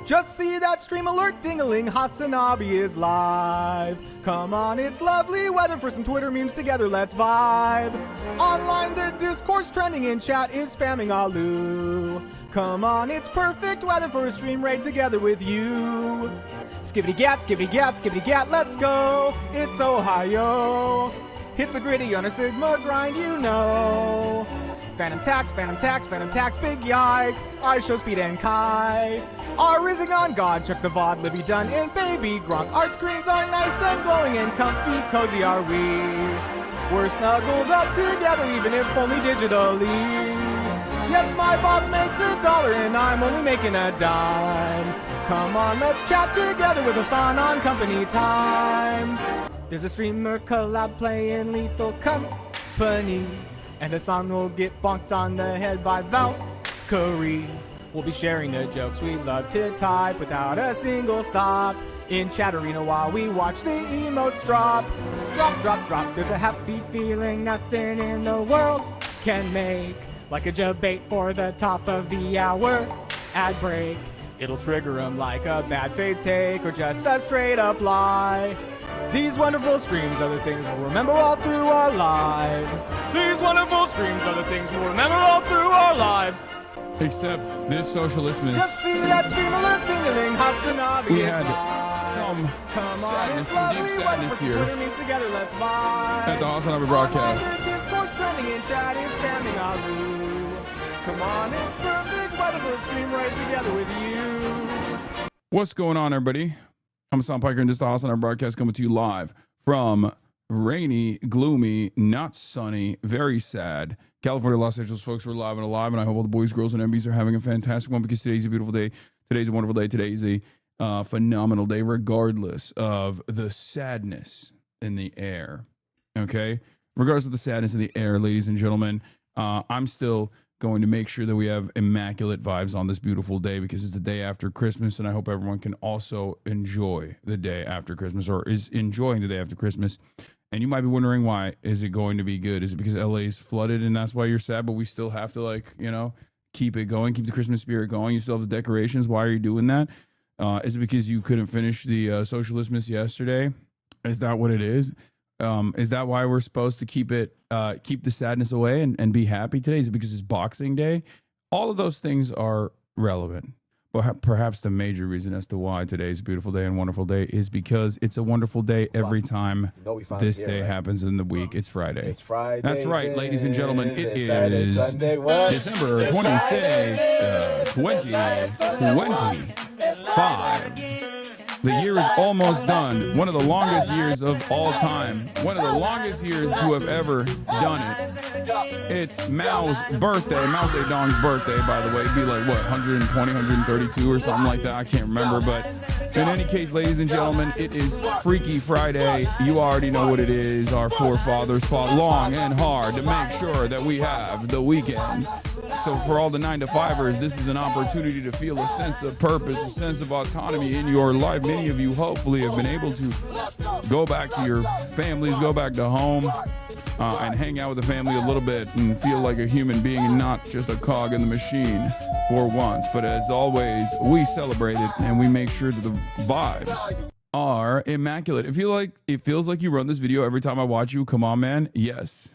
Just see that stream alert ding-a-ling, Hasanabi is live. Come on, it's lovely weather for some Twitter memes together, let's vibe. Online the discourse trending in chat is spamming Alu. Come on, it's perfect weather for a stream raid together with you. Skibbity gat, skibbity gat, skibbity gat, let's go. It's Ohio. Hit the gritty on a Sigma grind, you know. Phantom tax, phantom tax, phantom tax, big yikes. I show speed and Kai. Our rising on God, check the VOD, Libby done in baby Gronk. Our screens are nice and glowing and comfy, cozy are we. We're snuggled up together, even if only digitally. Yes, my boss makes $1 and I'm only making a dime. Come on, let's chat together with Hasan on company time. There's a streamer collab playing Lethal Company, and Hasan will get bonked on the head by Valkyrie. We'll be sharing the jokes we love to type without a single stop in chat arena while we watch the emotes drop. Drop, drop, drop, there's a happy feeling nothing in the world can make. Like a debate for the top of the hour ad break. It'll trigger them like a bad faith take or just a straight up lie. These wonderful streams are the things we'll remember all through our lives. These wonderful streams are the things we'll remember all through our lives. Except this socialism is... Just see that stream alert ding-a-ling, Hasanabi. We had some sadness, some deep sadness here at the Hasanabi broadcast. Discourse trending in chat is spamming Alu. Come on, it's perfect weather for a stream right together with you. What's going on, everybody? I'm Hasan Piker, and this is the Hasanabi broadcast coming to you live from rainy, gloomy, not sunny, very sad California, Los Angeles. Folks, we're live and alive, and I hope all the boys, girls, and MBs are having a fantastic one, because today's a beautiful day. Today's a wonderful day. Today's a phenomenal day, regardless of the sadness in the air. Okay? Regardless of the sadness in the air, ladies and gentlemen, I'm still going to make sure that we have immaculate vibes on this beautiful day, because it's the day after Christmas, and I hope everyone can also enjoy the day after Christmas, or is enjoying the day after Christmas. And you might be wondering, why is it going to be good? Is it because LA is flooded and that's why you're sad, but we still have to, like, you know, keep it going, keep the Christmas spirit going? You still have the decorations. Why are you doing that? Is it because you couldn't finish the Socialismus yesterday? Is that what it is? Is that why we're supposed to keep the sadness away and be happy today? Is it because it's Boxing Day? All of those things are relevant. But perhaps the major reason as to why today's a beautiful day and wonderful day is because it's a wonderful day every time this day happens in the week. It's Friday. It's Friday. That's right, ladies and gentlemen. It is Sunday, what? December 26th, 2025. The year is almost done. One of the longest years of all time. One of the longest years to have ever done it. It's Mao's birthday. Mao Zedong's birthday, by the way. It'd be like, what, 120, 132 or something like that. I can't remember. But in any case, ladies and gentlemen, it is Freaky Friday. You already know what it is. Our forefathers fought long and hard to make sure that we have the weekend. So for all the 9-to-5ers, this is an opportunity to feel a sense of purpose, a sense of autonomy in your life. Many of you hopefully have been able to go back to your families, go back to home, and hang out with the family a little bit and feel like a human being and not just a cog in the machine for once. But as always, we celebrate it and we make sure that the vibes are immaculate. It feels like you run this video every time I watch you. Come on, man. Yes.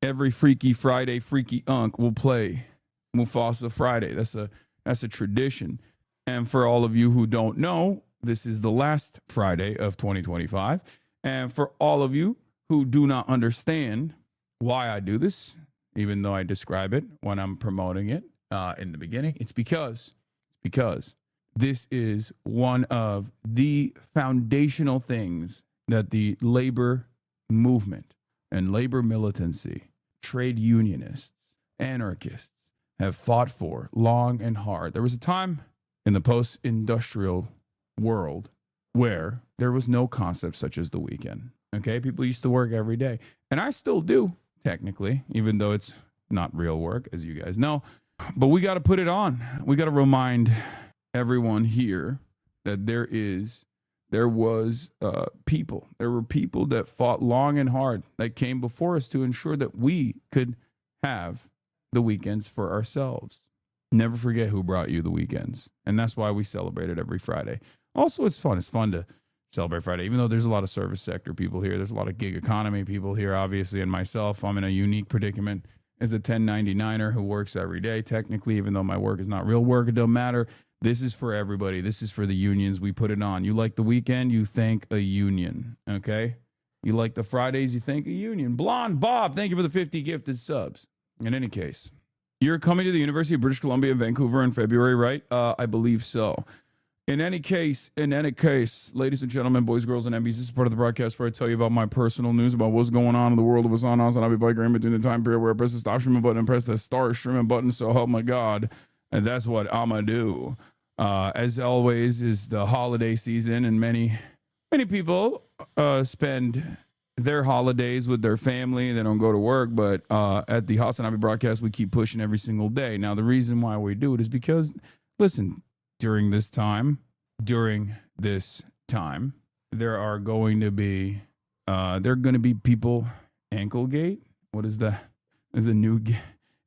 Every Freaky Friday, Freaky Unk will play Mufasa Friday. That's a tradition. And for all of you who don't know, this is the last Friday of 2025. And for all of you who do not understand why I do this, even though I describe it when I'm promoting it in the beginning, it's because this is one of the foundational things that the labor movement and labor militancy, trade unionists, anarchists have fought for long and hard. There was a time in the post-industrial world where there was no concept such as the weekend. Okay, people used to work every day, and I still do, technically, even though it's not real work, as you guys know. But we got to put it on. We got to remind everyone here that there were people that fought long and hard that came before us to ensure that we could have the weekends for ourselves. Never forget who brought you the weekends. And that's why we celebrate it every Friday. Also, it's fun. It's fun to celebrate Friday, even though there's a lot of service sector people here. There's a lot of gig economy people here, obviously. And myself, I'm in a unique predicament as a 1099er who works every day, technically, even though my work is not real work. It don't matter. This is for everybody. This is for the unions. We put it on. You like the weekend, you thank a union, okay? You like the Fridays, you thank a union. Blonde Bob, thank you for the 50 gifted subs. In any case, you're coming to the University of British Columbia in Vancouver in February, right? I believe so. In any case, ladies and gentlemen, boys, girls, and MBs, this is part of the broadcast where I tell you about my personal news about what's going on in the world of what's on us, and I'll be biking between the time period where I press the stop streaming button and press the start streaming button, so help my God. And that's what I'ma do. As always, is the holiday season, and many people spend their holidays with their family. They don't go to work, but at the Hasanabi broadcast, we keep pushing every single day. Now, the reason why we do it is because, listen, during this time, there are going to be people. Anklegate. What is that? There's a new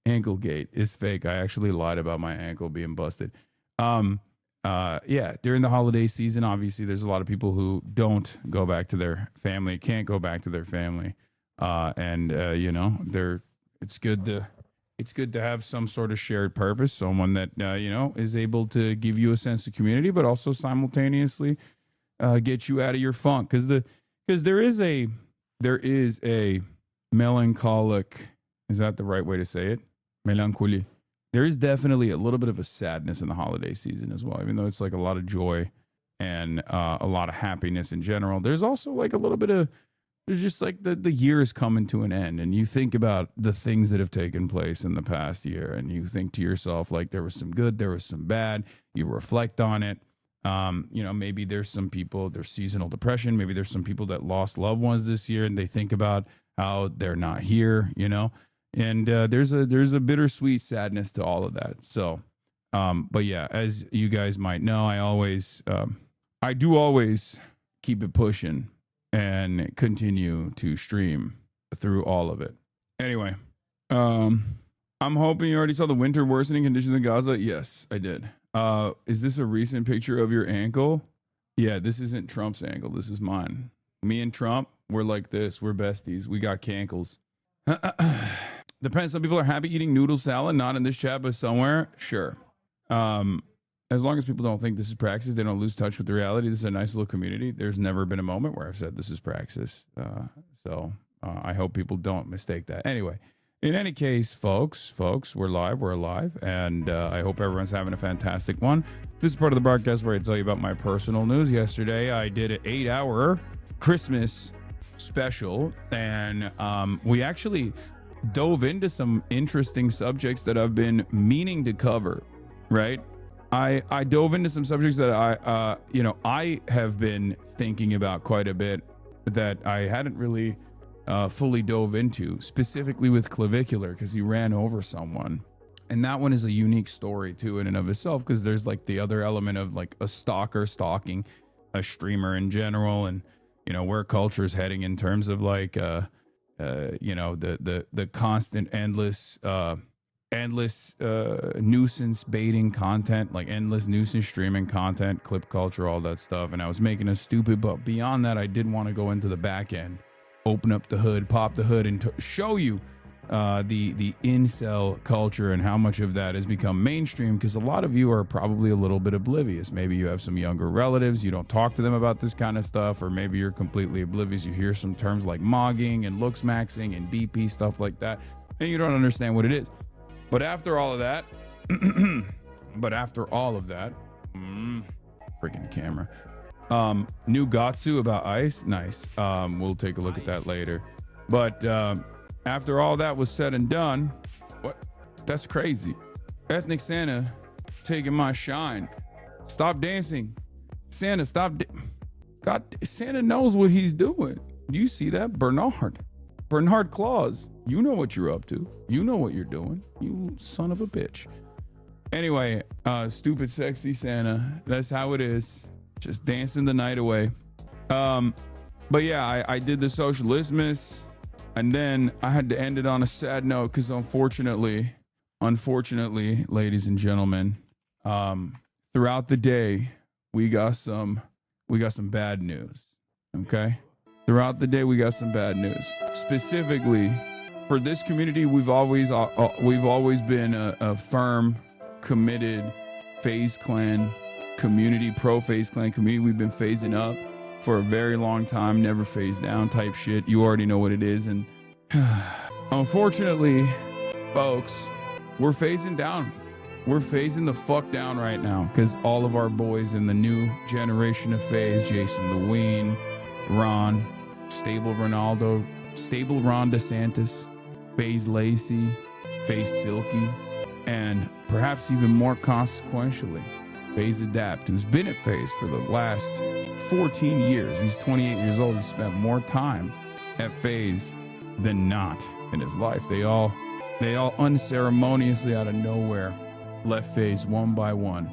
Anklegate. It's fake. I actually lied about my ankle being busted. Yeah, during the holiday season, obviously, there's a lot of people who don't go back to their family, can't go back to their family, you know, it's good to have some sort of shared purpose, someone that you know, is able to give you a sense of community, but also simultaneously get you out of your funk, because there is a melancholic, is that the right way to say it? Melancholy. There is definitely a little bit of a sadness in the holiday season as well, even though it's like a lot of joy and a lot of happiness in general. There's also like a little bit of, there's just like the year is coming to an end, and you think about the things that have taken place in the past year, and you think to yourself, like, there was some good, there was some bad. You reflect on it. You know, maybe there's some people, there's seasonal depression. Maybe there's some people that lost loved ones this year, and they think about how they're not here, you know. And there's a bittersweet sadness to all of that. So, but yeah, as you guys might know, I do always keep it pushing and continue to stream through all of it. Anyway, I'm hoping you already saw the winter worsening conditions in Gaza. Yes, I did. Is this a recent picture of your ankle? Yeah, this isn't Trump's ankle. This is mine. Me and Trump, we're like this. We're besties. We got cankles. Depends. Some people are happy eating noodle salad, not in this chat, but somewhere. Sure. As long as people don't think this is praxis, they don't lose touch with the reality. This is a nice little community. There's never been a moment where I've said this is praxis. So I hope people don't mistake that. Anyway, in any case, folks, we're alive. And I hope everyone's having a fantastic one. This is part of the broadcast where I tell you about my personal news. Yesterday, I did an 8-hour Christmas special, and we actually dove into some interesting subjects that I've been meaning to cover, right? I dove into some subjects that I have been thinking about quite a bit that I hadn't really fully dove into, specifically with clavicular, because he ran over someone. And that one is a unique story too in and of itself, because there's like the other element of like a stalker stalking a streamer in general, and you know where culture is heading in terms of like you know, the constant endless nuisance baiting content, like endless nuisance streaming content, clip culture, all that stuff. And I was making a stupid, but beyond that, I did want to go into the back end, open up the hood, pop the hood, and show you the incel culture and how much of that has become mainstream, because a lot of you are probably a little bit oblivious. Maybe you have some younger relatives, you don't talk to them about this kind of stuff, or maybe you're completely oblivious. You hear some terms like mogging and looks maxing and BP, stuff like that, and you don't understand what it is. But after all of that, freaking camera. New Gatsu about ice. Nice. We'll take a look at that later. But after all that was said and done, what? That's crazy. Ethnic Santa taking my shine. Stop dancing. Santa, stop. God, Santa knows what he's doing. Do you see that? Bernard Claus. You know what you're up to. You know what you're doing. You son of a bitch. Anyway, stupid, sexy Santa. That's how it is. Just dancing the night away. But yeah, I did the Socialismus, and then I had to end it on a sad note because unfortunately unfortunately, ladies and gentlemen, throughout the day, we got some bad news. Okay? Throughout the day, we got some bad news. Specifically, for this community, we've always been a firm, committed FaZe Clan community, pro FaZe Clan community. We've been phasing up for a very long time, never phase down type shit. You already know what it is. And unfortunately, folks, we're phasing down. We're phasing the fuck down right now because all of our boys in the new generation of FaZe, Jason the Ween, Ron, Stable Ronaldo, Stable Ron DeSantis, FaZe Lacey, FaZe Silky, and perhaps even more consequentially, FaZe Adapt, who's been at FaZe for the last 14 years. He's 28 years old. He's spent more time at FaZe than not in his life. They all unceremoniously out of nowhere left FaZe one by one.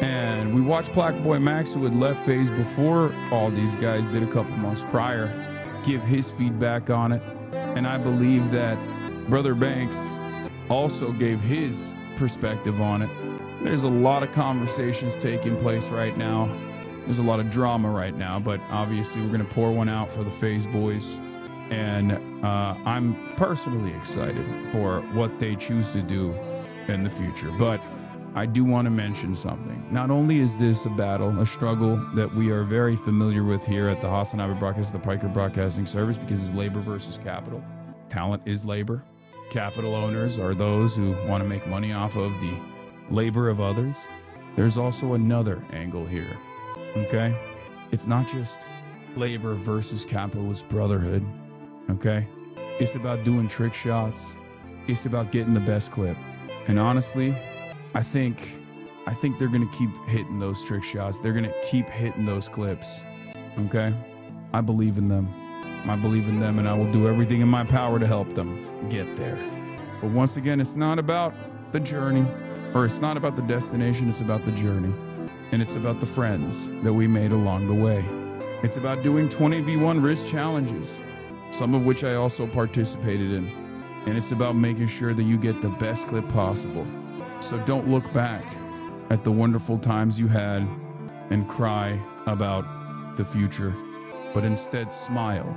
And we watched Black Boy Max, who had left FaZe before all these guys did a couple months prior, give his feedback on it. And I believe that Brother Banks also gave his perspective on it. There's a lot of conversations taking place right now. There's a lot of drama right now, but obviously we're going to pour one out for the FaZe boys. And I'm personally excited for what they choose to do in the future. But I do want to mention something. Not only is this a battle, a struggle that we are very familiar with here at the Hasanabe Broadcast, the Piker Broadcasting Service, because it's labor versus capital. Talent is labor. Capital owners are those who want to make money off of the labor of others. There's also another angle here, okay? It's not just labor versus capitalist brotherhood, okay? It's about doing trick shots. It's about getting the best clip. And honestly, I think they're going to keep hitting those trick shots. They're going to keep hitting those clips, okay? I believe in them. I believe in them, and I will do everything in my power to help them get there. But once again, it's not about the journey, or it's not about the destination, it's about the journey. And it's about the friends that we made along the way. It's about doing 20v1 risk challenges, some of which I also participated in. And it's about making sure that you get the best clip possible. So don't look back at the wonderful times you had and cry about the future, but instead smile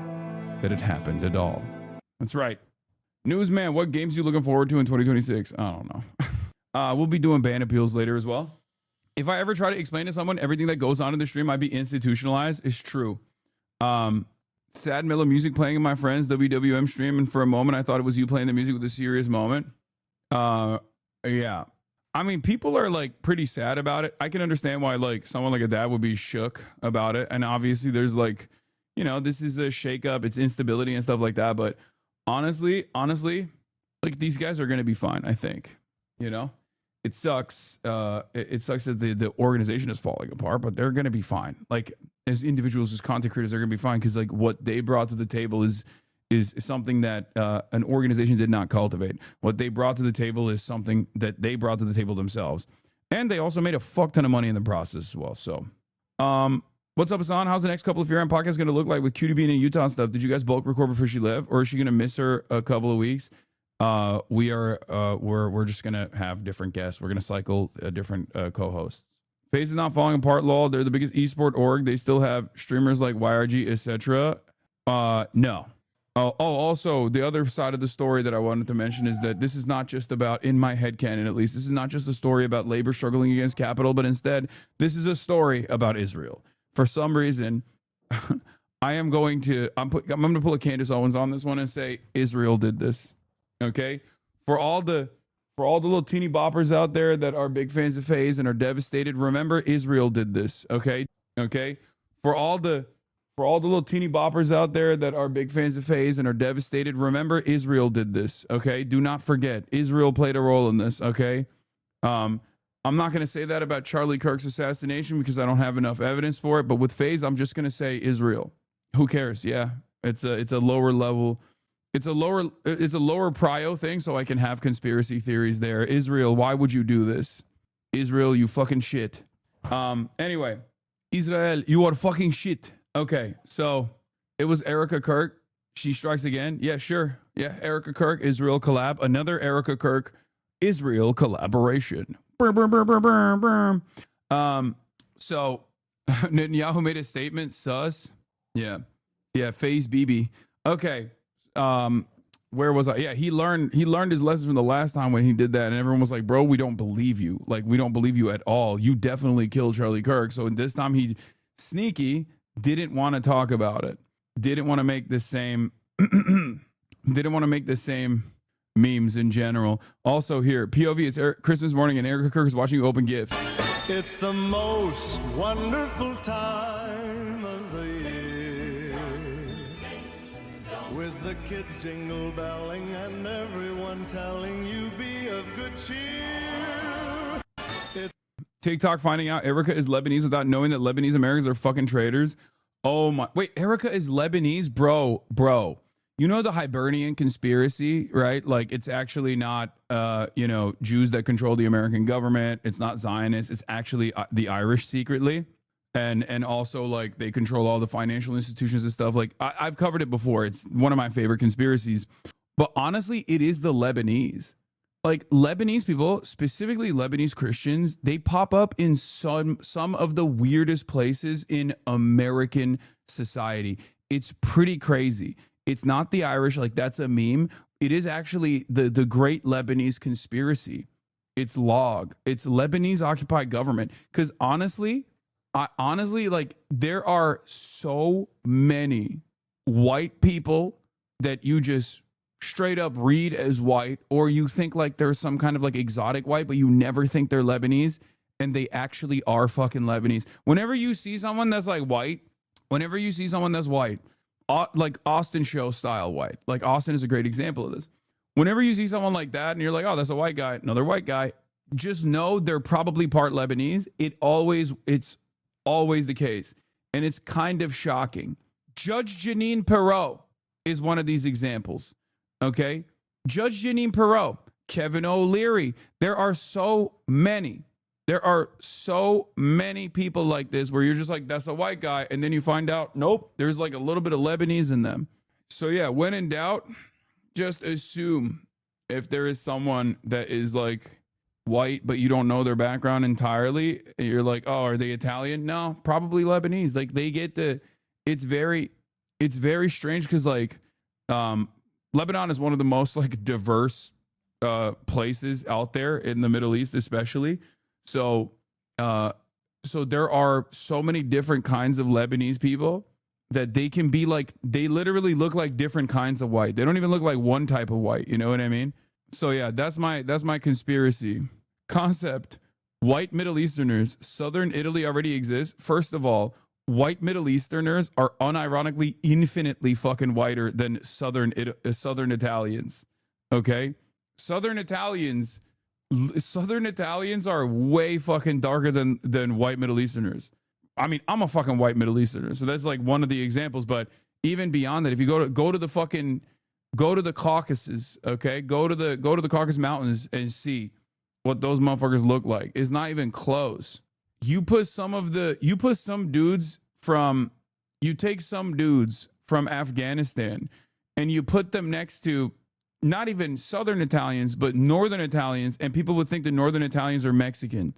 that it happened at all. That's right. Newsman, what games are you looking forward to in 2026? I don't know. We'll be doing ban appeals later as well. If I ever try to explain to someone everything that goes on in the stream might be institutionalized, it's true. Sad mellow music playing in my friend's WWM stream, and for a moment I thought it was you playing the music with a serious moment. Yeah. I mean, people are like pretty sad about it. I can understand why like someone like a dad would be shook about it. And obviously there's like, you know, this is a shakeup, it's instability and stuff like that. But honestly, like these guys are going to be fine, I think. You know, it sucks. It sucks that the organization is falling apart, but they're going to be fine. Like as individuals, as content creators, they're going to be fine because like what they brought to the table is something that an organization did not cultivate. What they brought to the table is something that they brought to the table themselves. And they also made a fuck ton of money in the process as well. So, what's up, Hassan? How's the next couple of Fear podcasts going to look like with Cutie being in Utah and stuff? Did you guys bulk record before she left, or is she going to miss her a couple of weeks? We're just going to have different guests. We're going to cycle different co-hosts. FaZe is not falling apart, lol. They're the biggest esport org. They still have streamers like YRG, etc. No. Also, the other side of the story that I wanted to mention is that this is not just about, in my headcanon at least, this is not just a story about labor struggling against capital, but instead, this is a story about Israel. For some reason, I'm going to pull a Candace Owens on this one and say, Israel did this. Okay? For all the little teeny boppers out there that are big fans of FaZe and are devastated, remember, Israel did this. Okay? For all the little teeny boppers out there that are big fans of FaZe and are devastated, remember, Israel did this, okay? Do not forget, Israel played a role in this, okay? I'm not going to say that about Charlie Kirk's assassination because I don't have enough evidence for it, but with FaZe, I'm just going to say Israel. Who cares? Yeah, it's a lower level. It's a lower prio thing, so I can have conspiracy theories there. Israel, why would you do this? Israel, you fucking shit. Anyway, Israel, you are fucking shit. Okay, so it was Erica Kirk. She strikes again. Yeah, sure. Yeah, Erica Kirk, Israel collab. Another Erica Kirk, Israel collaboration. Brr, brr, brr, brr, brr, brr. So Netanyahu made a statement. Sus. Yeah. FaZe BB. Okay. Where was I? Yeah, he learned his lessons from the last time when he did that, and everyone was like, "Bro, we don't believe you. Like, we don't believe you at all. You definitely killed Charlie Kirk." So this time he sneaky didn't want to talk about it. Didn't want to make the same. Didn't want to make the same memes in general. Also here, POV. It's Christmas morning, and Erica Kirk is watching you open gifts. It's the most wonderful time of the year, with the kids jingle belling and everyone telling you be of good cheer. TikTok finding out Erica is Lebanese without knowing that Lebanese Americans are fucking traitors. Oh my, wait, Erica is Lebanese? Bro. You know the Hibernian conspiracy, right? Like, it's actually not, Jews that control the American government. It's not Zionists. It's actually the Irish secretly. And also, like, they control all the financial institutions and stuff. Like, I've covered it before. It's one of my favorite conspiracies. But honestly, it is the Lebanese. Like, Lebanese people, specifically Lebanese Christians, they pop up in some of the weirdest places in American society. It's pretty crazy. It's not the Irish, like that's a meme. It is actually the great Lebanese conspiracy. It's LOG. It's Lebanese occupied government. Because honestly, like, there are so many white people that you just straight up read as white, or you think like they're some kind of like exotic white, but you never think they're Lebanese, and they actually are fucking Lebanese. Whenever you see someone that's like white, like Austin show style white, like Austin is a great example of this. Whenever you see someone like that and you're like, oh, that's a white guy, another white guy, just know they're probably part Lebanese. It's always the case. And it's kind of shocking. Judge Jeanine Pirro is one of these examples. Okay. Judge Jeanine Pirro, Kevin O'Leary. There are so many people like this where you're just like, that's a white guy. And then you find out, nope, there's like a little bit of Lebanese in them. So yeah, when in doubt, just assume if there is someone that is like white, but you don't know their background entirely, and you're like, oh, are they Italian? No, probably Lebanese. Like, they get it's very strange because like, Lebanon is one of the most like diverse places out there in the Middle East, especially. So there are so many different kinds of Lebanese people that they can be like, they literally look like different kinds of white. They don't even look like one type of white. You know what I mean? So yeah, that's my conspiracy concept. White Middle Easterners, Southern Italy already exists. First of all, white Middle Easterners are unironically infinitely fucking whiter than Southern Italians. Okay? Southern Italians are way fucking darker than white Middle Easterners. I mean, I'm a fucking white Middle Easterner, so that's like one of the examples. But even beyond that, if you go to the Caucasus, okay, go to the Caucasus Mountains and see what those motherfuckers look like. It's not even close. You take some dudes from Afghanistan and you put them next to not even Southern Italians, but Northern Italians, and people would think the Northern Italians are Mexican.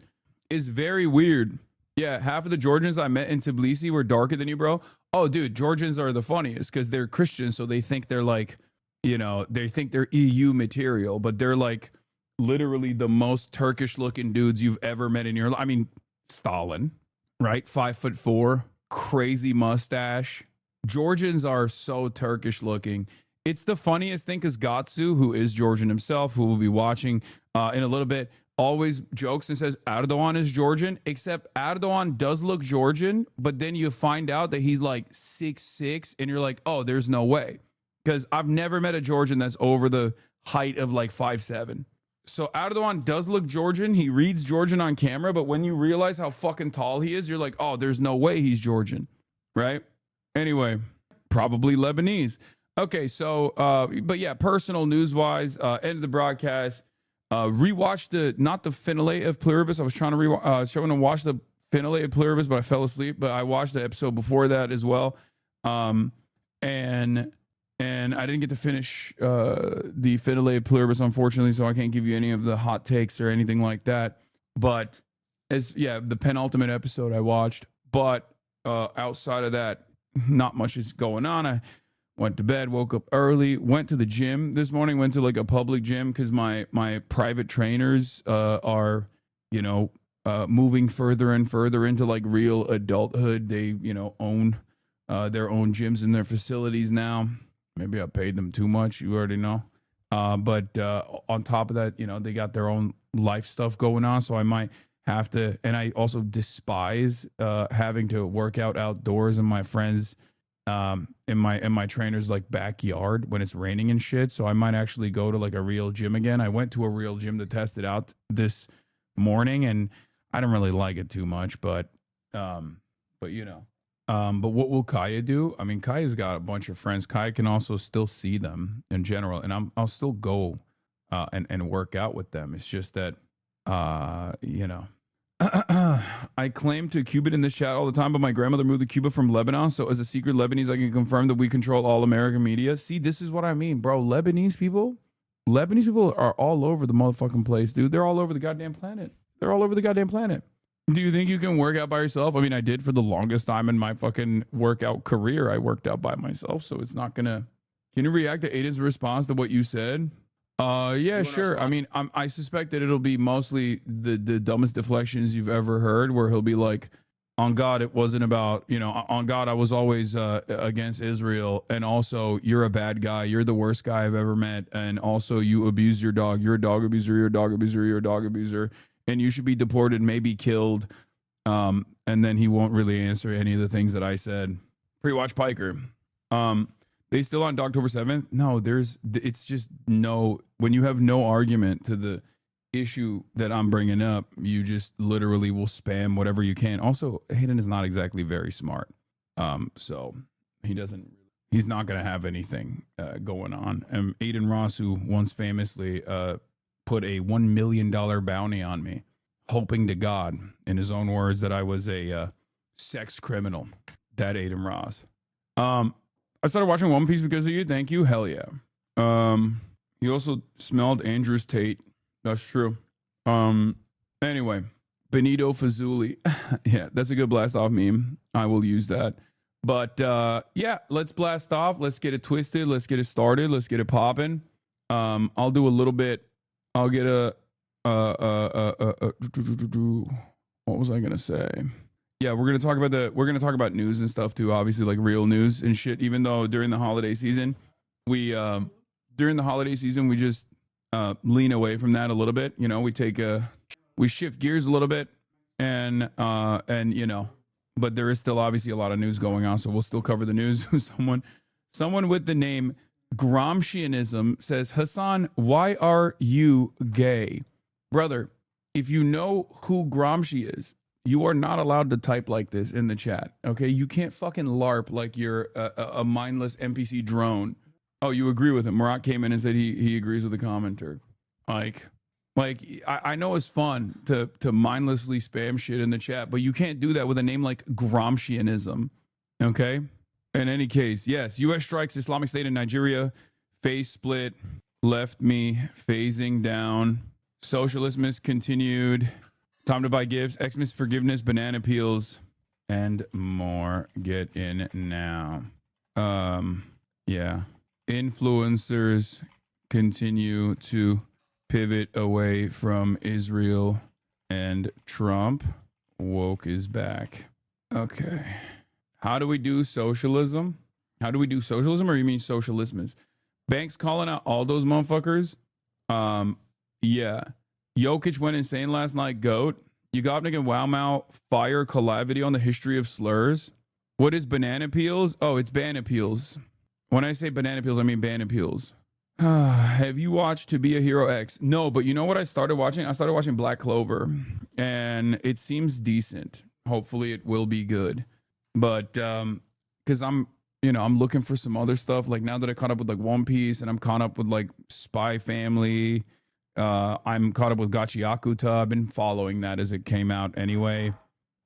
It's very weird. Yeah, half of the Georgians I met in Tbilisi were darker than you, bro. Oh, dude, Georgians are the funniest because they're Christians, so they think they're like, they think they're EU material, but they're like literally the most Turkish-looking dudes you've ever met in your life. I mean, Stalin, right? 5'4", crazy mustache. Georgians are so Turkish looking. It's the funniest thing because Gatsu, who is Georgian himself, who will be watching in a little bit, always jokes and says Erdogan is Georgian, except Erdogan does look Georgian, but then you find out that he's like 6'6", and you're like, oh, there's no way. Because I've never met a Georgian that's over the height of like 5'7". So Erdogan does look Georgian. He reads Georgian on camera, but when you realize how fucking tall he is, you're like, oh, there's no way he's Georgian, right? Anyway, probably Lebanese. Okay, so, but yeah, personal news-wise, end of the broadcast. Rewatched not the finale of Pluribus. I was trying to watch the finale of Pluribus, but I fell asleep. But I watched the episode before that as well. And And I didn't get to finish the Fidelity Pluribus, unfortunately, so I can't give you any of the hot takes or anything like that. But the penultimate episode I watched. But outside of that, not much is going on. I went to bed, woke up early, went to the gym this morning, went to like a public gym because my private trainers are, moving further and further into like real adulthood. They, own their own gyms in their facilities now. Maybe I paid them too much. You already know. But on top of that, they got their own life stuff going on. So I might have to, and I also despise having to work out outdoors in my friends' in my trainer's like backyard when it's raining and shit. So I might actually go to like a real gym again. I went to a real gym to test it out this morning, and I don't really like it too much. But but what will Kaya do? I mean, Kaya's got a bunch of friends. Kaya can also still see them in general, and I'll still go and work out with them. It's just that I claim to Cuban in this chat all the time, but my grandmother moved to Cuba from Lebanon. So as a secret Lebanese, I can confirm that we control all American media. See, this is what I mean, bro. Lebanese people are all over the motherfucking place, dude. They're all over the goddamn planet. Do you think you can work out by yourself? I mean, I did for the longest time in my fucking workout career. I worked out by myself, so it's not gonna. Can you react to Aiden's response to what you said? Yeah, sure. I mean, I suspect that it'll be mostly the dumbest deflections you've ever heard, where he'll be like, on God, it wasn't about, on God, I was always against Israel. And also, you're a bad guy. You're the worst guy I've ever met. And also, you abuse your dog. You're a dog abuser. You're a dog abuser. You're a dog abuser. And you should be deported, maybe killed. And then he won't really answer any of the things that I said. Pre-watch Piker. They still on October 7th? No, it's just no, when you have no argument to the issue that I'm bringing up, you just literally will spam whatever you can. Also, Hayden is not exactly very smart. So he's not going to have anything going on. And Aiden Ross, who once famously put a $1 million bounty on me, hoping to God, in his own words, that I was a sex criminal. That Aiden Ross. I started watching One Piece because of you. Thank you. Hell yeah. He also smelled Andrew's Tate. That's true. Anyway, Benito Fazuli. Yeah, that's a good blast off meme. I will use that. But yeah, let's blast off. Let's get it twisted. Let's get it started. Let's get it popping. I'll do a little bit. I'll get what was I gonna say? Yeah, we're gonna talk about news and stuff too. Obviously, like real news and shit. Even though during the holiday season, we just lean away from that a little bit. We shift gears a little bit, and but there is still obviously a lot of news going on. So we'll still cover the news. Someone with the name Gramscianism says, Hassan, why are you gay? Brother, if you know who Gramsci is, you are not allowed to type like this in the chat, okay? You can't fucking LARP like you're a mindless NPC drone. Oh, you agree with him. Marat came in and said he agrees with the commenter. Like I know it's fun to mindlessly spam shit in the chat, but you can't do that with a name like Gramscianism, okay? In any case, yes, U.S. strikes Islamic State in Nigeria, phase split, left me phasing down, socialism is continued, time to buy gifts, Xmas forgiveness, banana peels, and more. Get in now. Yeah. Influencers continue to pivot away from Israel and Trump. Woke is back. Okay. How do we do socialism? Or you mean socialismus? Banks calling out all those motherfuckers? Yeah. Jokic went insane last night, GOAT. Yugopnik and Wow Mao fire collab video on the history of slurs. What is banana peels? Oh, it's banana peels. When I say banana peels, I mean banana peels. Have you watched To Be a Hero X? No, but you know what I started watching? I started watching Black Clover, and it seems decent. Hopefully it will be good. But because I'm looking for some other stuff. Like now that I caught up with like One Piece, and I'm caught up with like Spy Family. I'm caught up with Gachiakuta. I've been following that as it came out anyway.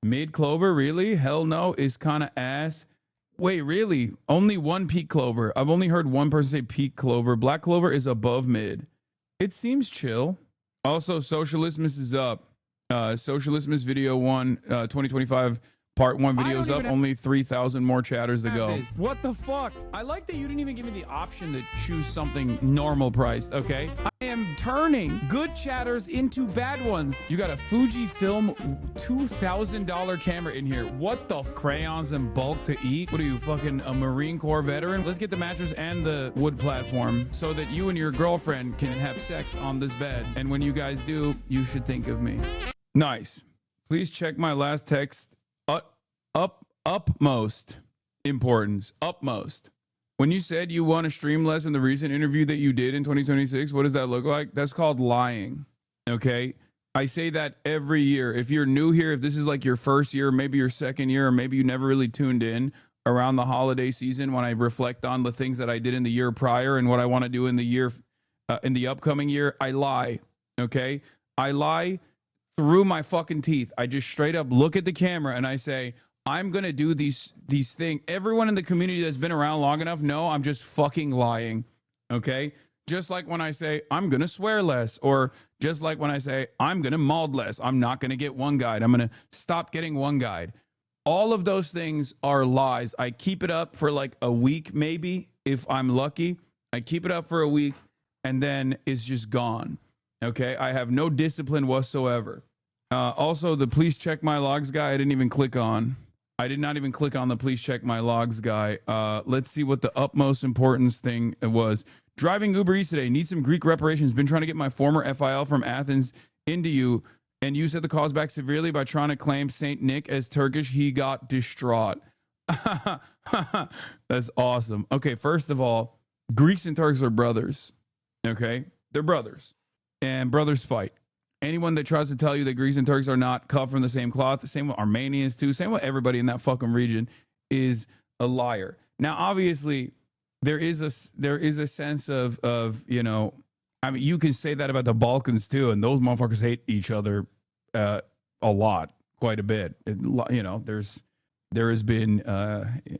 Mid Clover, really? Hell no, is kind of ass. Wait, really? Only one peak clover. I've only heard one person say peak clover. Black clover is above mid. It seems chill. Also, Socialismus is up. Socialismus video 1, 2025 part 1 videos up. Only 3,000 more chatters to go. What the fuck? I like that you didn't even give me the option to choose something normal priced, okay? I am turning good chatters into bad ones. You got a Fujifilm $2,000 camera in here. What the crayons and bulk to eat? What are you, fucking a Marine Corps veteran? Let's get the mattress and the wood platform so that you and your girlfriend can have sex on this bed. And when you guys do, you should think of me. Nice. Please check my last text. Upmost importance. Upmost. When you said you want to stream less in the recent interview that you did in 2026, what does that look like? That's called lying. Okay. I say that every year. If you're new here, if this is like your first year, maybe your second year, or maybe you never really tuned in around the holiday season when I reflect on the things that I did in the year prior and what I want to do in the year, in the upcoming year, I lie. Okay. I lie through my fucking teeth. I just straight up look at the camera and I say, I'm going to do these things. Everyone in the community that's been around long enough know I'm just fucking lying. Okay? Just like when I say I'm going to swear less, or just like when I say I'm going to mod less. I'm not going to get one guide. I'm going to stop getting one guide. All of those things are lies. I keep it up for like a week, maybe, if I'm lucky. I keep it up for a week and then it's just gone. Okay? I have no discipline whatsoever. Also, the please check my logs guy, I didn't even click on. I did not even click on the please check my logs guy. Let's see what the utmost importance thing was. Driving Uber Eats today. Need some Greek reparations. Been trying to get my former FIL from Athens into you, and you set the cause back severely by trying to claim Saint Nick as Turkish. He got distraught. That's awesome. Okay, first of all, Greeks and Turks are brothers. Okay? They're brothers. And brothers fight. Anyone that tries to tell you that Greeks and Turks are not cut from the same cloth, the same with Armenians too, same with everybody in that fucking region, is a liar. Now, obviously, there is a sense of you know, I mean, you can say that about the Balkans too, and those motherfuckers hate each other a lot, quite a bit. You know, there has been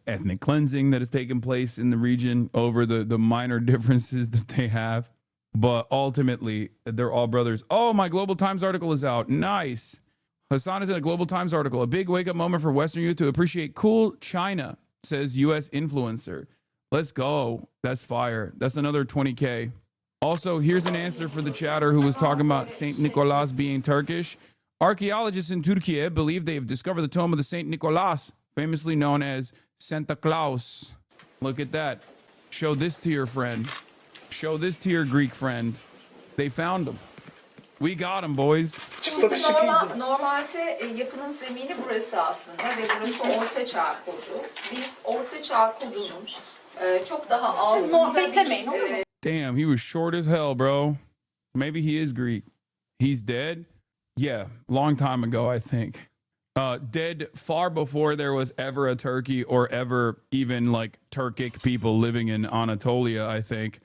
ethnic cleansing that has taken place in the region over the minor differences that they have. But ultimately, they're all brothers. Oh, my Global Times article is out. Nice. Hassan is in a Global Times article. A big wake-up moment for Western youth to appreciate cool China, says U.S. influencer. Let's go. That's fire. That's another 20K. Also, here's an answer for the chatter who was talking about St. Nicholas being Turkish. Archaeologists in Turkey believe they have discovered the tomb of the St. Nicholas, famously known as Santa Claus. Look at that. Show this to your friend. Show this to your Greek friend. They found him. We got him, boys. Normalde yapının zemini burası aslında ve burası Orta Çağ kodu. Biz Orta Çağ kodunun çok daha altında bir... Damn, he was short as hell, bro. Maybe he is Greek. He's dead? Yeah, long time ago, I think. Dead far before there was ever a Turkey or ever even like Turkic people living in Anatolia, I think.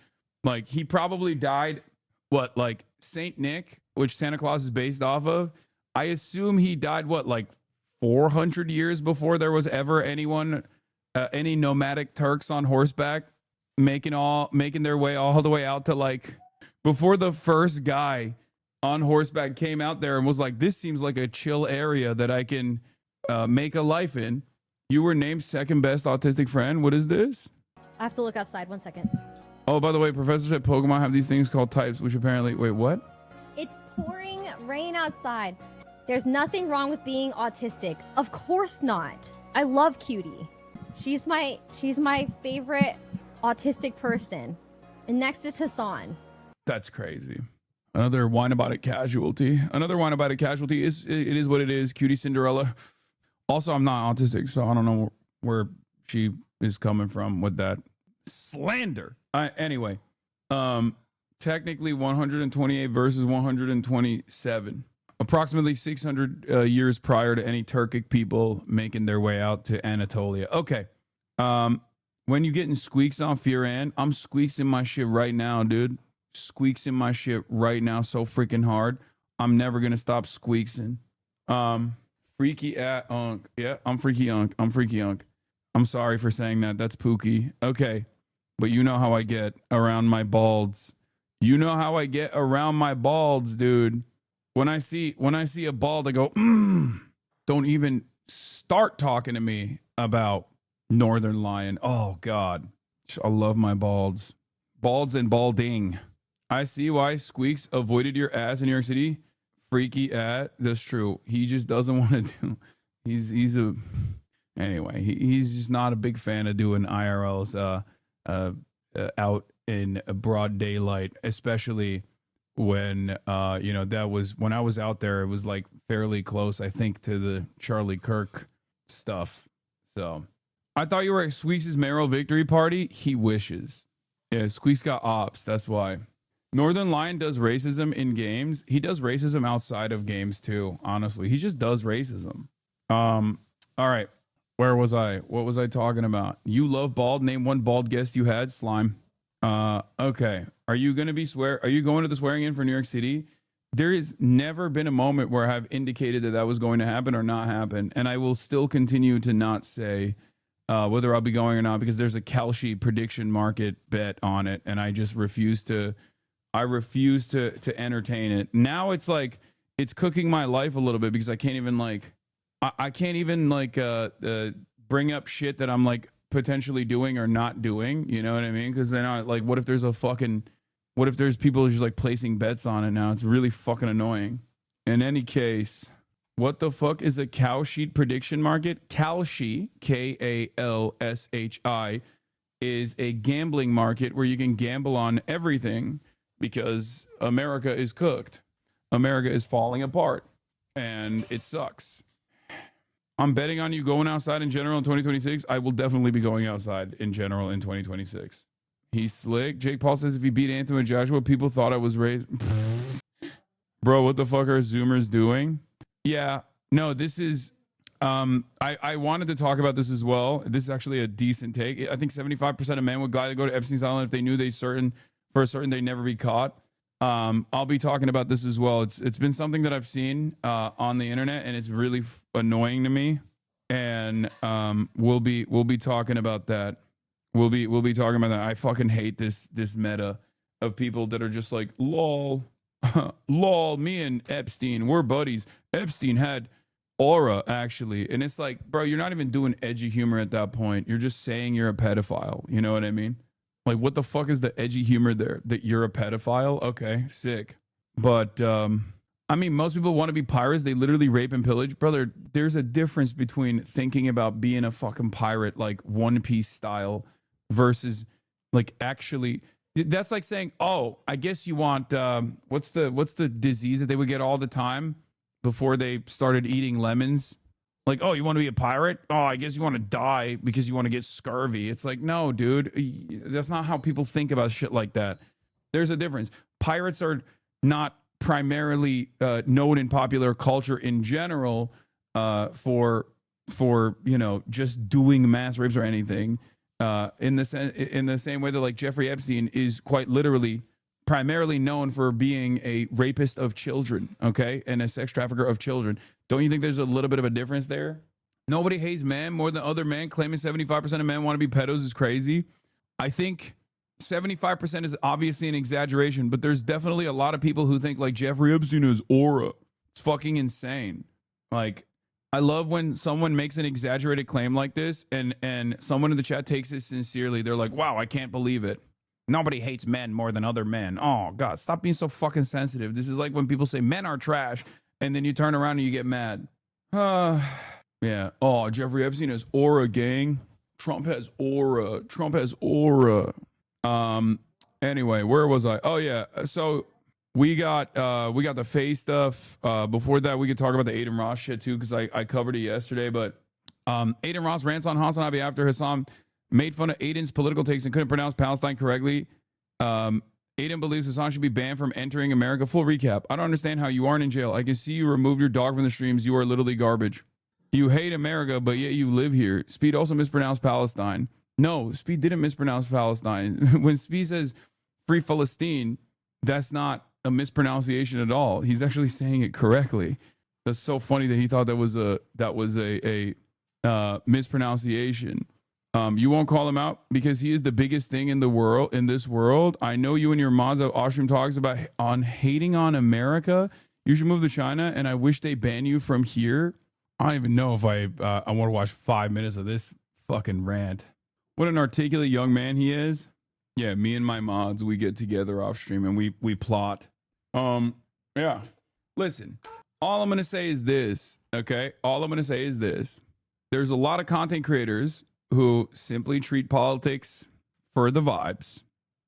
Like, he probably died, what, like Saint Nick, which Santa Claus is based off of? I assume he died, what, like 400 years before there was ever anyone, any nomadic Turks on horseback making their way all the way out to, like, before the first guy on horseback came out there and was like, this seems like a chill area that I can make a life in. You were named second best autistic friend. What is this? I have to look outside. 1 second. Oh, by the way, professors at Pokemon have these things called types, which apparently... Wait, what? It's pouring rain outside. There's nothing wrong with being autistic. Of course not. I love Cutie. She's my favorite autistic person. And next is Hassan. That's crazy. Another whine about it casualty. Another whine about it casualty is it is what it is. Cutie Cinderella. Also, I'm not autistic, so I don't know where she is coming from with that slander. Anyway, technically 128 versus 127. Approximately 600 years prior to any Turkic people making their way out to Anatolia. Okay. When you getting squeaks on Firan, I'm squeaksing my shit right now, dude. Squeaksing my shit right now so freaking hard. I'm never going to stop squeaksing. Freaky at Unk. Yeah, I'm Freaky Unk. I'm Freaky Unk. I'm sorry for saying that. That's Pookie. Okay. But you know how I get around my balds. You know how I get around my balds, dude. When I see a bald, I go, don't even start talking to me about Northern Lion. Oh, God. I love my balds. Balds and balding. I see why Squeaks avoided your ass in New York City. Freaky that's true. He just doesn't want to do. He's a anyway. He's just not a big fan of doing IRLs out in broad daylight, especially when that was when I was out there. It was like fairly close, I think, to the Charlie Kirk stuff. So I thought you were at Squeaks' mayoral victory party. He wishes. Yeah, Squeaks got ops. That's why. Northern Lion does racism in games. He does racism outside of games too, honestly. He just does racism. All right. Where was I? What was I talking about? You love bald. Name one bald guest you had. Slime. Okay. Are you going to are you going to the swearing in for New York City? There has never been a moment where I've indicated that was going to happen or not happen. And I will still continue to not say whether I'll be going or not, because there's a Kalshi prediction market bet on it. And I just refuse to entertain it. Now it's like, it's cooking my life a little bit because I can't even bring up shit that I'm like potentially doing or not doing. You know what I mean? Because then what if there's people just like placing bets on it now? It's really fucking annoying. In any case, what the fuck is a cow sheet prediction market? Kalshi, Kalshi, is a gambling market where you can gamble on everything because America is cooked. America is falling apart and it sucks. I'm betting on you going outside in general in 2026. I will definitely be going outside in general in 2026. He's slick. Jake Paul says if he beat Anthony and Joshua, people thought I was raised. Bro, what the fuck are Zoomers doing? Yeah, no, this is... I wanted to talk about this as well. This is actually a decent take. I think 75% of men would gladly go to Epstein's Island if they knew for certain they'd never be caught. I'll be talking about this as well. It's been something that I've seen on the internet, and it's really annoying to me. And we'll be talking about that. We'll be talking about that. I fucking hate this meta of people that are just like, lol, lol. Me and Epstein, we're buddies. Epstein had aura actually, and it's like, bro, you're not even doing edgy humor at that point. You're just saying you're a pedophile. You know what I mean? Like, what the fuck is the edgy humor there? That you're a pedophile? Okay, sick. But, I mean, most people want to be pirates. They literally rape and pillage. Brother, there's a difference between thinking about being a fucking pirate, like One Piece style, versus, like, actually... That's like saying, oh, I guess you want... what's the disease that they would get all the time before they started eating lemons? Like, oh, you want to be a pirate? Oh, I guess you want to die because you want to get scurvy. It's like, no, dude, that's not how people think about shit like that. There's a difference. Pirates are not primarily known in popular culture in general for just doing mass rapes or anything. In the same way that like Jeffrey Epstein is quite literally primarily known for being a rapist of children, okay, and a sex trafficker of children. Don't you think there's a little bit of a difference there? Nobody hates men more than other men. Claiming 75% of men want to be pedos is crazy. I think 75% is obviously an exaggeration, but there's definitely a lot of people who think like Jeffrey Epstein is aura. It's fucking insane. Like, I love when someone makes an exaggerated claim like this and someone in the chat takes it sincerely. They're like, wow, I can't believe it. Nobody hates men more than other men. Oh, God, stop being so fucking sensitive. This is like when people say men are trash, and then you turn around and you get mad. Yeah. Oh, Jeffrey Epstein has aura, gang. Trump has aura. Trump has aura. Anyway, where was I? Oh, yeah. So we got the Faye stuff. Before that, we could talk about the Aiden Ross shit, too, because I covered it yesterday. But Aiden Ross rants on Hassan after Hassan made fun of Aiden's political takes and couldn't pronounce Palestine correctly. Aiden believes Hassan should be banned from entering America. Full recap. I don't understand how you aren't in jail. I can see you removed your dog from the streams. You are literally garbage. You hate America, but yet you live here. Speed also mispronounced Palestine. No, Speed didn't mispronounce Palestine. When Speed says free Palestine, that's not a mispronunciation at all. He's actually saying it correctly. That's so funny that he thought that was a mispronunciation. You won't call him out because he is the biggest thing in the world, in this world. I know you and your Mazda Ostrom talks about hating on America. You should move to China, and I wish they ban you from here. I don't even know if I want to watch 5 minutes of this fucking rant. What an articulate young man he is. Yeah, me and my mods, we get together off stream and we plot. Yeah. Listen, all I'm gonna say is this, okay? All I'm gonna say is this. There's a lot of content creators who simply treat politics for the vibes,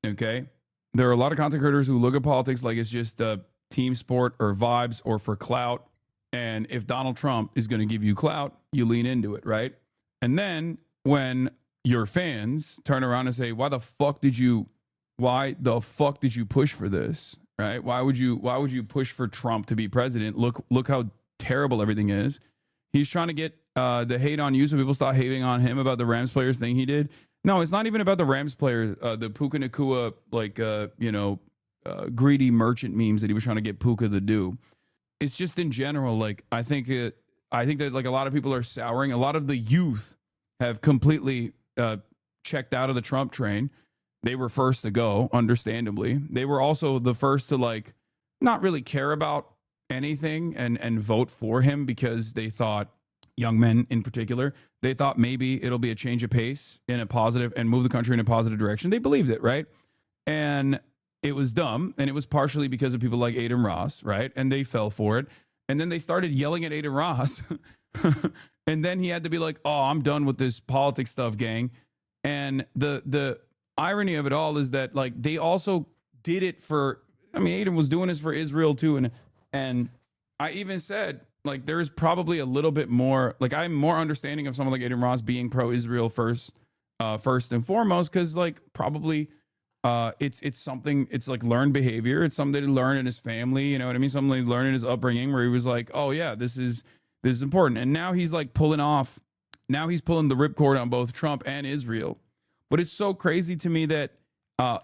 okay? There are a lot of content creators who look at politics like it's just a team sport or vibes or for clout. And if Donald Trump is going to give you clout, you lean into it, right? And then when your fans turn around and say, why the fuck did you push for this, right? Why would you push for Trump to be president? Look how terrible everything is. He's trying to get the hate on you so people stop hating on him about the Rams players thing he did. No, it's not even about the Rams player, the Puka Nakua, greedy merchant memes that he was trying to get Puka to do. It's just in general, like, I think that like a lot of people are souring. A lot of the youth have completely checked out of the Trump train. They were first to go, understandably. They were also the first to like not really care about anything and vote for him because they thought, young men in particular, they thought maybe it'll be a change of pace in a positive and move the country in a positive direction. They believed it, right? And it was dumb, and it was partially because of people like Aiden Ross, right? And they fell for it. And then they started yelling at Aiden Ross. And then he had to be like, oh, I'm done with this politics stuff, gang. And the irony of it all is that, like, they also did it for, I mean, Aiden was doing this for Israel too. And I even said, like, there's probably a little bit more, like, I'm more understanding of someone like Aiden Ross being pro-Israel first and foremost, because, like, probably it's something, it's like learned behavior. It's something that he learned in his family, you know what I mean? Something he learned in his upbringing where he was like, oh yeah, this is important. And now he's like pulling the ripcord on both Trump and Israel. But it's so crazy to me that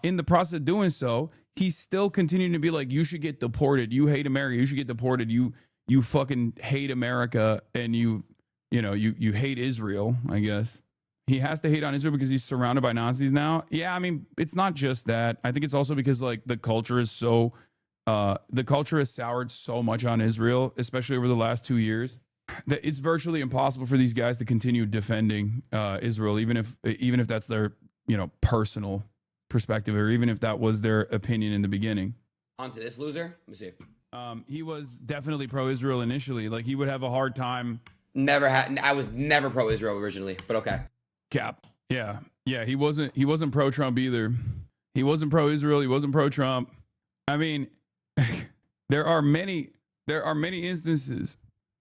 in the process of doing so, he's still continuing to be like, you should get deported. You hate America. You should get deported. You fucking hate America, and you hate Israel, I guess. He has to hate on Israel because he's surrounded by Nazis now. Yeah, I mean, it's not just that. I think it's also because, like, the culture has soured so much on Israel, especially over the last 2 years, that it's virtually impossible for these guys to continue defending Israel, even if that's their, personal perspective, or even if that was their opinion in the beginning. On to this loser. Let me see. He was definitely pro-Israel initially. Like, he would have a hard time. I was never pro-Israel originally, but okay. Cap. Yeah. He wasn't pro-Trump either. He wasn't pro-Israel. He wasn't pro-Trump. I mean, there are many instances.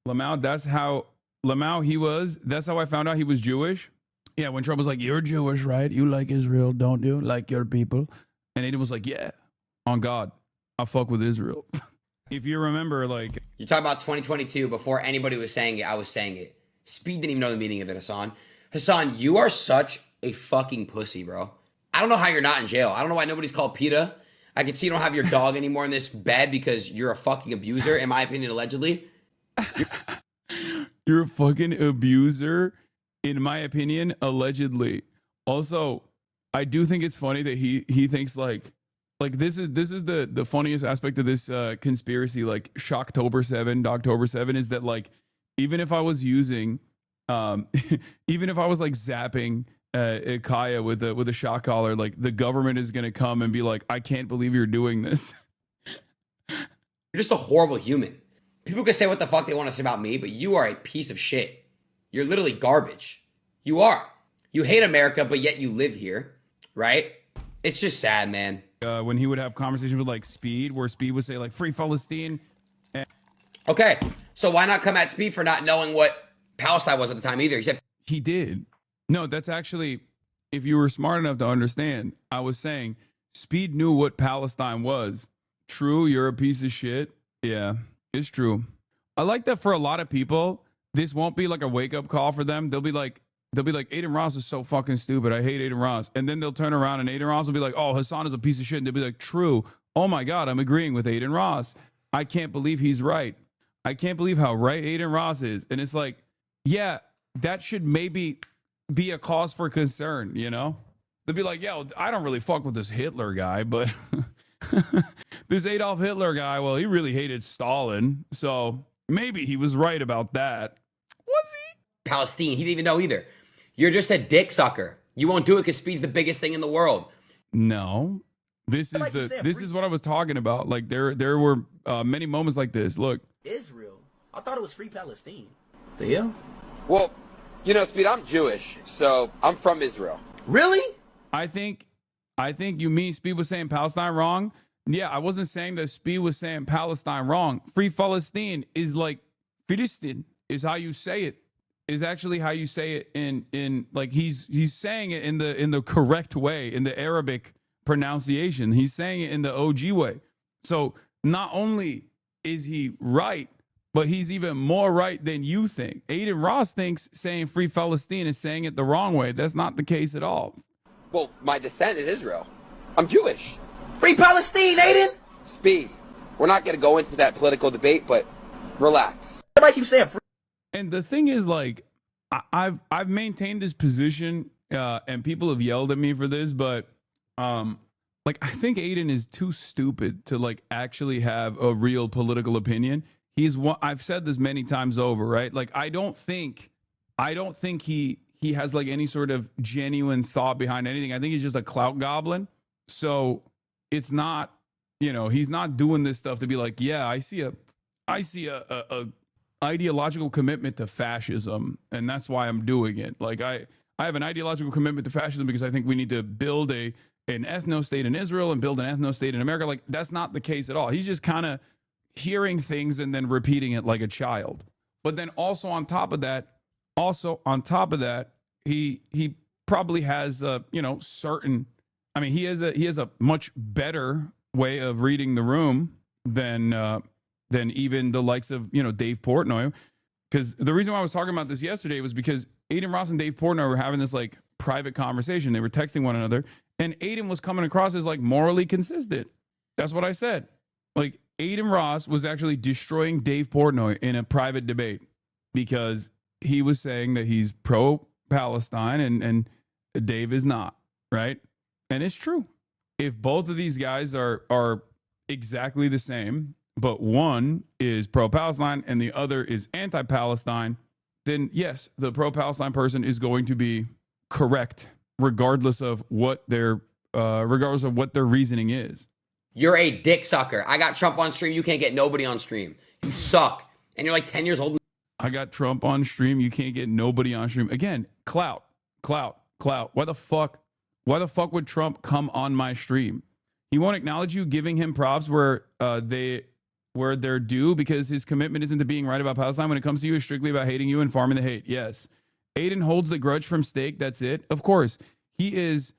Lamau, that's how I found out he was Jewish. Yeah, when Trump was like, you're Jewish, right? You like Israel, don't you? Like your people. And Aiden was like, yeah, on God, I fuck with Israel. If you remember, like... You're talking about 2022. Before anybody was saying it, I was saying it. Speed didn't even know the meaning of it, Hassan. Hassan, you are such a fucking pussy, bro. I don't know how you're not in jail. I don't know why nobody's called PETA. I can see you don't have your dog anymore in this bed because you're a fucking abuser, in my opinion, allegedly. You're a fucking abuser, in my opinion, allegedly. Also, I do think it's funny that he thinks like this is the funniest aspect of this conspiracy, like Shocktober 7, Dogtober 7, is that, like, even if I was using even if I was like zapping Kaya with a shock collar, like, the government is going to come and be like, I can't believe you're doing this. You're just a horrible human. People can say what the fuck they want to say about me, but you are a piece of shit. You're literally garbage. You are. You hate America, but yet you live here, right? It's just sad, man. When he would have conversations with, like, Speed, where Speed would say, like, free Palestine. Okay, so why not come at Speed for not knowing what Palestine was at the time either? He did. No, that's actually, if you were smart enough to understand, I was saying Speed knew what Palestine was. True, you're a piece of shit. Yeah, it's true. I like that for a lot of people, this won't be like a wake-up call for them. They'll be like, Aiden Ross is so fucking stupid. I hate Aiden Ross. And then they'll turn around and Aiden Ross will be like, oh, Hassan is a piece of shit. And they'll be like, true. Oh my God, I'm agreeing with Aiden Ross. I can't believe he's right. I can't believe how right Aiden Ross is. And it's like, yeah, that should maybe be a cause for concern, you know? They'd be like, yo, I don't really fuck with this Hitler guy, but this Adolf Hitler guy, well, he really hated Stalin, so maybe he was right about that. Was he? Palestine. He didn't even know either. You're just a dick sucker. You won't do it because speed's the biggest thing in the world. No. This is what I was talking about. Like there were many moments like this. Look. Israel. I thought it was Free Palestine. The hell? Well, you know, Speed, I'm Jewish, so I'm from Israel. Really? I think you mean Speed was saying Palestine wrong. Yeah, I wasn't saying that Speed was saying Palestine wrong. Free Palestine is like Filistin is how you say it. Is actually how you say it in like he's saying it in the correct way, in the Arabic pronunciation. He's saying it in the OG way. So not only is he right, but he's even more right than you think. Aiden Ross thinks saying Free Palestine is saying it the wrong way. That's not the case at all. Well, my descent is Israel. I'm Jewish. Free Palestine, Aiden! Speed, we're not going to go into that political debate, but relax. Everybody keeps saying free. And the thing is, like, I've maintained this position, and people have yelled at me for this, but like, I think Aiden is too stupid to like actually have a real political opinion. I've said this many times over, right? Like, I don't think he has like any sort of genuine thought behind anything. I think he's just a clout goblin. So it's not, you know, he's not doing this stuff to be like, yeah, I see a ideological commitment to fascism, and that's why I'm doing it. Like, I have an ideological commitment to fascism because I think we need to build an ethno-state in Israel and build an ethno-state in America. Like, that's not the case at all. He's just kind of hearing things and then repeating it like a child. But then also on top of that, he probably has certain, I mean, he has a much better way of reading the room than even the likes of, you know, Dave Portnoy. Because the reason why I was talking about this yesterday was because Aiden Ross and Dave Portnoy were having this like private conversation. They were texting one another, and Aiden was coming across as like morally consistent. That's what I said. Like, Aiden Ross was actually destroying Dave Portnoy in a private debate because he was saying that he's pro-Palestine and Dave is not, right? And it's true. If both of these guys are exactly the same, but one is pro-Palestine and the other is anti-Palestine, then yes, the pro-Palestine person is going to be correct regardless of what their reasoning is. You're a dick sucker. I got Trump on stream. You can't get nobody on stream. You suck. And you're like 10 years old. I got Trump on stream. You can't get nobody on stream. Again, clout. Why the fuck would Trump come on my stream? He won't acknowledge you giving him props where they're due because his commitment isn't to being right about Palestine. When it comes to you, it's strictly about hating you and farming the hate. Yes. Aiden holds the grudge from Steak. That's it. Of course, he is.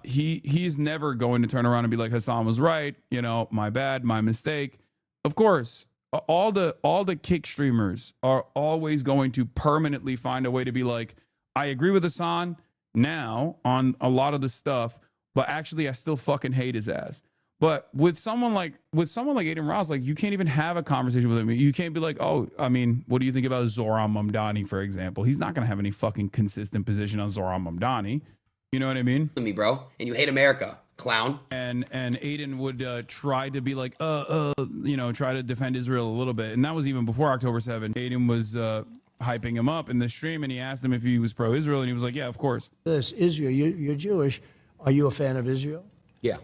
He's never going to turn around and be like, Hassan was right. You know, my bad, my mistake. Of course, all the kick streamers are always going to permanently find a way to be like, I agree with Hassan now on a lot of the stuff, but actually I still fucking hate his ass. But with someone like Aiden Ross, like, you can't even have a conversation with him. You can't be like, oh, I mean, what do you think about Zoran Mamdani, for example? He's not going to have any fucking consistent position on Zoran Mamdani. You know what I mean? Me, bro. And you hate America, clown. And Aiden would try to be like, try to defend Israel a little bit. And that was even before October 7th. Aiden was hyping him up in the stream, and he asked him if he was pro-Israel, and he was like, yeah, of course. This Israel, you're Jewish. Are you a fan of Israel? Yeah.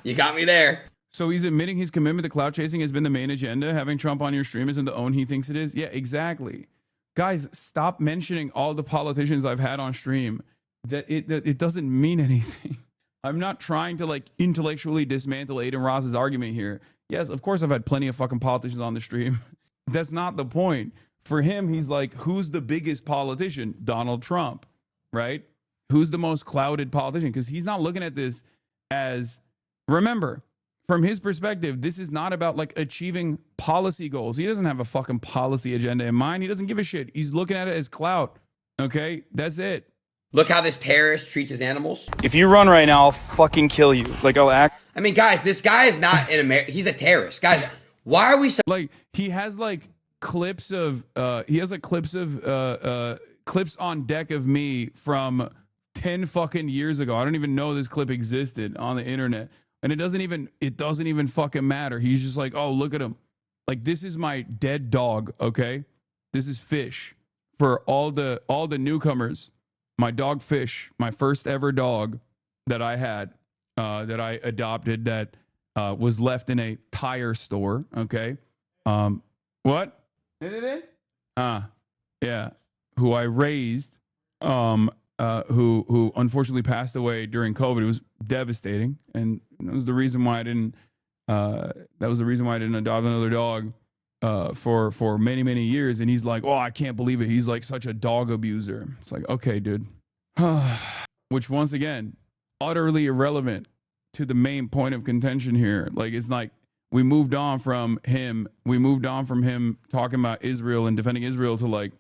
You got me there. So he's admitting his commitment to clout chasing has been the main agenda. Having Trump on your stream isn't the own he thinks it is. Yeah, exactly. Guys, stop mentioning all the politicians I've had on stream. That it doesn't mean anything. I'm not trying to like intellectually dismantle Aiden Ross's argument here. Yes, of course I've had plenty of fucking politicians on the stream. That's not the point. For him, he's like, who's the biggest politician? Donald Trump, right? Who's the most clouded politician? Because he's not looking at this as, remember, from his perspective, this is not about like achieving policy goals. He doesn't have a fucking policy agenda in mind. He doesn't give a shit. He's looking at it as clout. Okay, that's it. Look how this terrorist treats his animals. If you run right now, I'll fucking kill you. Like, I'll act. I mean, guys, this guy is not in America. He's a terrorist. Guys, why are we so... Like, he has like clips of clips on deck of me from 10 fucking years ago. I don't even know this clip existed on the internet. And it doesn't even fucking matter. He's just like, oh, look at him. Like, this is my dead dog, okay? This is Fish. For all the newcomers, my dog Fish, my first ever dog that I had, that I adopted, that was left in a tire store, okay? What? Yeah. Who I raised, who unfortunately passed away during COVID. It was devastating, and that was the reason why I didn't. That was the reason why I didn't adopt another dog for many years. And he's like, "Oh, I can't believe it. He's like such a dog abuser." It's like, okay, dude. Which once again, utterly irrelevant to the main point of contention here. Like, it's like we moved on from him. We moved on from him talking about Israel and defending Israel to like.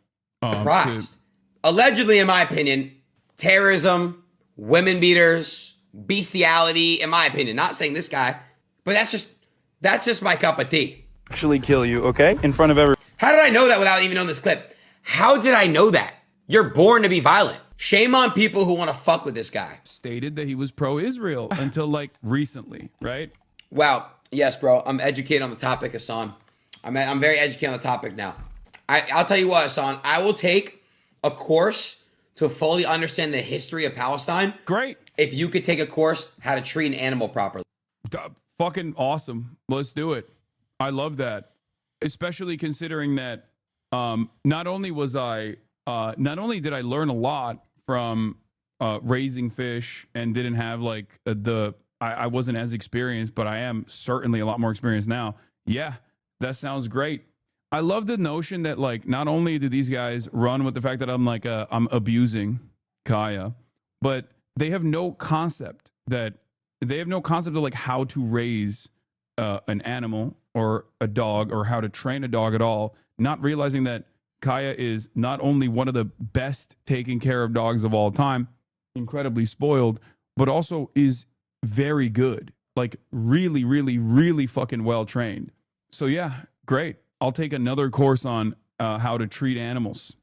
Allegedly, in my opinion, terrorism, women beaters, bestiality, in my opinion. Not saying this guy, but that's just my cup of tea. Actually kill you, okay? In front of everyone. How did I know that without even knowing this clip? How did I know that? You're born to be violent. Shame on people who want to fuck with this guy. Stated that he was pro-Israel until like recently, right? Wow. Yes, bro. I'm educated on the topic, Hassan. I'm very educated on the topic now. I'll tell you what, Hassan. I will take a course to fully understand the history of Palestine. Great. If you could take a course how to treat an animal properly. Fucking awesome. Let's do it. I love that. Especially considering that not only did I learn a lot from raising fish and didn't have like I wasn't as experienced, but I am certainly a lot more experienced now. Yeah, that sounds great. I love the notion that like not only do these guys run with the fact that I'm abusing Kaya, but they have no concept of like how to raise an animal or a dog or how to train a dog at all, not realizing that Kaya is not only one of the best taken care of dogs of all time, incredibly spoiled, but also is very good, like really fucking well trained. So yeah, great. I'll take another course on how to treat animals.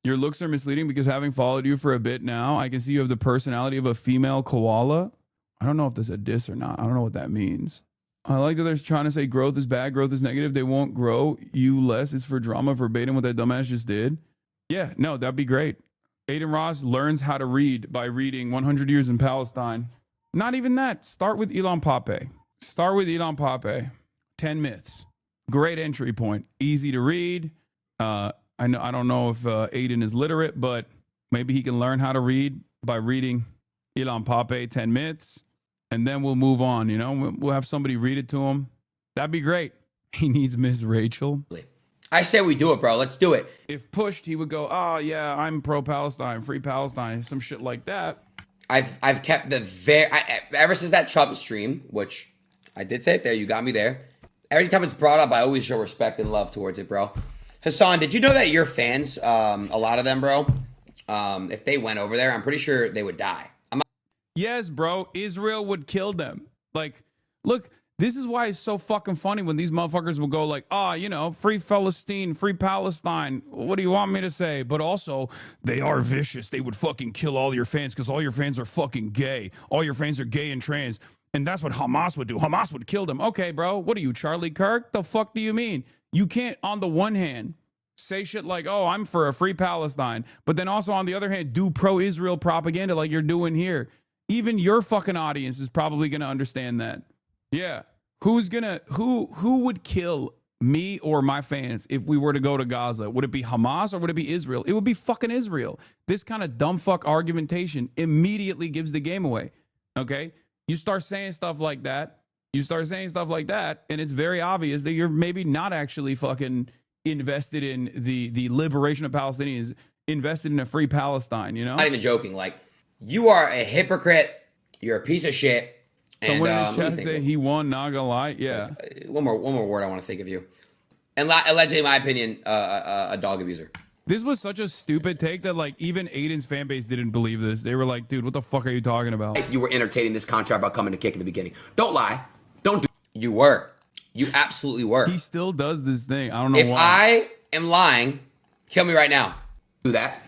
Your looks are misleading because having followed you for a bit now, I can see you have the personality of a female koala. I don't know if this is a diss or not. I don't know what that means. I like that they're trying to say growth is bad, growth is negative. They won't grow you less. It's for drama, verbatim what that dumbass just did. Yeah, no, that'd be great. Aiden Ross learns how to read by reading 100 Years in Palestine. Not even that. Start with Ilan Pappé. 10 myths. Great entry point. Easy to read. I don't know if Aiden is literate, but maybe he can learn how to read by reading Ilan Pappé 10 myths. And then we'll move on, you know? We'll have somebody read it to him. That'd be great. He needs Miss Rachel. I say we do it, bro. Let's do it. If pushed, he would go, oh, yeah, I'm pro-Palestine, free Palestine, some shit like that. I've kept ever since that Trump stream, which I did say it there. You got me there. Every time it's brought up, I always show respect and love towards it, bro. Hassan, did you know that your fans, a lot of them, bro, if they went over there, I'm pretty sure they would die. Yes, bro. Israel would kill them. Like, look, this is why it's so fucking funny when these motherfuckers will go like, you know, free Palestine, free Palestine. What do you want me to say? But also, they are vicious. They would fucking kill all your fans because all your fans are fucking gay. All your fans are gay and trans. And that's what Hamas would do. Hamas would kill them. Okay, bro. What are you, Charlie Kirk? The fuck do you mean? You can't, on the one hand, say shit like, oh, I'm for a free Palestine. But then also, on the other hand, do pro-Israel propaganda like you're doing here. Even your fucking audience is probably going to understand that. Yeah. Who would kill me or my fans if we were to go to Gaza? Would it be Hamas or would it be Israel? It would be fucking Israel. This kind of dumb fuck argumentation immediately gives the game away. Okay? You start saying stuff like that. And it's very obvious that you're maybe not actually fucking invested in the liberation of Palestinians, invested in a free Palestine, you know? Not even joking. Like, you are a hypocrite. You're a piece of shit. Someone in his chat say he won, not gonna lie. Yeah. One more word I want to think of you. And allegedly, in my opinion, a dog abuser. This was such a stupid take that like even Aiden's fan base didn't believe this. They were like, dude, what the fuck are you talking about? You were entertaining this contract about coming to kick in the beginning. Don't lie. Don't do. You were. You absolutely were. He still does this thing. I don't know if why. I am lying, kill me right now. Do that.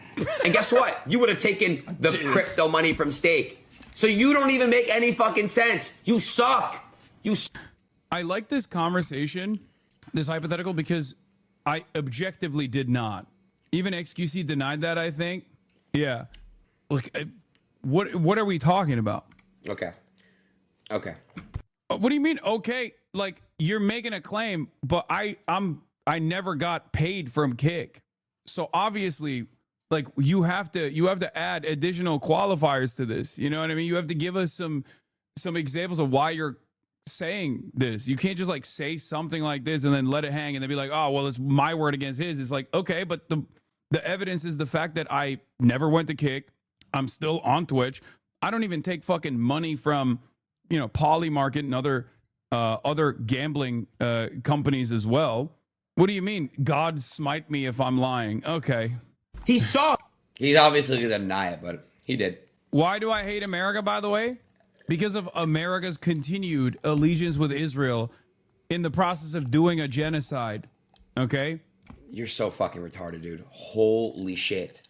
And guess what? You would have taken the crypto money from Stake. So you don't even make any fucking sense. You suck. I like this conversation, this hypothetical, because I objectively did not. Even XQC denied that, I think. Yeah. Look, what are we talking about? Okay. What do you mean? Okay, like you're making a claim, but I never got paid from Kick. So obviously, like you have to add additional qualifiers to this. You know what I mean? You have to give us some examples of why you're saying this. You can't just like say something like this and then let it hang and then be like, oh well, it's my word against his. It's like, okay, but the evidence is the fact that I never went to Kick. I'm still on Twitch. I don't even take fucking money from, you know, Polymarket and other gambling companies as well. What do you mean? God smite me if I'm lying. Okay. He saw. He's obviously going to deny it, but he did. Why do I hate America, by the way? Because of America's continued allegiance with Israel in the process of doing a genocide. Okay? You're so fucking retarded, dude. Holy shit.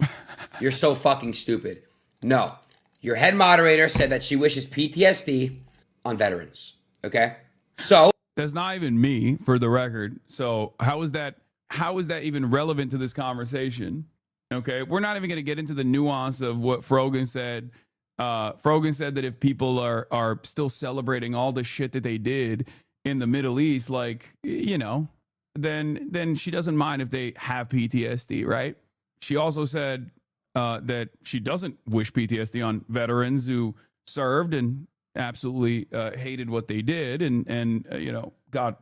You're so fucking stupid. No. Your head moderator said that she wishes PTSD on veterans. Okay? So. That's not even me, for the record. So how is that even relevant to this conversation? Okay? We're not even going to get into the nuance of what Frogan said. Frogan said that if people are still celebrating all the shit that they did in the Middle East, like, you know, then she doesn't mind if they have PTSD, right? She also said that she doesn't wish PTSD on veterans who served and absolutely hated what they did and you know, got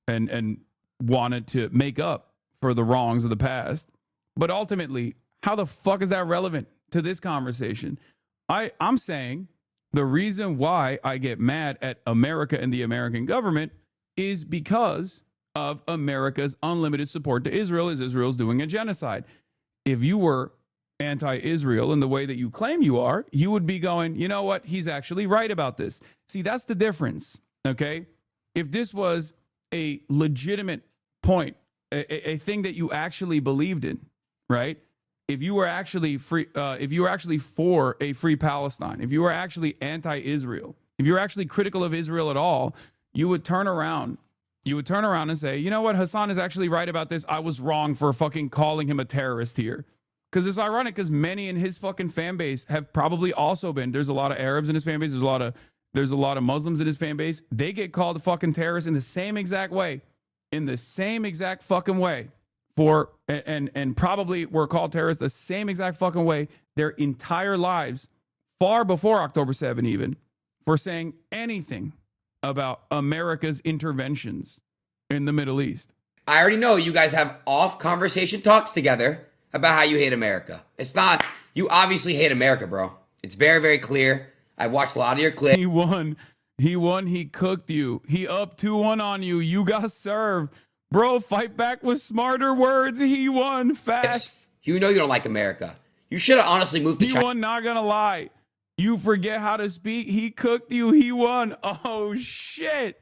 and wanted to make up for the wrongs of the past. But ultimately, how the fuck is that relevant to this conversation? I'm saying the reason why I get mad at America and the American government is because of America's unlimited support to Israel as Israel's doing a genocide. If you were anti-Israel in the way that you claim you are, you would be going, you know what? He's actually right about this. See, that's the difference, okay? If this was a legitimate point, a thing that you actually believed in, right? If you were actually free, if you were actually for a free Palestine, if you were actually anti-Israel, if you were actually critical of Israel at all, you would turn around. You would turn around and say, you know what? Hassan is actually right about this. I was wrong for fucking calling him a terrorist here. Because it's ironic because many in his fucking fan base have probably also been. There's a lot of Arabs in his fan base. There's a lot of Muslims in his fan base. They get called a fucking terrorist in the same exact way. In the same exact fucking way. And probably were called terrorists the same exact fucking way their entire lives, far before October 7 even, for saying anything about America's interventions in the Middle East. I already know you guys have off conversation talks together about how you hate America. It's not, you obviously hate America, bro. It's very, very clear. I've watched a lot of your clips. He won. He cooked you. He up 2-1 on you. You got served. Bro, fight back with smarter words. He won. Facts. You know you don't like America. You should have honestly moved to China. He won, not gonna lie. You forget how to speak. He cooked you. He won. Oh, shit.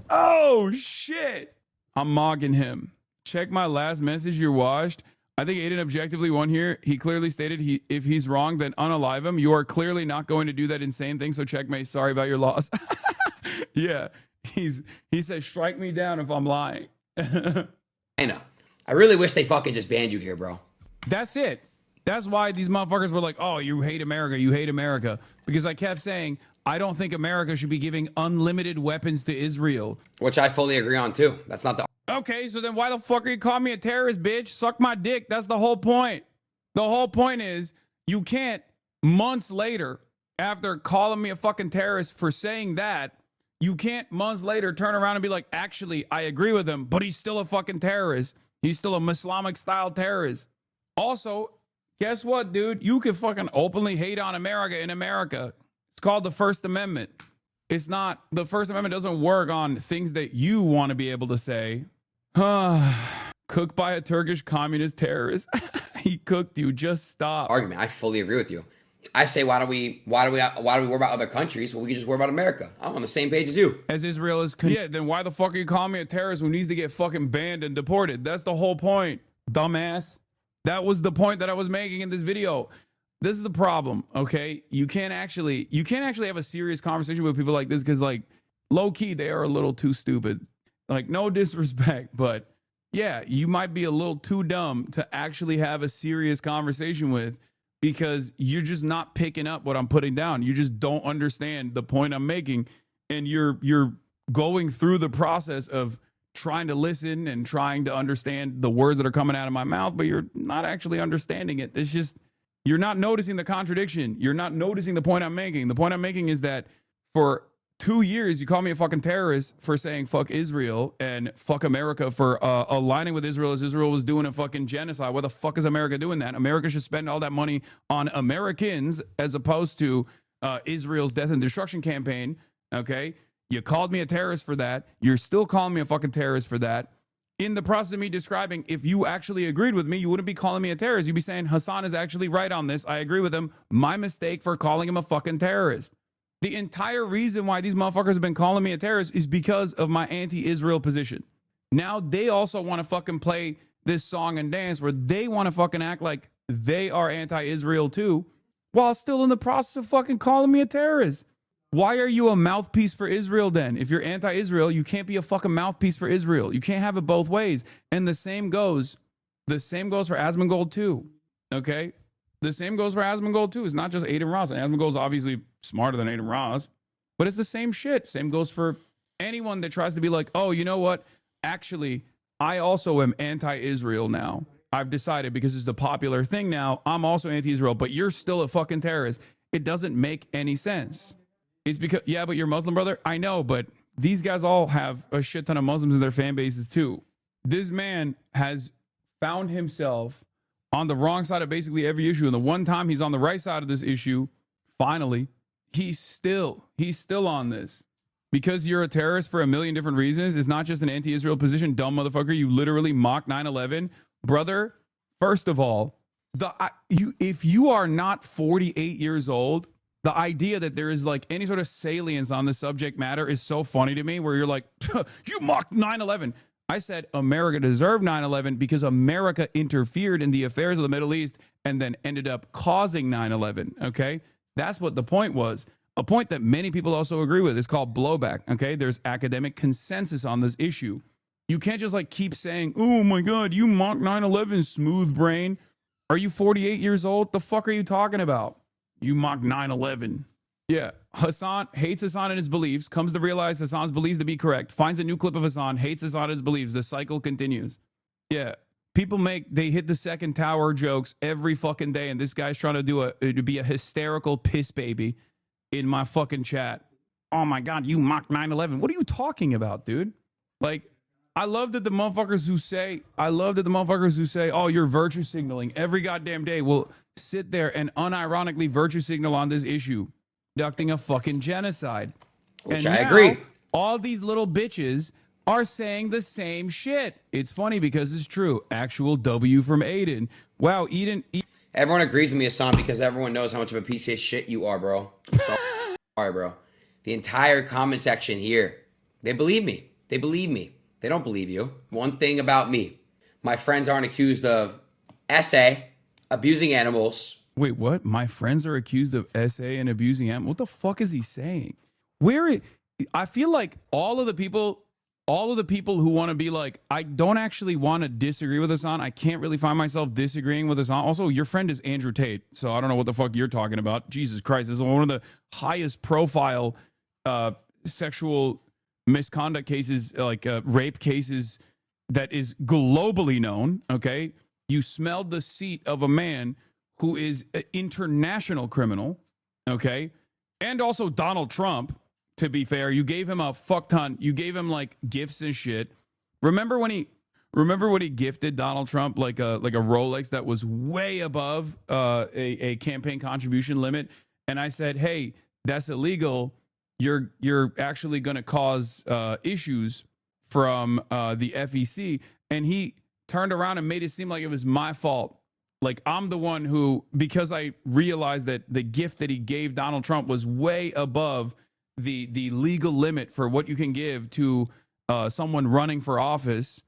Oh, shit. I'm mogging him. Check my last message you watched. I think Aiden objectively won here. He clearly stated if he's wrong, then unalive him. You are clearly not going to do that insane thing, so checkmate. Sorry about your loss. Yeah. He says, strike me down if I'm lying. I know. I really wish they fucking just banned you here, bro. That's it. That's why these motherfuckers were like, oh, you hate America. You hate America. Because I kept saying, I don't think America should be giving unlimited weapons to Israel. Which I fully agree on, too. That's not the... Okay, so then why the fuck are you calling me a terrorist, bitch? Suck my dick. That's the whole point. The whole point is you can't, months later, after calling me a fucking terrorist for saying that, you can't months later turn around and be like, actually, I agree with him, but he's still a fucking terrorist. He's still a Islamic-style terrorist. Also, guess what, dude? You can fucking openly hate on America in America. It's called the First Amendment. It's not, the First Amendment doesn't work on things that you want to be able to say. Cooked by a Turkish communist terrorist. He cooked you. Just stop. Argument. I fully agree with you. I say, why do we worry about other countries when we can just worry about America? I'm on the same page as you. As Israel is, yeah. Then why the fuck are you calling me a terrorist who needs to get fucking banned and deported? That's the whole point, dumbass. That was the point that I was making in this video. This is the problem, okay? You can't actually have a serious conversation with people like this because, like, low key, they are a little too stupid. Like, no disrespect, but yeah, you might be a little too dumb to actually have a serious conversation with because you're just not picking up what I'm putting down. You just don't understand the point I'm making, and you're going through the process of trying to listen and trying to understand the words that are coming out of my mouth, but you're not actually understanding it. It's just, you're not noticing the contradiction. You're not noticing the point I'm making. The point I'm making is that for 2 years, you call me a fucking terrorist for saying fuck Israel and fuck America for aligning with Israel as Israel was doing a fucking genocide. Why the fuck is America doing that? America should spend all that money on Americans as opposed to Israel's death and destruction campaign. Okay? You called me a terrorist for that. You're still calling me a fucking terrorist for that. In the process of me describing, if you actually agreed with me, you wouldn't be calling me a terrorist. You'd be saying, Hassan is actually right on this. I agree with him. My mistake for calling him a fucking terrorist. The entire reason why these motherfuckers have been calling me a terrorist is because of my anti-Israel position. Now they also want to fucking play this song and dance where they want to fucking act like they are anti-Israel too, while still in the process of fucking calling me a terrorist. Why are you a mouthpiece for Israel then? If you're anti-Israel, you can't be a fucking mouthpiece for Israel. You can't have it both ways. And the same goes for Asmongold too. Okay? The same goes for Asmongold too. It's not just Adin Ross. And Asmongold's obviously smarter than Adin Ross, but it's the same shit. Same goes for anyone that tries to be like, oh, you know what? Actually, I also am anti-Israel now. I've decided because it's the popular thing now. I'm also anti-Israel, but you're still a fucking terrorist. It doesn't make any sense. It's because, yeah, but you're Muslim, brother. I know, but these guys all have a shit ton of Muslims in their fan bases too. This man has found himself on the wrong side of basically every issue. And the one time he's on the right side of this issue, finally, he's still on this. Because you're a terrorist for a million different reasons. It's not just an anti-Israel position, dumb motherfucker. You literally mocked 9/11. Brother, first of all, if you are not 48 years old, the idea that there is like any sort of salience on the subject matter is so funny to me, where you're like, you mocked 9/11. I said America deserved 9/11 because America interfered in the affairs of the Middle East and then ended up causing 9/11. Okay? That's what the point was. A point that many people also agree with. It's called blowback. Okay? There's academic consensus on this issue. You can't just like keep saying, oh my God, you mocked 9/11, smooth brain. Are you 48 years old? The fuck are you talking about? You mocked 9/11. Yeah. Hassan hates Hassan and his beliefs, comes to realize Hassan's beliefs to be correct, finds a new clip of Hassan, hates Hassan and his beliefs. The cycle continues. Yeah. People they hit the second tower jokes every fucking day, and this guy's trying to be a hysterical piss baby in my fucking chat. Oh my God, you mocked 9/11. What are you talking about, dude? Like, I love that the motherfuckers who say, oh, you're virtue signaling every goddamn day will sit there and unironically virtue signal on this issue, conducting a fucking genocide. Which and I agree. All these little bitches are saying the same shit. It's funny because it's true. Actual W from Adin. Wow, Eden. Everyone agrees with me, Hassan, because everyone knows how much of a piece of shit you are, bro. So, sorry, bro. The entire comment section here, they believe me. They believe me. They don't believe you. One thing about me, my friends aren't accused of SA, abusing animals. Wait, what? My friends are accused of SA and abusing animals? What the fuck is he saying? I feel like all of the people who want to be like, I don't actually want to disagree with Hassan. I can't really find myself disagreeing with Hassan. Also, your friend is Andrew Tate, so I don't know what the fuck you're talking about. Jesus Christ, this is one of the highest profile sexual misconduct cases, like rape cases, that is globally known. Okay, you smelled the seat of a man who is an international criminal. Okay, and also Donald Trump. To be fair, you gave him a fuck ton. You gave him like gifts and shit. Remember when he gifted Donald Trump like a Rolex that was way above a campaign contribution limit? And I said, hey, that's illegal. You're actually going to cause issues from the FEC. And he turned around and made it seem like it was my fault. Like I'm the one who, because I realized that the gift that he gave Donald Trump was way above the legal limit for what you can give to someone running for office.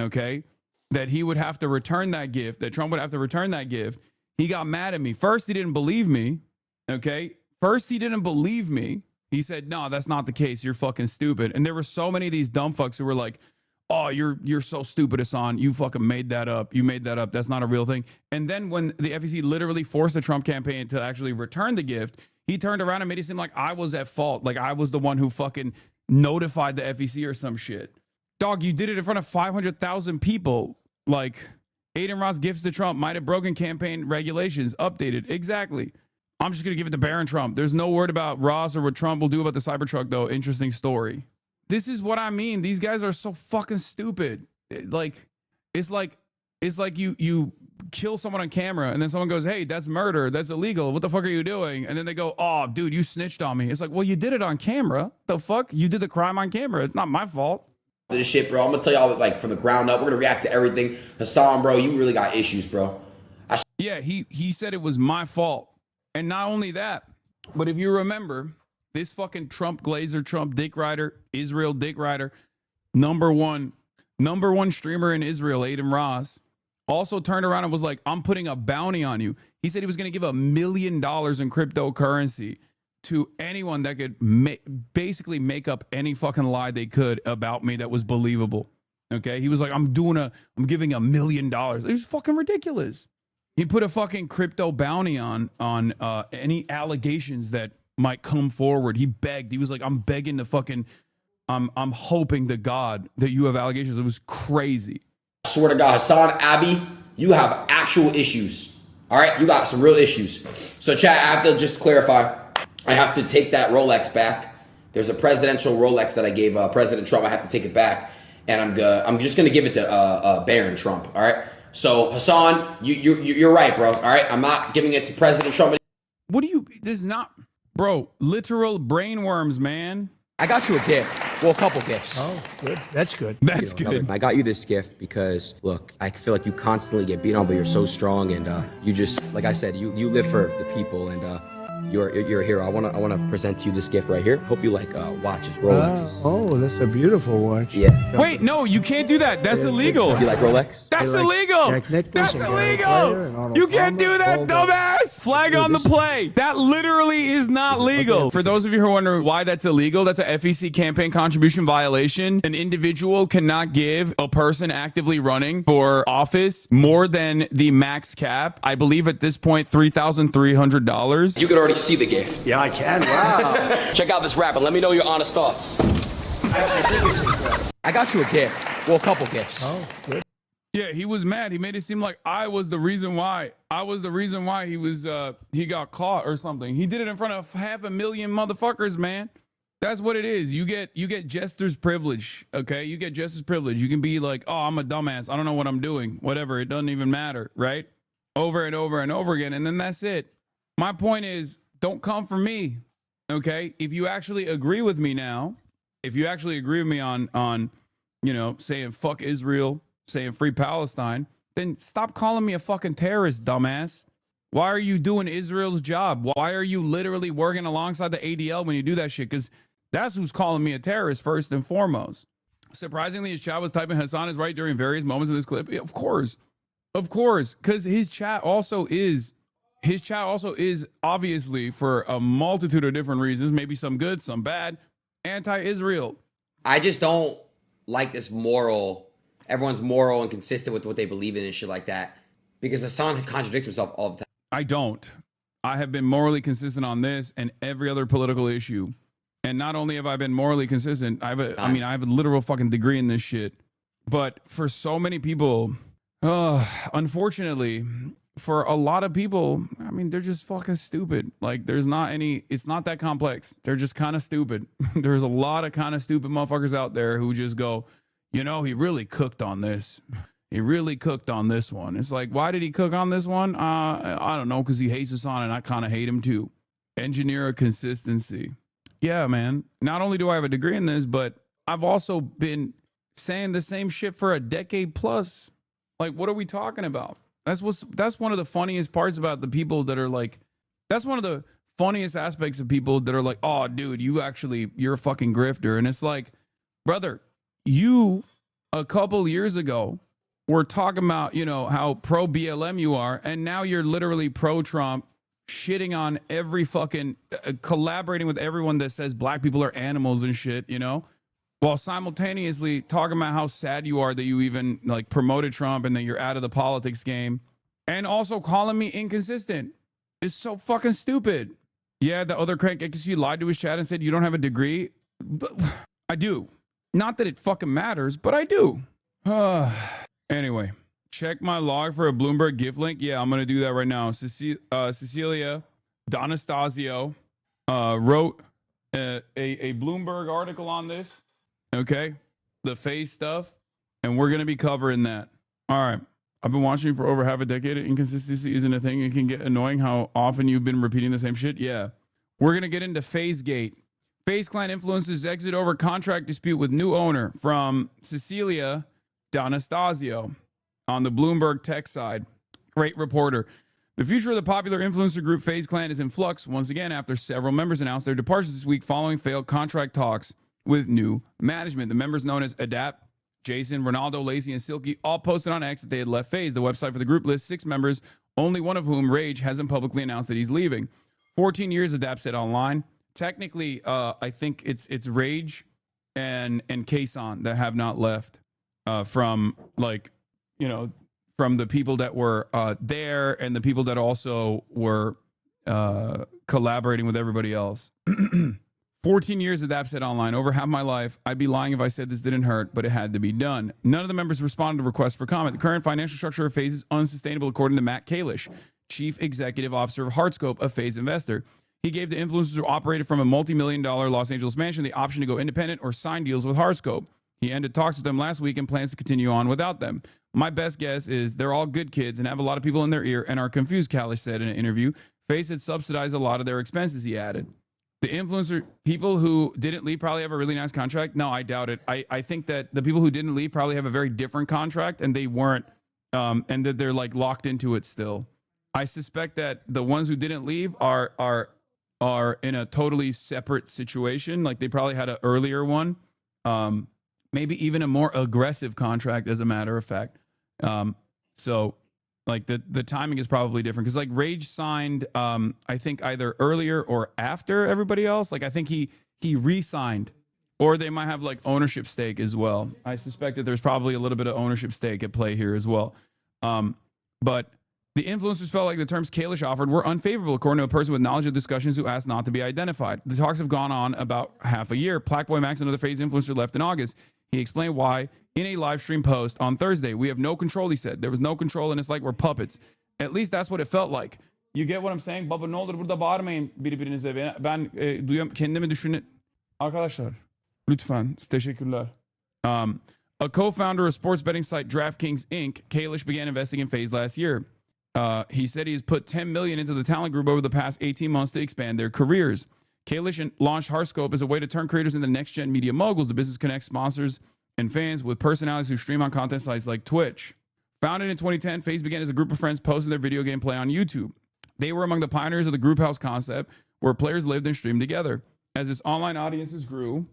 Okay. that he would have to return that gift, that Trump would have to return that gift, he got mad at me. First, he didn't believe me. Okay. First, he didn't believe me. He said, no, that's not the case. You're fucking stupid. And there were so many of these dumb fucks who were like, oh, you're so stupid, Hassan. You fucking made that up. You made that up. That's not a real thing. And then when the FEC literally forced the Trump campaign to actually return the gift, he turned around and made it seem like I was at fault. Like I was the one who fucking notified the FEC or some shit. Dog, you did it in front of 500,000 people. Like, Aiden Ross gifts to Trump might have broken campaign regulations. Updated. Exactly. I'm just going to give it to Barron Trump. There's no word about Ross or what Trump will do about the Cybertruck, though. Interesting story. This is what I mean. These guys are so fucking stupid. It's like you kill someone on camera and then someone goes, hey, that's murder. That's illegal. What the fuck are you doing? And then they go, oh, dude, you snitched on me. It's like, well, you did it on camera. The fuck? You did the crime on camera. It's not my fault. This shit, bro. I'm gonna tell y'all like from the ground up. We're gonna react to everything. Hassan, bro, you really got issues, bro. Yeah, he said it was my fault. And not only that, but if you remember, this fucking Trump Glazer, Trump Dick Rider, Israel Dick Rider, number one streamer in Israel, Aiden Ross, also turned around and was like, I'm putting a bounty on you. He said he was going to give $1 million in cryptocurrency to anyone that could basically make up any fucking lie they could about me that was believable. Okay. He was like, I'm giving $1 million. It was fucking ridiculous. He put a fucking crypto bounty on any allegations that might come forward. He begged. He was like, I'm begging to fucking, I'm hoping to God that you have allegations. It was crazy. I swear to God, Hassan, Abby, you have actual issues. All right, you got some real issues. So chat, I have to just clarify. I have to take that Rolex back. There's a presidential Rolex that I gave President Trump. I have to take it back, and I'm just gonna give it to Barron Trump. All right. So Hassan, you're right, bro. All right, I'm not giving it to President Trump. What do you? This is not, bro. Literal brainworms, man. I got you a gift. Well, a couple gifts. Oh, good. That's good. That's good. I got you this gift because, look, I feel like you constantly get beat on, but you're so strong, and you just, like I said, you live for the people, and you're a hero. I wanna present to you this gift right here. Hope you like watches, Rolexes. Oh, that's a beautiful watch. Yeah. Wait, no, you can't do that. That's illegal. You like Rolex? That's illegal. That's illegal. You can't do that, dumbass. Flag on the play. That literally is not legal. For those of you who are wondering why that's illegal, that's a FEC campaign contribution violation. An individual cannot give a person actively running for office more than the max cap. I believe at this point, $3,300. You could already see the gift. Yeah, I can. Wow. Check out this wrap and let me know your honest thoughts. I got you a gift. Well, a couple gifts. Oh, good. Yeah, he was mad. He made it seem like I was the reason why. I was the reason why he got caught or something. He did it in front of 500,000 motherfuckers, man. That's what it is. You get jester's privilege, okay? You get jester's privilege. You can be like, oh, I'm a dumbass. I don't know what I'm doing. Whatever. It doesn't even matter, right? Over and over and over again, and then that's it. My point is, don't come for me, okay? If you actually agree with me now, if you actually agree with me on saying fuck Israel, saying free Palestine, then stop calling me a fucking terrorist, dumbass. Why are you doing Israel's job? Why are you literally working alongside the ADL when you do that shit? Because that's who's calling me a terrorist first and foremost. Surprisingly, his chat was typing Hassan is right during various moments of this clip. Yeah, of course, because his chat also is obviously, for a multitude of different reasons, maybe some good, some bad, anti-Israel. I just don't like this everyone's moral and consistent with what they believe in and shit like that. Because Hassan contradicts himself all the time. I don't. I have been morally consistent on this and every other political issue. And not only have I been morally consistent, I have a literal fucking degree in this shit. But for so many people, unfortunately, for a lot of people, I mean, they're just fucking stupid. Like, it's not that complex. They're just kind of stupid. There's a lot of kind of stupid motherfuckers out there who just go, he really cooked on this. He really cooked on this one. It's like, why did he cook on this one? I don't know, because he hates Hassan and I kind of hate him too. Engineer a consistency. Yeah, man. Not only do I have a degree in this, but I've also been saying the same shit for a decade plus. Like, what are we talking about? That's one of the funniest parts about the people that are like, that's one of the funniest aspects of people that are like, oh, dude, you're a fucking grifter. And it's like, brother, you a couple years ago were talking about, you know, how pro BLM you are, and now you're literally pro Trump, shitting on every fucking collaborating with everyone that says black people are animals and shit, you know, while simultaneously talking about how sad you are that you even like promoted Trump and that you're out of the politics game, and also calling me inconsistent. Is so fucking stupid. Yeah, the other crank XQ lied to his chat and said you don't have a degree. I do. Not that it fucking matters, but I do. Anyway, check my log for a Bloomberg gift link. Yeah, I'm gonna do that right now. Cecilia D'Anastasio wrote a Bloomberg article on this. Okay, the face stuff, and we're gonna be covering that. All right. I've been watching you for over half a decade. Inconsistency isn't a thing. It can get annoying how often you've been repeating the same shit. Yeah. We're going to get into FaZe Gate. FaZe Clan influencers exit over contract dispute with new owner, from Cecilia D'Anastasio on the Bloomberg tech side. Great reporter. The future of the popular influencer group FaZe Clan is in flux once again after several members announced their departures this week following failed contract talks with new management. The members known as Adapt, Jason, Ronaldo, Lacey, and Silky all posted on X that they had left FaZe. The website for the group lists 6 members, only one of whom, Rage, hasn't publicly announced that he's leaving. 14 years, Adapt said online. Technically, I think it's Rage and Kason that have not left from, like, you know, from the people that were there and the people that also were collaborating with everybody else. 14 years of Adapt said online. Over half my life, I'd be lying if I said this didn't hurt, but it had to be done. None of the members responded to requests for comment. The current financial structure of FaZe is unsustainable, according to Matt Kalish, Chief Executive Officer of Heartscope, a FaZe investor. He gave the influencers who operated from a multi-million-dollar Los Angeles mansion the option to go independent or sign deals with Heartscope. He ended talks with them last week and plans to continue on without them. My best guess is they're all good kids and have a lot of people in their ear and are confused, Kalish said in an interview. FaZe had subsidized a lot of their expenses, he added. The influencer people who didn't leave probably have a really nice contract. No, I doubt it. I think that the people who didn't leave probably have a very different contract, and they weren't, and that they're like locked into it still. I suspect that the ones who didn't leave are in a totally separate situation. Like they probably had an earlier one, maybe even a more aggressive contract, as a matter of fact. So like the timing is probably different because like Rage signed, I think either earlier or after everybody else. Like I think he re-signed, or they might have like ownership stake as well. I suspect that there's probably a little bit of ownership stake at play here as well. But the influencers felt like the terms Kalish offered were unfavorable, according to a person with knowledge of discussions who asked not to be identified. The talks have gone on about half a year. Plaqueboy Max, another FaZe influencer, left in August. He explained why in a live stream post on Thursday. We have no control, he said. There was no control, and it's like we're puppets. At least that's what it felt like. You get what I'm saying? Baba ne olur burada bağırmayın birbirinize. Ben kendimi düşünün. Arkadaşlar, lütfen. Teşekkürler. A co-founder of sports betting site DraftKings Inc., Kalish began investing in FaZe last year. He said he's put $10 million into the talent group over the past 18 months to expand their careers. Kalish launched Heartscope as a way to turn creators into next-gen media moguls. The business connects sponsors and fans with personalities who stream on content sites like Twitch. Founded in 2010, FaZe began as a group of friends posting their video game play on YouTube. They were among the pioneers of the group house concept, where players lived and streamed together. As its online audiences grew,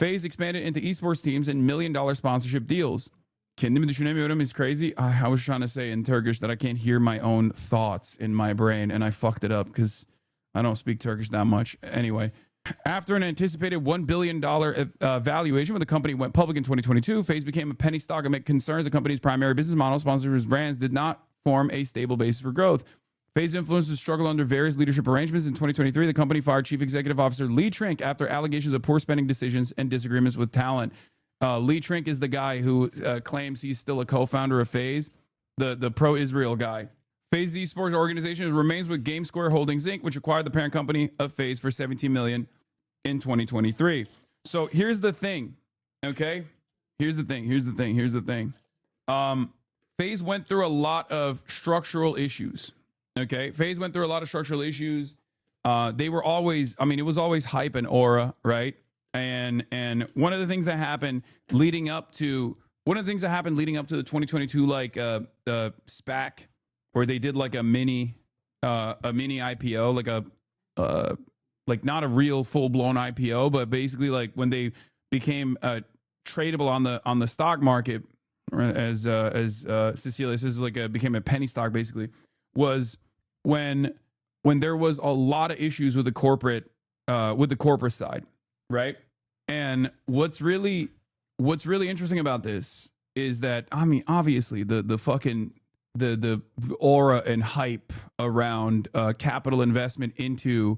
FaZe expanded into esports teams and $1 million sponsorship deals. Kendimi düşünemiyorum is crazy. I was trying to say in Turkish that I can't hear my own thoughts in my brain, and I fucked it up because I don't speak Turkish that much. Anyway, after an anticipated $1 billion valuation when the company went public in 2022, FaZe became a penny stock amid concerns the company's primary business model, sponsors brands, did not form a stable basis for growth. FaZe influencers struggled under various leadership arrangements. In 2023, the company fired Chief Executive Officer Lee Trink after allegations of poor spending decisions and disagreements with talent. Lee Trink is the guy who claims he's still a co-founder of FaZe, the pro-Israel guy. FaZe esports organization remains with GameSquare Holdings Inc., which acquired the parent company of FaZe for $17 million in 2023. So here's the thing, okay? Here's the thing. FaZe went through a lot of structural issues, okay? FaZe went through a lot of structural issues. They were always, it was always hype and aura, right? And one of the things that happened leading up to the 2022 SPAC, where they did like a mini IPO, like not a real full blown IPO, but basically like when they became tradable on the stock market, as Cecilia says, became a penny stock basically, was when there was a lot of issues with the corporate side, right? And what's really interesting about this is that, I mean, obviously the fucking the aura and hype around capital investment into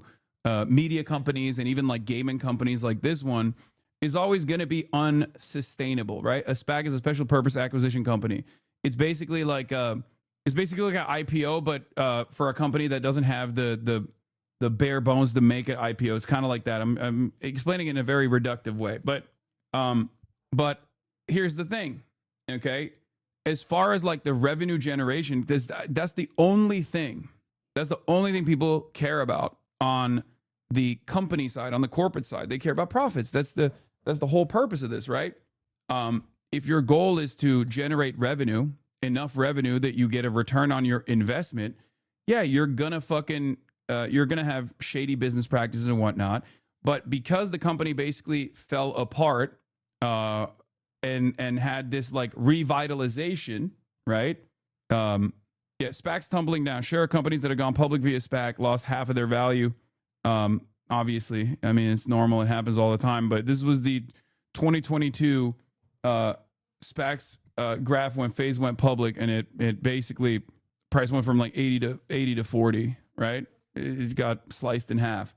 media companies and even like gaming companies like this one is always going to be unsustainable, right? A SPAC is a special purpose acquisition company. It's basically like an IPO, but for a company that doesn't have the bare bones to make an IPO. It's kind of like that. I'm explaining it in a very reductive way, but here's the thing, okay? As far as like the revenue generation, that's the only thing. That's the only thing people care about on the company side, on the corporate side. They care about profits. That's the whole purpose of this, right? If your goal is to generate revenue, enough revenue that you get a return on your investment, yeah, you're gonna have shady business practices and whatnot. But because the company basically fell apart, and had this like revitalization, right? SPACs tumbling down. Sure, companies that have gone public via SPAC lost half of their value. Obviously, I mean, it's normal. It happens all the time. But this was the 2022 SPACs graph when FaZe went public, and it basically price went from like 80 to 40, right? It got sliced in half.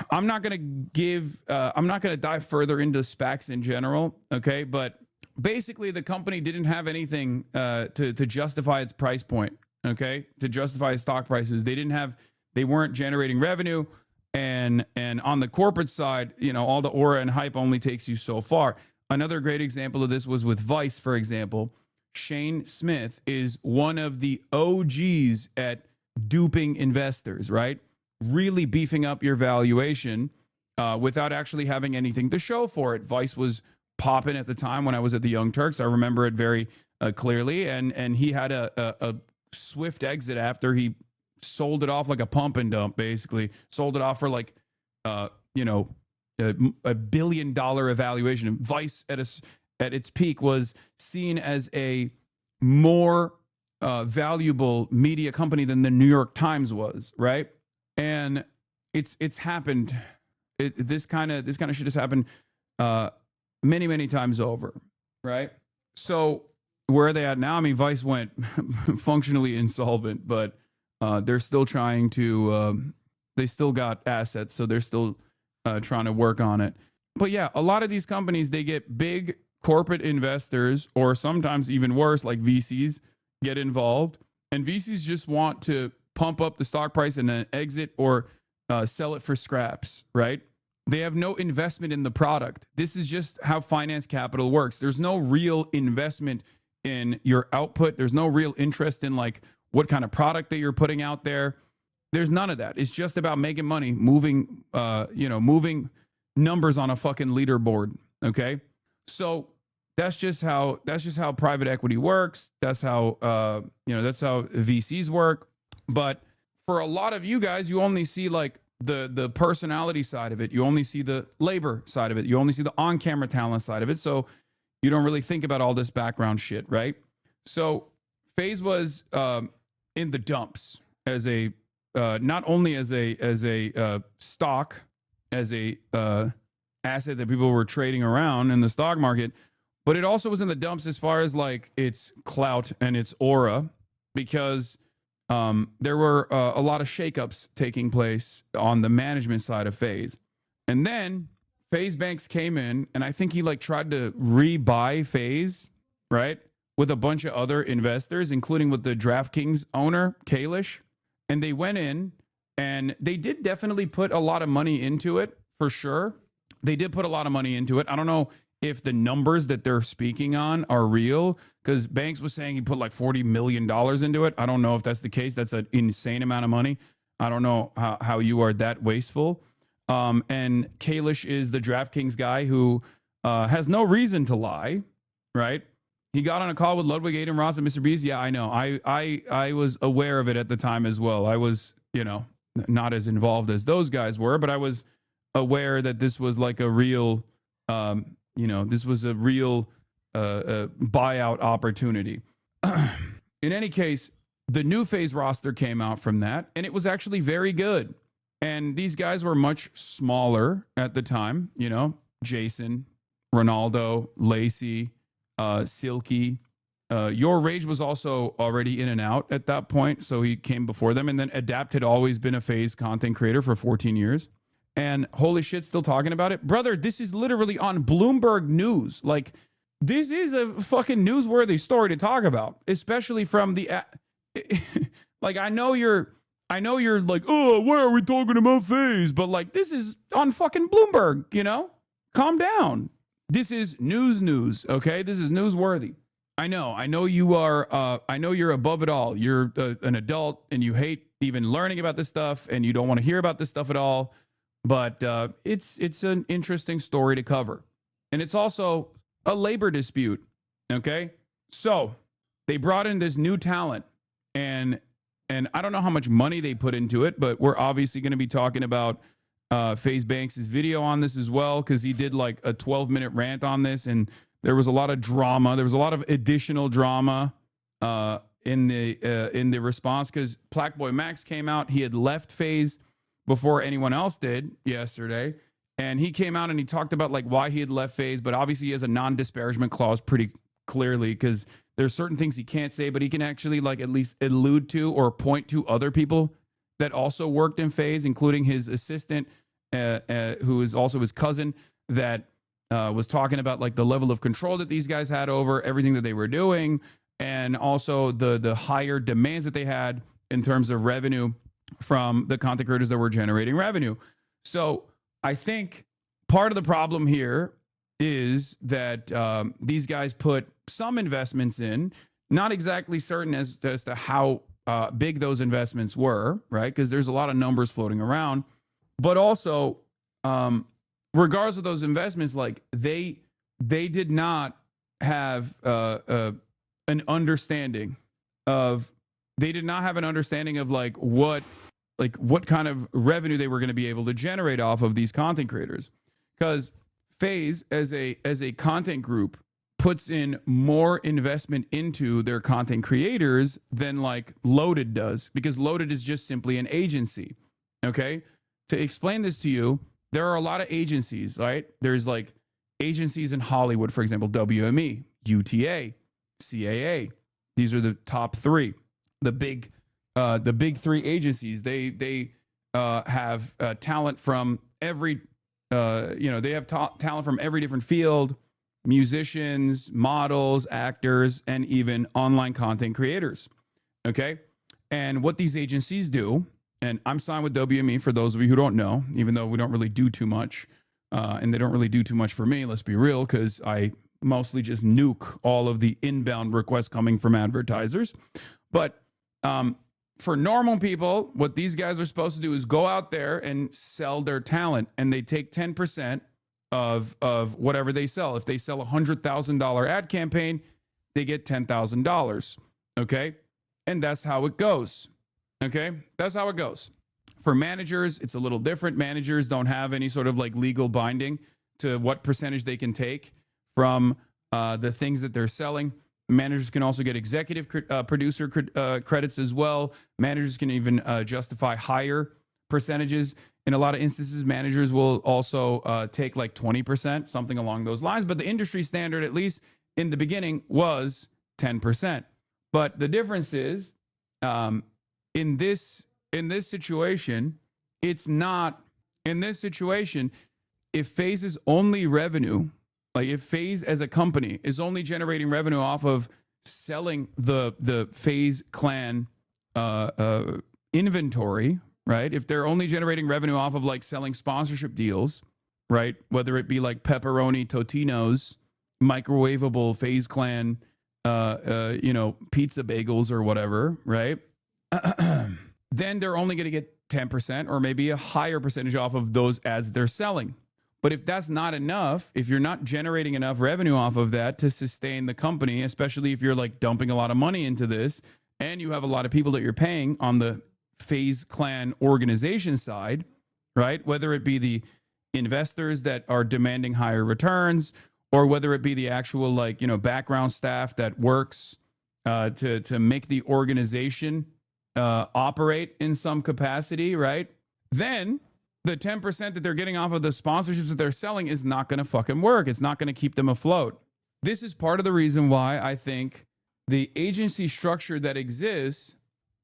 I'm not going to dive further into SPACs in general, okay? But basically, the company didn't have anything to justify its price point, okay? To justify its stock prices. They weren't generating revenue. And on the corporate side, you know, all the aura and hype only takes you so far. Another great example of this was with Vice, for example. Shane Smith is one of the OGs at duping investors, right? Really beefing up your valuation without actually having anything to show for it. Vice was popping at the time when I was at the Young Turks. I remember it very clearly. And he had a swift exit after he sold it off like a pump and dump, basically. Sold it off for like, a $1 billion evaluation. Vice at its peak was seen as a more valuable media company than the New York Times was, right? And it's happened. This kind of shit has happened many times over, right? So where are they at now? I mean, Vice went functionally insolvent, but they're still trying to. They still got assets, so they're still trying to work on it. But yeah, a lot of these companies, they get big corporate investors, or sometimes even worse, like VCs, get involved, and VCs just want to pump up the stock price and then exit or sell it for scraps, right? They have no investment in the product. This is just how finance capital works. There's no real investment in your output. There's no real interest in like what kind of product that you're putting out there. There's none of that. It's just about making money, moving numbers on a fucking leaderboard. Okay. So that's just how private equity works. That's how, that's how VCs work. But for a lot of you guys, you only see like the personality side of it. You only see the labor side of it. You only see the on-camera talent side of it. So you don't really think about all this background shit, right? So FaZe was in the dumps as a not only as a stock, as a asset that people were trading around in the stock market, but it also was in the dumps as far as like its clout and its aura, because there were a lot of shakeups taking place on the management side of FaZe. And then FaZe Banks came in, and I think he like tried to rebuy FaZe, right? With a bunch of other investors, including with the DraftKings owner, Kalish. And they went in and they did definitely put a lot of money into it, for sure. They did put a lot of money into it. I don't know if the numbers that they're speaking on are real, because Banks was saying he put like $40 million into it. I don't know if that's the case. That's an insane amount of money. I don't know how you are that wasteful. And Kalish is the DraftKings guy who has no reason to lie, right? He got on a call with Ludwig, Aiden Ross, and Mr. Beast. Yeah, I know. I was aware of it at the time as well. I was, not as involved as those guys were, but I was aware that this was like a real, This was a real buyout opportunity. In any case, the new FaZe roster came out from that, and it was actually very good. And these guys were much smaller at the time, Jason, Ronaldo, Lacey, Silky. Your Rage was also already in and out at that point, so he came before them. And then Adapt had always been a FaZe content creator for 14 years. And holy shit, still talking about it? Brother, this is literally on Bloomberg News. Like, this is a fucking newsworthy story to talk about, especially from the... like, I know you're like, oh, why are we talking about FaZe? But like, this is on fucking Bloomberg, Calm down. This is news, okay? This is newsworthy. I know you are, I know you're above it all. You're an adult and you hate even learning about this stuff and you don't want to hear about this stuff at all. But it's an interesting story to cover. And it's also a labor dispute, okay? So they brought in this new talent and I don't know how much money they put into it, but we're obviously going to be talking about FaZe Banks' video on this as well, because he did like a 12-minute rant on this, and there was a lot of drama. There was a lot of additional drama in the response, because Plaqueboy Max came out. He had left FaZe before anyone else did yesterday, and he came out and he talked about like why he had left FaZe, but obviously he has a non-disparagement clause pretty clearly, because there's certain things he can't say, but he can actually like at least allude to or point to other people that also worked in FaZe, including his assistant, who is also his cousin, that was talking about like the level of control that these guys had over everything that they were doing, and also the higher demands that they had in terms of revenue from the content creators that were generating revenue. So I think part of the problem here is that these guys put some investments in, not exactly certain as to how big those investments were, right? Because there's a lot of numbers floating around, but also regardless of those investments, like they did not have an understanding of like what kind of revenue they were going to be able to generate off of these content creators, because FaZe as a content group puts in more investment into their content creators than like Loaded does, because Loaded is just simply an agency. Okay, to explain this to you, there are a lot of agencies, right? There's like agencies in Hollywood, for example, WME, UTA, CAA. These are the top three, the big three agencies. They have talent from every, they have talent from every different field, musicians, models, actors, and even online content creators. Okay. And what these agencies do, and I'm signed with WME for those of you who don't know, even though we don't really do too much, and they don't really do too much for me, let's be real, because I mostly just nuke all of the inbound requests coming from advertisers. But for normal people, what these guys are supposed to do is go out there and sell their talent, and they take 10% of whatever they sell. If they sell a $100,000 ad campaign, they get $10,000. Okay. And that's how it goes. Okay. That's how it goes. For managers, it's a little different. Managers don't have any sort of like legal binding to what percentage they can take from the things that they're selling. Managers can also get executive producer credits as well. Managers can even justify higher percentages. In a lot of instances, managers will also take like 20%, something along those lines. But the industry standard, at least in the beginning, was 10%. But the difference is, in this situation, it's not. In this situation, if FaZe's only revenue, like if FaZe as a company is only generating revenue off of selling the FaZe Clan inventory, right? If they're only generating revenue off of like selling sponsorship deals, right? Whether it be like pepperoni Totino's, microwavable FaZe Clan, pizza bagels or whatever, right? Then they're only going to get 10% or maybe a higher percentage off of those ads they're selling. But if that's not enough, if you're not generating enough revenue off of that to sustain the company, especially if you're like dumping a lot of money into this and you have a lot of people that you're paying on the FaZe Clan organization side, right? Whether it be the investors that are demanding higher returns, or whether it be the actual like, you know, background staff that works to make the organization operate in some capacity, right? Then the 10% that they're getting off of the sponsorships that they're selling is not going to fucking work. It's not going to keep them afloat. This is part of the reason why I think the agency structure that exists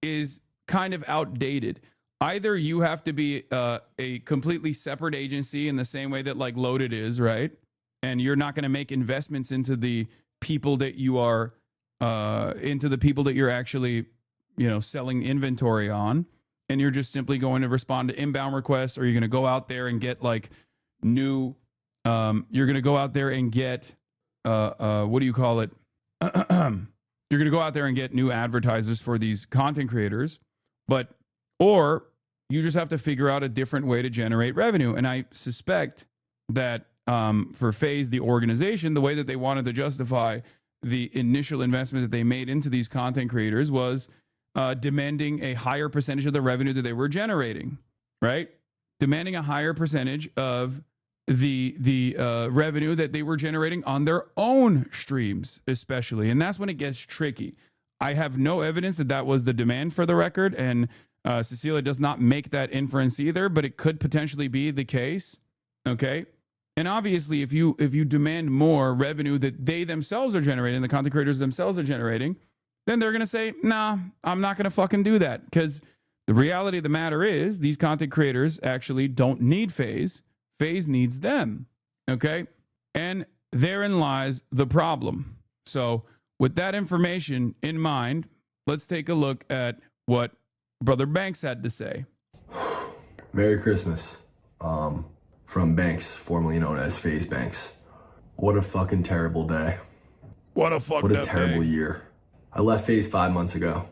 is kind of outdated. Either you have to be a completely separate agency in the same way that like Loaded is, right? And you're not going to make investments into the people that you are, into the people that you're actually, you know, selling inventory on. And you're just simply going to respond to inbound requests, or you're going to go out there and get like new, you're going to go out there and get, what do you call it? You're going to go out there and get new advertisers for these content creators, or you just have to figure out a different way to generate revenue. And I suspect that for FaZe, the organization, the way that they wanted to justify the initial investment that they made into these content creators was demanding a higher percentage of the revenue that they were generating, right? Demanding a higher percentage of the revenue that they were generating on their own streams, especially. And that's when it gets tricky. I have no evidence that that was the demand, for the record, and Cecilia does not make that inference either, but it could potentially be the case, okay? And obviously, if you demand more revenue that they themselves are generating, the content creators themselves are generating, then they're going to say, nah, I'm not going to fucking do that. Because the reality of the matter is these content creators actually don't need FaZe. FaZe needs them, okay? And therein lies the problem. So with that information in mind, let's take a look at what Brother Banks had to say. Merry Christmas. From Banks, formerly known as FaZe Banks. What a fucking terrible day. What a terrible year. I left FaZe 5 months ago.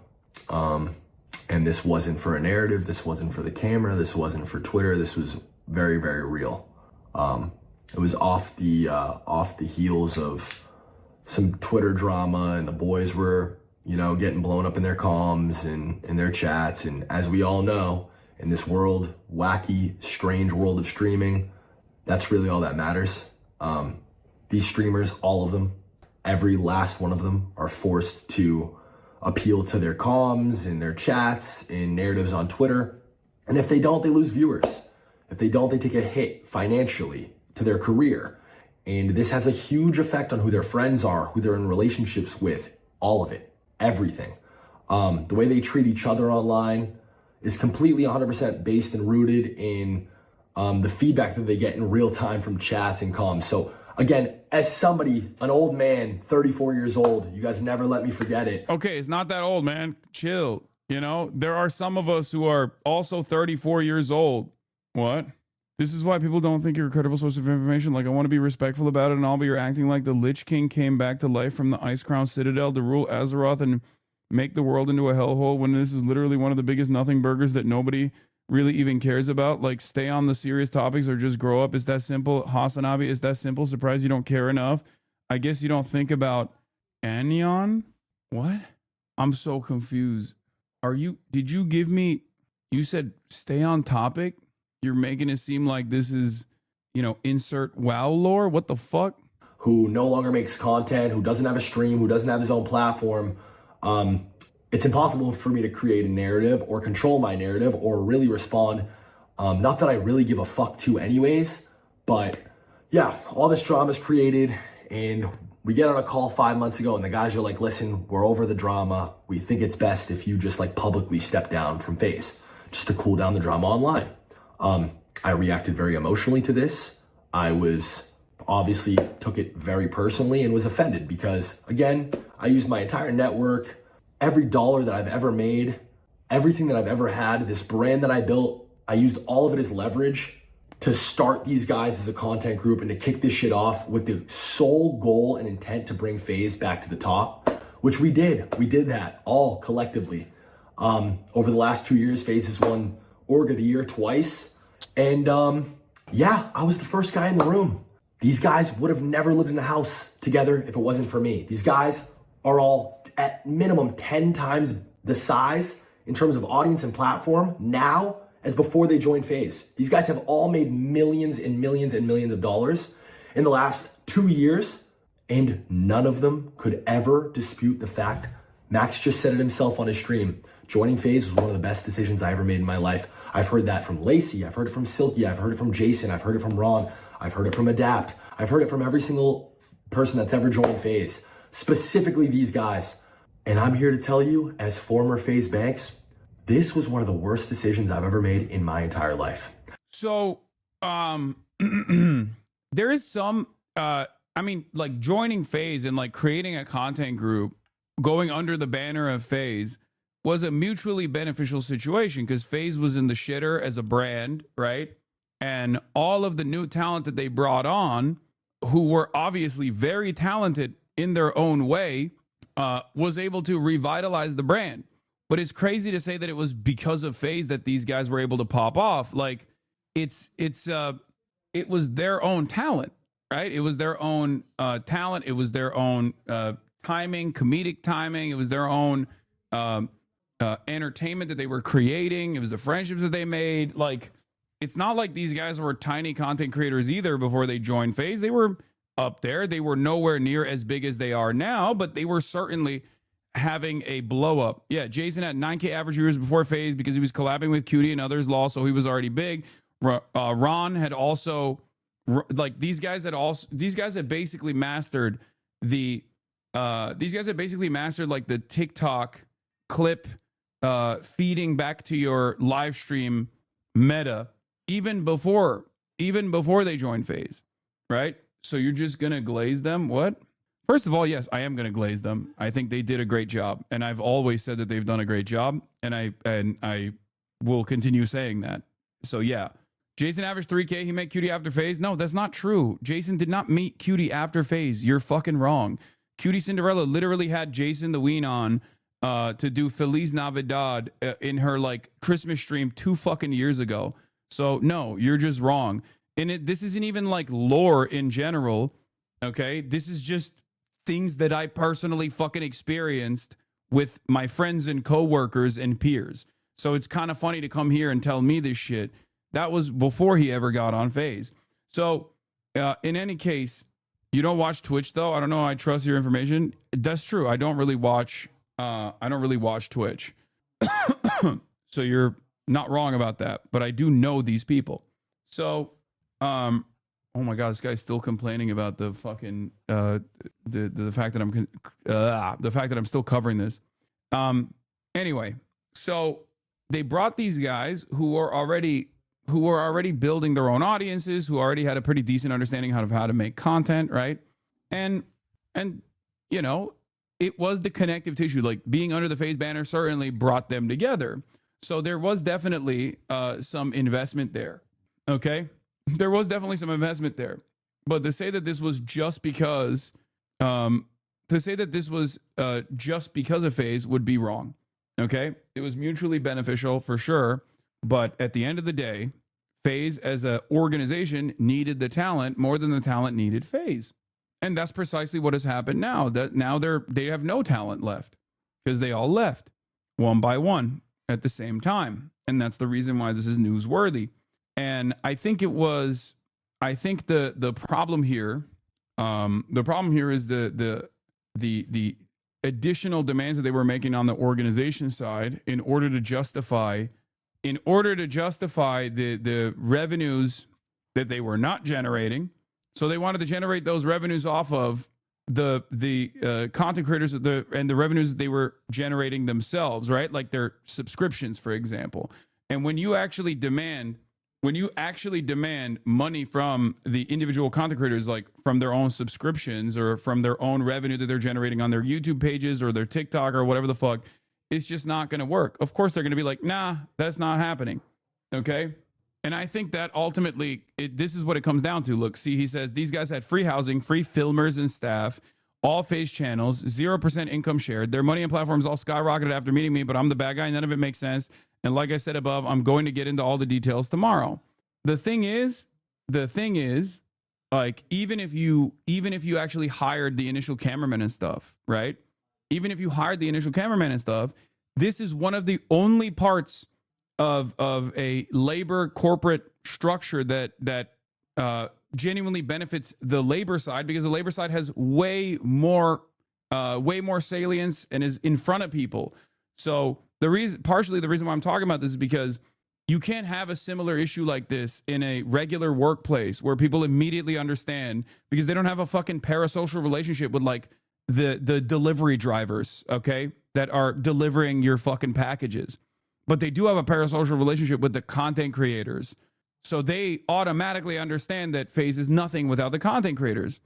And this wasn't for a narrative. This wasn't for the camera. This wasn't for Twitter. This was very, very real. It was off the heels of some Twitter drama, and the boys were, you know, getting blown up in their comms and in their chats. And as we all know, in this world, wacky, strange world of streaming, that's really all that matters. These streamers, all of them, every last one of them, are forced to appeal to their comms and their chats and narratives on Twitter. And if they don't, they lose viewers. If they don't, they take a hit financially to their career. And this has a huge effect on who their friends are, who they're in relationships with, all of it, everything. The way they treat each other online is completely 100% based and rooted in the feedback that they get in real time from chats and comms. So again, as somebody, an old man, 34 years old, you guys never let me forget it. Okay, it's not that old, man. Chill. You know, there are some of us who are also 34 years old. What? This is why people don't think you're a credible source of information. Like, I want to be respectful about it and all, but you're acting like the Lich King came back to life from the Ice Crown Citadel to rule Azeroth and make the world into a hellhole, when this is literally one of the biggest nothing burgers that nobody really even cares about. Like, stay on the serious topics or just grow up. It's that simple. Hasanabi, it's that simple. Surprised you don't care enough. I guess you don't think about Anion? What? I'm so confused. Did you give me, you said stay on topic? You're making it seem like this is, you know, insert WoW lore? What the fuck? Who no longer makes content, who doesn't have a stream, who doesn't have his own platform. It's impossible for me to create a narrative or control my narrative or really respond. Not that I really give a fuck to anyways, but yeah, all this drama is created, and we get on a call 5 months ago and the guys are like, listen, we're over the drama. We think it's best if you just like publicly step down from FaZe just to cool down the drama online. I reacted very emotionally to this. I obviously took it very personally and was offended because, again, I used my entire network, every dollar that I've ever made, everything that I've ever had, this brand that I built, I used all of it as leverage to start these guys as a content group and to kick this shit off with the sole goal and intent to bring FaZe back to the top, which we did. We did that all collectively. Over the last 2 years, FaZe has won Org of the Year twice. And yeah, I was the first guy in the room. These guys would have never lived in a house together if it wasn't for me. These guys are all at minimum 10 times the size in terms of audience and platform now as before they joined FaZe. These guys have all made millions and millions and millions of dollars in the last 2 years, and none of them could ever dispute the fact. Max just said it himself on his stream. Joining FaZe was one of the best decisions I ever made in my life. I've heard that from Lacey. I've heard it from Silky. I've heard it from Jason. I've heard it from Ron. I've heard it from Adapt. I've heard it from every single person that's ever joined FaZe, specifically these guys. And I'm here to tell you, as former FaZe Banks, this was one of the worst decisions I've ever made in my entire life. So, there is some, I mean, like joining FaZe and like creating a content group, going under the banner of FaZe was a mutually beneficial situation because FaZe was in the shitter as a brand, right? And all of the new talent that they brought on, who were obviously very talented in their own way, was able to revitalize the brand. But it's crazy to say that it was because of FaZe that these guys were able to pop off. Like it was their own talent, right? It was their own talent. It was their own timing, comedic timing. It was their own entertainment that they were creating. It was the friendships that they made. Like, it's not like these guys were tiny content creators either before they joined FaZe. They were up there. They were nowhere near as big as they are now, but they were certainly having a blow up. Yeah, Jason had 9K average viewers before FaZe because he was collabing with Cutie and others, Law, so he was already big. Ron had also, like, these guys had basically mastered the like the TikTok clip feeding back to your live stream meta even before they joined FaZe, right? So you're just gonna glaze them? What? First of all, yes, I am gonna glaze them. I think they did a great job, and I've always said that they've done a great job, and I will continue saying that. So yeah, Jason averaged 3K. He met Cutie after FaZe. No, that's not true. Jason did not meet Cutie after FaZe. You're fucking wrong. Cutie Cinderella literally had Jason the Ween on to do Feliz Navidad in her like Christmas stream 2 fucking years ago. So no, you're just wrong. And this isn't even like lore in general. Okay, this is just things that I personally fucking experienced with my friends and coworkers and peers. So it's kind of funny to come here and tell me this shit. That was before he ever got on FaZe. So in any case, you don't watch Twitch though. I don't know. I trust your information. That's true. I don't really watch Twitch. So you're not wrong about that, but I do know these people. So, oh my God, this guy's still complaining about the fucking, the fact that I'm still covering this. Anyway, so they brought these guys who were already building their own audiences, who already had a pretty decent understanding of how to make content, right? And you know, it was the connective tissue. Like being under the FaZe banner certainly brought them together. So there was definitely some investment there. Okay, there was definitely some investment there. But to say that this was just because, of FaZe would be wrong. Okay, it was mutually beneficial for sure. But at the end of the day, FaZe as an organization needed the talent more than the talent needed FaZe. And that's precisely what has happened now. That now they have no talent left because they all left one by one at the same time. And that's the reason why this is newsworthy. And I think the problem here, is the additional demands that they were making on the organization side in order to justify the revenues that they were not generating. So they wanted to generate those revenues off of the content creators and the revenues that they were generating themselves, right? Like their subscriptions, for example. And when you actually demand money from the individual content creators, like from their own subscriptions or from their own revenue that they're generating on their YouTube pages or their TikTok or whatever the fuck, it's just not going to work. Of course, they're going to be like, nah, that's not happening. Okay. And I think that ultimately, this is what it comes down to. Look, see, he says these guys had free housing, free filmers and staff, all FaZe channels, 0% income shared. Their money and platforms all skyrocketed after meeting me, but I'm the bad guy. None of it makes sense. And like I said above, I'm going to get into all the details tomorrow. The thing is, like, even if you actually hired the initial cameraman and stuff, right? Even if you hired the initial cameraman and stuff, this is one of the only parts of a labor corporate structure that genuinely benefits the labor side because the labor side has way more salience and is in front of people. So partially the reason why I'm talking about this is because you can't have a similar issue like this in a regular workplace where people immediately understand because they don't have a fucking parasocial relationship with like the delivery drivers, okay, that are delivering your fucking packages. But they do have a parasocial relationship with the content creators. So they automatically understand that FaZe is nothing without the content creators.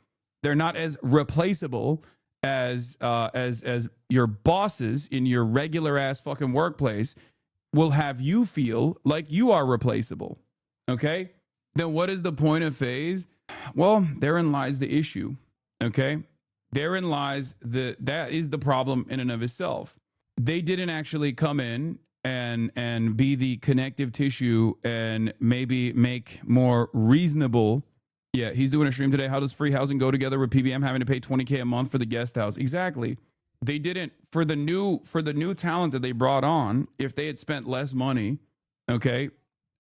They're not as replaceable as your bosses in your regular ass fucking workplace will have you feel like you are replaceable. Okay? Then what is the point of FaZe? Well, therein lies the issue. Okay? Therein lies that is the problem in and of itself. They didn't actually come in and be the connective tissue and maybe make more reasonable. Yeah, he's doing a stream today. How does free housing go together with PBM having to pay $20K a month for the guest house? Exactly. They didn't for the new talent that they brought on. If they had spent less money, okay,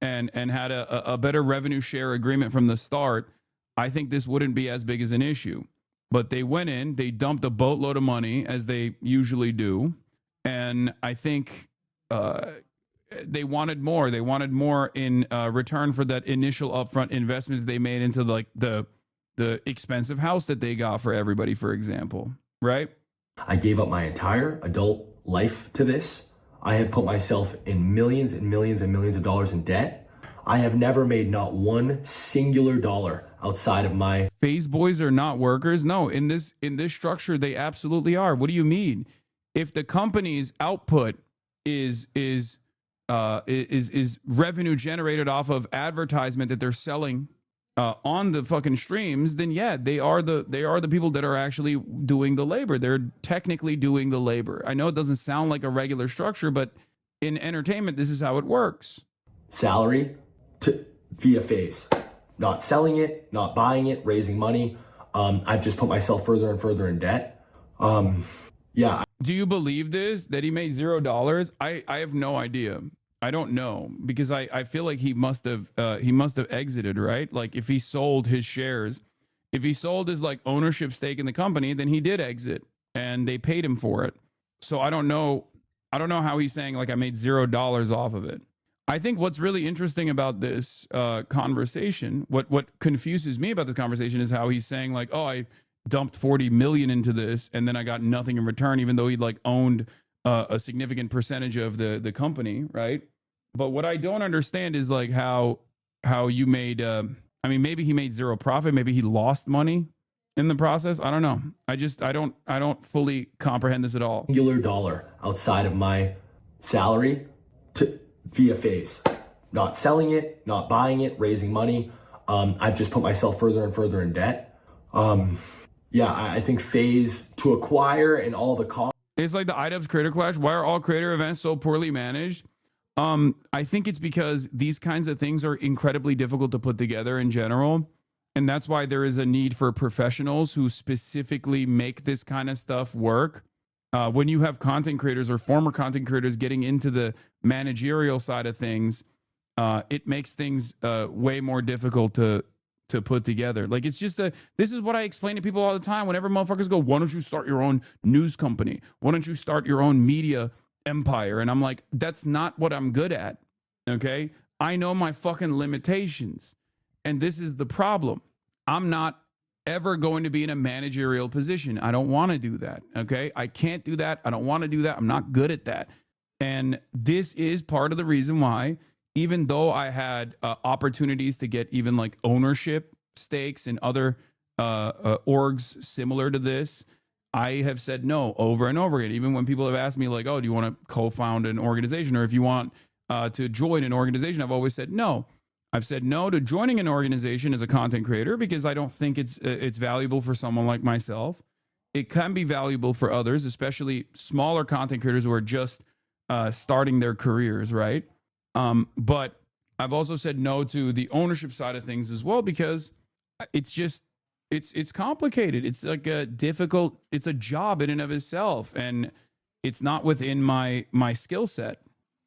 and had a better revenue share agreement from the start, I think this wouldn't be as big as an issue. But they went in, they dumped a boatload of money as they usually do, and I think they wanted more. They wanted more in return for that initial upfront investment they made into like the expensive house that they got for everybody, for example, right? I gave up my entire adult life to this. I have put myself in millions and millions and millions of dollars in debt. I have never made not one singular dollar outside of my... FaZe boys are not workers. No, in this structure, they absolutely are. What do you mean? If the company's output is revenue generated off of advertisement that they're selling on the fucking streams, then yeah, they are the people that are actually doing the labor. They're technically doing the labor. I know it doesn't sound like a regular structure, but in entertainment, this is how it works. Salary via FaZe, not selling it, not buying it, raising money. I've just put myself further and further in debt. Yeah. Do you believe this, that he made $0? I have no idea. I don't know, because I feel like he must have exited, right? Like if he sold his shares, if he sold his like ownership stake in the company, then he did exit and they paid him for it. So I don't know how he's saying like I made $0 off of it. I think what's really interesting about this conversation, what confuses me about this conversation is how he's saying like, oh, I dumped 40 million into this and then I got nothing in return, even though he like owned a significant percentage of the company, right? But what I don't understand is like how you made I mean, maybe he made zero profit, maybe he lost money in the process. I don't know. I don't fully comprehend this at all. Singular dollar outside of my salary via FaZe, not selling it, not buying it, raising money. I've just put myself further and further in debt. Yeah, I think FaZe to acquire and all the costs. It's like the iDubbbz Creator Clash. Why are all creator events so poorly managed? I think it's because these kinds of things are incredibly difficult to put together in general. And that's why there is a need for professionals who specifically make this kind of stuff work. When you have content creators or former content creators getting into the managerial side of things, it makes things way more difficult to put together. Like it's just this is what I explain to people all the time. Whenever motherfuckers go, why don't you start your own news company? Why don't you start your own media empire? And I'm like, that's not what I'm good at. Okay. I know my fucking limitations. And this is the problem. I'm not ever going to be in a managerial position. I don't want to do that. Okay. I can't do that. I don't want to do that. I'm not good at that. And this is part of the reason why, even though I had opportunities to get even like ownership stakes in other orgs similar to this, I have said no over and over again. Even when people have asked me like, oh, do you want to co-found an organization? Or if you want to join an organization, I've always said no. I've said no to joining an organization as a content creator because I don't think it's valuable for someone like myself. It can be valuable for others, especially smaller content creators who are just starting their careers, right? But I've also said no to the ownership side of things as well, because it's just, it's complicated. It's like it's a job in and of itself, and it's not within my skill set.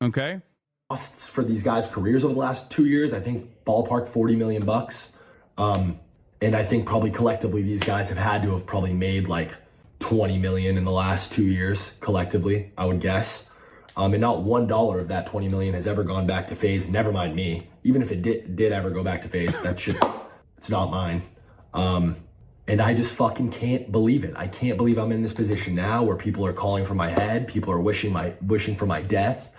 Okay. Costs for these guys' careers over the last 2 years, I think ballpark $40 million. And I think probably collectively these guys have had to have probably made like 20 million in the last 2 years collectively, I would guess. And not $1 of that 20 million has ever gone back to FaZe, never mind me. Even if it did ever go back to FaZe, that shit, it's not mine. And I just fucking can't believe it. I can't believe I'm in this position now where people are calling for my head. People are wishing for my death.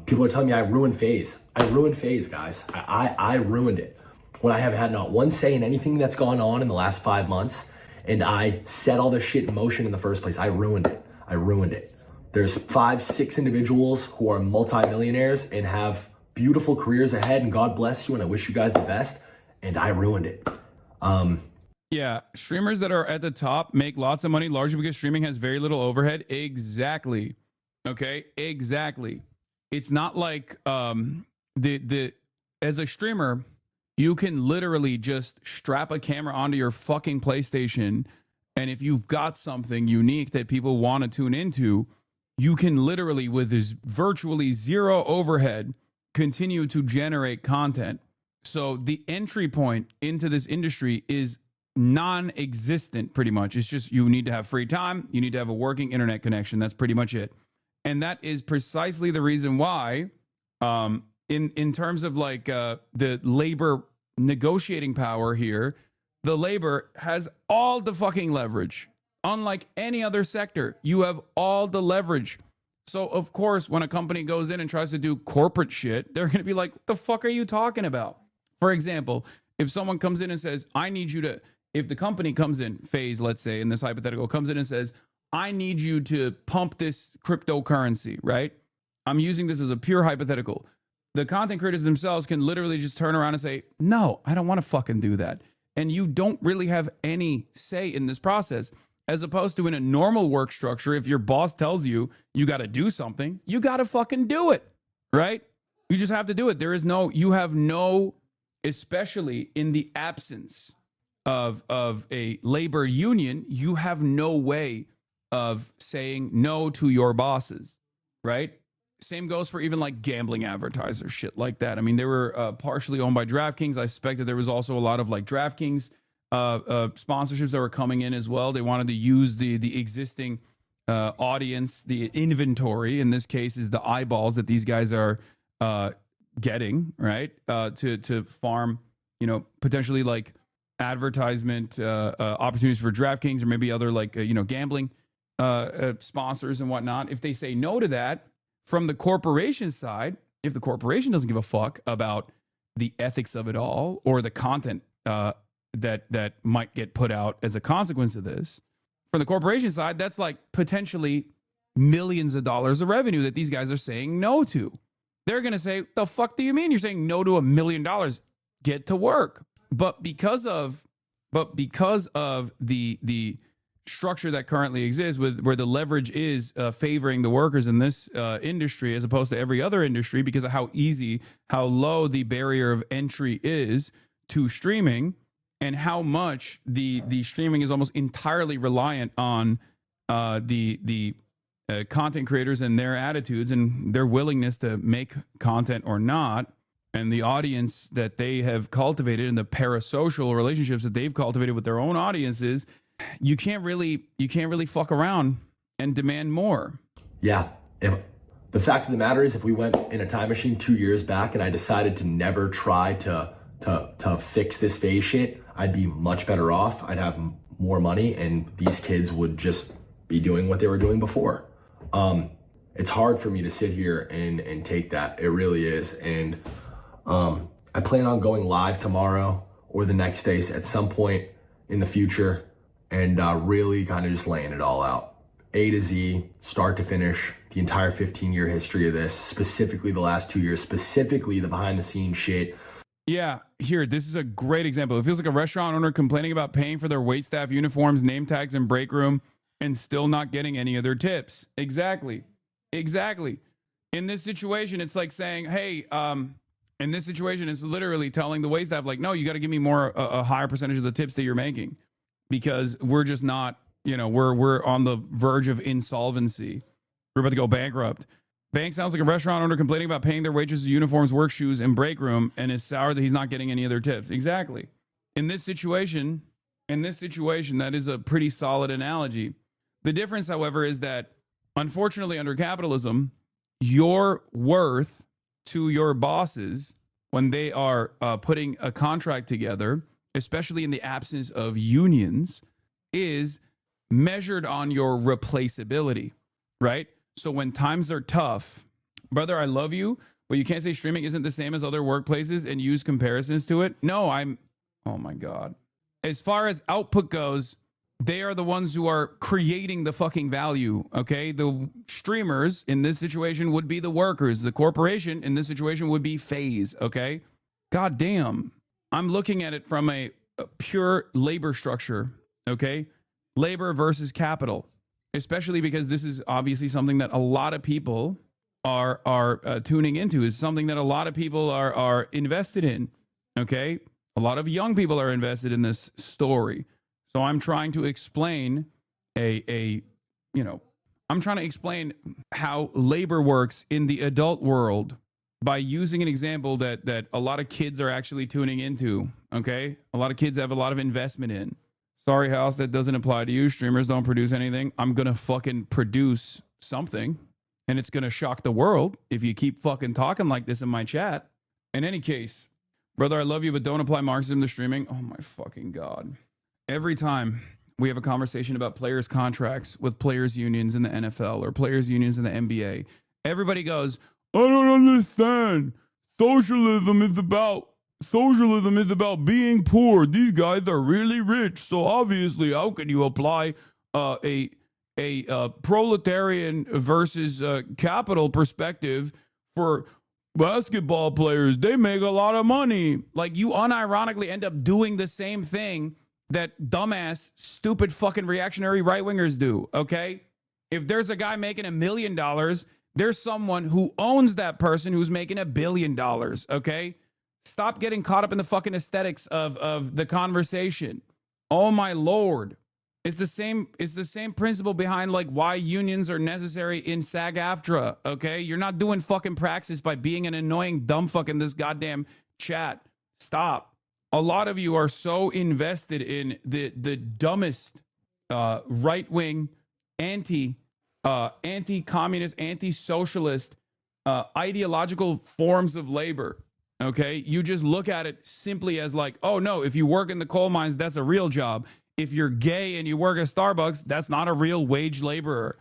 People are telling me I ruined FaZe. I ruined FaZe, guys. I ruined it. When I have had not one say in anything that's gone on in the last 5 months, and I set all this shit in motion in the first place. I ruined it. I ruined it. There's 5, 6 individuals who are multimillionaires and have beautiful careers ahead, and God bless you, and I wish you guys the best, and I ruined it. Yeah, streamers that are at the top make lots of money largely because streaming has very little overhead. Exactly. Okay, exactly. It's not like as a streamer, you can literally just strap a camera onto your fucking PlayStation, and if you've got something unique that people want to tune into, you can literally, with this virtually zero overhead, continue to generate content. So the entry point into this industry is non-existent pretty much. It's just you need to have free time, you need to have a working internet connection. That's pretty much it. And that is precisely the reason why in terms of like the labor negotiating power here, the labor has all the fucking leverage. Unlike any other sector, you have all the leverage. So of course, when a company goes in and tries to do corporate shit, they're going to be like, what the fuck are you talking about? For example, if someone comes in and says, I need you to, if the company comes in, FaZe, let's say, in this hypothetical, comes in and says, I need you to pump this cryptocurrency, right? I'm using this as a pure hypothetical. The content creators themselves can literally just turn around and say, no, I don't want to fucking do that. And you don't really have any say in this process. As opposed to in a normal work structure, if your boss tells you you got to do something, you got to fucking do it, right? You just have to do it. There is no, you have no, especially in the absence of a labor union, you have no way of saying no to your bosses, right? Same goes for even like gambling advertisers, shit like that. I mean, they were partially owned by DraftKings. I suspect that there was also a lot of like DraftKings sponsorships that were coming in as well. They wanted to use the existing audience, the inventory, in this case is the eyeballs that these guys are getting, right? To farm, you know, potentially like advertisement opportunities for DraftKings or maybe other like, you know, gambling sponsors and whatnot. If they say no to that, from the corporation side, if the corporation doesn't give a fuck about the ethics of it all or the content that might get put out as a consequence of this, from the corporation side, that's like potentially millions of dollars of revenue that these guys are saying no to. They're going to say, the fuck do you mean you're saying no to $1 million? Get to work. But because of the structure that currently exists with where the leverage is favoring the workers in this industry as opposed to every other industry because of how low the barrier of entry is to streaming and how much the streaming is almost entirely reliant on the content creators and their attitudes and their willingness to make content or not, and the audience that they have cultivated and the parasocial relationships that they've cultivated with their own audiences. You can't really fuck around and demand more. Yeah. The fact of the matter is, if we went in a time machine 2 years back and I decided to never try to fix this FaZe shit, I'd be much better off. I'd have more money and these kids would just be doing what they were doing before. It's hard for me to sit here and take that. It really is. And I plan on going live tomorrow or the next day at some point in the future and really kind of just laying it all out. A to Z, start to finish, the entire 15-year history of this, specifically the last 2 years, specifically the behind-the-scenes shit. Yeah, here, this is a great example. It feels like a restaurant owner complaining about paying for their waitstaff uniforms, name tags, and break room, and still not getting any of their tips. Exactly. In this situation, it's like saying, hey, in this situation, it's literally telling the waitstaff, like, no, you got to give me more, a higher percentage of the tips that you're making. Because we're just not, you know, we're on the verge of insolvency. We're about to go bankrupt. Bank sounds like a restaurant owner complaining about paying their waitresses uniforms, work shoes, and break room, and is sour that he's not getting any of their tips. Exactly. In this situation, that is a pretty solid analogy. The difference, however, is that unfortunately under capitalism, your worth to your bosses when they are putting a contract together, especially in the absence of unions, is measured on your replaceability, right? So when times are tough, brother, I love you, but you can't say streaming isn't the same as other workplaces and use comparisons to it. No, oh my God. As far as output goes, they are the ones who are creating the fucking value, okay? The streamers in this situation would be the workers. The corporation in this situation would be FaZe, okay? God damn. I'm looking at it from a pure labor structure, okay? Labor versus capital, especially because this is obviously something that a lot of people are tuning into, is something that a lot of people are invested in, okay? A lot of young people are invested in this story. So I'm trying to explain I'm trying to explain how labor works in the adult world by using an example that a lot of kids are actually tuning into, okay? A lot of kids have a lot of investment in. Sorry, House, that doesn't apply to you. Streamers don't produce anything. I'm going to fucking produce something, and it's going to shock the world if you keep fucking talking like this in my chat. In any case, brother, I love you, but don't apply Marxism to streaming. Oh my fucking God. Every time we have a conversation about players' contracts with players' unions in the NFL or players' unions in the NBA, everybody goes, I don't understand. Socialism is about being poor. These guys are really rich. So obviously, how can you apply a proletarian versus capital perspective for basketball players? They make a lot of money. Like, you unironically end up doing the same thing that dumbass, stupid fucking reactionary right-wingers do, okay? If there's a guy making $1 million, there's someone who owns that person who's making $1 billion, okay? Stop getting caught up in the fucking aesthetics of the conversation. Oh my Lord. It's the same principle behind like why unions are necessary in SAG-AFTRA, okay? You're not doing fucking praxis by being an annoying dumb fuck in this goddamn chat. Stop. A lot of you are so invested in the dumbest right-wing, anti-communist, anti-socialist ideological forms of labor, okay? You just look at it simply as like, oh no, if you work in the coal mines, that's a real job. If you're gay and you work at Starbucks, that's not a real wage laborer,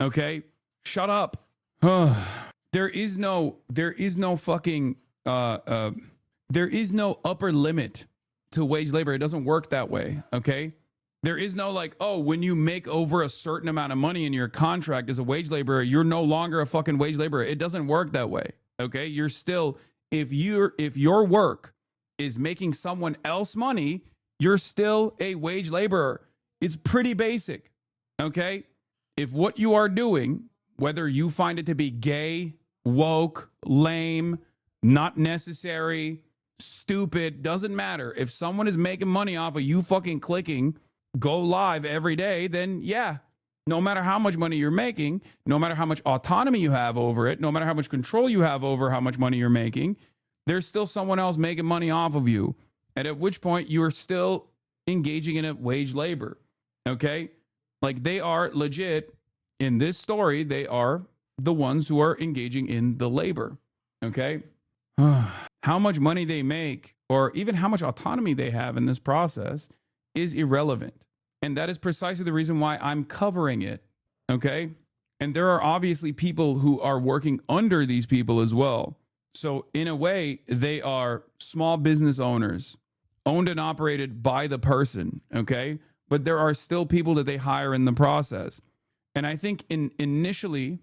okay? Shut up. There is no upper limit to wage labor. It doesn't work that way, okay? There is no like, oh, when you make over a certain amount of money in your contract as a wage laborer, you're no longer a fucking wage laborer. It doesn't work that way, okay? You're still, if your work is making someone else money, you're still a wage laborer. It's pretty basic, okay? If what you are doing, whether you find it to be gay, woke, lame, not necessary, stupid, doesn't matter. If someone is making money off of you fucking clicking go live every day, then yeah, no matter how much money you're making, no matter how much autonomy you have over it, no matter how much control you have over how much money you're making, there's still someone else making money off of you. And at which point you are still engaging in a wage labor, okay? Like, they are legit, in this story, they are the ones who are engaging in the labor, okay? How much money they make or even how much autonomy they have in this process is irrelevant. And that is precisely the reason why I'm covering it, okay? And there are obviously people who are working under these people as well. So in a way, they are small business owners, owned and operated by the person, okay? But there are still people that they hire in the process. And I think initially,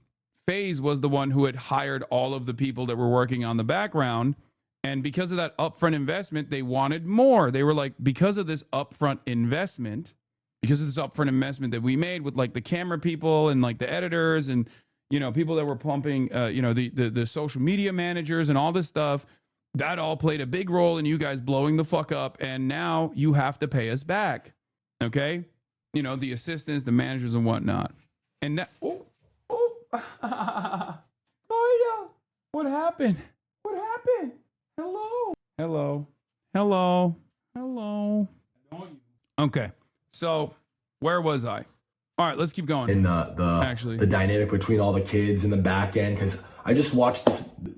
FaZe was the one who had hired all of the people that were working on the background. And because of that upfront investment, they wanted more. They were like, because of this upfront investment that we made with like the camera people and like the editors and, you know, people that were pumping, the social media managers and all this stuff, that all played a big role in you guys blowing the fuck up. And now you have to pay us back. Okay. You know, the assistants, the managers and whatnot. And that, oh, yeah. What happened? Hello. So where was I? All right, let's keep going. In the dynamic between all the kids in the back end, because I just watched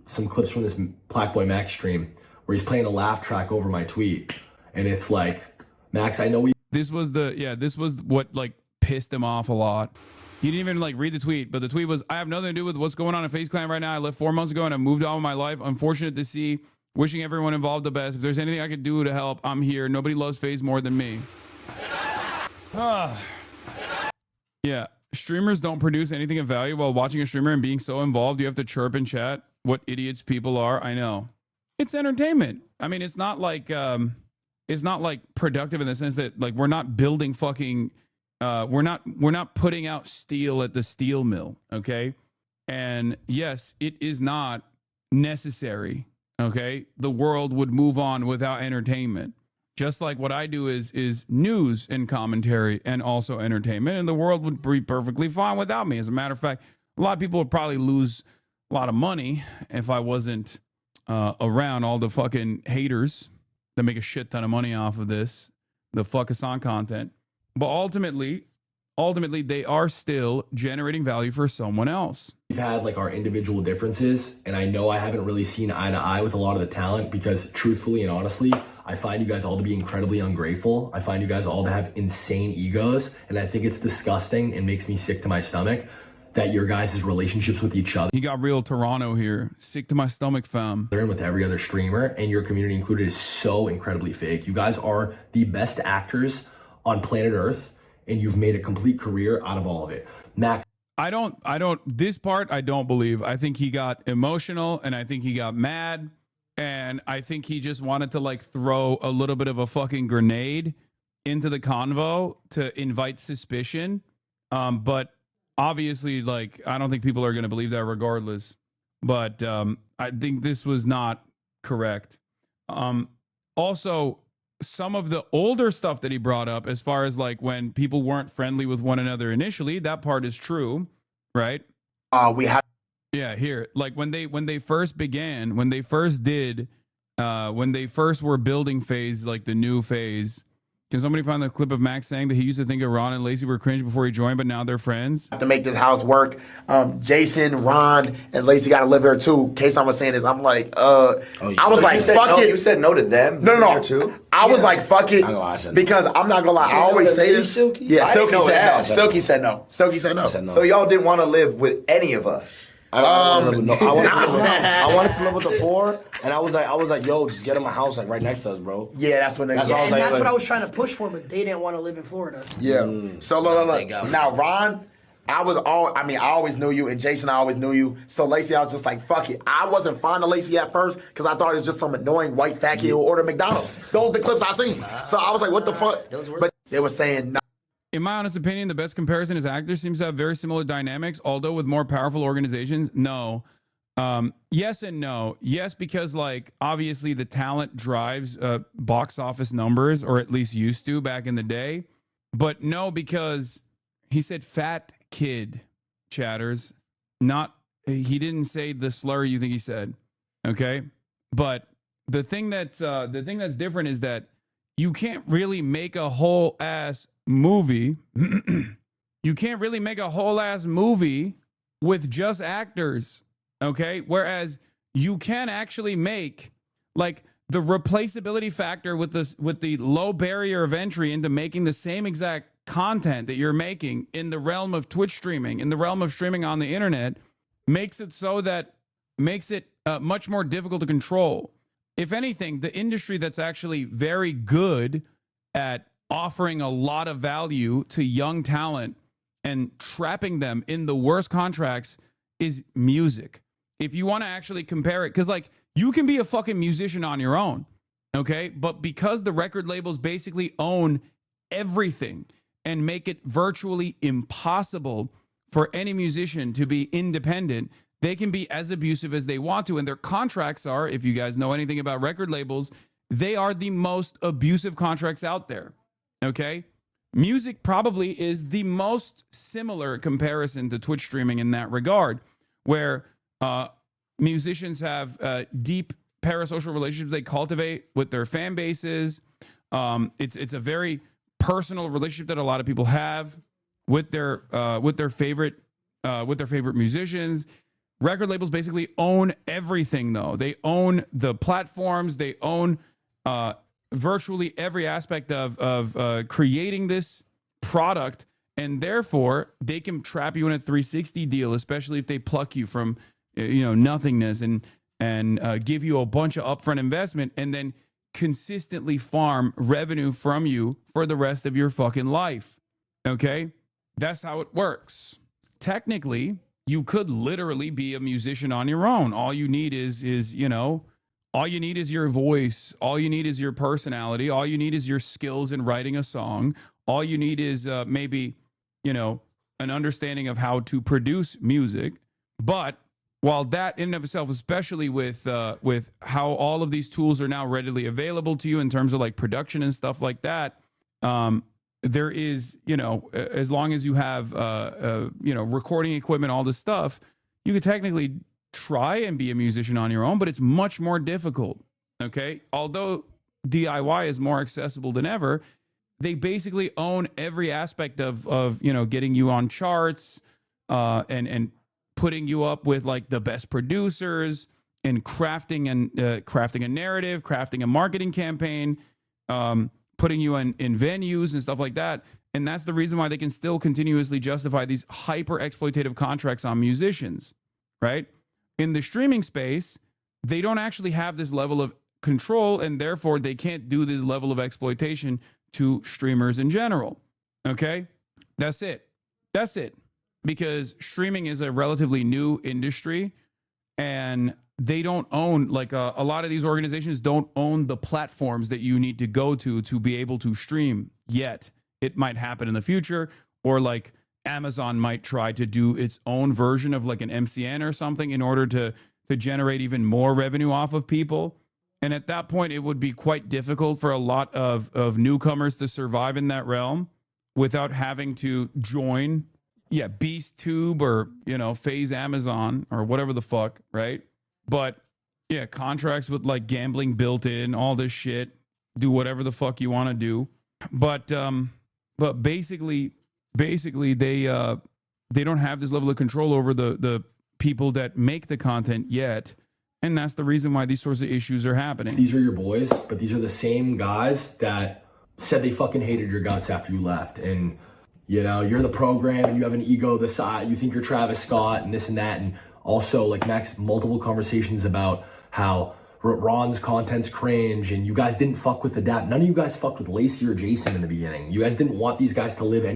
some clips from this Black Boy Max stream where he's playing a laugh track over my tweet, and it's like, Max, I know this was what like pissed him off a lot. He didn't even like read the tweet, but the tweet was, I have nothing to do with what's going on in FaZe Clan right now. I left 4 months ago and I moved on with my life. Unfortunate to see. Wishing everyone involved the best. If there's anything I could do to help, I'm here. Nobody loves FaZe more than me. Yeah, streamers don't produce anything of value while watching a streamer and being so involved. You have to chirp and chat. What idiots people are. I know. It's entertainment. I mean, it's not like productive in the sense that like we're not building fucking we're not putting out steel at the steel mill, okay? And yes, it is not necessary, okay? The world would move on without entertainment. Just like what I do is news and commentary and also entertainment, and the world would be perfectly fine without me. As a matter of fact, a lot of people would probably lose a lot of money if I wasn't around all the fucking haters that make a shit ton of money off of this, the fuck us on content. But ultimately, they are still generating value for someone else. We've had like our individual differences, and I know I haven't really seen eye to eye with a lot of the talent because truthfully and honestly, I find you guys all to be incredibly ungrateful. I find you guys all to have insane egos, and I think it's disgusting and makes me sick to my stomach that your guys' relationships with each other. He got real Toronto here. Sick to my stomach, fam. And with every other streamer, and your community included, is so incredibly fake. You guys are the best actors on planet Earth, and you've made a complete career out of all of it. Max. This part I don't believe. I think he got emotional and I think he got mad and I think he just wanted to like throw a little bit of a fucking grenade into the convo to invite suspicion. But obviously, like, I don't think people are going to believe that regardless. But I think this was not correct. Also, some of the older stuff that he brought up, as far as like when people weren't friendly with one another initially, that part is true, right? Here, like when they first began, when they first were building FaZe, like the new FaZe. Can somebody find the clip of Max saying that he used to think that Ron and Lacey were cringe before he joined, but now they're friends? To make this house work, Jason, Ron, and Lacey got to live here too. K-San was saying this. I'm like, I was like, fuck it. You said no to them. No. Too? I was like, fuck it, because I'm not gonna lie. I always say this. Silky? Yeah, Silky said no. Silky said no. Silky said no. So y'all didn't want to live with any of us. I wanted to live with the 4, and I was like, yo, just get him a house like right next to us, bro. Yeah, that's when they. That's what I was trying to push for, but they didn't want to live in Florida. Yeah. So look. Now Ron, I always knew you, and Jason, I always knew you. So Lacey, I was just like, fuck it. I wasn't fond of Lacey at first because I thought it was just some annoying white fat kid who ordered McDonald's. Those are the clips I seen. So I was like, what the fuck? But they were saying no. In my honest opinion, the best comparison is actors seems to have very similar dynamics, although with more powerful organizations. No. Yes and no. Yes, because like obviously the talent drives box office numbers, or at least used to back in the day. But no, because he said fat kid, chatters. He didn't say the slur you think he said. Okay? But the thing that's different is that you can't really make a whole ass movie. You can't really make a whole ass movie with just actors, okay? Whereas you can actually make like the replaceability factor with the low barrier of entry into making the same exact content that you're making in the realm of Twitch streaming, in the realm of streaming on the internet, makes it much more difficult to control. If anything, the industry that's actually very good at offering a lot of value to young talent and trapping them in the worst contracts is music. If you want to actually compare it, because like you can be a fucking musician on your own, okay? But because the record labels basically own everything and make it virtually impossible for any musician to be independent, they can be as abusive as they want to. And their contracts are, if you guys know anything about record labels, they are the most abusive contracts out there. Okay? Music probably is the most similar comparison to Twitch streaming in that regard, where musicians have deep parasocial relationships they cultivate with their fan bases. It's a very personal relationship that a lot of people have with their favorite musicians. Record labels basically own everything, though. They own the platforms. They own virtually every aspect of creating this product, and therefore they can trap you in a 360 deal, especially if they pluck you from nothingness and give you a bunch of upfront investment and then consistently farm revenue from you for the rest of your fucking life. Okay? That's how it works. Technically, you could literally be a musician on your own. All you need is all you need is your voice. All you need is your personality. All you need is your skills in writing a song. All you need is maybe, an understanding of how to produce music. But while that in and of itself, especially with how all of these tools are now readily available to you in terms of like production and stuff like that, there is, as long as you have, recording equipment, all this stuff, you could technically try and be a musician on your own, but it's much more difficult. Okay. Although DIY is more accessible than ever, they basically own every aspect of getting you on charts, and putting you up with like the best producers and crafting a narrative, crafting a marketing campaign, putting you in venues and stuff like that. And that's the reason why they can still continuously justify these hyper exploitative contracts on musicians, right? In the streaming space, they don't actually have this level of control, and therefore they can't do this level of exploitation to streamers in general. Okay? That's it. Because streaming is a relatively new industry, and they don't own, like a lot of these organizations don't own the platforms that you need to go to be able to stream yet. It might happen in the future, or like Amazon might try to do its own version of like an MCN or something in order to generate even more revenue off of people. And at that point, it would be quite difficult for a lot of newcomers to survive in that realm without having to join, BeastTube or, Phase Amazon or whatever the fuck, right? But yeah, contracts with like gambling built in, all this shit, do whatever the fuck you want to do. But basically they don't have this level of control over the people that make the content yet. And that's the reason why these sorts of issues are happening. These are your boys, but these are the same guys that said they fucking hated your guts after you left. And, you're the program and you have an ego this size. You think you're Travis Scott and this and that. And also, like, Max, multiple conversations about how Ron's content's cringe and you guys didn't fuck with the dad. None of you guys fucked with Lacey or Jason in the beginning. You guys didn't want these guys to live in.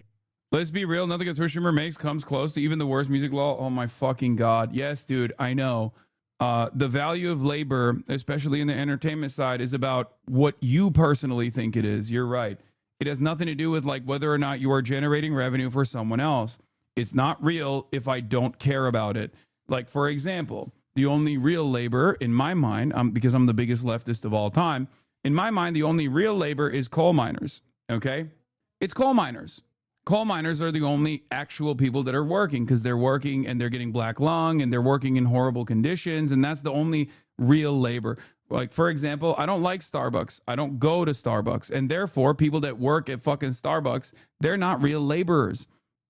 Let's be real. Nothing a Twitch streamer makes comes close to even the worst music law. Oh my fucking God. Yes, dude, I know. The value of labor, especially in the entertainment side, is about what you personally think it is. You're right. It has nothing to do with like whether or not you are generating revenue for someone else. It's not real if I don't care about it. Like, for example, the only real labor in my mind, because I'm the biggest leftist of all time, in my mind, the only real labor is coal miners. Okay? It's coal miners. Coal miners are the only actual people that are working, because they're working and they're getting black lung and they're working in horrible conditions. And that's the only real labor. Like, for example, I don't like Starbucks. I don't go to Starbucks. And therefore, people that work at fucking Starbucks, they're not real laborers.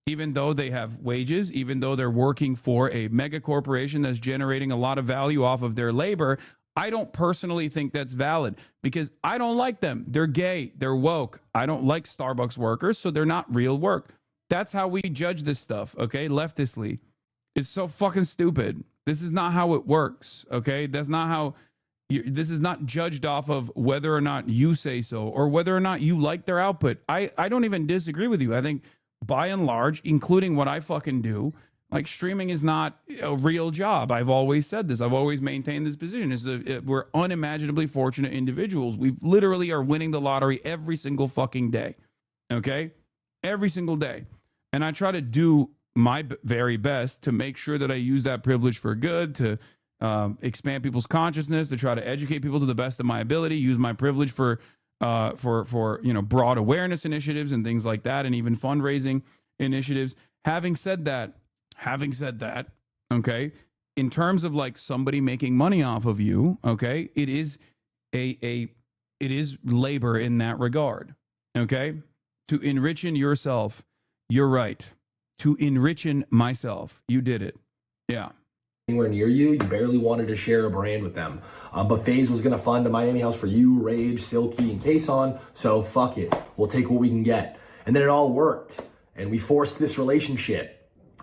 Even though they have wages, even though they're working for a mega corporation that's generating a lot of value off of their labor, I don't personally think that's valid because I don't like them. They're gay. They're woke. I don't like Starbucks workers, so they're not real work. That's how we judge this stuff, okay? Leftistly. It's so fucking stupid. This is not how it works, okay? That's not how... This is not judged off of whether or not you say so or whether or not you like their output. I don't even disagree with you. I think by and large, including what I fucking do, like streaming is not a real job. I've always said this. I've always maintained this position. We're unimaginably fortunate individuals. We literally are winning the lottery every single fucking day. Okay? Every single day. And I try to do my very best to make sure that I use that privilege for good, to expand people's consciousness, to try to educate people to the best of my ability, use my privilege for broad awareness initiatives and things like that, and even fundraising initiatives. Having said that, okay, in terms of like somebody making money off of you, okay, it is it is labor in that regard. Okay? To enrichen yourself. You're right. To enrichen myself. You did it. Yeah. Anywhere near you, you barely wanted to share a brand with them. But FaZe was gonna fund a Miami house for you, Rage, Silky, and Kason, so fuck it. We'll take what we can get. And then it all worked. And we forced this relationship.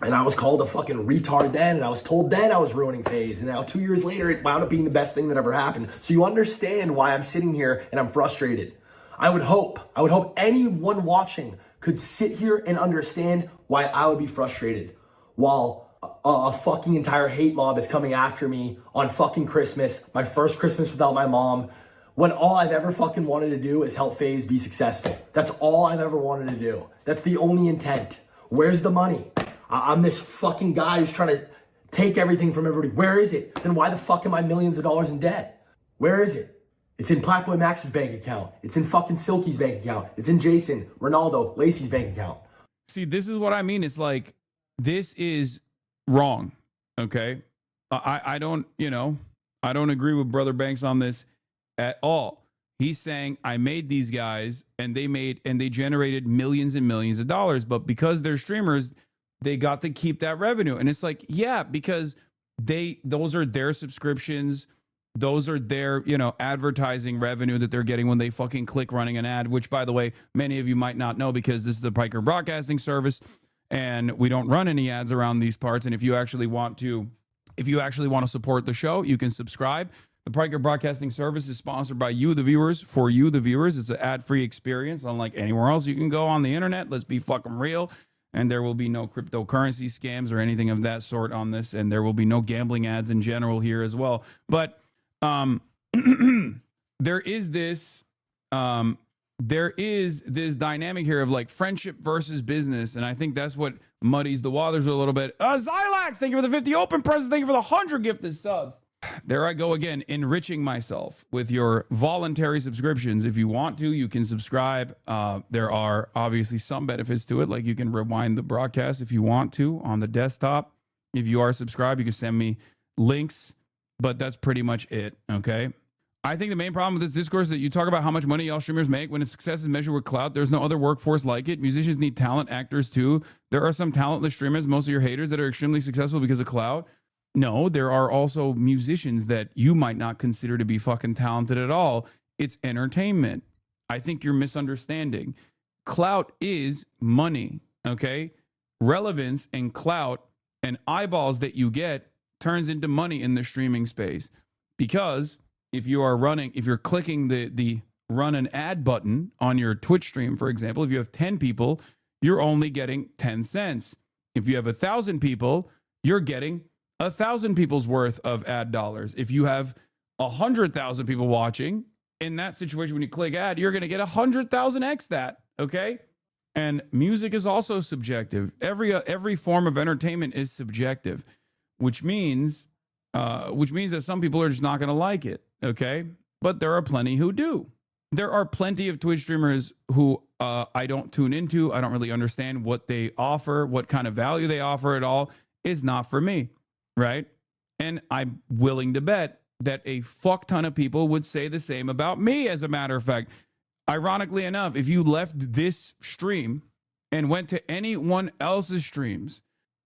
And I was called a fucking retard then, and I was told then I was ruining FaZe. And now 2 years later, it wound up being the best thing that ever happened. So you understand why I'm sitting here and I'm frustrated. I would hope anyone watching could sit here and understand why I would be frustrated while a fucking entire hate mob is coming after me on fucking Christmas, my first Christmas without my mom, when all I've ever fucking wanted to do is help FaZe be successful. That's all I've ever wanted to do. That's the only intent. Where's the money? I'm this fucking guy who's trying to take everything from everybody. Where is it? Then why the fuck am I millions of dollars in debt? Where is it? It's in Blackboy Max's bank account. It's in fucking Silky's bank account. It's in Jason, Ronaldo, Lacey's bank account. See, this is what I mean. It's like, this is wrong. Okay. I don't, I don't agree with Brother Banks on this at all. He's saying I made these guys and they generated millions and millions of dollars, but because they're streamers, they got to keep that revenue. And it's like, yeah, because those are their subscriptions. Those are their, advertising revenue that they're getting when they fucking click running an ad, which, by the way, many of you might not know because this is the Piker Broadcasting Service and we don't run any ads around these parts. And if you actually want to support the show, you can subscribe. The Piker Broadcasting Service is sponsored by you, the viewers, for you, the viewers. It's an ad-free experience, unlike anywhere else you can go on the internet. Let's be fucking real. And there will be no cryptocurrency scams or anything of that sort on this. And there will be no gambling ads in general here as well. But there is this dynamic here of like friendship versus business. And I think that's what muddies the waters a little bit. Xylax, thank you for the 50 open presents. Thank you for the 100 gifted subs. There I go again, enriching myself with your voluntary subscriptions. If you want to, you can subscribe. There are obviously some benefits to it, like you can rewind the broadcast if you want to on the desktop. If you are subscribed, you can send me links, but that's pretty much it, okay? I think the main problem with this discourse is that you talk about how much money y'all streamers make. When its success is measured with clout, there's no other workforce like it. Musicians need talent, actors too. There are some talentless streamers, most of your haters, that are extremely successful because of clout. No, there are also musicians that you might not consider to be fucking talented at all. It's entertainment. I think you're misunderstanding. Clout is money, okay? Relevance and clout and eyeballs that you get turns into money in the streaming space. Because if you're clicking the run an ad button on your Twitch stream, for example, if you have 10 people, you're only getting 10 cents. If you have 1,000 people, you're getting 1,000 people's worth of ad dollars. If you have 100,000 people watching, in that situation, when you click ad, you're going to get 100,000x that, okay? And music is also subjective. Every form of entertainment is subjective, which means that some people are just not going to like it, okay? But there are plenty who do. There are plenty of Twitch streamers who I don't tune into. I don't really understand what they offer, what kind of value they offer at all. Is not for me. Right? And I'm willing to bet that a fuck ton of people would say the same about me, as a matter of fact. Ironically enough, if you left this stream and went to anyone else's streams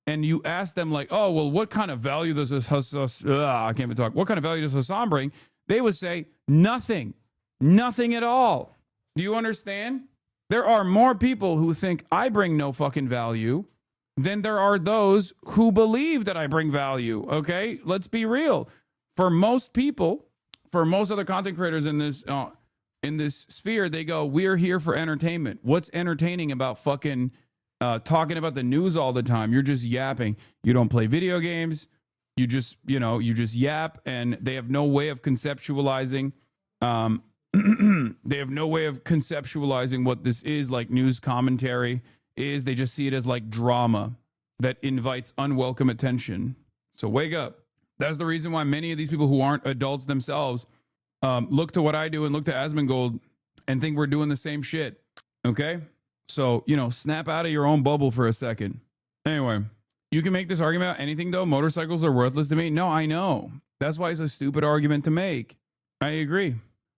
and you asked them like, oh, well, what kind of value does I can't even talk. What kind of value does Hassan bring? They would say nothing at all. Do you understand? There are more people who think I bring no fucking value then there are those who believe that I bring value, okay? Let's be real. For most people, for most other content creators in this sphere, they go, we're here for entertainment. What's entertaining about fucking talking about the news all the time? You're just yapping. You don't play video games. You just yap, and they have no way of conceptualizing. They have no way of conceptualizing what this is, like news commentary is. They just see it as like drama that invites unwelcome attention. So wake up. That's the reason why many of these people who aren't adults themselves look to what I do and look to Asmongold and think we're doing the same shit. Okay? So, snap out of your own bubble for a second. Anyway, you can make this argument about anything though. Motorcycles are worthless to me. No, I know. That's why it's a stupid argument to make. I agree.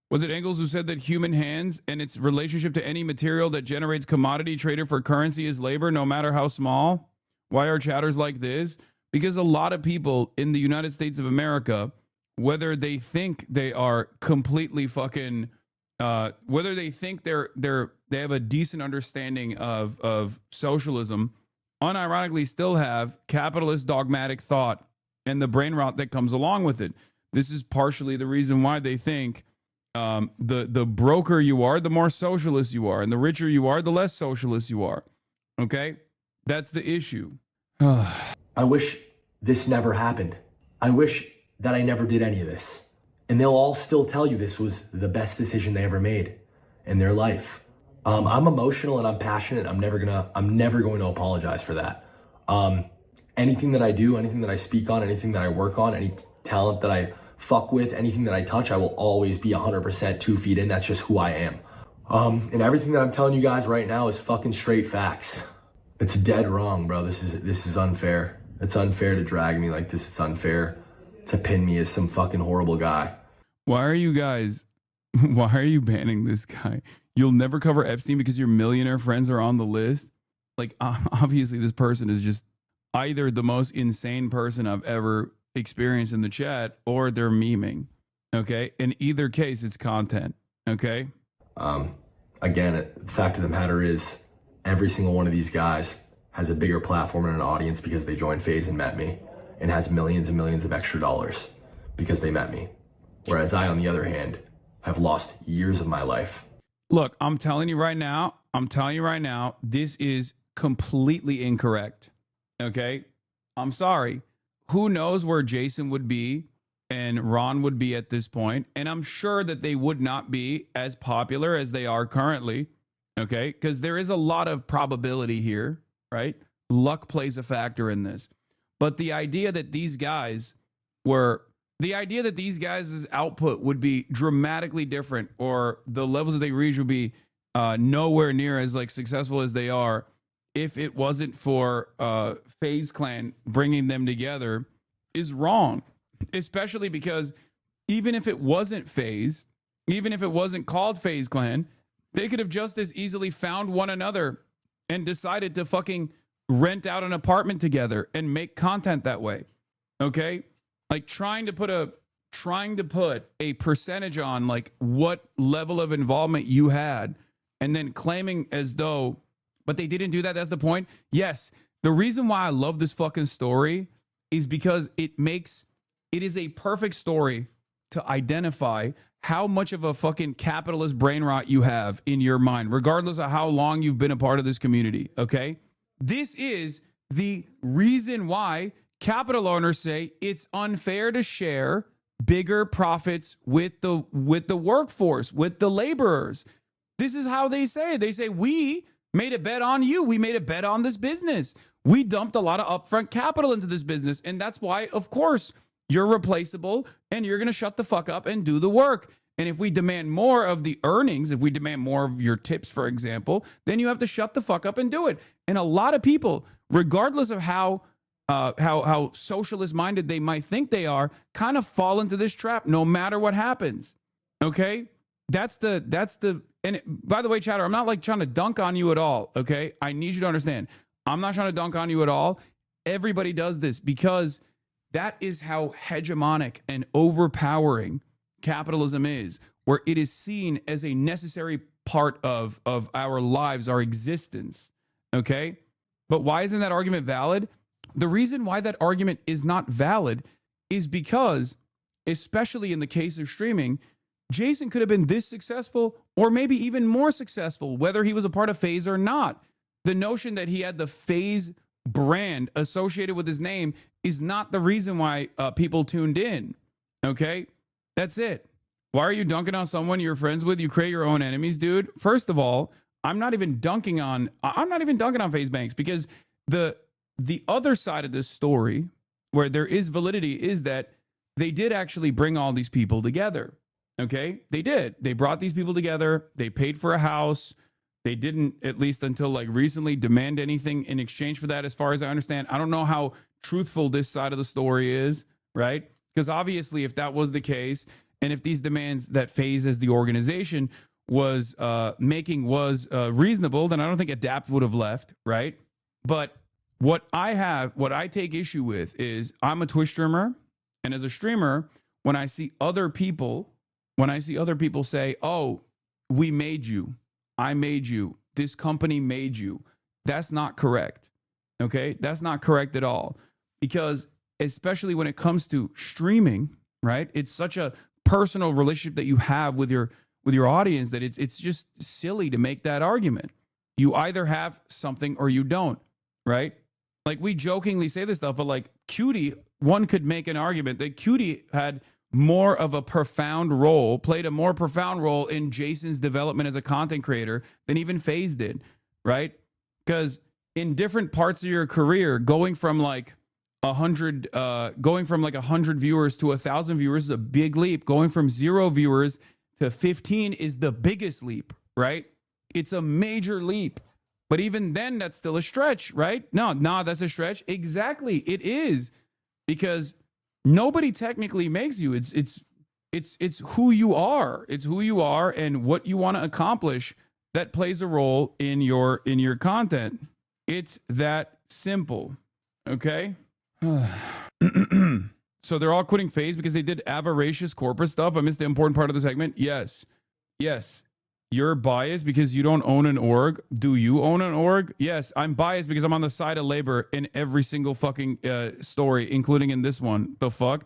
Was it Engels who said that human hands and its relationship to any material that generates commodity traded for currency is labor, no matter how small? Why are chatters like this? Because a lot of people in the United States of America, whether they think they are completely fucking, whether they think they have a decent understanding of socialism, unironically still have capitalist dogmatic thought and the brain rot that comes along with it. This is partially the reason why they think the broker you are, the more socialist you are, and the richer you are, the less socialist you are. Okay? That's the issue. I wish this never happened. I wish that I never did any of this. And they'll all still tell you this was the best decision they ever made in their life. I'm emotional and I'm passionate. I'm never going to apologize for that. Anything that I do, anything that I speak on, anything that I work on, any talent that I fuck with, anything that I touch, I will always be 100% 2 feet in. That's just who I am. And everything that I'm telling you guys right now is fucking straight facts. It's dead wrong, bro. This is unfair. It's unfair to drag me like this. It's unfair to pin me as some fucking horrible guy. Why are you banning this guy? You'll never cover Epstein because your millionaire friends are on the list? Like, obviously this person is just either the most insane person I've ever experienced in the chat, or they're memeing. Okay? In either case, it's content. Okay? Again, the fact of the matter is, every single one of these guys has a bigger platform and an audience because they joined FaZe and met me, and has millions and millions of extra dollars because they met me. Whereas I, on the other hand, have lost years of my life. Look, I'm telling you right now, this is completely incorrect. Okay? I'm sorry. Who knows where Jason would be and Ron would be at this point, and I'm sure that they would not be as popular as they are currently. Okay? Because there is a lot of probability here, right? Luck plays a factor in this. But the idea that these guys' output would be dramatically different, or the levels that they reach would be nowhere near as like successful as they are, if it wasn't for FaZe Clan bringing them together, is wrong. Especially because even if it wasn't FaZe, even if it wasn't called FaZe Clan, they could have just as easily found one another and decided to fucking rent out an apartment together and make content that way. Okay? Like trying to put a percentage on like what level of involvement you had, and then claiming as though, but they didn't do that. That's the point. Yes. The reason why I love this fucking story is because it is a perfect story to identify how much of a fucking capitalist brain rot you have in your mind, regardless of how long you've been a part of this community. Okay? This is the reason why capital owners say it's unfair to share bigger profits with the workforce, with the laborers. This is how they say it. They say, we made a bet on you. We made a bet on this business. We dumped a lot of upfront capital into this business. And that's why, of course, you're replaceable and you're going to shut the fuck up and do the work. And if we demand more of the earnings, if we demand more of your tips, for example, then you have to shut the fuck up and do it. And a lot of people, regardless of how socialist minded they might think they are, kind of fall into this trap no matter what happens. Okay? That's the, and by the way, chatter, I'm not like trying to dunk on you at all. Okay? I need you to understand. I'm not trying to dunk on you at all. Everybody does this because that is how hegemonic and overpowering capitalism is, where it is seen as a necessary part of our lives, our existence. Okay? But why isn't that argument valid? The reason why that argument is not valid is because, especially in the case of streaming, Jason could have been this successful or maybe even more successful, whether he was a part of FaZe or not. The notion that he had the FaZe brand associated with his name is not the reason why people tuned in. Okay? That's it. Why are you dunking on someone you're friends with? You create your own enemies, dude. First of all, I'm not even dunking on FaZe Banks, because the other side of this story, where there is validity, is that they did actually bring all these people together. Okay? They did. They brought these people together. They paid for a house. They didn't, at least until like recently, demand anything in exchange for that, as far as I understand. I don't know how truthful this side of the story is, right? Because obviously, if that was the case, and if these demands that FaZe as the organization was making was reasonable, then I don't think Adapt would have left, right? But what I take issue with is I'm a Twitch streamer, and as a streamer, when I see other people say, "Oh, we made you, I made you, this company made you," that's not correct. Okay, that's not correct at all, because especially when it comes to streaming, right? It's such a personal relationship that you have with your audience that it's just silly to make that argument. You either have something or you don't, right? Like, we jokingly say this stuff, but like Cutie, one could make an argument that Cutie had more of a profound role, played a more profound role in Jason's development as a content creator than even FaZe did, right? Because in different parts of your career, going from like 100 viewers to 1,000 viewers is a big leap. Going from 0 viewers to 15 is the biggest leap, right? It's a major leap. But even then, that's still a stretch, right? No, that's a stretch. Exactly, it is, because nobody technically makes you. It's who you are. It's who you are and what you want to accomplish that plays a role in your content. It's that simple, okay? So they're all quitting FaZe because they did avaricious corporate stuff. I missed the important part of the segment. Yes. You're biased because you don't own an org. Do you own an org? Yes, I'm biased because I'm on the side of labor in every single fucking story, including in this one. The fuck?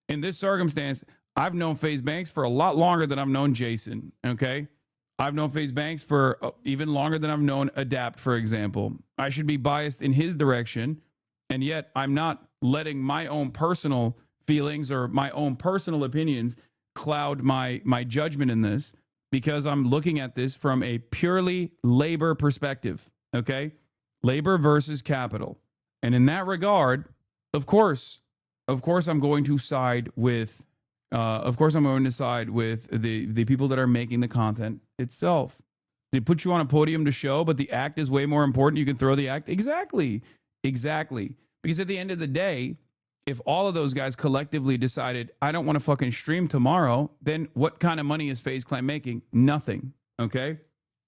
In this circumstance, I've known FaZe Banks for a lot longer than I've known Jason, okay? I've known FaZe Banks for even longer than I've known Adapt, for example. I should be biased in his direction, and yet I'm not letting my own personal feelings or my own personal opinions cloud my judgment in this, because I'm looking at this from a purely labor perspective, okay? Labor versus capital. And in that regard, of course I'm going to side with the people that are making the content itself. They put you on a podium to show, but the act is way more important. You can throw the act. Exactly. Because at the end of the day, if all of those guys collectively decided, I don't want to fucking stream tomorrow, then what kind of money is FaZe Clan making? Nothing. Okay?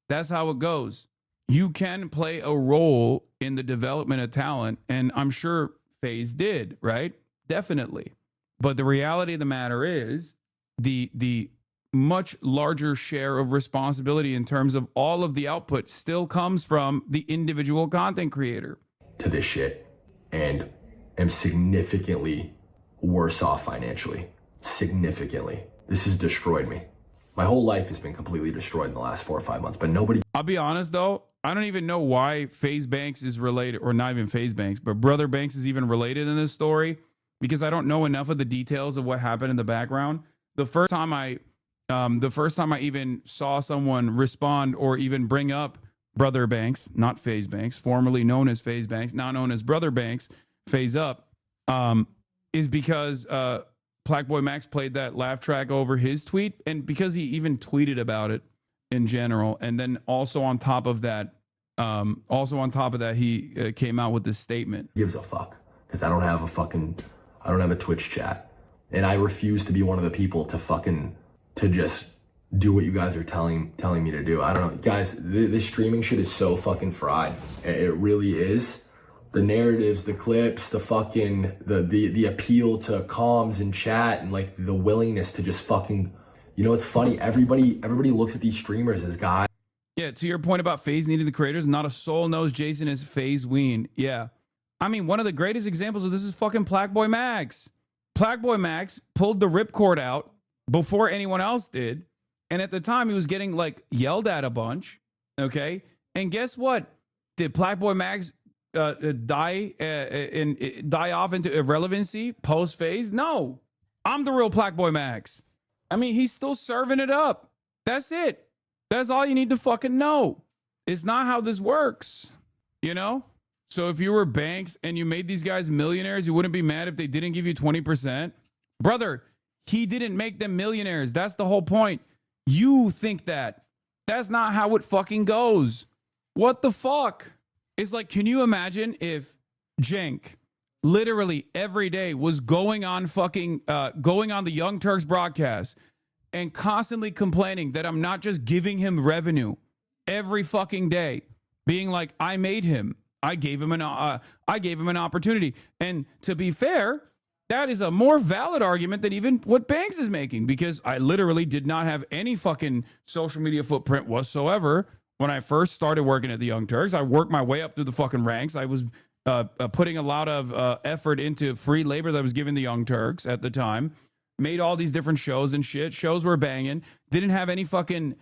That's how it goes. You can play a role in the development of talent, and I'm sure FaZe did, right? Definitely. But the reality of the matter is the much larger share of responsibility in terms of all of the output still comes from the individual content creator. To this shit, and am significantly worse off financially. Significantly. This has destroyed me. My whole life has been completely destroyed in the last 4 or 5 months, but nobody... I'll be honest though, I don't even know why FaZe Banks is related, or not even FaZe Banks, but Brother Banks is even related in this story, because I don't know enough of the details of what happened in the background. The first time I even saw someone respond or even bring up Brother Banks, not FaZe Banks, formerly known as FaZe Banks, now known as Brother Banks, FaZe Up, is because Plaqueboy Max played that laugh track over his tweet, and because he even tweeted about it in general, and then also on top of that, he came out with this statement. Gives a fuck, because I don't have a Twitch chat, and I refuse to be one of the people to just do what you guys are telling me to do. I don't know, guys. This streaming shit is so fucking fried. It really is. The narratives, the clips, the fucking the appeal to comms and chat, and like the willingness to just fucking, you know, it's funny. Everybody looks at these streamers as guys. Yeah, to your point about FaZe needing the creators, not a soul knows Jason is FaZe Ween. Yeah, I mean, one of the greatest examples of this is fucking Plaqueboy Max. Plaqueboy Max pulled the ripcord out before anyone else did, and at the time he was getting like yelled at a bunch. Okay, and guess what? Did Plaqueboy Max die off into irrelevancy post FaZe? No, I'm the real Plaqueboy Max. I mean, he's still serving it up. That's it. That's all you need to fucking know. It's not how this works, you know? So if you were Banks and you made these guys millionaires, you wouldn't be mad if they didn't give you 20%? Brother, he didn't make them millionaires. That's the whole point. You think that. That's not how it fucking goes. What the fuck? It's like, can you imagine if Jenk literally every day was going on the Young Turks broadcast and constantly complaining that I'm not just giving him revenue every fucking day, being like, I made him. I gave him an opportunity. And to be fair, that is a more valid argument than even what Banks is making, because I literally did not have any fucking social media footprint whatsoever when I first started working at the Young Turks. I worked my way up through the fucking ranks. I was putting a lot of effort into free labor that was given the Young Turks at the time. Made all these different shows and shit. Shows were banging. Didn't have any fucking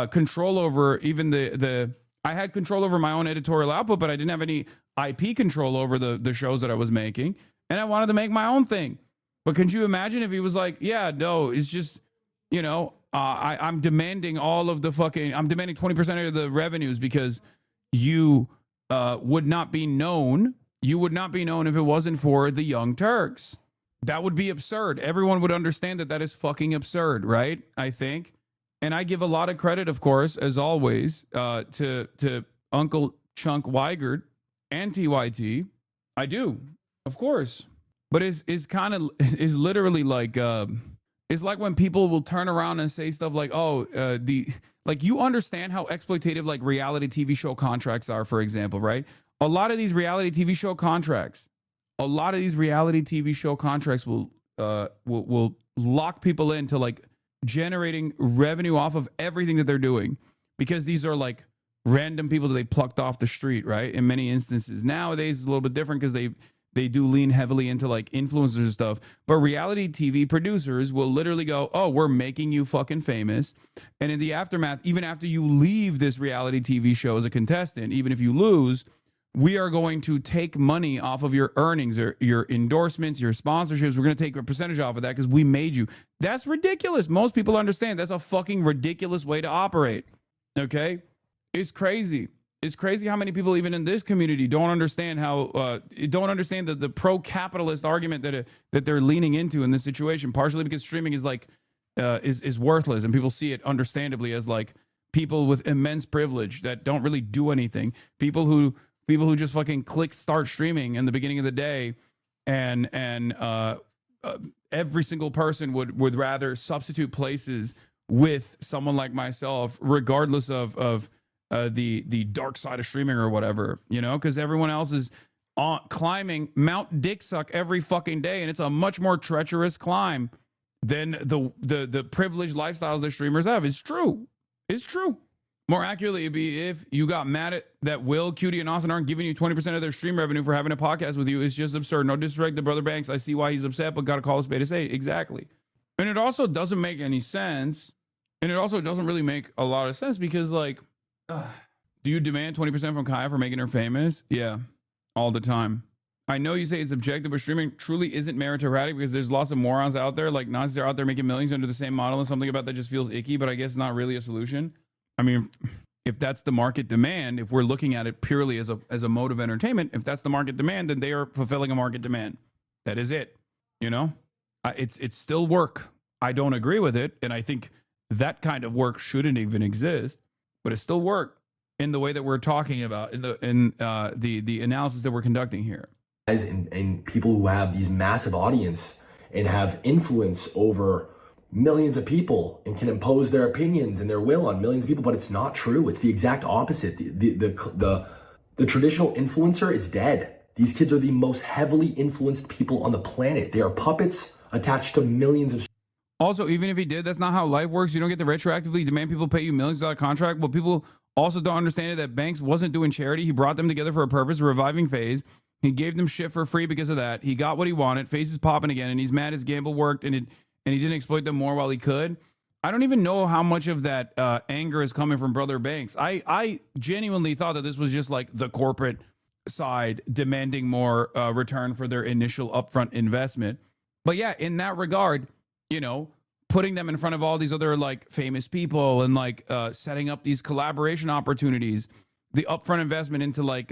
control over even I had control over my own editorial output, but I didn't have any IP control over the shows that I was making. And I wanted to make my own thing. But could you imagine if he was like, yeah, no, it's just, you know, I'm demanding I'm demanding 20% of the revenues because you would not be known. You would not be known if it wasn't for the Young Turks. That would be absurd. Everyone would understand that that is fucking absurd, right? I think. And I give a lot of credit, of course, as always, to Uncle Chunk Weigert and TYT. I do, of course. But is literally like it's like when people will turn around and say stuff like, you understand how exploitative like reality TV show contracts are, for example, right? A lot of these reality TV show contracts will lock people into like generating revenue off of everything that they're doing, because these are like random people that they plucked off the street, right? In many instances. Nowadays it's a little bit different because they do lean heavily into like influencers and stuff. But reality TV producers will literally go, oh, we're making you fucking famous. And in the aftermath, even after you leave this reality TV show as a contestant, even if you lose, we are going to take money off of your earnings, or your endorsements, your sponsorships. We're going to take a percentage off of that because we made you. That's ridiculous. Most people understand that's a fucking ridiculous way to operate. Okay? It's crazy. It's crazy how many people, even in this community, don't understand the pro-capitalist argument that they're leaning into in this situation. Partially because streaming is like is worthless, and people see it understandably as like people with immense privilege that don't really do anything. People who just fucking click start streaming in the beginning of the day, and every single person would rather substitute places with someone like myself, regardless of the dark side of streaming or whatever, you know, because everyone else is climbing Mount Dick Suck every fucking day, and it's a much more treacherous climb than the privileged lifestyles that streamers have. It's true. It's true. More accurately, it'd be if you got mad at that Will, Cutie, and Austin aren't giving you 20% of their stream revenue for having a podcast with you. It's just absurd. No disrespect to Brother Banks. I see why he's upset, but gotta call a spade a spade. Exactly. And it also doesn't make any sense. And it also doesn't really make a lot of sense because, like, do you demand 20% from Kaya for making her famous? Yeah, all the time. I know you say it's objective, but streaming truly isn't meritocratic because there's lots of morons out there, like Nazis are out there making millions under the same model, and something about that just feels icky, but I guess not really a solution. I mean, if that's the market demand, if we're looking at it purely as a mode of entertainment, if that's the market demand, then they are fulfilling a market demand. That is it. You know, it's still work. I don't agree with it, and I think that kind of work shouldn't even exist, but it's still work in the way that we're talking about in the analysis that we're conducting here. And people who have these massive audience and have influence over millions of people and can impose their opinions and their will on millions of people, but it's not true. It's the exact opposite. The traditional influencer is dead. These kids are the most heavily influenced people on the planet. They are puppets attached to millions of. Also, even if he did, that's not how life works. You don't get to retroactively demand people pay you millions without a contract. What people also don't understand is that Banks wasn't doing charity. He brought them together for a purpose, a reviving FaZe. He gave them shit for free because of that. He got what he wanted. FaZe is popping again, and he's mad his gamble worked, and he didn't exploit them more while he could. I don't even know how much of that anger is coming from Brother Banks. I genuinely thought that this was just like the corporate side demanding more return for their initial upfront investment. But yeah, in that regard, you know, putting them in front of all these other like famous people and like setting up these collaboration opportunities, the upfront investment into like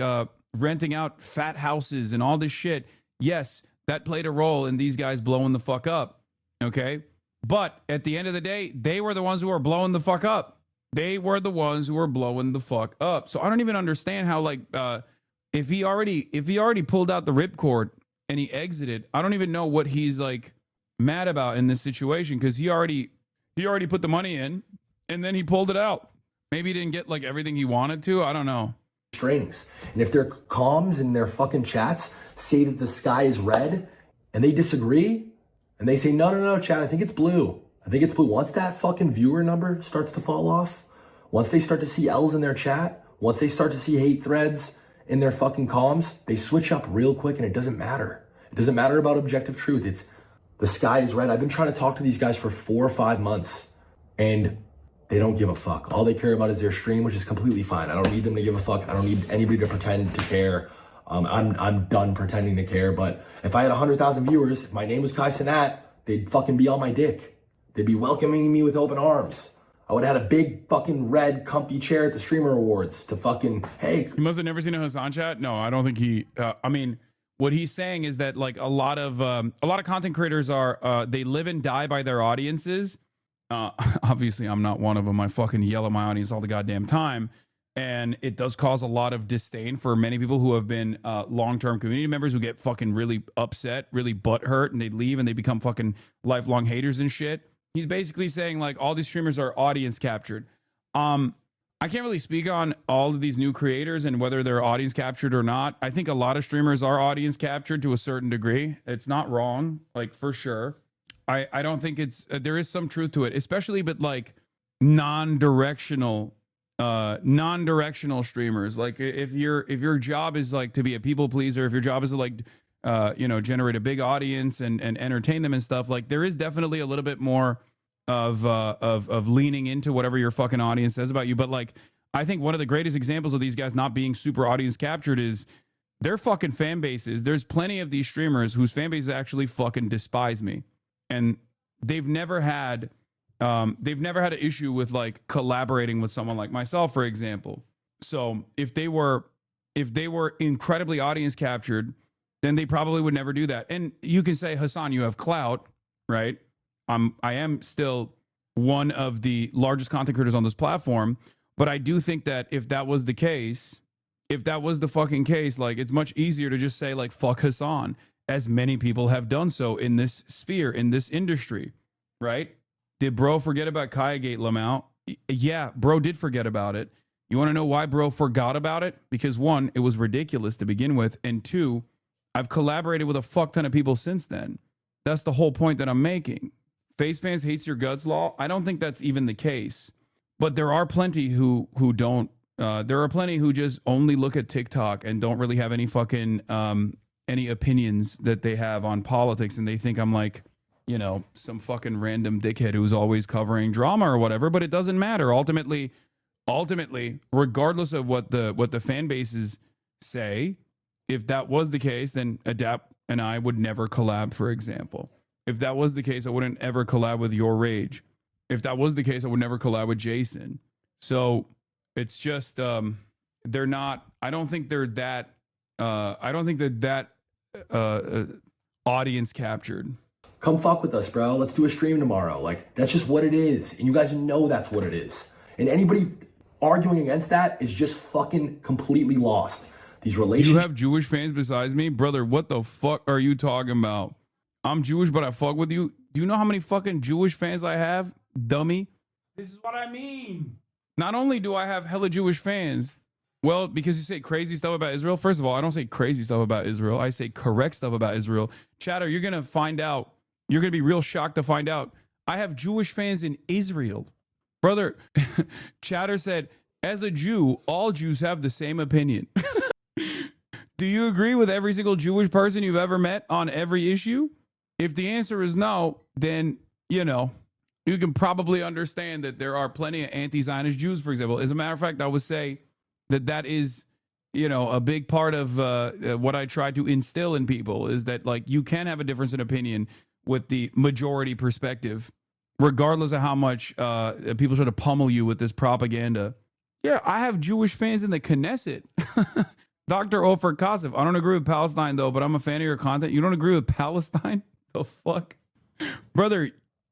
renting out fat houses and all this shit. Yes, that played a role in these guys blowing the fuck up. Okay. But at the end of the day, they were the ones who were blowing the fuck up. They were the ones who were blowing the fuck up. So I don't even understand how like if he already pulled out the ripcord and he exited. I don't even know what he's like mad about in this situation, because he already put the money in and then he pulled it out. Maybe he didn't get like everything he wanted to. I don't know. Strings. And if their comms and their fucking chats say that the sky is red and they disagree and they say, no, chat, I think it's blue. I think it's blue. Once that fucking viewer number starts to fall off, once they start to see L's in their chat, once they start to see hate threads in their fucking comms, they switch up real quick and it doesn't matter. It doesn't matter about objective truth. It's the sky is red. I've been trying to talk to these guys for 4 or 5 months and they don't give a fuck. All they care about is their stream, which is completely fine. I don't need them to give a fuck. I don't need anybody to pretend to care. I'm done pretending to care. But if I had 100,000 viewers, if my name was Kai Cenat, they'd fucking be on my dick. They'd be welcoming me with open arms. I would have had a big fucking red comfy chair at the Streamer Awards to fucking, hey. You must have never seen a Hassan chat? No, I don't think he, I mean, what he's saying is that like a lot of content creators are, they live and die by their audiences. Obviously I'm not one of them. I fucking yell at my audience all the goddamn time. And it does cause a lot of disdain for many people who have been long-term community members who get fucking really upset, really butthurt, and they leave and they become fucking lifelong haters and shit. He's basically saying like all these streamers are audience captured. I can't really speak on all of these new creators and whether they're audience captured or not. I think a lot of streamers are audience captured to a certain degree. It's not wrong, like for sure. I don't think it's, there is some truth to it, especially but like non-directional streamers. Like if your job is like to be a people pleaser, if your job is to like generate a big audience and entertain them and stuff, like there is definitely a little bit more of leaning into whatever your fucking audience says about you. But like I think one of the greatest examples of these guys not being super audience captured is their fucking fan bases. There's plenty of these streamers whose fan bases actually fucking despise me, and they've never had an issue with like collaborating with someone like myself, for example. So if they were incredibly audience captured, then they probably would never do that. And you can say, Hassan, you have clout, right? I am still one of the largest content creators on this platform, but I do think that if that was the case, if that was the fucking case, like it's much easier to just say like, fuck Hassan, as many people have done so in this sphere, in this industry, right? Did bro forget about Kayagate, Lamau? Yeah, bro did forget about it. You want to know why bro forgot about it? Because one, it was ridiculous to begin with. And two, I've collaborated with a fuck ton of people since then. That's the whole point that I'm making. Face fans hates your guts law. I don't think that's even the case. But there are plenty who don't. There are plenty who just only look at TikTok and don't really have any fucking any opinions that they have on politics, and they think I'm like, you know, some fucking random dickhead who's always covering drama or whatever. But it doesn't matter. Ultimately, regardless of what the fan bases say, if that was the case, then Adapt and I would never collab, for example. If that was the case, I wouldn't ever collab with Your Rage. If that was the case, I would never collab with Jason. So it's just they're not. I don't think they're that. I don't think they're that audience captured. Come fuck with us, bro. Let's do a stream tomorrow. Like that's just what it is, and you guys know that's what it is. And anybody arguing against that is just fucking completely lost. These relationships. You have Jewish fans besides me, brother. What the fuck are you talking about? I'm Jewish, but I fuck with you. Do you know how many fucking Jewish fans I have, dummy? This is what I mean. Not only do I have hella Jewish fans, well, because you say crazy stuff about Israel. First of all, I don't say crazy stuff about Israel. I say correct stuff about Israel. Chatter, you're going to find out. You're going to be real shocked to find out. I have Jewish fans in Israel. Brother, Chatter said, as a Jew, all Jews have the same opinion. Do you agree with every single Jewish person you've ever met on every issue? If the answer is no, then, you know, you can probably understand that there are plenty of anti-Zionist Jews, for example. As a matter of fact, I would say that is, you know, a big part of what I try to instill in people is that, like, you can have a difference in opinion with the majority perspective, regardless of how much people try to pummel you with this propaganda. Yeah, I have Jewish fans in the Knesset. Dr. Ofer Kasif, I don't agree with Palestine, though, but I'm a fan of your content. You don't agree with Palestine? The fuck? Brother,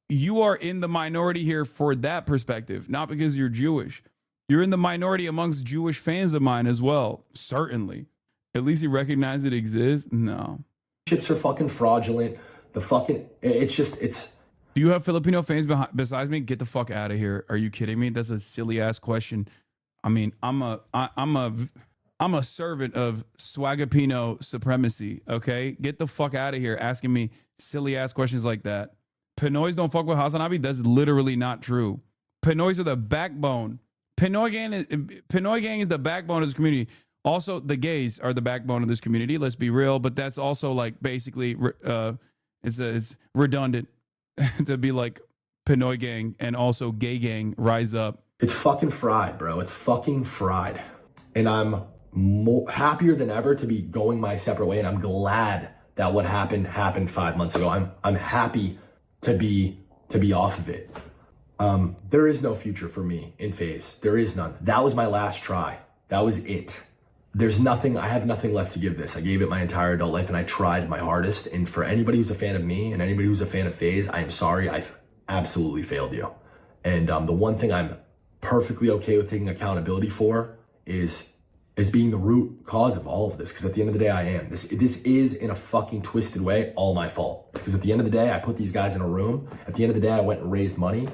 you are in the minority here for that perspective, not because you're Jewish. You're in the minority amongst Jewish fans of mine as well. Certainly. At least you recognize it exists? No. Chips are fucking fraudulent. It's. Do you have Filipino fans besides me? Get the fuck out of here. Are you kidding me? That's a silly ass question. I mean, I'm a servant of Swagapino supremacy, okay? Get the fuck out of here asking me silly ass questions like that. Pinoys don't fuck with Hasanabi? That's literally not true. Pinoys are the backbone. Pinoy gang is the backbone of this community. Also, the gays are the backbone of this community. Let's be real, but that's also like basically it's redundant to be like Pinoy gang and also gay gang rise up. It's fucking fried, bro. It's fucking fried. And I'm happier than ever to be going my separate way. And I'm glad that what happened 5 months ago. I'm happy to be off of it. There is no future for me in FaZe. There is none. That was my last try. That was it. There's nothing, I have nothing left to give this. I gave it my entire adult life and I tried my hardest. And for anybody who's a fan of me and anybody who's a fan of FaZe, I am sorry. I've absolutely failed you. And the one thing I'm perfectly okay with taking accountability for is being the root cause of all of this. Because at the end of the day, I am. This is, in a fucking twisted way, all my fault. Because at the end of the day, I put these guys in a room. At the end of the day, I went and raised money.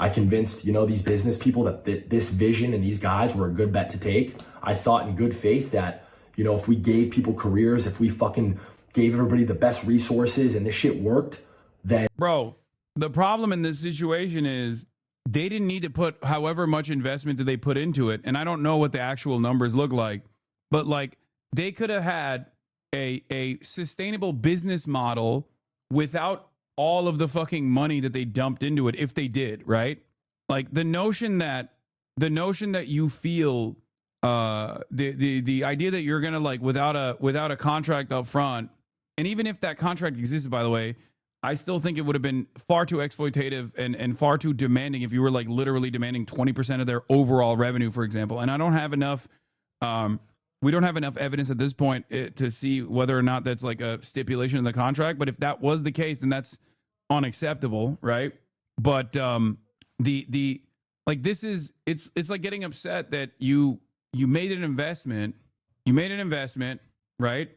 I convinced, these business people that this vision and these guys were a good bet to take. I thought in good faith that, if we gave people careers, if we fucking gave everybody the best resources and this shit worked, then... Bro, the problem in this situation is they didn't need to put however much investment that they put into it. And I don't know what the actual numbers look like, but like they could have had a sustainable business model without all of the fucking money that they dumped into it, if they did, right? Like the notion that you feel the idea that you're gonna like without a contract up front, and even if that contract existed, by the way, I still think it would have been far too exploitative and far too demanding if you were like literally demanding 20% of their overall revenue, for example. And I don't have enough we don't have enough evidence at this point to see whether or not that's like a stipulation in the contract. But if that was the case, then that's unacceptable, right? But the like this is it's like getting upset that you made an investment, right?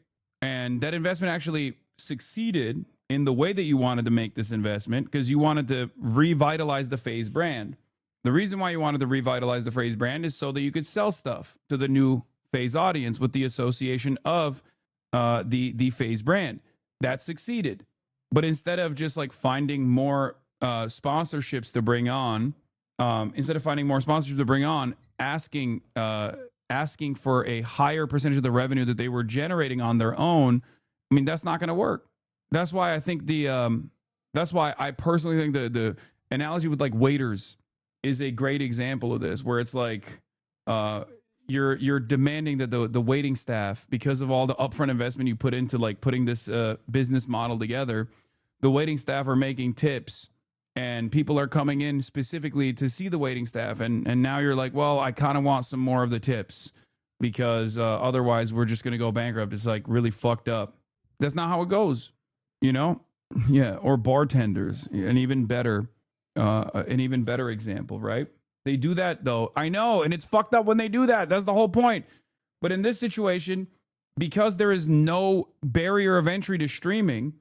And that investment actually succeeded in the way that you wanted to make this investment because you wanted to revitalize the FaZe brand. The reason why you wanted to revitalize the FaZe brand is so that you could sell stuff to the new FaZe audience with the association of the FaZe brand. That succeeded. But instead of just like finding more sponsorships to bring on, asking for a higher percentage of the revenue that they were generating on their own, I mean, that's not going to work. That's why I think that's why I personally think the analogy with like waiters is a great example of this, where it's like you're demanding that the waiting staff, because of all the upfront investment you put into like putting this business model together, the waiting staff are making tips and people are coming in specifically to see the waiting staff. And now you're like, well, I kind of want some more of the tips because otherwise we're just going to go bankrupt. It's like really fucked up. That's not how it goes. Yeah. Or bartenders, an even better example, right? They do that though. I know. And it's fucked up when they do that. That's the whole point. But in this situation, because there is no barrier of entry to streaming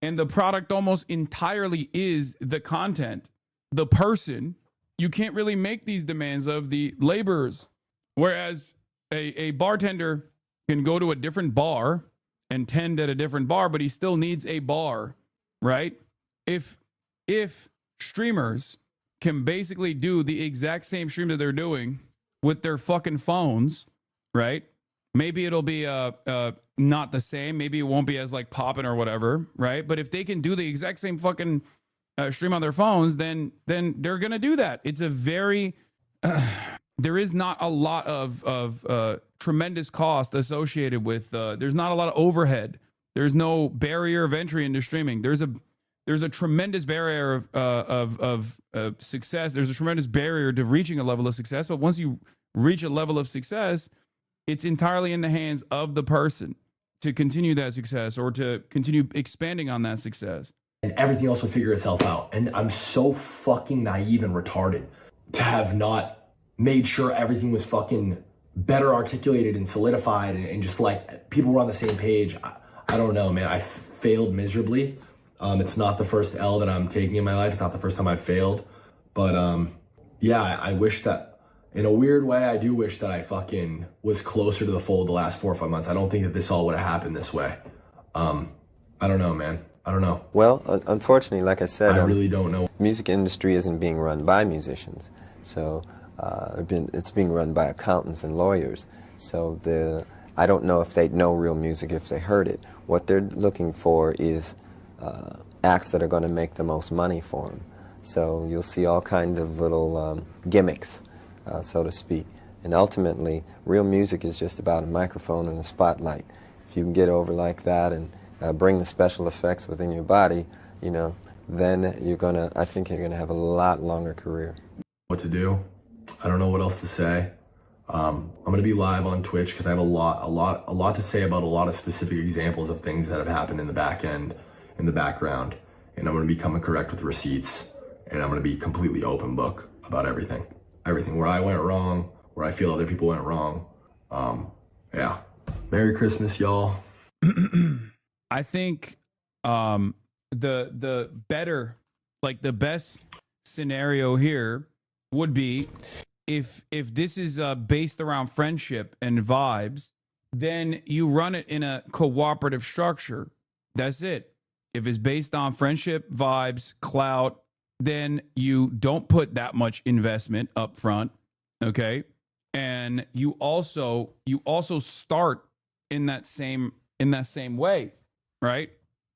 and the product almost entirely is the content, the person, you can't really make these demands of the laborers. Whereas a bartender can go to a different bar and tend at a different bar, but he still needs a bar, right? If streamers can basically do the exact same stream that they're doing with their fucking phones, right? Maybe it'll be not the same. Maybe it won't be as like popping or whatever, right? But if they can do the exact same fucking stream on their phones, then they're gonna do that. It's a very there is not a lot of tremendous cost associated with. There's not a lot of overhead. There's no barrier of entry into streaming. There's a tremendous barrier of success. There's a tremendous barrier to reaching a level of success. But once you reach a level of success, it's entirely in the hands of the person to continue that success or to continue expanding on that success. And everything else will figure itself out. And I'm so fucking naive and retarded to have not made sure everything was fucking better articulated and solidified and just like people were on the same page. I don't know, man. I failed miserably. It's not the first L that I'm taking in my life. It's not the first time I've failed. But yeah, I wish that, in a weird way, I do wish that I fucking was closer to the fold the last 4 or 5 months. I don't think that this all would have happened this way. I don't know, man. I don't know. Well, unfortunately, like I said, I really don't know. Music industry isn't being run by musicians. So it's being run by accountants and lawyers. So I don't know if they'd know real music if they heard it. What they're looking for is acts that are going to make the most money for them. So you'll see all kinds of little gimmicks, so to speak. And ultimately, real music is just about a microphone and a spotlight. If you can get over like that and bring the special effects within your body, you know, then I think you're gonna have a lot longer career. What to do? I don't know what else to say. I'm gonna be live on Twitch because I have a lot to say about a lot of specific examples of things that have happened in the back end, in the background, and I'm gonna be coming correct with receipts, and I'm gonna be completely open book about everything where I went wrong, where I feel other people went wrong. Yeah. Merry Christmas, y'all. I think the better, like the best scenario here would be if this is based around friendship and vibes, then you run it in a cooperative structure. That's it. If it's based on friendship, vibes, clout, then you don't put that much investment up front, okay? And you also start in that same way, right?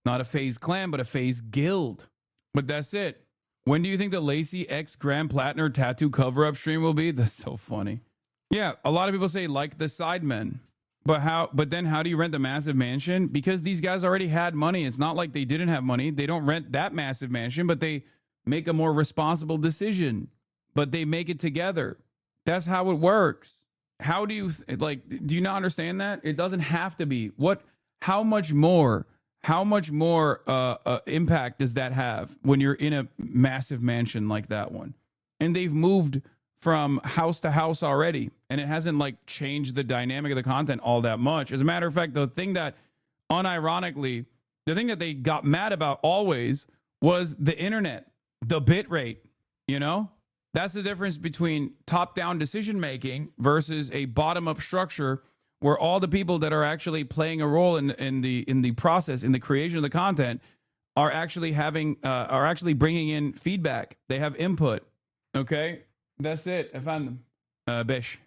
Not a FaZe clan, but a FaZe guild. But that's it. When do you think the Lacey X Grand Platinum tattoo cover-up stream will be? That's so funny. Yeah, a lot of people say like the Sidemen. But then how do you rent the massive mansion? Because these guys already had money. It's not like they didn't have money. They don't rent that massive mansion, but they make a more responsible decision. But they make it together. That's how it works. How do you do you not understand that? It doesn't have to be. How much more impact does that have when you're in a massive mansion like that one? And they've moved from house to house already, and it hasn't like changed the dynamic of the content all that much. As a matter of fact, the thing that they got mad about always was the internet, the bit rate, you know? That's the difference between top-down decision-making versus a bottom-up structure where all the people that are actually playing a role in the process, in the creation of the content, are actually bringing in feedback. They have input. Okay, that's it. I found them. Bish,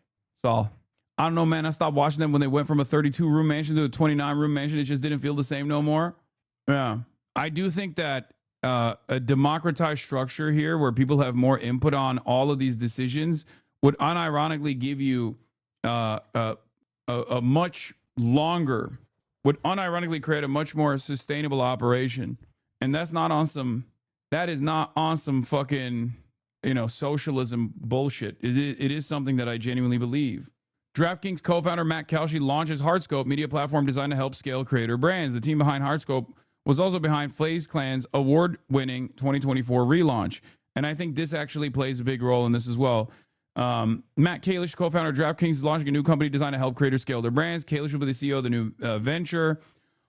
Saul. I don't know, man. I stopped watching them when they went from a 32-room mansion to a 29-room mansion. It just didn't feel the same no more. Yeah, I do think that a democratized structure here where people have more input on all of these decisions would unironically give you a much longer, would unironically create a much more sustainable operation. And that is not on some fucking, socialism bullshit. It is something that I genuinely believe. DraftKings co-founder Matt Kalshi launches Heartscope, media platform designed to help scale creator brands. The team behind Heartscope was also behind FaZe Clan's award-winning 2024 relaunch. And I think this actually plays a big role in this as well. Matt Kalish, co-founder of DraftKings, is launching a new company designed to help creators scale their brands. Kalish will be the CEO of the new venture.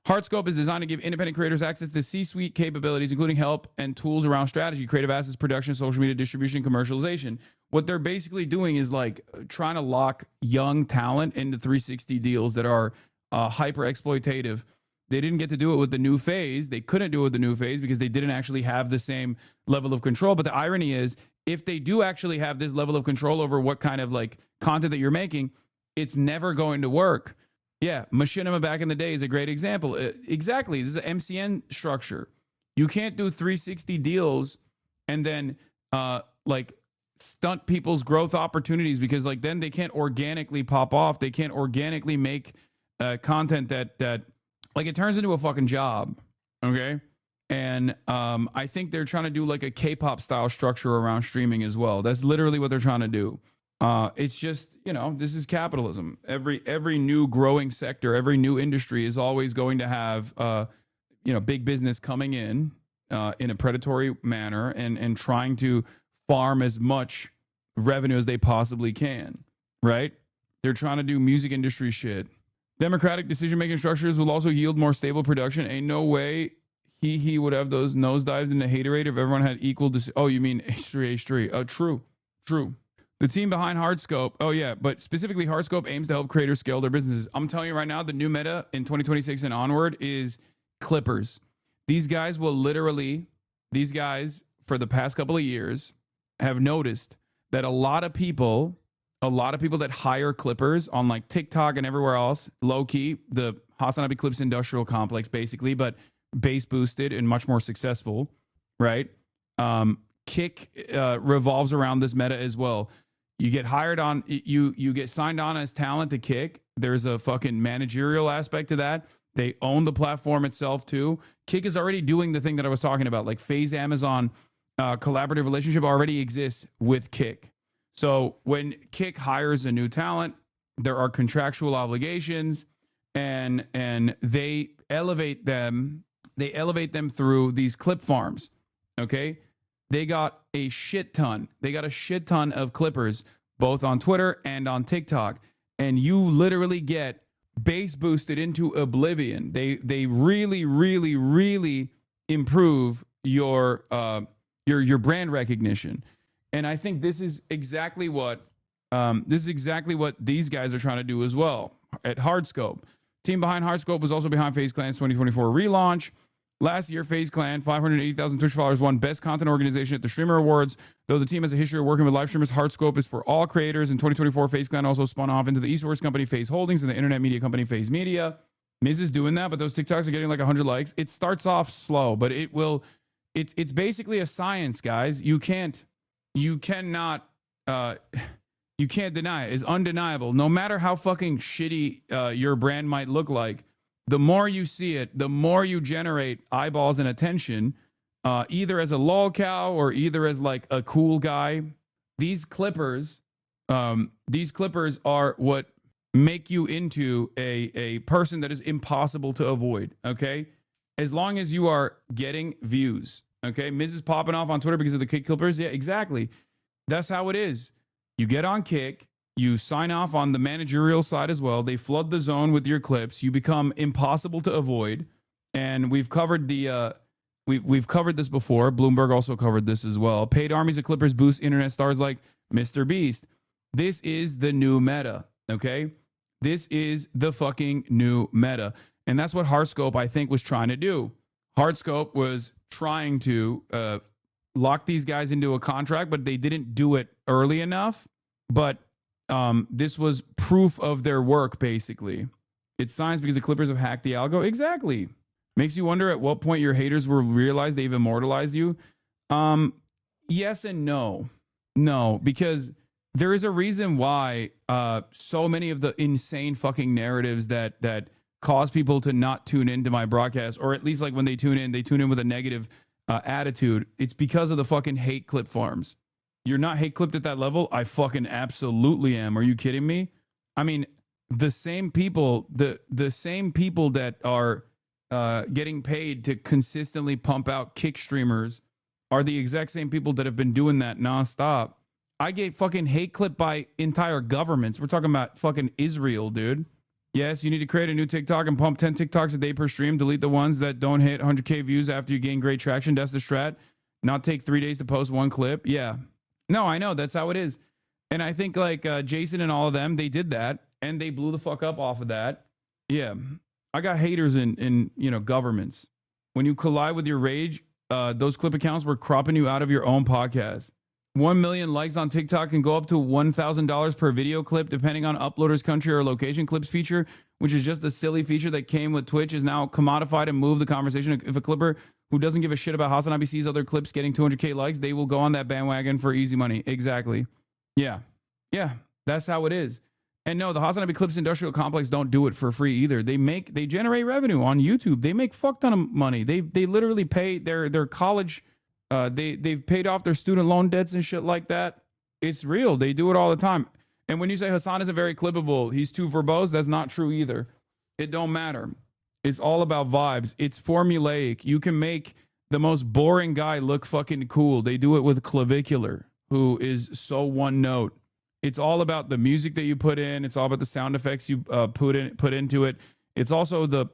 Heartscope is designed to give independent creators access to C-suite capabilities, including help and tools around strategy, creative assets, production, social media distribution, commercialization. What they're basically doing is like trying to lock young talent into 360 deals that are hyper exploitative. They didn't get to do it with the new FaZe. They couldn't do it with the new FaZe because they didn't actually have the same level of control. But the irony is, if they do actually have this level of control over what kind of like content that you're making, it's never going to work. Yeah, Machinima back in the day is a great example. Exactly. This is an MCN structure. You can't do 360 deals and then stunt people's growth opportunities because like then they can't organically pop off. They can't organically make content that like it turns into a fucking job. Okay. And I think they're trying to do like a K-pop style structure around streaming as well. That's literally what they're trying to do. It's just, this is capitalism. Every new growing sector, every new industry is always going to have, big business coming in a predatory manner and trying to farm as much revenue as they possibly can, right? They're trying to do music industry shit. Democratic decision-making structures will also yield more stable production. Ain't no way he would have those nosedived in the haterade if everyone had equal. Oh, you mean H3? True. The team behind Hardscope. Oh yeah, but specifically Hardscope aims to help creators scale their businesses. I'm telling you right now, the new meta in 2026 and onward is clippers. These guys for the past couple of years have noticed that a lot of people that hire clippers on like TikTok and everywhere else, low key, the Hasanabe Clips industrial complex basically, but bass boosted and much more successful, right? Kick revolves around this meta as well. You get hired on, you get signed on as talent to Kick. There's a fucking managerial aspect to that. They own the platform itself too. Kick is already doing the thing that I was talking about, like FaZe Amazon collaborative relationship already exists with Kick. So when Kick hires a new talent, there are contractual obligations, and they elevate them through these clip farms. Okay? They got a shit ton. They got a shit ton of clippers, both on Twitter and on TikTok. And you literally get bass boosted into oblivion. They really, really, really improve your brand recognition. And I think this is exactly what these guys are trying to do as well at Hardscope. Team behind Hardscope was also behind FaZe Clan's 2024 relaunch. Last year, FaZe Clan, 580,000 Twitch followers, won Best Content Organization at the Streamer Awards. Though the team has a history of working with live streamers, Hardscope is for all creators. In 2024, FaZe Clan also spun off into the esports company FaZe Holdings and the internet media company FaZe Media. Miz is doing that, but those TikToks are getting like 100 likes. It starts off slow, but it will. It's basically a science, guys. You cannot deny it. It's undeniable. No matter how fucking shitty your brand might look like, the more you see it, the more you generate eyeballs and attention, either as a lolcow or either as like a cool guy. These clippers are what make you into a person that is impossible to avoid. Okay, as long as you are getting views. Okay, Miz is popping off on Twitter because of the Kick clippers. Yeah, exactly. That's how it is. You get on Kick. You sign off on the managerial side as well. They flood the zone with your clips. You become impossible to avoid. And we've covered we've covered this before. Bloomberg also covered this as well. Paid armies of clippers boost internet stars like Mr. Beast. This is the new meta, okay? This is the fucking new meta. And that's what Hardscope, I think, was trying to do. Hardscope was trying to lock these guys into a contract, but they didn't do it early enough. But this was proof of their work, basically. It's science because the Clippers have hacked the algo. Exactly. Makes you wonder at what point your haters will realize they've immortalized you. Yes and no. No, because there is a reason why so many of the insane fucking narratives that cause people to not tune into my broadcast, or at least like when they tune in with a negative attitude. It's because of the fucking hate clip farms. You're not hate clipped at that level? I fucking absolutely am. Are you kidding me? I mean, the same people that are getting paid to consistently pump out Kick streamers are the exact same people that have been doing that nonstop. I get fucking hate clipped by entire governments. We're talking about fucking Israel, dude. Yes, you need to create a new TikTok and pump 10 TikToks a day per stream. Delete the ones that don't hit 100K views after you gain great traction. That's the strat. Not take 3 days to post one clip. Yeah. No, I know. That's how it is. And I think like Jason and all of them, they did that and they blew the fuck up off of that. Yeah. I got haters in governments. When you collide with your rage, those clip accounts were cropping you out of your own podcast. 1 million likes on TikTok can go up to $1,000 per video clip, depending on uploader's country or location. Clips feature, which is just a silly feature that came with Twitch, is now commodified and moved the conversation. If a clipper who doesn't give a shit about Hasanabe sees other clips getting 200K likes, they will go on that bandwagon for easy money. Exactly. Yeah. Yeah. That's how it is. And no, the Hasanabe Clips industrial complex don't do it for free either. They generate revenue on YouTube. They make fuck ton of money. They literally pay their college. They've paid off their student loan debts and shit like that. It's real. They do it all the time. And when you say Hassan isn't very clippable, he's too verbose, that's not true either. It don't matter. It's all about vibes. It's formulaic. You can make the most boring guy look fucking cool. They do it with Clavicular, who is so one note. It's all about the music that you put in. It's all about the sound effects you put into it. It's also the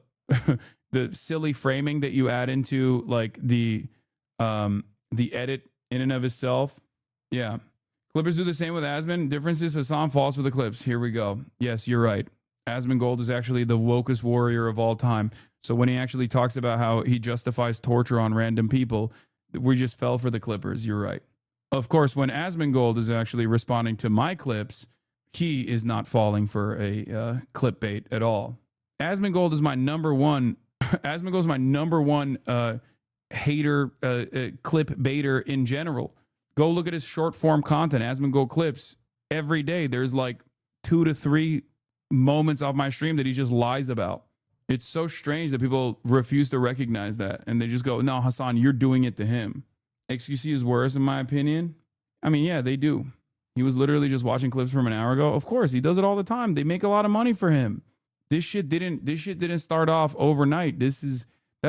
the silly framing that you add into like the edit in and of itself. Yeah. Clippers do the same with Asmon. Difference is Hassan falls for the clips. Here we go. Yes, you're right. Asmongold is actually the wokest warrior of all time. So when he actually talks about how he justifies torture on random people, we just fell for the Clippers. You're right. Of course, when Asmongold is actually responding to my clips, he is not falling for a clickbait at all. Asmongold is my number one. Asmongold is my number one hater, clip baiter in general. Go look at his short form content, Asmongold clips. Every day, there's like 2 to 3 moments off my stream that he just lies about. It's so strange that people refuse to recognize that. And they just go, no, Hassan, you're doing it to him. XQC is worse, in my opinion. I mean, yeah, they do. He was literally just watching clips from an hour ago. Of course, he does it all the time. They make a lot of money for him. This shit didn't start off overnight. That's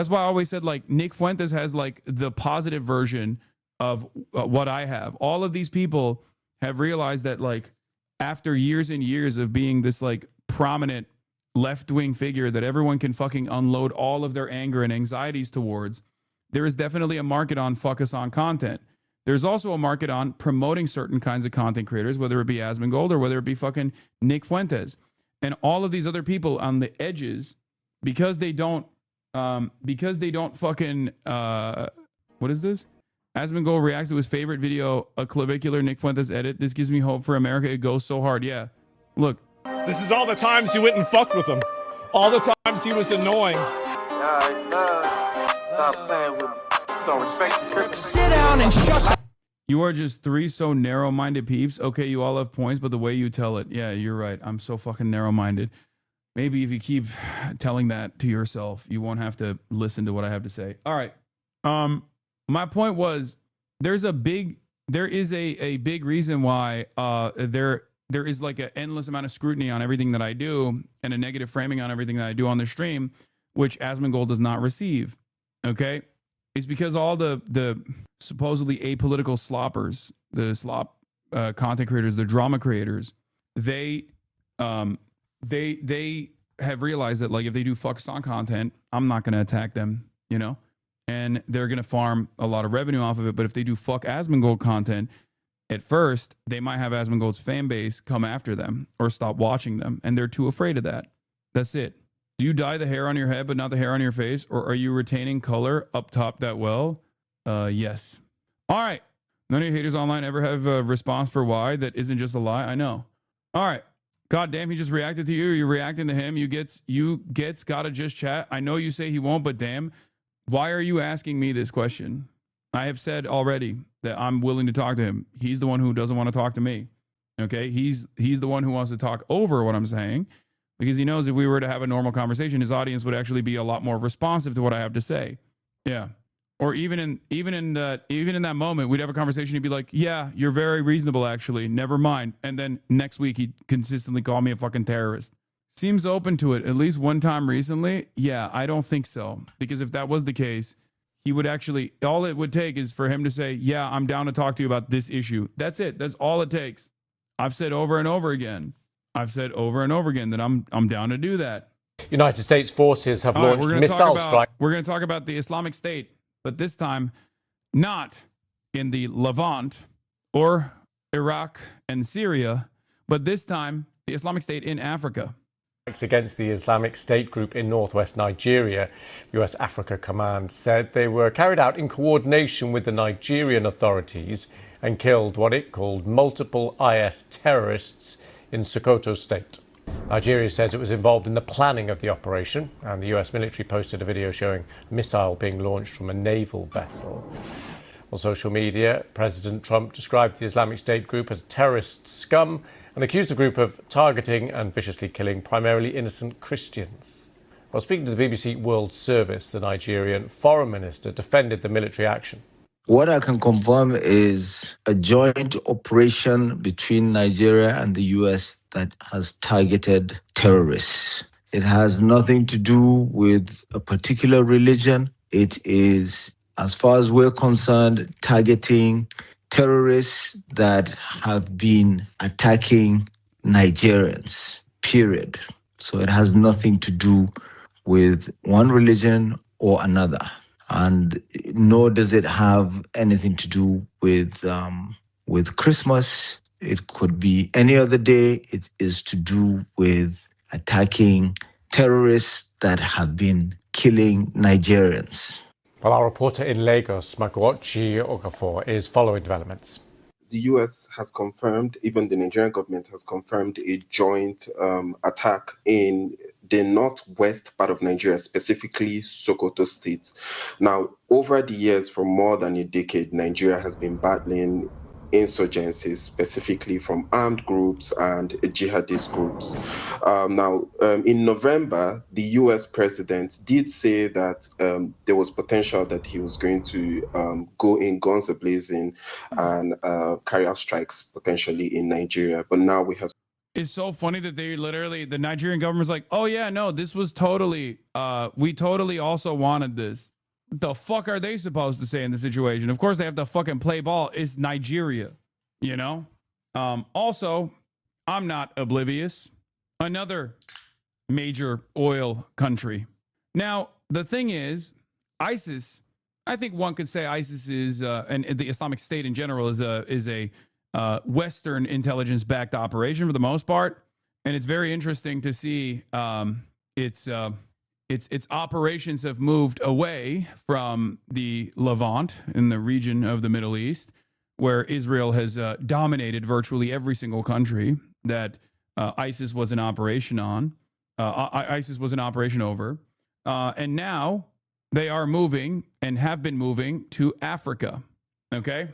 why I always said, like, Nick Fuentes has like the positive version of what I have. All of these people have realized that, like, after years and years of being this like prominent left-wing figure that everyone can fucking unload all of their anger and anxieties towards, there is definitely a market on focus on content. There's also a market on promoting certain kinds of content creators, whether it be Asmongold or whether it be fucking Nick Fuentes. And all of these other people on the edges, because they don't fucking, what is this? Asmongold reacts to his favorite video, a clavicular Nick Fuentes edit. This gives me hope for America. It goes so hard. Yeah. Look. This is all the times you went and fucked with him. All the times he was annoying. Stop playing with me. Don't respect. Sit down and shut up. You are just 3 so narrow-minded peeps. Okay, you all have points, but the way you tell it, yeah, you're right. I'm so fucking narrow-minded. Maybe if you keep telling that to yourself, you won't have to listen to what I have to say. All right. My point was, there is a big reason why there is like an endless amount of scrutiny on everything that I do and a negative framing on everything that I do on the stream, which Asmongold does not receive. Okay, it's because all the supposedly apolitical sloppers, the slop content creators, the drama creators, they have realized that, like, if they do fuck song content, I'm not going to attack them, you know, and they're going to farm a lot of revenue off of it. But if they do fuck Asmongold content, at first they might have Asmongold's fan base come after them or stop watching them, and they're too afraid of that. That's it. Do you dye the hair on your head but not the hair on your face? Or are you retaining color up top that well? Yes. All right. None of you haters online ever have a response for why that isn't just a lie? I know. All right. God damn, he just reacted to you. You're reacting to him. You gets gotta just chat. I know you say he won't, but damn, why are you asking me this question? I have said already that I'm willing to talk to him. He's the one who doesn't want to talk to me. Okay? He's the one who wants to talk over what I'm saying, because he knows if we were to have a normal conversation, his audience would actually be a lot more responsive to what I have to say. Yeah. Or even in that moment, we'd have a conversation. He'd be like, "Yeah, you're very reasonable, actually. Never mind." And then next week, he'd consistently call me a fucking terrorist. Seems open to it at least one time recently. Yeah, I don't think so, because if that was the case, he would actually. All it would take is for him to say, "Yeah, I'm down to talk to you about this issue." That's it. That's all it takes. I've said over and over again. That I'm down to do that. United States forces have launched missile strikes. We're going to talk about the Islamic State, but this time not in the Levant or Iraq and Syria, but this time the Islamic State in Africa. Against the Islamic State group in northwest Nigeria. US Africa Command said they were carried out in coordination with the Nigerian authorities and killed what it called multiple IS terrorists in Sokoto State. Nigeria says it was involved in the planning of the operation, and the US military posted a video showing a missile being launched from a naval vessel. On social media, President Trump described the Islamic State group as terrorist scum and accused the group of targeting and viciously killing primarily innocent Christians. While speaking to the BBC World Service, the Nigerian foreign minister defended the military action. What I can confirm is a joint operation between Nigeria and the US that has targeted terrorists. It has nothing to do with a particular religion. It is, as far as we're concerned, targeting terrorists that have been attacking Nigerians, period. So it has nothing to do with one religion or another. And nor does it have anything to do with Christmas. It could be any other day. It is to do with attacking terrorists that have been killing Nigerians. Well, our reporter in Lagos, Magwachi Okafor, is following developments. The US has confirmed, even the Nigerian government has confirmed a joint attack in the northwest part of Nigeria, specifically Sokoto State. Now, over the years, for more than a decade, Nigeria has been battling insurgencies, specifically from armed groups and jihadist groups. In November, the US president did say that there was potential that he was going to go in guns a-blazing and carry out strikes potentially in Nigeria. But now we have... It's so funny that they literally, the Nigerian government's like, oh yeah, no, this was totally, we totally also wanted this. What the fuck are they supposed to say in the situation? Of course they have to fucking play ball. It's Nigeria, you know? Also, I'm not oblivious. Another major oil country. Now, the thing is, ISIS, I think one could say ISIS is, and the Islamic State in general is a Western intelligence-backed operation for the most part, and it's very interesting to see its operations have moved away from the Levant in the region of the Middle East, where Israel has dominated virtually every single country that ISIS was in operation on. ISIS was in operation over, and now they are moving and have been moving to Africa. Okay.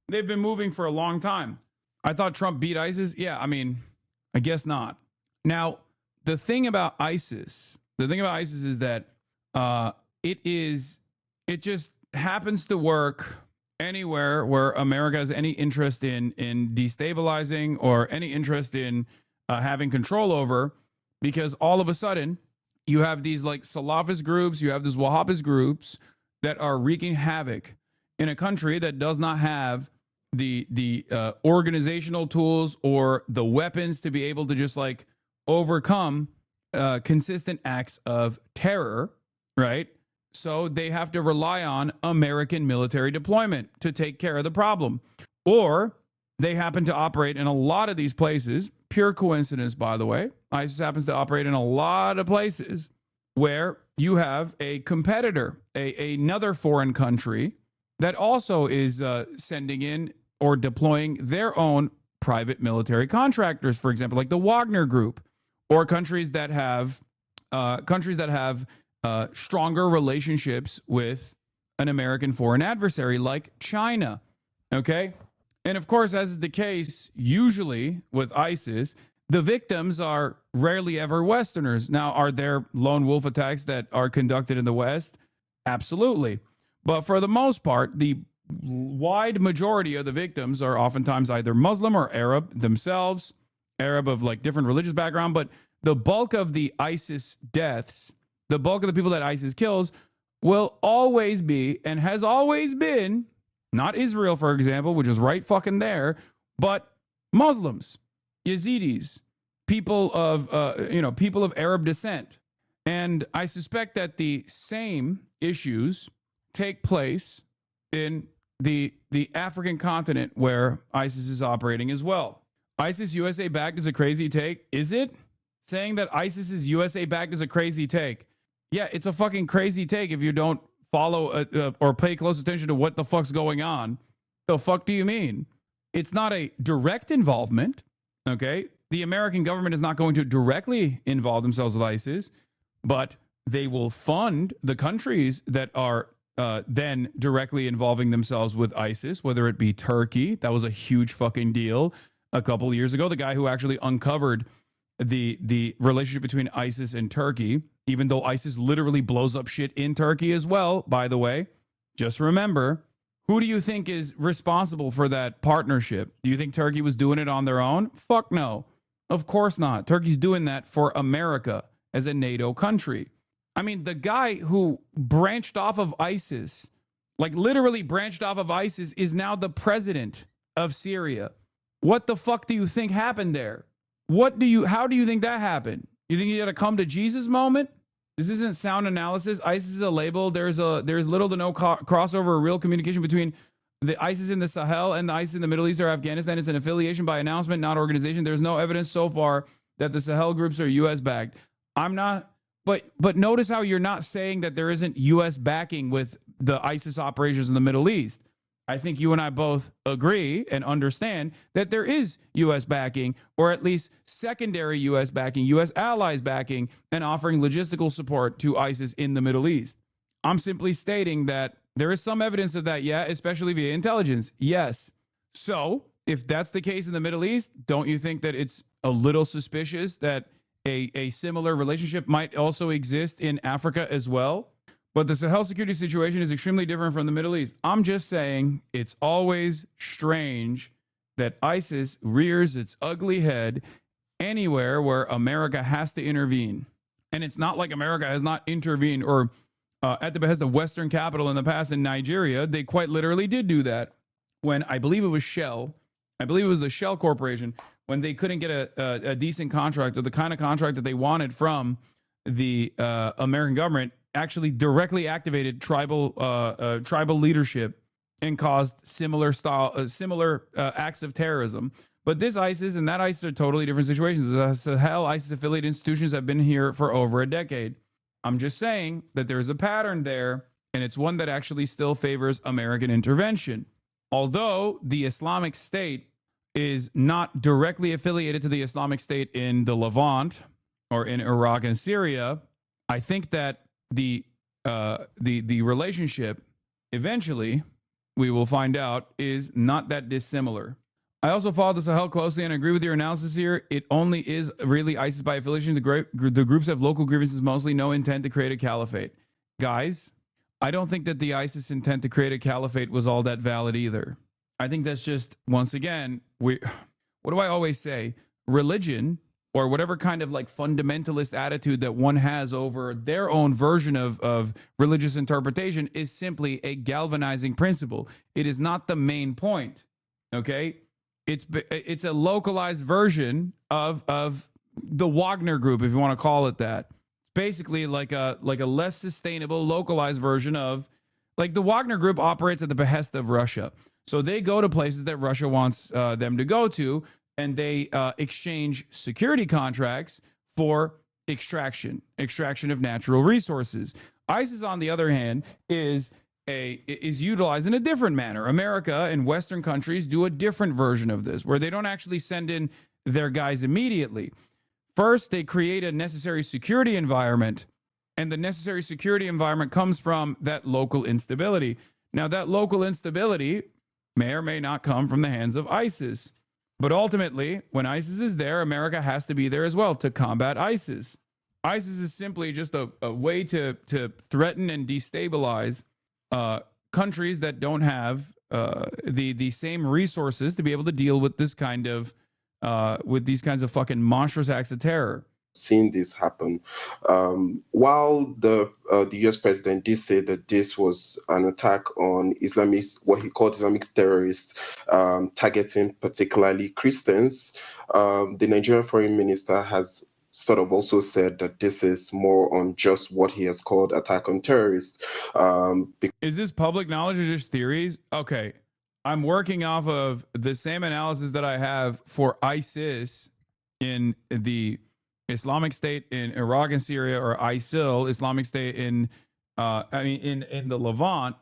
They've been moving for a long time. I thought Trump beat ISIS. Yeah, I mean, I guess not. Now, the thing about ISIS is that it just happens to work anywhere where America has any interest in destabilizing or any interest in having control over, because all of a sudden you have these like Salafist groups, you have these Wahhabist groups that are wreaking havoc in a country that does not have the organizational tools or the weapons to be able to just like overcome consistent acts of terror, right? So they have to rely on American military deployment to take care of the problem. Or they happen to operate in a lot of these places. Pure coincidence, by the way. ISIS happens to operate in a lot of places where you have a competitor, another foreign country that also is sending in or deploying their own private military contractors, for example, like the Wagner Group, or countries that have stronger relationships with an American foreign adversary like China. Okay. And of course, as is the case, usually with ISIS, the victims are rarely ever Westerners. Now, are there lone wolf attacks that are conducted in the West? Absolutely. But for the most part, the wide majority of the victims are oftentimes either Muslim or Arab themselves, Arab of like different religious background. But the bulk of the ISIS deaths, the bulk of the people that ISIS kills will always be and has always been, not Israel, for example, which is right fucking there, but Muslims, Yazidis, people of Arab descent. And I suspect that the same issues take place in the African continent where ISIS is operating as well. ISIS USA backed is a crazy take. Is it? Saying that ISIS is USA backed is a crazy take. Yeah, it's a fucking crazy take if you don't follow or pay close attention to what the fuck's going on. The fuck do you mean? It's not a direct involvement, okay? The American government is not going to directly involve themselves with ISIS, but they will fund the countries that are then directly involving themselves with ISIS, whether it be Turkey. That was a huge fucking deal a couple of years ago. The guy who actually uncovered the relationship between ISIS and Turkey, even though ISIS literally blows up shit in Turkey as well, by the way. Just remember, who do you think is responsible for that partnership? Do you think Turkey was doing it on their own? Fuck no. Of course not. Turkey's doing that for America as a NATO country. I mean, the guy who branched off of ISIS, like literally branched off of ISIS, is now the president of Syria. What the fuck do you think happened there? How do you think that happened? You think you got to come to Jesus moment? This isn't sound analysis. ISIS is a label. There's little to no crossover or real communication between the ISIS in the Sahel and the ISIS in the Middle East or Afghanistan. It's an affiliation by announcement, not organization. There's no evidence so far that the Sahel groups are U.S. backed. I'm not, but notice how you're not saying that there isn't U.S. backing with the ISIS operations in the Middle East. I think you and I both agree and understand that there is U.S. backing, or at least secondary U.S. backing, U.S. allies backing, and offering logistical support to ISIS in the Middle East. I'm simply stating that there is some evidence of that, yeah, especially via intelligence. Yes. So if that's the case in the Middle East, don't you think that it's a little suspicious that a similar relationship might also exist in Africa as well? But the Sahel security situation is extremely different from the Middle East. I'm just saying it's always strange that ISIS rears its ugly head anywhere where America has to intervene. And it's not like America has not intervened or at the behest of Western capital in the past in Nigeria. They quite literally did do that when I believe it was Shell. I believe it was the Shell Corporation when they couldn't get a decent contract or the kind of contract that they wanted from the American government. Actually directly activated tribal leadership and caused similar acts of terrorism. But this ISIS and that ISIS are totally different situations. The Sahel ISIS affiliated institutions have been here for over a decade. I'm just saying that there is a pattern there, and it's one that actually still favors American intervention. Although the Islamic State is not directly affiliated to the Islamic State in the Levant or in Iraq and Syria, I think that the relationship eventually, we will find out, is not that dissimilar. I also follow the Sahel closely and agree with your analysis here. It only is really ISIS by affiliation. The groups have local grievances, mostly no intent to create a caliphate. Guys, I don't think that the ISIS intent to create a caliphate was all that valid either. I think that's just, once again, what do I always say? Religion, or whatever kind of like fundamentalist attitude that one has over their own version of religious interpretation, is simply a galvanizing principle. It is not the main point, okay? It's a localized version of the Wagner Group, if you want to call it that. Basically like a less sustainable, localized version of, like, the Wagner Group operates at the behest of Russia. So they go to places that Russia wants them to go to, and they exchange security contracts for extraction of natural resources. ISIS, on the other hand, is utilized in a different manner. America and Western countries do a different version of this, where they don't actually send in their guys immediately. First, they create a necessary security environment, and the necessary security environment comes from that local instability. Now, that local instability may or may not come from the hands of ISIS. But ultimately, when ISIS is there, America has to be there as well to combat ISIS. ISIS is simply just a way to threaten and destabilize countries that don't have the same resources to be able to deal with this kind of with these kinds of fucking monstrous acts of terror. Seen this happen. While the U.S. president did say that this was an attack on Islamists, what he called Islamic terrorists, targeting particularly Christians, the Nigerian foreign minister has sort of also said that this is more on just what he has called attack on terrorists. Is this public knowledge or just theories? Okay, I'm working off of the same analysis that I have for ISIS in the Islamic State in Iraq and Syria, or ISIL, Islamic State in the Levant.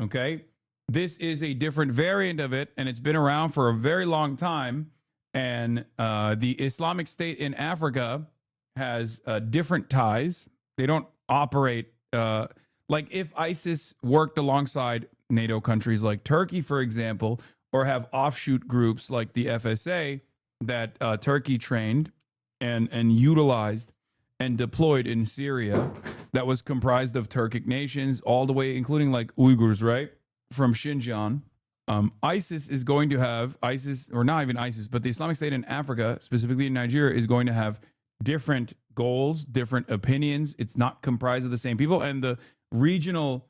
Okay, this is a different variant of it, and it's been around for a very long time. And the Islamic State in Africa has different ties. They don't operate like if ISIS worked alongside NATO countries like Turkey, for example, or have offshoot groups like the FSA that Turkey trained and utilized and deployed in Syria, that was comprised of Turkic nations all the way, including like Uyghurs, right, from Xinjiang. ISIS is going to have or not even ISIS, but the Islamic State in Africa, specifically in Nigeria, is going to have different goals, different opinions. It's not comprised of the same people, and the regional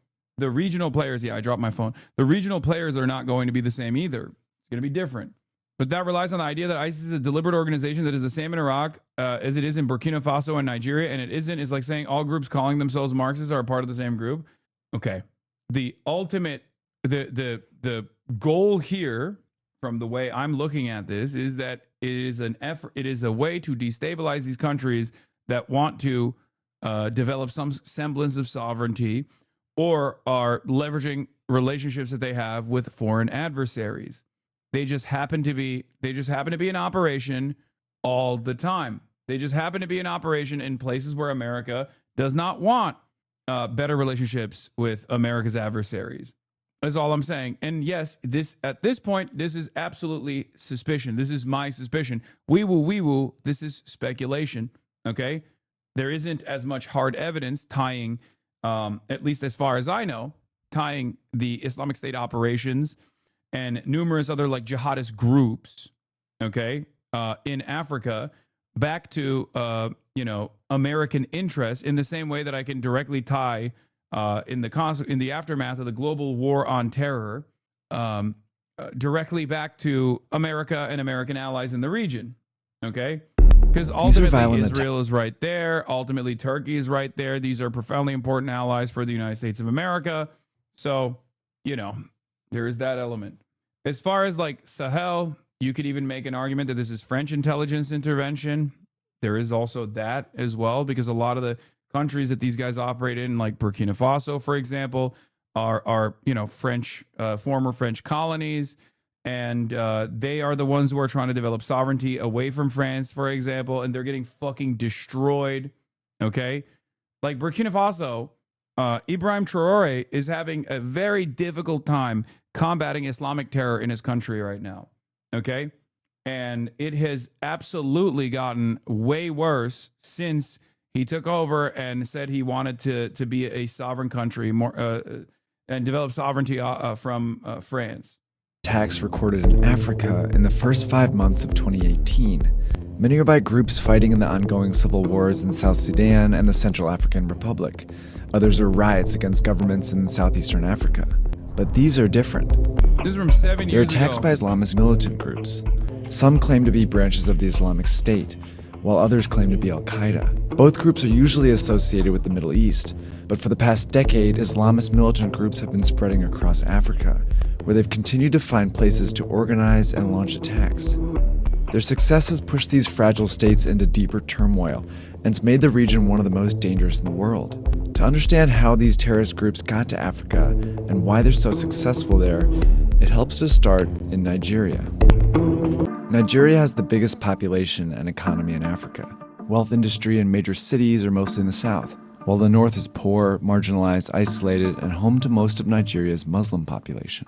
players. Yeah, I dropped my phone. The regional players are not going to be the same either. It's going to be different. But that relies on the idea that ISIS is a deliberate organization that is the same in Iraq as it is in Burkina Faso and Nigeria, and it isn't. It's like saying all groups calling themselves Marxists are a part of the same group. Okay. The ultimate, the goal here, from the way I'm looking at this, is that it is an effort. It is a way to destabilize these countries that want to develop some semblance of sovereignty, or are leveraging relationships that they have with foreign adversaries. They just happen to be in operation all the time. They just happen to be in operation in places where America does not want better relationships with America's adversaries. That's all I'm saying. And yes, at this point, this is absolutely suspicion. This is my suspicion. Wee woo. This is speculation. Okay, there isn't as much hard evidence tying, at least as far as I know, tying the Islamic State operations and numerous other like jihadist groups, okay, in Africa back to American interests, in the same way that I can directly tie in the aftermath of the global war on terror directly back to America and American allies in the region, okay? Because ultimately Israel is right there. Ultimately Turkey is right there. These are profoundly important allies for the United States of America. So, there is that element. As far as like Sahel, you could even make an argument that this is French intelligence intervention. There is also that as well, because a lot of the countries that these guys operate in, like Burkina Faso, for example, are French, former French colonies. And they are the ones who are trying to develop sovereignty away from France, for example, and they're getting fucking destroyed. Okay? Like Burkina Faso, Ibrahim Traore is having a very difficult time combating Islamic terror in his country right now. Okay? And it has absolutely gotten way worse since he took over and said he wanted to be a sovereign country and develop sovereignty from France. Attacks recorded in Africa in the first 5 months of 2018. Many are by groups fighting in the ongoing civil wars in South Sudan and the Central African Republic. Others are riots against governments in southeastern Africa. But these are different. This is from 7 years ago. They're attacks by Islamist militant groups. Some claim to be branches of the Islamic State, while others claim to be Al-Qaeda. Both groups are usually associated with the Middle East, but for the past decade, Islamist militant groups have been spreading across Africa, where they've continued to find places to organize and launch attacks. Their success has pushed these fragile states into deeper turmoil, and it's made the region one of the most dangerous in the world. To understand how these terrorist groups got to Africa and why they're so successful there, it helps to start in Nigeria. Nigeria has the biggest population and economy in Africa. Wealth industry and major cities are mostly in the south, while the north is poor, marginalized, isolated, and home to most of Nigeria's Muslim population.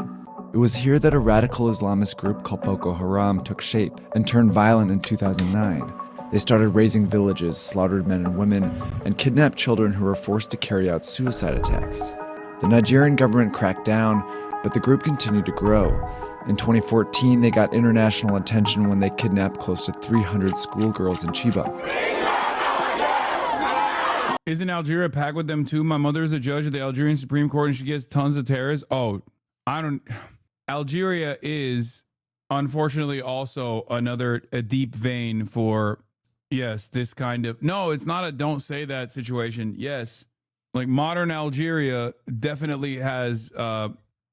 It was here that a radical Islamist group called Boko Haram took shape and turned violent in 2009. They started razing villages, slaughtered men and women, and kidnapped children who were forced to carry out suicide attacks. The Nigerian government cracked down, but the group continued to grow. In 2014, they got international attention when they kidnapped close to 300 schoolgirls in Chibok. Isn't Algeria packed with them too? My mother is a judge at the Algerian Supreme Court and she gets tons of terrorists. Oh, Algeria is unfortunately also a deep vein for, yes, this kind of, no, it's not a don't say that situation. Yes. Like modern Algeria definitely has a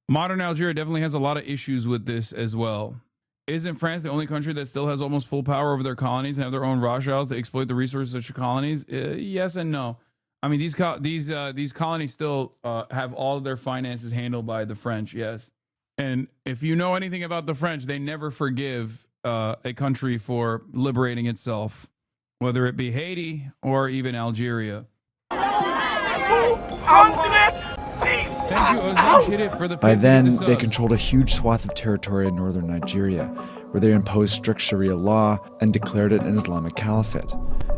lot of issues with this as well. Isn't France the only country that still has almost full power over their colonies and have their own Rothschilds to exploit the resources of such colonies? Yes and no. I mean, these colonies still have all of their finances handled by the French, yes. And if you know anything about the French, they never forgive a country for liberating itself, whether it be Haiti or even Algeria. Thank you, for the By then, they controlled a huge swath of territory in northern Nigeria, where they imposed strict Sharia law and declared it an Islamic caliphate.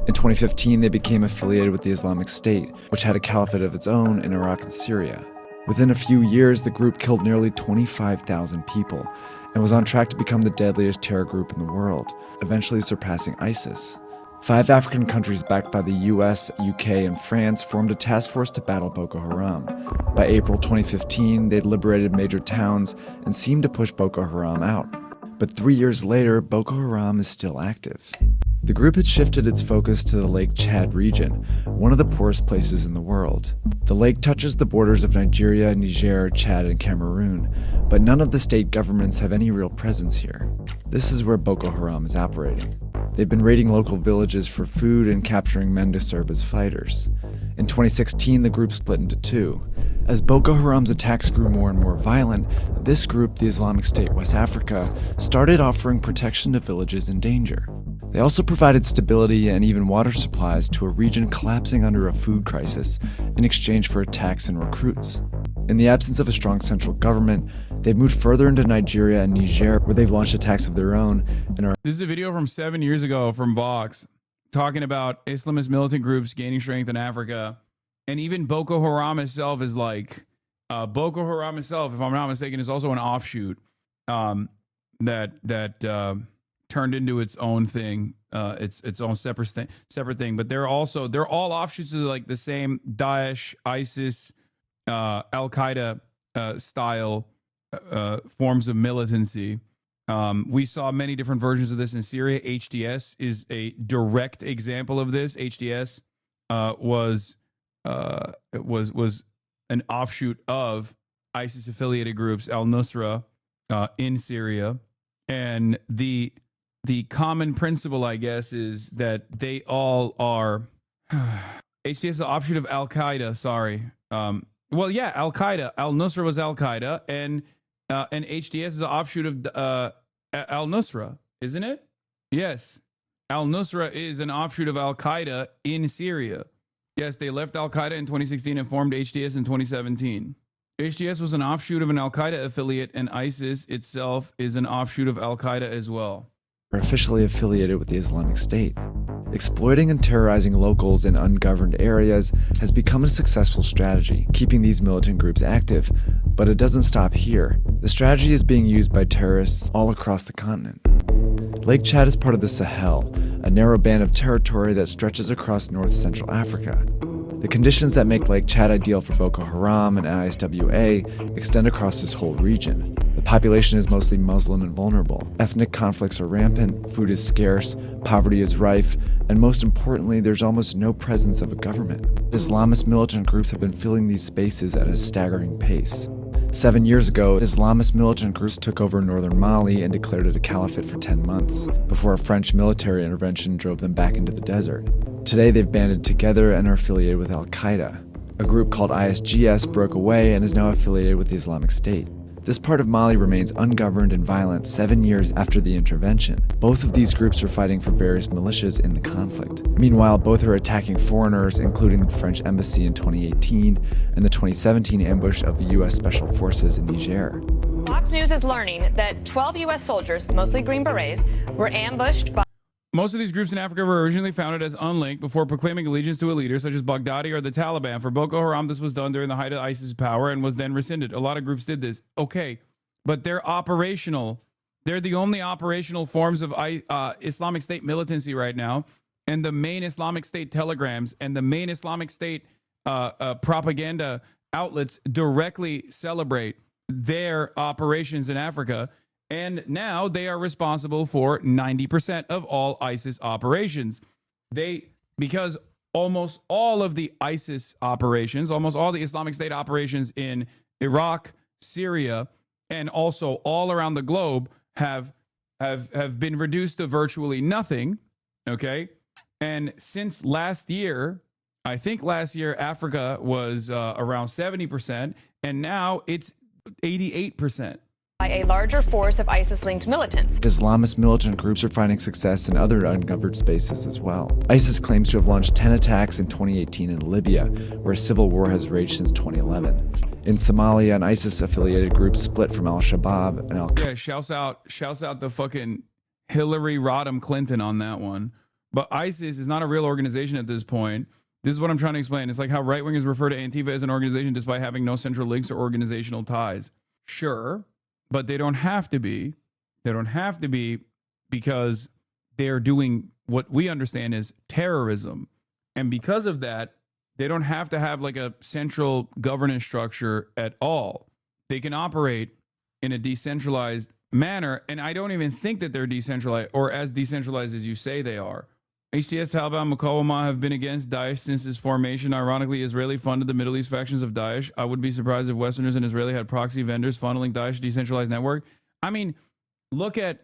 In 2015, they became affiliated with the Islamic State, which had a caliphate of its own in Iraq and Syria. Within a few years, the group killed nearly 25,000 people and was on track to become the deadliest terror group in the world, eventually surpassing ISIS. 5 African countries backed by the US, UK, and France formed a task force to battle Boko Haram. By April 2015, they'd liberated major towns and seemed to push Boko Haram out. But 3 years later, Boko Haram is still active. The group had shifted its focus to the Lake Chad region, one of the poorest places in the world. The lake touches the borders of Nigeria, Niger, Chad, and Cameroon, but none of the state governments have any real presence here. This is where Boko Haram is operating. They've been raiding local villages for food and capturing men to serve as fighters. In 2016, the group split into two. As Boko Haram's attacks grew more and more violent, this group, the Islamic State West Africa, started offering protection to villages in danger. They also provided stability and even water supplies to a region collapsing under a food crisis in exchange for attacks and recruits. In the absence of a strong central government, they've moved further into Nigeria and Niger, where they've launched attacks of their own and are... This is a video from 7 years ago from Vox talking about Islamist militant groups gaining strength in Africa. And even Boko Haram itself is like, Boko Haram itself, if I'm not mistaken, is also an offshoot that turned into its own thing, its own separate thing. But they're all offshoots of like the same Daesh, ISIS, Al Qaeda style forms of militancy. We saw many different versions of this in Syria. HDS is a direct example of this. HDS was an offshoot of ISIS affiliated groups, Al Nusra, in Syria, and the common principle, I guess, is that they all are HDS is an offshoot of Al Qaeda. Sorry. Well, yeah, Al Qaeda. Al Nusra was Al Qaeda, and HDS is an offshoot of Al Nusra, isn't it? Yes, Al Nusra is an offshoot of Al Qaeda in Syria. Yes, they left Al Qaeda in 2016 and formed HDS in 2017. HDS was an offshoot of an Al Qaeda affiliate, and ISIS itself is an offshoot of Al Qaeda as well. Are officially affiliated with the Islamic State. Exploiting and terrorizing locals in ungoverned areas has become a successful strategy, keeping these militant groups active, but it doesn't stop here. The strategy is being used by terrorists all across the continent. Lake Chad is part of the Sahel, a narrow band of territory that stretches across north-central Africa. The conditions that make Lake Chad ideal for Boko Haram and ISWA extend across this whole region. The population is mostly Muslim and vulnerable. Ethnic conflicts are rampant, food is scarce, poverty is rife, and most importantly, there's almost no presence of a government. Islamist militant groups have been filling these spaces at a staggering pace. 7 years ago, Islamist militant groups took over northern Mali and declared it a caliphate for 10 months, before a French military intervention drove them back into the desert. Today, they've banded together and are affiliated with Al Qaeda. A group called ISGS broke away and is now affiliated with the Islamic State. This part of Mali remains ungoverned and violent 7 years after the intervention. Both of these groups are fighting for various militias in the conflict. Meanwhile, both are attacking foreigners, including the French embassy in 2018 and the 2017 ambush of the U.S. Special Forces in Niger. Fox News is learning that 12 U.S. soldiers, mostly Green Berets, were ambushed by... Most of these groups in Africa were originally founded as unlinked before proclaiming allegiance to a leader such as Baghdadi or the Taliban. For Boko Haram, this was done during the height of ISIS power and was then rescinded. A lot of groups did this. Okay, but they're operational. They're the only operational forms of Islamic State militancy right now. And the main Islamic State telegrams and the main Islamic State propaganda outlets directly celebrate their operations in Africa. And now they are responsible for 90% of all ISIS operations. Because almost all of the ISIS operations, almost all the Islamic State operations in Iraq, Syria, and also all around the globe have been reduced to virtually nothing. Okay. And since last year, I think last year Africa was around 70%, and now it's 88%. By a larger force of ISIS-linked militants. Islamist militant groups are finding success in other ungoverned spaces as well. ISIS claims to have launched 10 attacks in 2018 in Libya, where a civil war has raged since 2011. In Somalia, an ISIS-affiliated group split from Al-Shabaab and Al-Qaeda. Yeah, shouts out the fucking Hillary Rodham Clinton on that one. But ISIS is not a real organization at this point. This is what I'm trying to explain. It's like how right-wingers refer to Antifa as an organization despite having no central links or organizational ties. Sure. But they don't have to be. They don't have to be because they're doing what we understand as terrorism. And because of that, they don't have to have like a central governance structure at all. They can operate in a decentralized manner. And I don't even think that they're decentralized or as decentralized as you say they are. HTS, Taliban, Muqawamah have been against Daesh since its formation. Ironically, Israeli funded the Middle East factions of Daesh. I would be surprised if Westerners and Israeli had proxy vendors funneling Daesh decentralized network. I mean, look at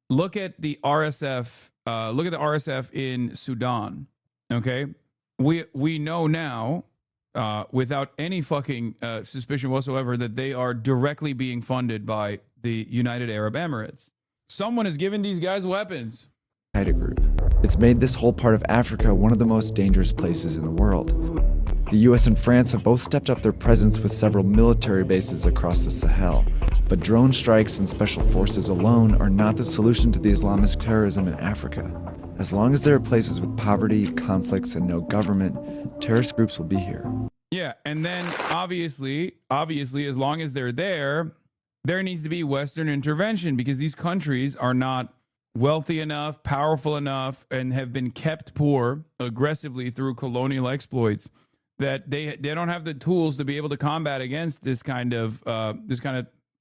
the RSF. Look at the RSF in Sudan. Okay, we know now, without any fucking suspicion whatsoever, that they are directly being funded by the United Arab Emirates. Someone has given these guys weapons. Al-Qaeda group. It's made this whole part of Africa one of the most dangerous places in the world. The US and France have both stepped up their presence with several military bases across the Sahel, but drone strikes and special forces alone are not the solution to the Islamist terrorism in Africa. As long as there are places with poverty, conflicts, and no government, terrorist groups will be here. Yeah, and then obviously, as long as they're there needs to be Western intervention because these countries are not wealthy enough, powerful enough, and have been kept poor aggressively through colonial exploits that they don't have the tools to be able to combat against this kind of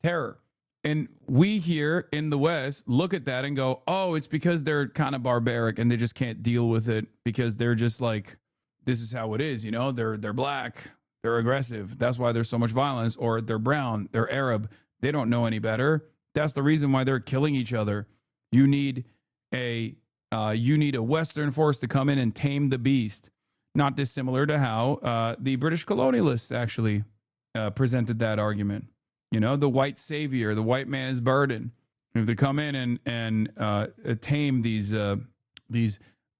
terror. And we here in the West look at that and go, oh, it's because they're kind of barbaric and they just can't deal with it because they're just like, this is how it is, you know, they're black, they're aggressive. That's why there's so much violence. Or they're brown, they're Arab. They don't know any better. That's the reason why they're killing each other. You need a Western force to come in and tame the beast. Not dissimilar to how the British colonialists actually presented that argument. You know, the white savior, the white man's burden. If they come in and tame these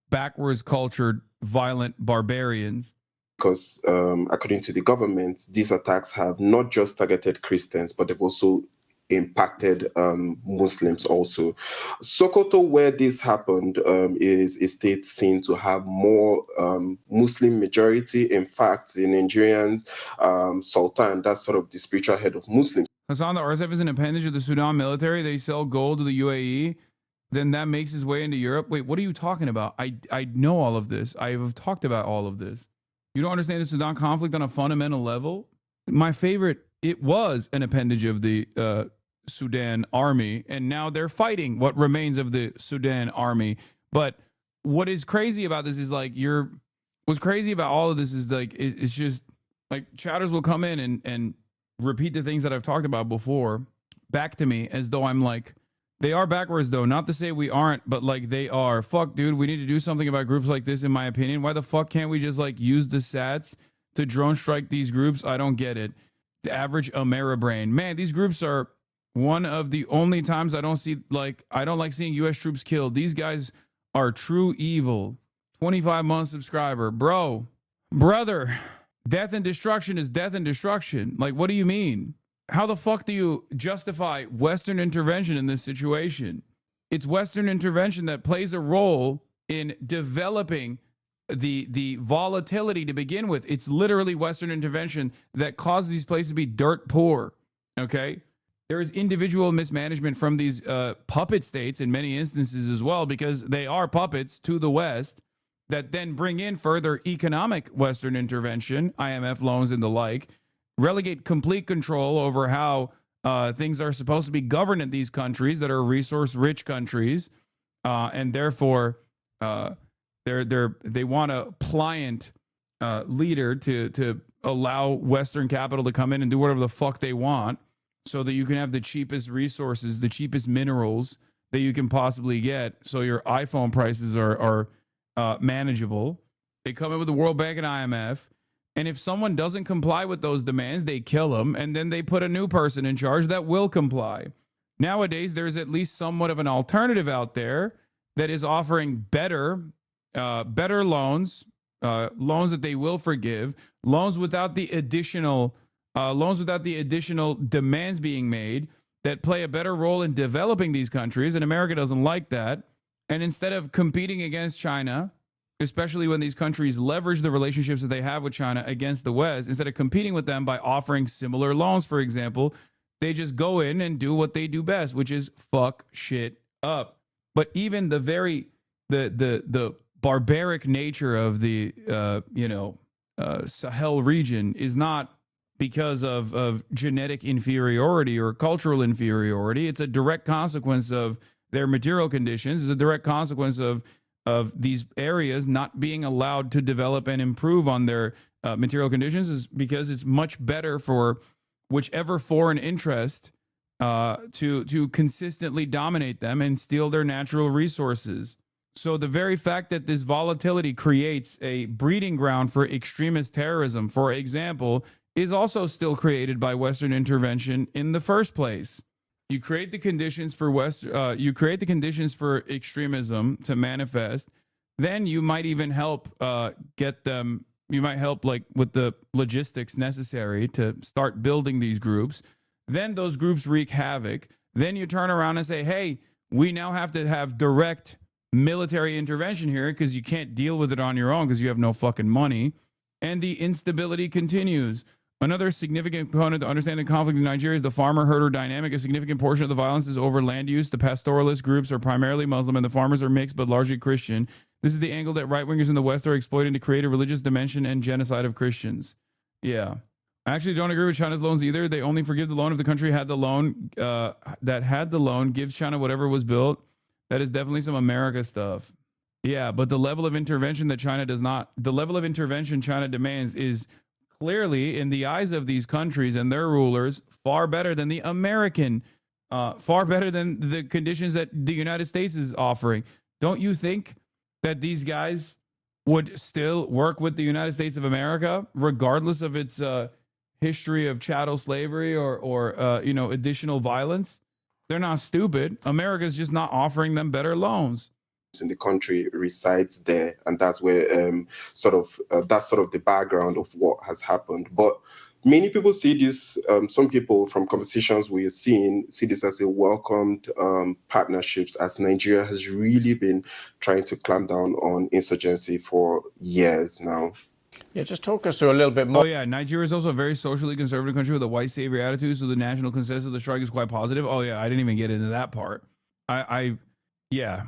backwards cultured, violent barbarians. Because according to the government, these attacks have not just targeted Christians, but they've also impacted Muslims also. Sokoto, where this happened, is a state seen to have more Muslim majority. In fact, the Nigerian Sultan, that's sort of the spiritual head of Muslims. Hassan, the RSF is an appendage of the Sudan military. They sell gold to the UAE. Then that makes its way into Europe. Wait, what are you talking about? I know all of this. I have talked about all of this. You don't understand the Sudan conflict on a fundamental level? My favorite, it was an appendage of the Sudan army, and now they're fighting what remains of the Sudan army. But what is crazy about this is like what's crazy about all of this is like it's just like chatters will come in and repeat the things that I've talked about before back to me as though I'm like, they are backwards though. Not to say we aren't, but like they are. Fuck, dude, we need to do something about groups like this, in my opinion. Why the fuck can't we just like use the sats to drone strike these groups? I don't get it. The average Ameribrain. Man, these groups are one of the only times I don't like seeing US troops killed. These guys are true evil. 25-month subscriber. Brother, death and destruction is death and destruction. Like, what do you mean? How the fuck do you justify Western intervention in this situation? It's Western intervention that plays a role in developing the volatility to begin with. It's literally Western intervention that causes these places to be dirt poor. Okay? There is individual mismanagement from these puppet states in many instances as well, because they are puppets to the West that then bring in further economic Western intervention, IMF loans and the like, relegate complete control over how things are supposed to be governed in these countries that are resource-rich countries, and therefore they want a pliant leader to allow Western capital to come in and do whatever the fuck they want, so that you can have the cheapest resources, the cheapest minerals that you can possibly get, so your iPhone prices are manageable. They come in with the World Bank and IMF. And if someone doesn't comply with those demands, they kill them, and then they put a new person in charge that will comply. Nowadays, there's at least somewhat of an alternative out there that is offering better loans, loans that they will forgive, loans without the additional demands being made, that play a better role in developing these countries. And America doesn't like that. And instead of competing against China, especially when these countries leverage the relationships that they have with China against the West, instead of competing with them by offering similar loans, for example, they just go in and do what they do best, which is fuck shit up. But even the barbaric nature of the Sahel region is not because of genetic inferiority or cultural inferiority. It's a direct consequence of their material conditions. It's a direct consequence of these areas not being allowed to develop and improve on their material conditions, is because it's much better for whichever foreign interest to consistently dominate them and steal their natural resources. So the very fact that this volatility creates a breeding ground for extremist terrorism, for example, is also still created by Western intervention in the first place. You create the conditions for extremism to manifest. Then you might even help get them. You might help like with the logistics necessary to start building these groups. Then those groups wreak havoc. Then you turn around and say, "Hey, we now have to have direct military intervention here because you can't deal with it on your own because you have no fucking money." And the instability continues. Another significant component to understand the conflict in Nigeria is the farmer-herder dynamic. A significant portion of the violence is over land use. The pastoralist groups are primarily Muslim, and the farmers are mixed but largely Christian. This is the angle that right-wingers in the West are exploiting to create a religious dimension and genocide of Christians. Yeah. I actually don't agree with China's loans either. They only forgive the loan if the country had the loan, gives China whatever was built. That is definitely some America stuff. Yeah, but the level of intervention China demands is clearly, in the eyes of these countries and their rulers, far better than the far better than the conditions that the United States is offering. Don't you think that these guys would still work with the United States of America, regardless of its history of chattel slavery or additional violence? They're not stupid. America's just not offering them better loans. In the country resides there, and that's where that's sort of the background of what has happened. But many people see this, some people from conversations we're seeing see this as a welcomed partnerships, as Nigeria has really been trying to clamp down on insurgency for years now. Yeah, just talk us through a little bit more. Oh yeah, Nigeria is also a very socially conservative country with a white savior attitude, so the national consensus of the strike is quite positive. Oh yeah, I didn't even get into that part. Yeah.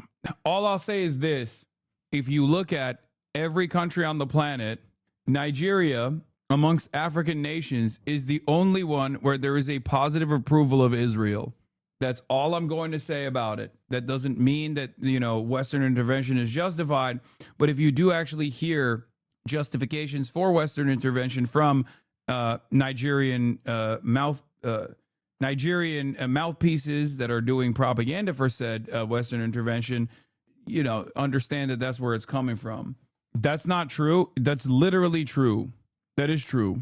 All I'll say is this. If you look at every country on the planet, Nigeria, amongst African nations, is the only one where there is a positive approval of Israel. That's all I'm going to say about it. That doesn't mean that, Western intervention is justified. But if you do actually hear justifications for Western intervention from Nigerian mouthpieces that are doing propaganda for said Western intervention, understand that that's where it's coming from. That's not true. That's literally true. That is true.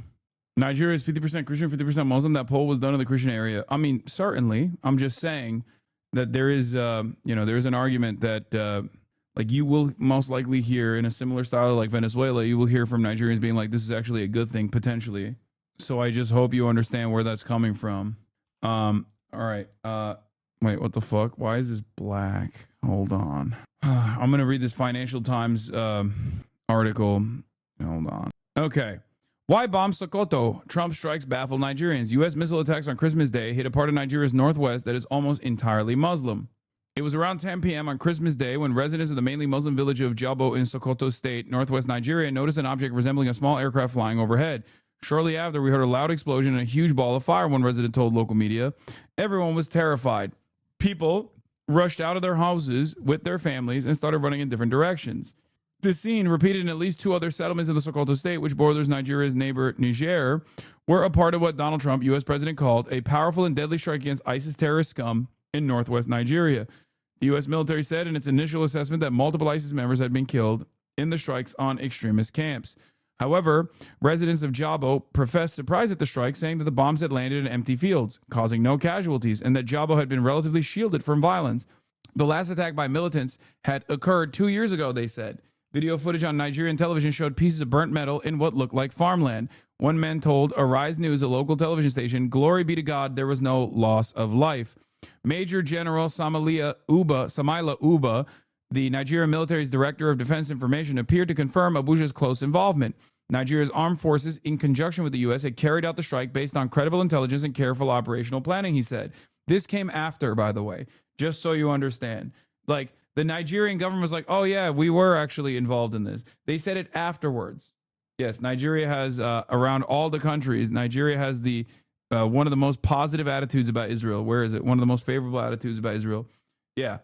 Nigeria is 50% Christian, 50% Muslim. That poll was done in the Christian area. I mean, certainly. I'm just saying that there is, there is an argument that, like, you will most likely hear in a similar style like Venezuela, you will hear from Nigerians being like, this is actually a good thing, potentially. So I just hope you understand where that's coming from. All right. Wait, what the fuck? Why is this black? Hold on. I'm going to read this Financial Times article. Hold on. Okay. Why bomb Sokoto? Trump strikes baffle Nigerians. U.S. missile attacks on Christmas Day hit a part of Nigeria's northwest that is almost entirely Muslim. It was around 10 p.m. on Christmas Day when residents of the mainly Muslim village of Jabo in Sokoto State, northwest Nigeria, noticed an object resembling a small aircraft flying overhead. Shortly after, we heard a loud explosion and a huge ball of fire, one resident told local media. Everyone was terrified. People rushed out of their houses with their families and started running in different directions. This scene, repeated in at least two other settlements in the Sokoto state, which borders Nigeria's neighbor Niger, were a part of what Donald Trump, U.S. president, called a powerful and deadly strike against ISIS terrorist scum in northwest Nigeria. The U.S. military said in its initial assessment that multiple ISIS members had been killed in the strikes on extremist camps. However, residents of Jabo professed surprise at the strike, saying that the bombs had landed in empty fields, causing no casualties, and that Jabo had been relatively shielded from violence. The last attack by militants had occurred 2 years ago, they said. Video footage on Nigerian television showed pieces of burnt metal in what looked like farmland. One man told Arise News, a local television station, "Glory be to God, there was no loss of life." Major General Samaila Uba, the Nigerian military's director of defense information, appeared to confirm Abuja's close involvement. Nigeria's armed forces, in conjunction with the U.S., had carried out the strike based on credible intelligence and careful operational planning, he said. This came after, by the way, just so you understand. Like, the Nigerian government was like, oh, yeah, we were actually involved in this. They said it afterwards. Yes, Nigeria has around all the countries. Nigeria has the one of the most positive attitudes about Israel. Where is it? One of the most favorable attitudes about Israel. Yeah,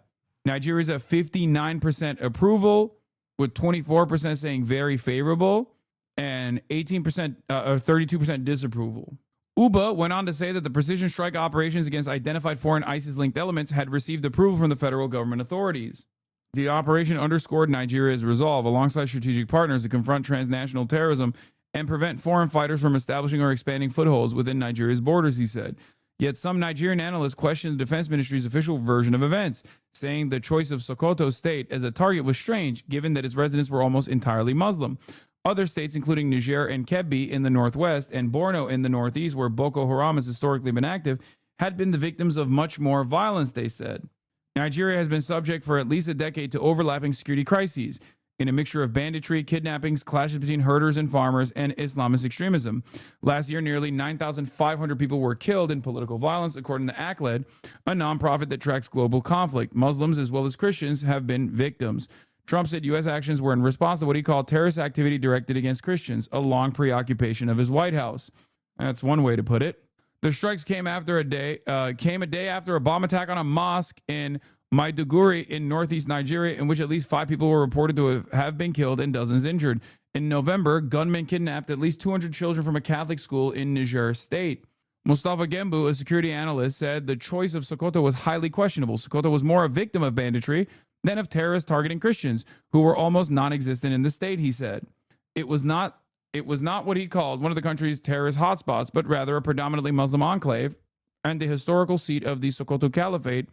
Nigeria's at 59% approval, with 24% saying very favorable, and 18% or 32% disapproval. UBA went on to say that the precision strike operations against identified foreign ISIS-linked elements had received approval from the federal government authorities. The operation underscored Nigeria's resolve, alongside strategic partners, to confront transnational terrorism and prevent foreign fighters from establishing or expanding footholds within Nigeria's borders, he said. Yet some Nigerian analysts questioned the defense ministry's official version of events, saying the choice of Sokoto state as a target was strange, given that its residents were almost entirely Muslim. Other states, including Niger and Kebbi in the northwest and Borno in the northeast, where Boko Haram has historically been active, had been the victims of much more violence, they said. Nigeria has been subject for at least a decade to overlapping security crises, in a mixture of banditry, kidnappings, clashes between herders and farmers, and Islamist extremism. Last year, nearly 9,500 people were killed in political violence, according to ACLED, a nonprofit that tracks global conflict. Muslims, as well as Christians, have been victims. Trump said U.S. actions were in response to what he called terrorist activity directed against Christians, a long preoccupation of his White House. That's one way to put it. The strikes came a day after a bomb attack on a mosque in Maiduguri in northeast Nigeria, in which at least 5 people were reported to have been killed and dozens injured. In November, gunmen kidnapped at least 200 children from a Catholic school in Niger State. Mustafa Gembu, a security analyst, said the choice of Sokoto was highly questionable. Sokoto was more a victim of banditry than of terrorists targeting Christians, who were almost non-existent in the state, he said. It was not what he called one of the country's terrorist hotspots, but rather a predominantly Muslim enclave and the historical seat of the Sokoto Caliphate,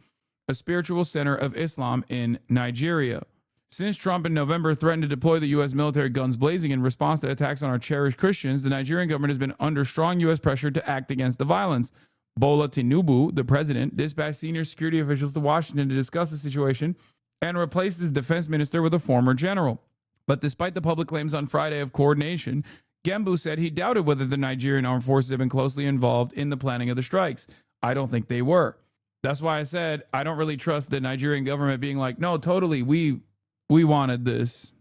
a spiritual center of Islam in Nigeria. Since Trump in November threatened to deploy the U.S. military guns blazing in response to attacks on our cherished Christians, the Nigerian government has been under strong U.S. pressure to act against the violence. Bola Tinubu, the president, dispatched senior security officials to Washington to discuss the situation and replaced his defense minister with a former general. But despite the public claims on Friday of coordination, Gembu said he doubted whether the Nigerian armed forces had been closely involved in the planning of the strikes. I don't think they were. That's why I said I don't really trust the Nigerian government being like, no, totally, we wanted this.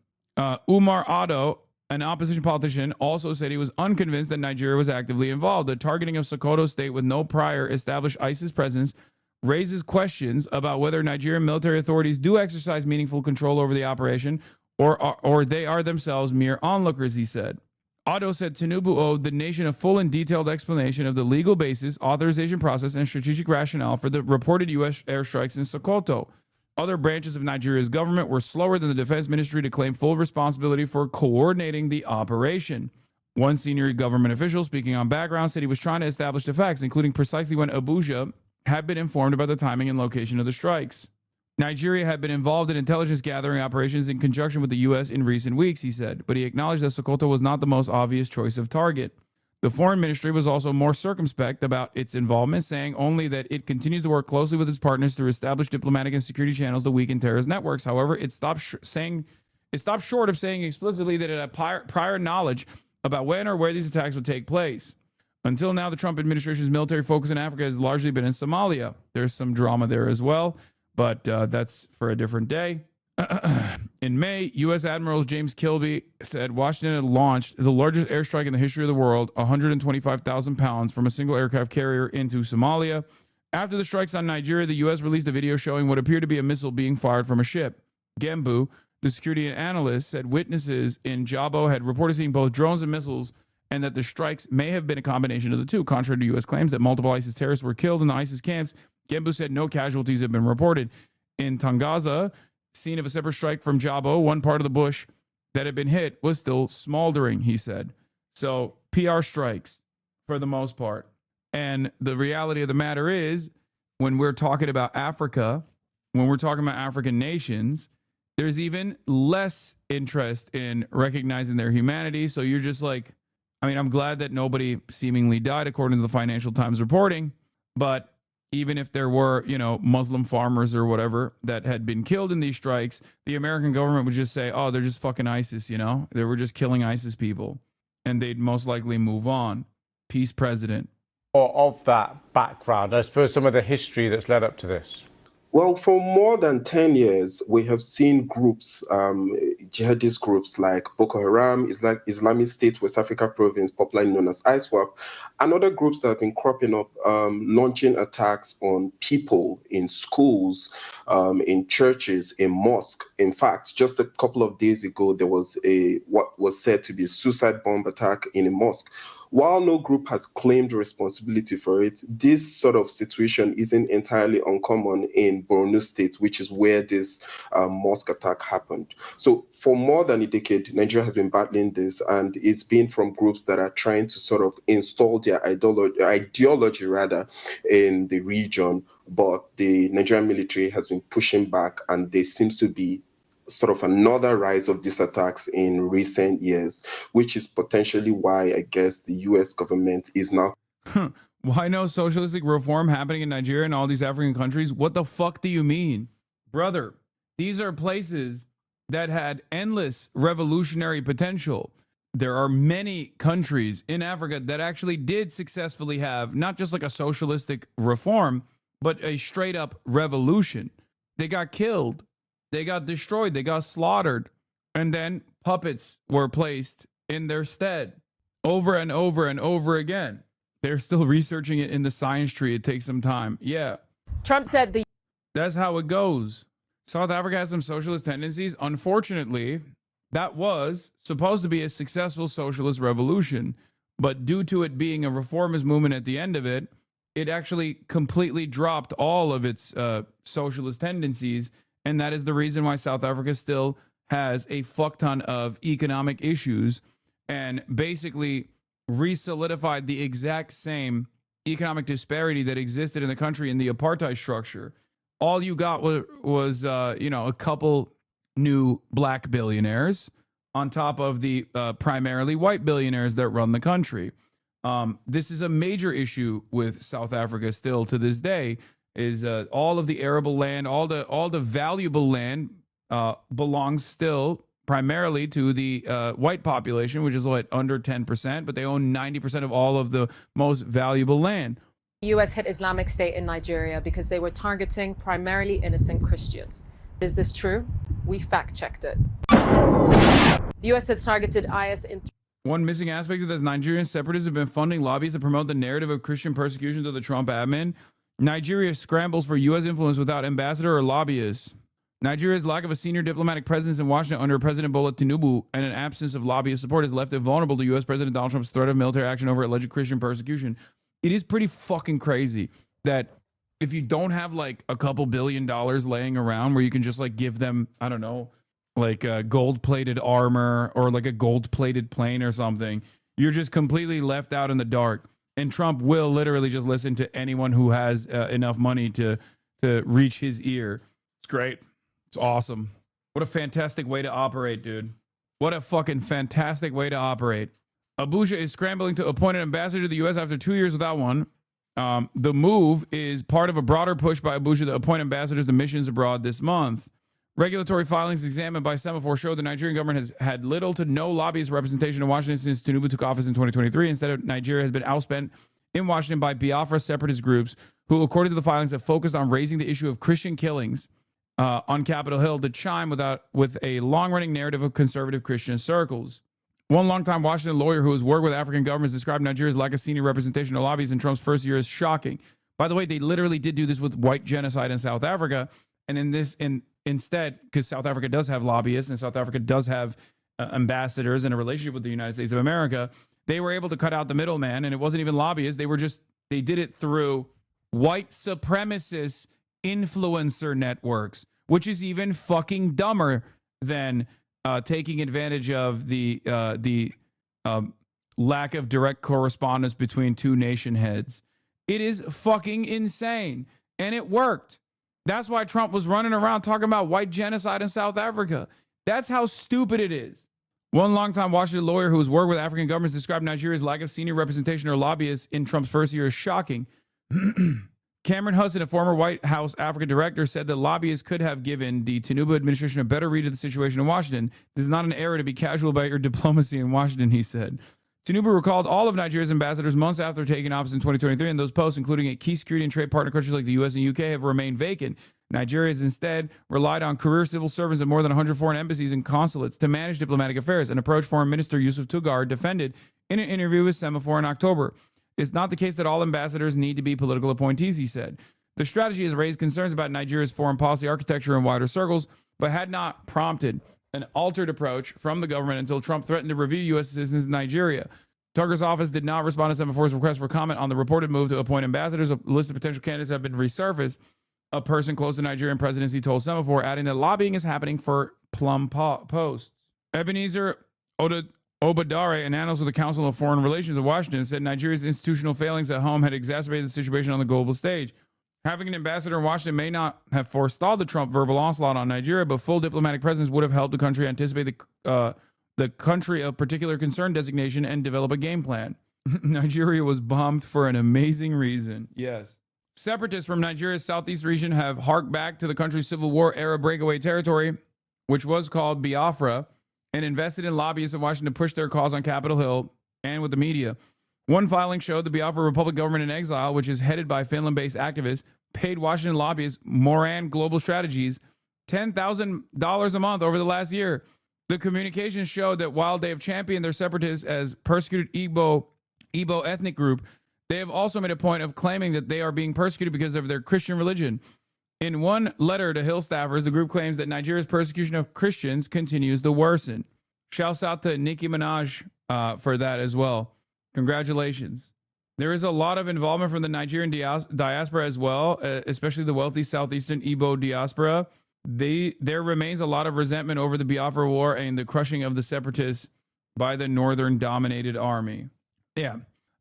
Umar Ado, an opposition politician, also said he was unconvinced that Nigeria was actively involved. The targeting of Sokoto state with no prior established ISIS presence raises questions about whether Nigerian military authorities do exercise meaningful control over the operation or they are themselves mere onlookers, he said. Otto said Tinubu owed the nation a full and detailed explanation of the legal basis, authorization process, and strategic rationale for the reported U.S. airstrikes in Sokoto. Other branches of Nigeria's government were slower than the defense ministry to claim full responsibility for coordinating the operation. One senior government official, speaking on background, said he was trying to establish the facts, including precisely when Abuja had been informed about the timing and location of the strikes. Nigeria had been involved in intelligence gathering operations in conjunction with the U.S. in recent weeks, he said, but he acknowledged that Sokoto was not the most obvious choice of target. The foreign ministry was also more circumspect about its involvement, saying only that it continues to work closely with its partners to establish diplomatic and security channels to weaken terrorist networks. However, it stopped short of saying explicitly that it had prior knowledge about when or where these attacks would take place. Until now, the Trump administration's military focus in Africa has largely been in Somalia. There's some drama there as well, but that's for a different day. In May, U.S. Admiral James Kilby said Washington had launched the largest airstrike in the history of the world, 125,000 pounds from a single aircraft carrier into Somalia. After the strikes on Nigeria, the U.S. released a video showing what appeared to be a missile being fired from a ship. Gembu, the security analyst, said witnesses in Jabo had reported seeing both drones and missiles, and that the strikes may have been a combination of the two. Contrary to U.S. claims that multiple ISIS terrorists were killed in the ISIS camps, Gembu said no casualties have been reported. In Tangaza, scene of a separate strike from Jabo, one part of the bush that had been hit was still smoldering, he said. So PR strikes for the most part. And the reality of the matter is, when we're talking about Africa, when we're talking about African nations, there's even less interest in recognizing their humanity. So you're just like, I mean, I'm glad that nobody seemingly died, according to the Financial Times reporting, but even if there were, Muslim farmers or whatever that had been killed in these strikes, the American government would just say, oh, they're just fucking ISIS, They were just killing ISIS people. And they'd most likely move on. Peace, President. Or of that background, I suppose some of the history that's led up to this. Well, for more than 10 years, we have seen groups, jihadist groups like Boko Haram, Islamic State, West Africa Province, popularly known as ISWAP, and other groups that have been cropping up, launching attacks on people in schools, in churches, in mosques. In fact, just a couple of days ago, there was what was said to be a suicide bomb attack in a mosque. While no group has claimed responsibility for it, this sort of situation isn't entirely uncommon in Borno State, which is where this mosque attack happened. So for more than a decade, Nigeria has been battling this, and it's been from groups that are trying to sort of install their ideology in the region, but the Nigerian military has been pushing back, and there seems to be sort of another rise of these attacks in recent years, which is potentially why I guess the US government is now. Why no socialistic reform happening in Nigeria and all these African countries? What the fuck do you mean? Brother, these are places that had endless revolutionary potential. There are many countries in Africa that actually did successfully have not just like a socialistic reform, but a straight up revolution. They got killed. They got destroyed, they got slaughtered, and then puppets were placed in their stead over and over and over again. They're still researching it in the science tree. It takes some time. Yeah. Trump said that's how it goes. South Africa has some socialist tendencies. Unfortunately, that was supposed to be a successful socialist revolution, but due to it being a reformist movement at the end of it, it actually completely dropped all of its socialist tendencies. And that is the reason why South Africa still has a fuck ton of economic issues and basically re-solidified the exact same economic disparity that existed in the country in the apartheid structure. All you got was a couple new black billionaires on top of the primarily white billionaires that run the country. This is a major issue with South Africa still to this day. Is all of the arable land, all the valuable land belongs still primarily to the white population, which is under 10%, but they own 90% of all of the most valuable land. the U.S. hit Islamic State in Nigeria because they were targeting primarily innocent Christians. Is this true? We fact-checked it. The U.S. has targeted IS in... One missing aspect of this, Nigerian separatists have been funding lobbyists to promote the narrative of Christian persecution to the Trump admin. Nigeria scrambles for U.S. influence without ambassador or lobbyists. Nigeria's lack of a senior diplomatic presence in Washington under President Bola Tinubu and an absence of lobbyist support has left it vulnerable to U.S. President Donald Trump's threat of military action over alleged Christian persecution. It is pretty fucking crazy that if you don't have like a couple $2 billion laying around where you can just like give them, I don't know, like a gold-plated armor or like a gold-plated plane or something, you're just completely left out in the dark. And Trump will literally just listen to anyone who has enough money to reach his ear. It's great. It's awesome. What a fantastic way to operate, dude. What a fucking fantastic way to operate. Abuja is scrambling to appoint an ambassador to the U.S. after 2 years without one. The move is part of a broader push by Abuja to appoint ambassadors to missions abroad this month. Regulatory filings examined by Semaphore show the Nigerian government has had little to no lobbyist representation in Washington since Tinubu took office in 2023. Instead, Nigeria has been outspent in Washington by Biafra separatist groups who, according to the filings, have focused on raising the issue of Christian killings on Capitol Hill to chime with a long-running narrative of conservative Christian circles. One longtime Washington lawyer who has worked with African governments described Nigeria's lack of senior representation of lobbyists in Trump's first year as shocking. By the way, they literally did do this with white genocide in South Africa. And instead, because South Africa does have lobbyists and South Africa does have ambassadors and a relationship with the United States of America, they were able to cut out the middleman, and it wasn't even lobbyists. They did it through white supremacist influencer networks, which is even fucking dumber than taking advantage of the lack of direct correspondence between two nation heads. It is fucking insane, and it worked. That's why Trump was running around talking about white genocide in South Africa. That's how stupid it is. One longtime Washington lawyer who has worked with African governments described Nigeria's lack of senior representation or lobbyists in Trump's first year as shocking. Cameron Hudson, a former White House Africa director, said that lobbyists could have given the Tinubu administration a better read of the situation in Washington. This is not an era to be casual about your diplomacy in Washington, he said. Tinubu recalled all of Nigeria's ambassadors months after taking office in 2023, and those posts, including at key security and trade partner countries like the U.S. and U.K., have remained vacant. Nigeria has instead relied on career civil servants at more than 100 foreign embassies and consulates to manage diplomatic affairs, an approach Foreign Minister Yusuf Tugar defended in an interview with Semaphore in October. It's not the case that all ambassadors need to be political appointees, he said. The strategy has raised concerns about Nigeria's foreign policy architecture in wider circles, but had not prompted an altered approach from the government until Trump threatened to review U.S. citizens in Nigeria. Tucker's office did not respond to Semaphore's request for comment on the reported move to appoint ambassadors. A list of potential candidates have been resurfaced. A person close to the Nigerian presidency told Semaphore, adding that lobbying is happening for plum posts. Ebenezer Obadare, an analyst with the Council of Foreign Relations of Washington, said Nigeria's institutional failings at home had exacerbated the situation on the global stage. Having an ambassador in Washington may not have forestalled the Trump verbal onslaught on Nigeria, but full diplomatic presence would have helped the country anticipate the country of particular concern designation and develop a game plan. Nigeria was bombed for an amazing reason. Yes. Separatists from Nigeria's southeast region have harked back to the country's Civil War era breakaway territory, which was called Biafra, and invested in lobbyists in Washington to push their cause on Capitol Hill and with the media. One filing showed the Biafra Republic government in exile, which is headed by Finland-based activists, paid Washington lobbyists Moran Global Strategies $10,000 a month over the last year. The communications showed that while they have championed their separatists as persecuted Igbo ethnic group, they have also made a point of claiming that they are being persecuted because of their Christian religion. In one letter to Hill staffers, the group claims that Nigeria's persecution of Christians continues to worsen. Shouts out to Nicki Minaj for that as well. Congratulations. There is a lot of involvement from the Nigerian diaspora as well, especially the wealthy southeastern Igbo diaspora. There remains a lot of resentment over the Biafra War and the crushing of the separatists by the northern-dominated army. Yeah,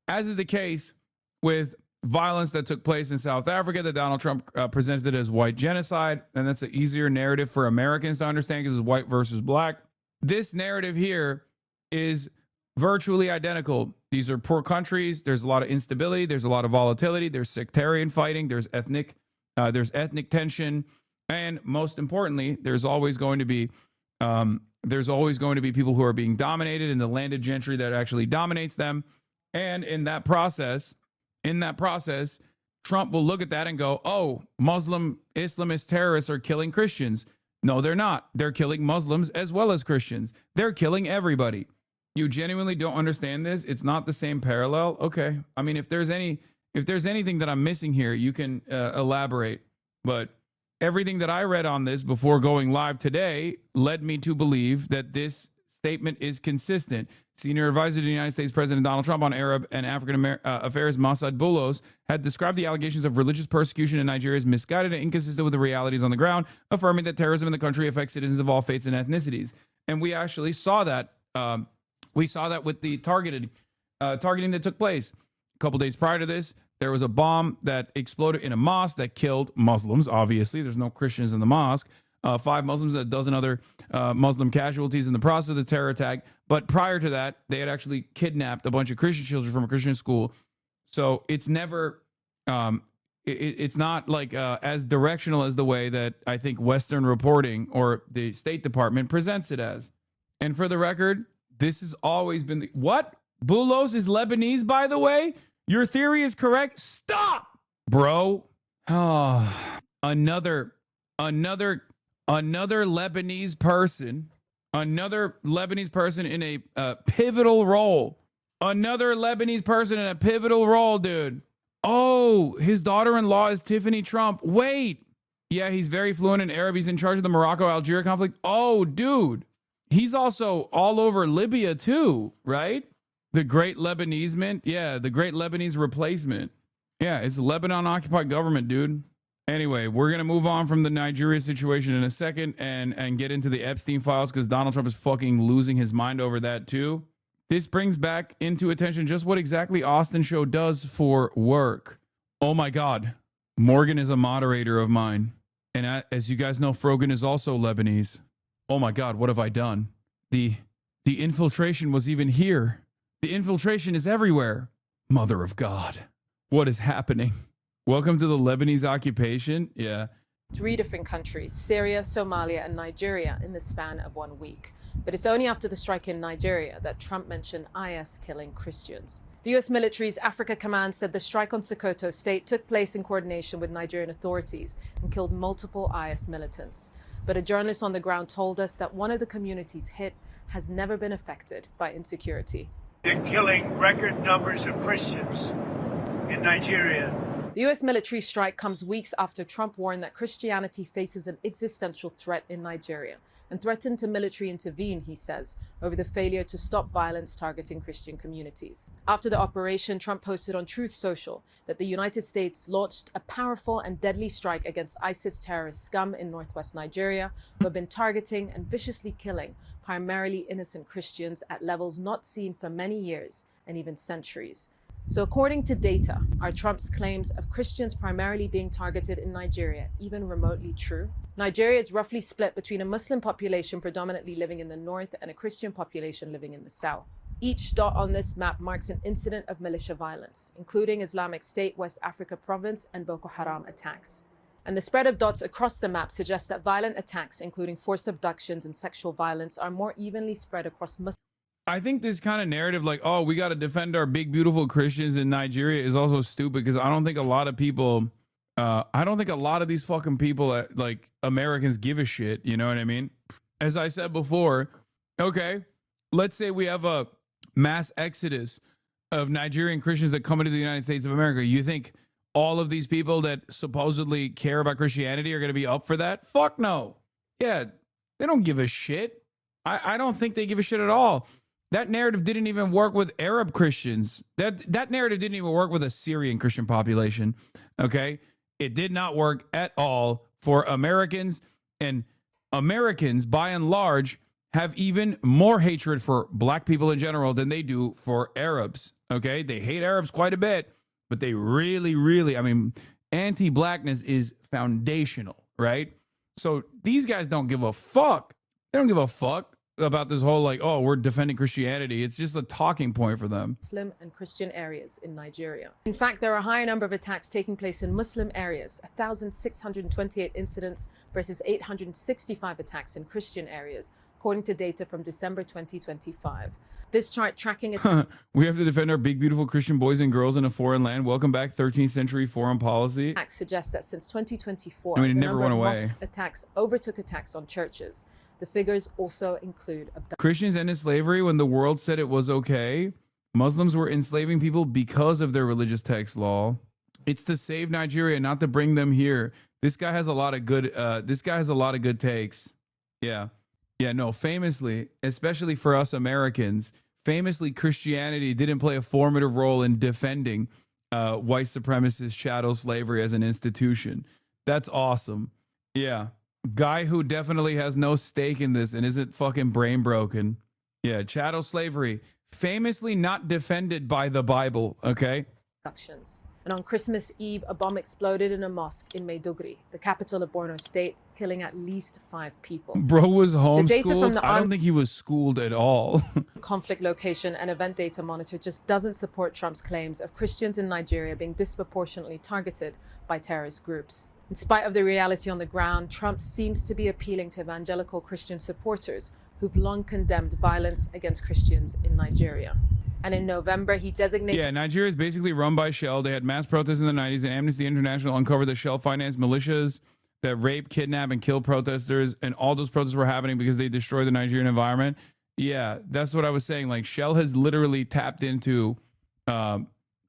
as is the case with violence that took place in South Africa that Donald Trump presented as white genocide, and that's an easier narrative for Americans to understand because it's white versus black. This narrative here is virtually identical. These are poor countries. There's a lot of instability. There's a lot of volatility. There's sectarian fighting. There's ethnic tension. And most importantly, there's always going to be people who are being dominated and the landed gentry that actually dominates them. And in that process, Trump will look at that and go, oh, Muslim Islamist terrorists are killing Christians. No, they're not. They're killing Muslims as well as Christians. They're killing everybody. You genuinely don't understand this? It's not the same parallel? Okay. I mean, if there's anything that I'm missing here, you can elaborate. But everything that I read on this before going live today led me to believe that this statement is consistent. Senior advisor to the United States President Donald Trump on Arab and African affairs, Masad Boulos, had described the allegations of religious persecution in Nigeria as misguided and inconsistent with the realities on the ground, affirming that terrorism in the country affects citizens of all faiths and ethnicities. And we actually saw that. We saw that with the targeting that took place. A couple days prior to this, there was a bomb that exploded in a mosque that killed Muslims. Obviously, there's no Christians in the mosque. 5 Muslims, a dozen other Muslim casualties in the process of the terror attack. But prior to that, they had actually kidnapped a bunch of Christian children from a Christian school. So it's never, it's not like as directional as the way that I think Western reporting or the State Department presents it as. And for the record, this has always been what? Boulos is Lebanese, by the way? Your theory is correct? Stop, bro. Oh, another Lebanese person in a pivotal role. Another Lebanese person in a pivotal role, dude. Oh, his daughter-in-law is Tiffany Trump. Wait. Yeah, he's very fluent in Arab. He's in charge of the Morocco-Algeria conflict. Oh, dude. He's also all over Libya too, right? The Great Lebanesement. Yeah, the Great Lebanese Replacement. Yeah, it's Lebanon-occupied government, dude. Anyway, we're going to move on from the Nigeria situation in a second and get into the Epstein files because Donald Trump is fucking losing his mind over that too. This brings back into attention just what exactly Austin Show does for work. Oh my God. Morgan is a moderator of mine. And as you guys know, Frogan is also Lebanese. Oh my God, what have I done? The infiltration was even here. The infiltration is everywhere. Mother of God. What is happening? Welcome to the Lebanese occupation. Yeah. 3 different countries, Syria, Somalia, and Nigeria, in the span of 1 week. But it's only after the strike in Nigeria that Trump mentioned IS killing Christians. The U.S. military's Africa Command said the strike on Sokoto State took place in coordination with Nigerian authorities and killed multiple IS militants. But a journalist on the ground told us that one of the communities hit has never been affected by insecurity. They're killing record numbers of Christians in Nigeria. The U.S. military strike comes weeks after Trump warned that Christianity faces an existential threat in Nigeria and threatened to military intervene, he says, over the failure to stop violence targeting Christian communities. After the operation, Trump posted on Truth Social that the United States launched a powerful and deadly strike against ISIS terrorist scum in northwest Nigeria, who have been targeting and viciously killing primarily innocent Christians at levels not seen for many years and even centuries. So according to data, are Trump's claims of Christians primarily being targeted in Nigeria even remotely true? Nigeria is roughly split between a Muslim population predominantly living in the north and a Christian population living in the south. Each dot on this map marks an incident of militia violence, including Islamic State, West Africa Province, and Boko Haram attacks. And the spread of dots across the map suggests that violent attacks, including forced abductions and sexual violence, are more evenly spread across Muslim. I think this kind of narrative, like, oh, we got to defend our big, beautiful Christians in Nigeria, is also stupid, because I don't think a lot of people, I don't think a lot of these fucking people, like Americans, give a shit. You know what I mean? As I said before, okay, let's say we have a mass exodus of Nigerian Christians that come into the United States of America. You think all of these people that supposedly care about Christianity are going to be up for that? Fuck no. Yeah, they don't give a shit. I don't think they give a shit at all. That narrative didn't even work with Arab Christians. That narrative didn't even work with a Syrian Christian population. Okay? It did not work at all for Americans, and Americans, by and large, have even more hatred for black people in general than they do for Arabs. Okay? They hate Arabs quite a bit, but they really, really, I mean, anti-blackness is foundational, right? So these guys don't give a fuck. They don't give a fuck about this whole, like, oh, we're defending Christianity. It's just a talking point for them. Muslim and Christian areas in Nigeria. In fact, there are a higher number of attacks taking place in Muslim areas, 1,628 incidents versus 865 attacks in Christian areas, according to data from December 2025. This chart tracking it. We have to defend our big, beautiful Christian boys and girls in a foreign land. Welcome back, 13th century foreign policy. Suggests that since 2024, I mean, it the never number went of away. mosque attacks overtook attacks on churches. The figures also include Christians ended slavery when the world said it was okay. Muslims were enslaving people because of their religious text law. It's to save Nigeria, not to bring them here. This guy has a lot of good. This guy has a lot of good takes. Yeah, no. Famously, especially for us Americans, famously Christianity didn't play a formative role in defending white supremacist chattel slavery as an institution. That's awesome. Yeah. Guy who definitely has no stake in this and isn't fucking brain broken. Yeah, chattel slavery, famously not defended by the Bible, okay? abductions. And on Christmas Eve, a bomb exploded in a mosque in Maiduguri, the capital of Borno State, killing at least 5 people. Bro was homeschooled. I don't think he was schooled at all. Conflict location and event data monitor just doesn't support Trump's claims of Christians in Nigeria being disproportionately targeted by terrorist groups. In spite of the reality on the ground, Trump seems to be appealing to evangelical Christian supporters who've long condemned violence against Christians in Nigeria. And in November, he designated... Yeah, Nigeria is basically run by Shell. They had mass protests in the 90s, and Amnesty International uncovered the Shell-financed militias that rape, kidnap, and kill protesters, and all those protests were happening because they destroyed the Nigerian environment. Yeah, that's what I was saying. Like, Shell has literally tapped into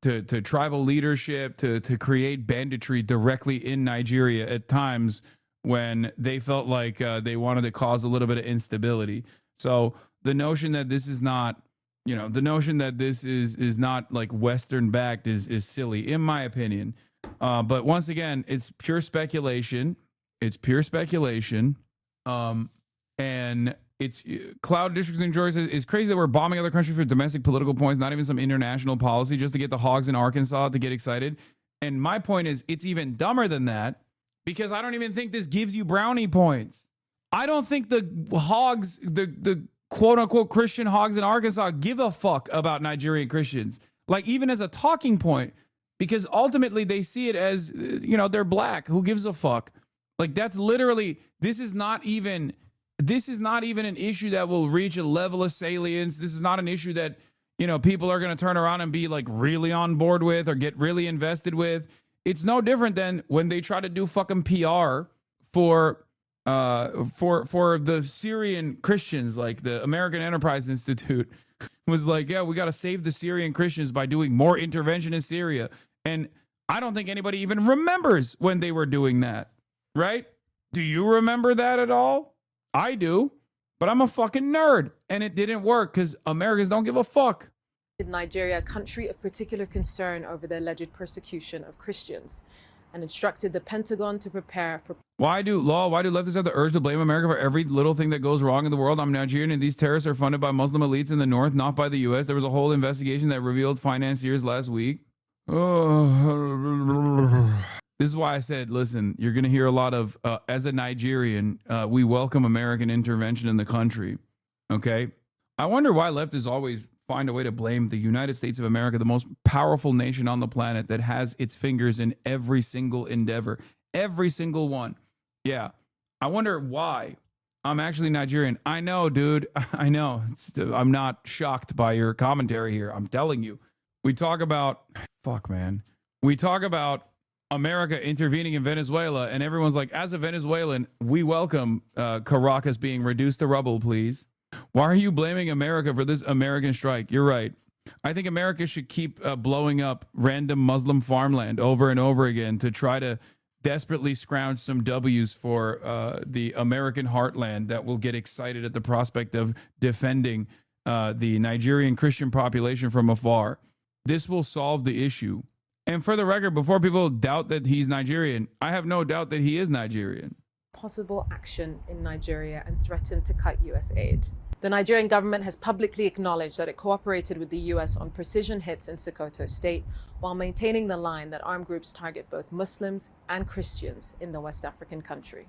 to tribal leadership, to create banditry directly in Nigeria at times when they felt like they wanted to cause a little bit of instability. So the notion that this is not, the notion that this is not like Western backed is silly, in my opinion. But once again, it's pure speculation. It's pure speculation. And it's Cloud Districts in Georgia says, it's crazy that we're bombing other countries for domestic political points, not even some international policy, just to get the hogs in Arkansas to get excited. And my point is, it's even dumber than that, because I don't even think this gives you brownie points. I don't think the hogs, the quote unquote Christian hogs in Arkansas give a fuck about Nigerian Christians, like even as a talking point, because ultimately they see it as, they're black. Who gives a fuck? Like, that's literally, this is not even an issue that will reach a level of salience. This is not an issue that, you know, people are going to turn around and be like really on board with or get really invested with. It's no different than when they try to do fucking PR for the Syrian Christians, like the American Enterprise Institute was like, yeah, we got to save the Syrian Christians by doing more intervention in Syria. And I don't think anybody even remembers when they were doing that, right? Do you remember that at all? I do, but I'm a fucking nerd, and it didn't work because Americans don't give a fuck. Nigeria a country of particular concern over the alleged persecution of Christians and instructed the Pentagon to prepare for... Why do leftists have the urge to blame America for every little thing that goes wrong in the world? I'm Nigerian, and these terrorists are funded by Muslim elites in the north, not by the U.S. There was a whole investigation that revealed financiers last week. Oh. This is why I said, listen, you're going to hear a lot of, as a Nigerian, we welcome American intervention in the country. Okay? I wonder why leftists always find a way to blame the United States of America, the most powerful nation on the planet that has its fingers in every single endeavor, every single one. Yeah. I wonder why. I'm actually Nigerian. I know, dude. I know. I'm not shocked by your commentary here. I'm telling you. We talk about, we talk about America intervening in Venezuela, and everyone's like, as a Venezuelan, we welcome Caracas being reduced to rubble, please. Why are you blaming America for this American strike? You're right. I think America should keep blowing up random Muslim farmland over and over again to try to desperately scrounge some W's for the American heartland that will get excited at the prospect of defending the Nigerian Christian population from afar. This will solve the issue. And for the record, before people doubt that he's Nigerian, I have no doubt that he is Nigerian. Possible action in Nigeria and threatened to cut U.S. aid. The Nigerian government has publicly acknowledged that it cooperated with the U.S. on precision hits in Sokoto state while maintaining the line that armed groups target both Muslims and Christians in the West African country.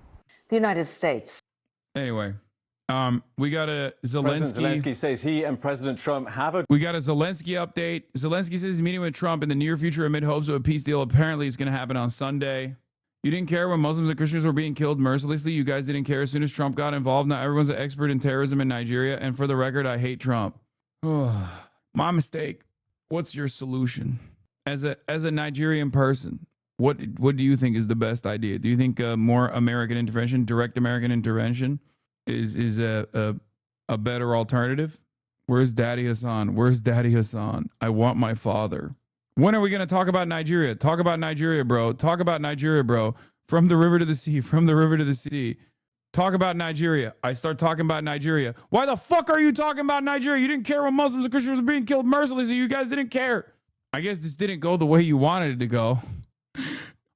The United States. Anyway, we got a Zelensky. President Zelensky says he and President Trump have a... We got a Zelensky update. Zelensky says he's meeting with Trump in the near future amid hopes of a peace deal. Apparently, it's going to happen on Sunday. You didn't care when Muslims and Christians were being killed mercilessly. You guys didn't care as soon as Trump got involved. Now everyone's an expert in terrorism in Nigeria. And for the record, I hate Trump. Oh, my mistake. What's your solution? As a Nigerian person, what do you think is the best idea? Do you think more American intervention, direct American intervention, is a better alternative? Where's Daddy Hassan? Where's Daddy Hassan? I want my father. When are we going to talk about Nigeria? Talk about Nigeria, bro. Talk about Nigeria, bro. From the river to the sea, from the river to the sea. Talk about Nigeria. I start talking about Nigeria. Why the fuck are you talking about Nigeria? You didn't care when Muslims and Christians were being killed mercilessly. You guys didn't care. I guess this didn't go the way you wanted it to go.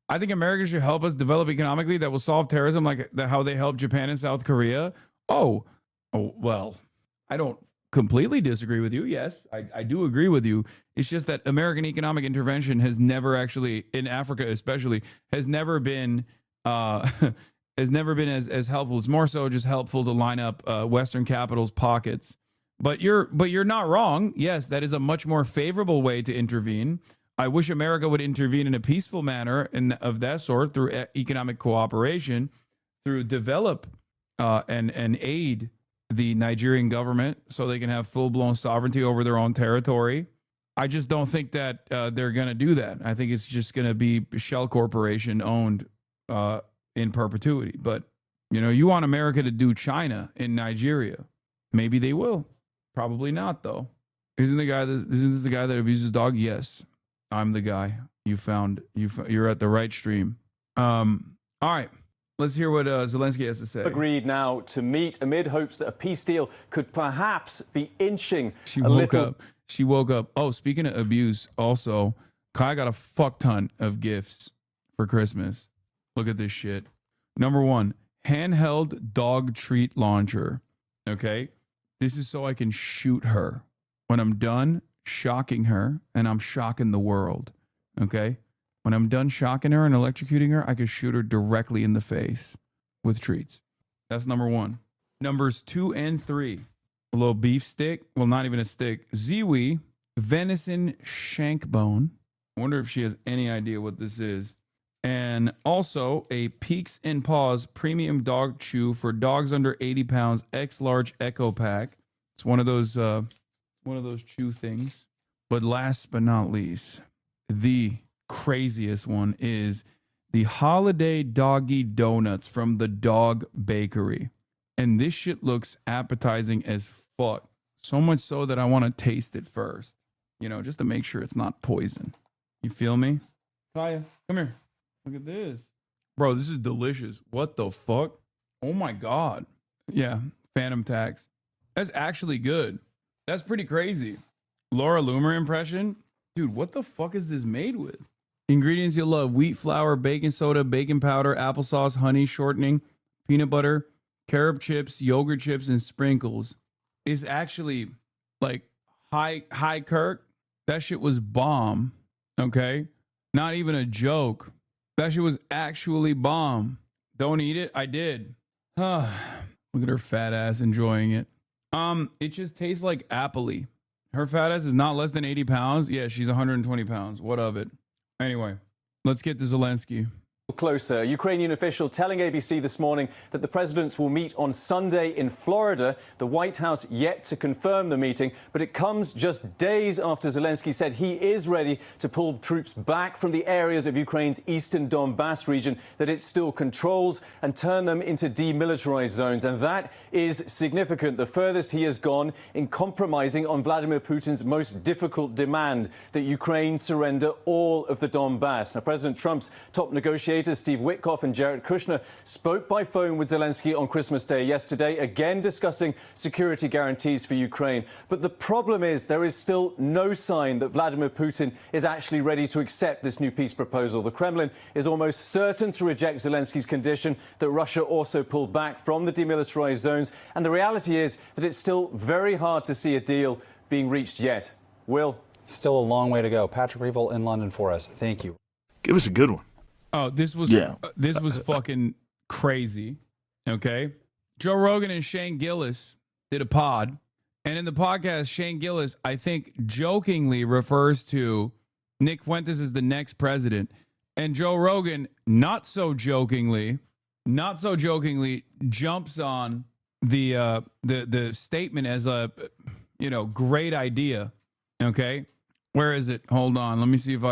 I think America should help us develop economically that will solve terrorism like how they helped Japan and South Korea. Oh, well, I don't completely disagree with you. Yes, I do agree with you. It's just that American economic intervention has never actually, in Africa especially, has never been as helpful. It's more so just helpful to line up Western capitals' pockets. But you're not wrong. Yes, that is a much more favorable way to intervene. I wish America would intervene in a peaceful manner of that sort through economic cooperation, through develop and aid the Nigerian government so they can have full-blown sovereignty over their own territory. I just don't think that they're going to do that. I think it's just going to be Shell Corporation owned in perpetuity. But, you want America to do China in Nigeria. Maybe they will. Probably not, though. Isn't this the guy that abuses dog? Yes, I'm the guy. You're at the right stream. All right. Let's hear what Zelensky has to say. Agreed now to meet amid hopes that a peace deal could perhaps be inching She woke up. Oh, speaking of abuse, also, Kai got a fuck ton of gifts for Christmas. Look at this shit. Number 1, handheld dog treat launcher. Okay? This is so I can shoot her when I'm done shocking her and I'm shocking the world. Okay? When I'm done shocking her and electrocuting her, I can shoot her directly in the face with treats. That's number 1. Numbers 2 and 3. A little beef stick. Well, not even a stick. Ziwi venison shank bone. I wonder if she has any idea what this is. And also a Peaks and Paws premium dog chew for dogs under 80 pounds, X large Echo Pack. It's one of those one of those chew things. But last but not least, the craziest one is the holiday doggy donuts from the Dog Bakery. And this shit looks appetizing as fuck. So much so that I want to taste it first. You know, just to make sure it's not poison. You feel me? Kaya, come here. Look at this. Bro, this is delicious. What the fuck? Oh my God. Yeah, Phantom Tax. That's actually good. That's pretty crazy. Laura Loomer impression? Dude, what the fuck is this made with? Ingredients you'll love: wheat flour, baking soda, baking powder, applesauce, honey, shortening, peanut butter, carob chips, yogurt chips, and sprinkles. It's actually like high Kirk. That shit was bomb. Okay? Not even a joke. That shit was actually bomb. Don't eat it? I did. Look at her fat ass enjoying it. It just tastes like apple-y. Her fat ass is not less than 80 pounds. Yeah, she's 120 pounds. What of it? Anyway, let's get to Zelensky. Closer. Ukrainian official telling ABC this morning that the presidents will meet on Sunday in Florida. The White House yet to confirm the meeting, but it comes just days after Zelensky said he is ready to pull troops back from the areas of Ukraine's eastern Donbass region that it still controls and turn them into demilitarized zones. And that is significant. The furthest he has gone in compromising on Vladimir Putin's most difficult demand, that Ukraine surrender all of the Donbass. Now, President Trump's top negotiator Steve Witkoff and Jared Kushner spoke by phone with Zelensky on Christmas Day yesterday, again discussing security guarantees for Ukraine. But the problem is there is still no sign that Vladimir Putin is actually ready to accept this new peace proposal. The Kremlin is almost certain to reject Zelensky's condition that Russia also pull back from the demilitarized zones. And the reality is that it's still very hard to see a deal being reached yet. Will? Still a long way to go. Patrick Reevell in London for us. Thank you. Give us a good one. Oh, this was fucking crazy. Okay. Joe Rogan and Shane Gillis did a pod. And in the podcast, Shane Gillis, I think, jokingly refers to Nick Fuentes as the next president. And Joe Rogan, not so jokingly, jumps on the statement as a, great idea. Okay. Where is it? Hold on. Let me see if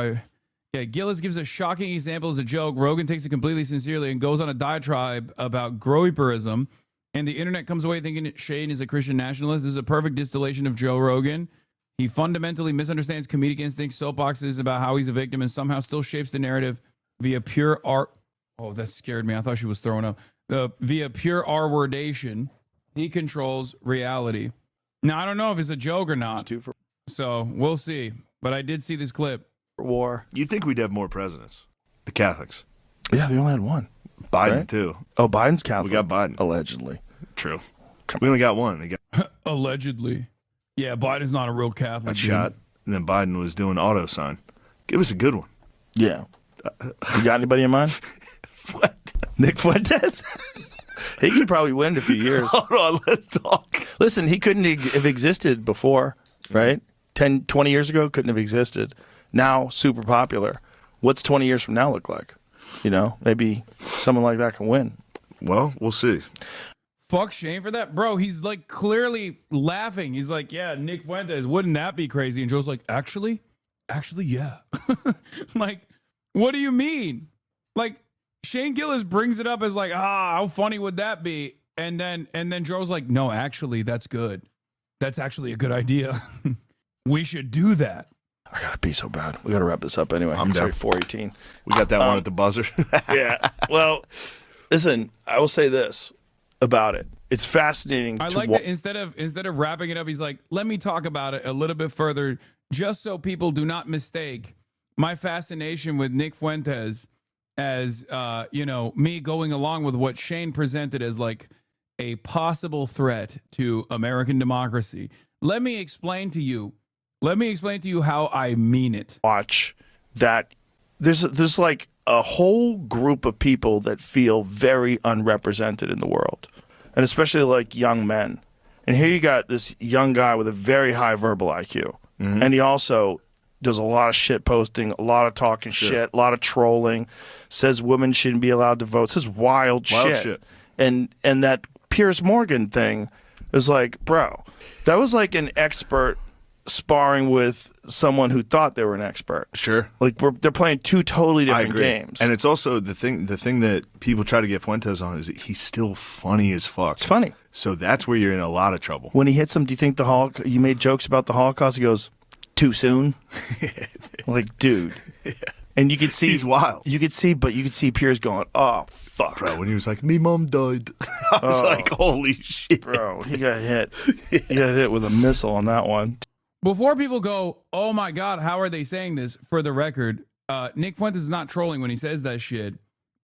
Yeah, Gillis gives a shocking example as a joke. Rogan takes it completely sincerely and goes on a diatribe about groyperism. And the internet comes away thinking that Shane is a Christian nationalist. This is a perfect distillation of Joe Rogan. He fundamentally misunderstands comedic instincts, soapboxes about how he's a victim, and somehow still shapes the narrative via pure art. Oh, that scared me. I thought she was throwing up. Via pure R-wordation, he controls reality. Now, I don't know if it's a joke or not. So we'll see. But I did see this clip. War. You'd think we'd have more presidents. The Catholics. Yeah, they only had one. Biden, right? too. Oh, Biden's Catholic. We got Biden. Allegedly. True. We only got one. They got Allegedly. Yeah, Biden's not a real Catholic. shot. And then Biden was doing auto sign. Give us a good one. Yeah. You got anybody in mind? What? Nick Fuentes? He could probably win in a few years. Hold on, let's talk. Listen, he couldn't have existed before, right? 10, 20 years ago, couldn't have existed. Now, super popular. What's 20 years from now look like? Maybe someone like that can win. Well, we'll see. Fuck Shane for that. Bro, he's like clearly laughing. He's like, yeah, Nick Fuentes, wouldn't that be crazy? And Joe's like, actually, yeah. Like, what do you mean? Like, Shane Gillis brings it up as like, how funny would that be? And then Joe's like, no, actually, that's good. That's actually a good idea. We should do that. I gotta pee so bad. We gotta wrap this up anyway. I'm sorry, down. 4:18. We got that one at the buzzer. Yeah. Well, listen, I will say this about it. It's fascinating. I like that instead of wrapping it up, he's like, let me talk about it a little bit further, just so people do not mistake my fascination with Nick Fuentes as me going along with what Shane presented as like a possible threat to American democracy. Let me explain to you how I mean it. Watch that. There's like a whole group of people that feel very unrepresented in the world, and especially like young men. And here you got this young guy with a very high verbal IQ, and he also does a lot of shit posting, a lot of talking shit, a lot of trolling, says women shouldn't be allowed to vote, says wild shit. And that Piers Morgan thing is like, bro, that was like an expert sparring with someone who thought they were an expert. Sure. Like they're playing two totally I different agree. games. And it's also the thing that people try to get Fuentes on is that he's still funny as fuck. It's funny. So that's where you're in a lot of trouble. When he hits him, do you think you made jokes about the Holocaust? He goes, too soon? Like, dude. And you could see he's wild. You could see Piers going, "Oh fuck, bro!" When he was like, "Me mom died," I was like, "Holy shit, bro!" He got hit. He got hit with a missile on that one. Before people go, "Oh my God, how are they saying this?" For the record, Nick Fuentes is not trolling when he says that shit.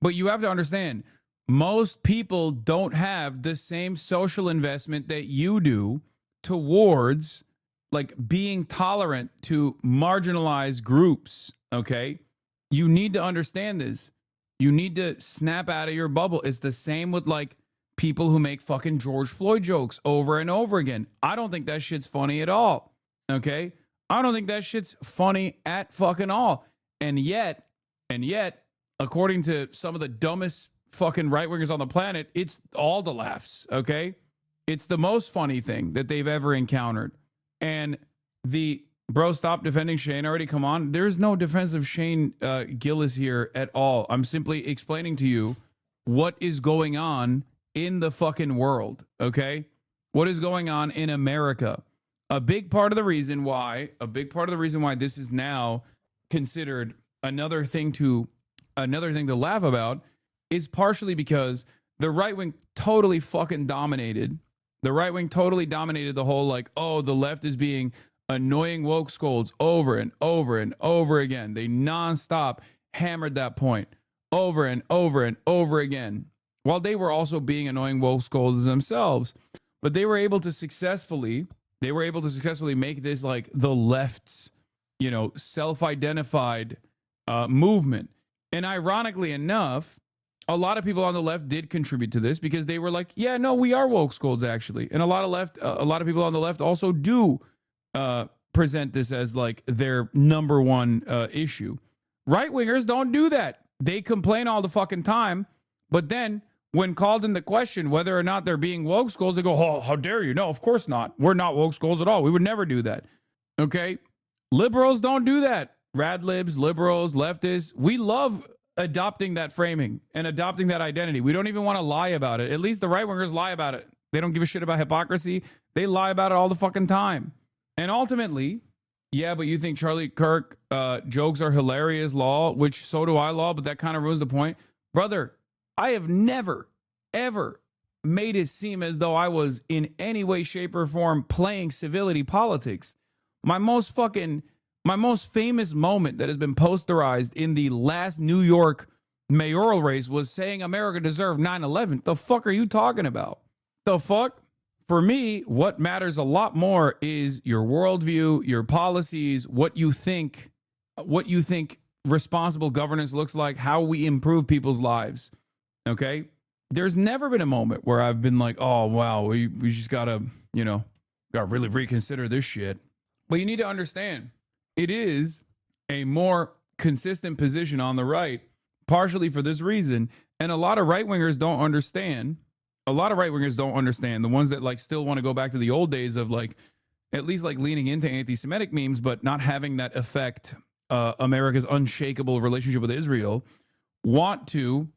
But you have to understand, most people don't have the same social investment that you do towards, like, being tolerant to marginalized groups. Okay. You need to understand this. You need to snap out of your bubble. It's the same with like people who make fucking George Floyd jokes over and over again. I don't think that shit's funny at all. Okay? I don't think that shit's funny at fucking all. And yet, according to some of the dumbest fucking right-wingers on the planet, it's all the laughs. Okay? It's the most funny thing that they've ever encountered. And bro, stop defending Shane already. Come on. There's no defense of Shane Gillis here at all. I'm simply explaining to you what is going on in the fucking world, okay? What is going on in America? A big part of the reason why this is now considered another thing to laugh about is partially because the right wing totally fucking dominated. The right wing totally dominated the whole, like, oh, the left is being annoying woke scolds over and over and over again. They nonstop hammered that point over and over and over again, while they were also being annoying woke scolds themselves. But they were able to successfully make this like the left's, self-identified movement. And ironically enough, a lot of people on the left did contribute to this because they were like, yeah, no, we are woke scolds actually. And a lot of people on the left also do present this as like their number one issue. Right wingers don't do that. They complain all the fucking time, but then when called into question whether or not they're being woke scolds, they go, "Oh, how dare you? No, of course not. We're not woke scolds at all. We would never do that." Okay, liberals don't do that. Rad libs, liberals, leftists, we love adopting that framing and adopting that identity. We don't even want to lie about it. At least the right wingers lie about it. They don't give a shit about hypocrisy. They lie about it all the fucking time. And ultimately, yeah, but you think Charlie Kirk jokes are hilarious, law, which so do I, law, but that kind of ruins the point. Brother, I have never, ever made it seem as though I was in any way, shape, or form playing civility politics. My most famous moment that has been posterized in the last New York mayoral race was saying America deserved 9/11. The fuck are you talking about? The fuck? For me, what matters a lot more is your worldview, your policies, what you think responsible governance looks like, how we improve people's lives. Okay? There's never been a moment where I've been like, oh, wow, we just gotta really reconsider this shit. But you need to understand, it is a more consistent position on the right, partially for this reason. And a lot of right-wingers don't understand. The ones that like still want to go back to the old days of like at least like leaning into anti-Semitic memes, but not having that affect America's unshakable relationship with Israel, want to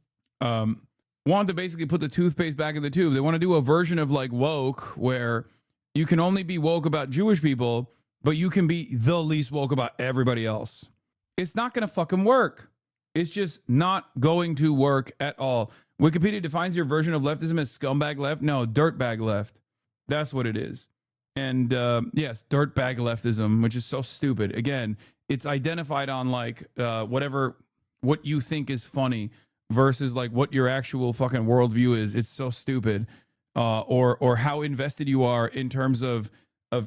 basically put the toothpaste back in the tube. They want to do a version of like woke where you can only be woke about Jewish people, but you can be the least woke about everybody else. It's not going to fucking work. It's just not going to work at all. Wikipedia defines your version of leftism as scumbag left. No, dirtbag left. That's what it is. And yes, dirtbag leftism, which is so stupid. Again, it's identified on like what you think is funny versus like what your actual fucking worldview is. It's so stupid. Or how invested you are in terms of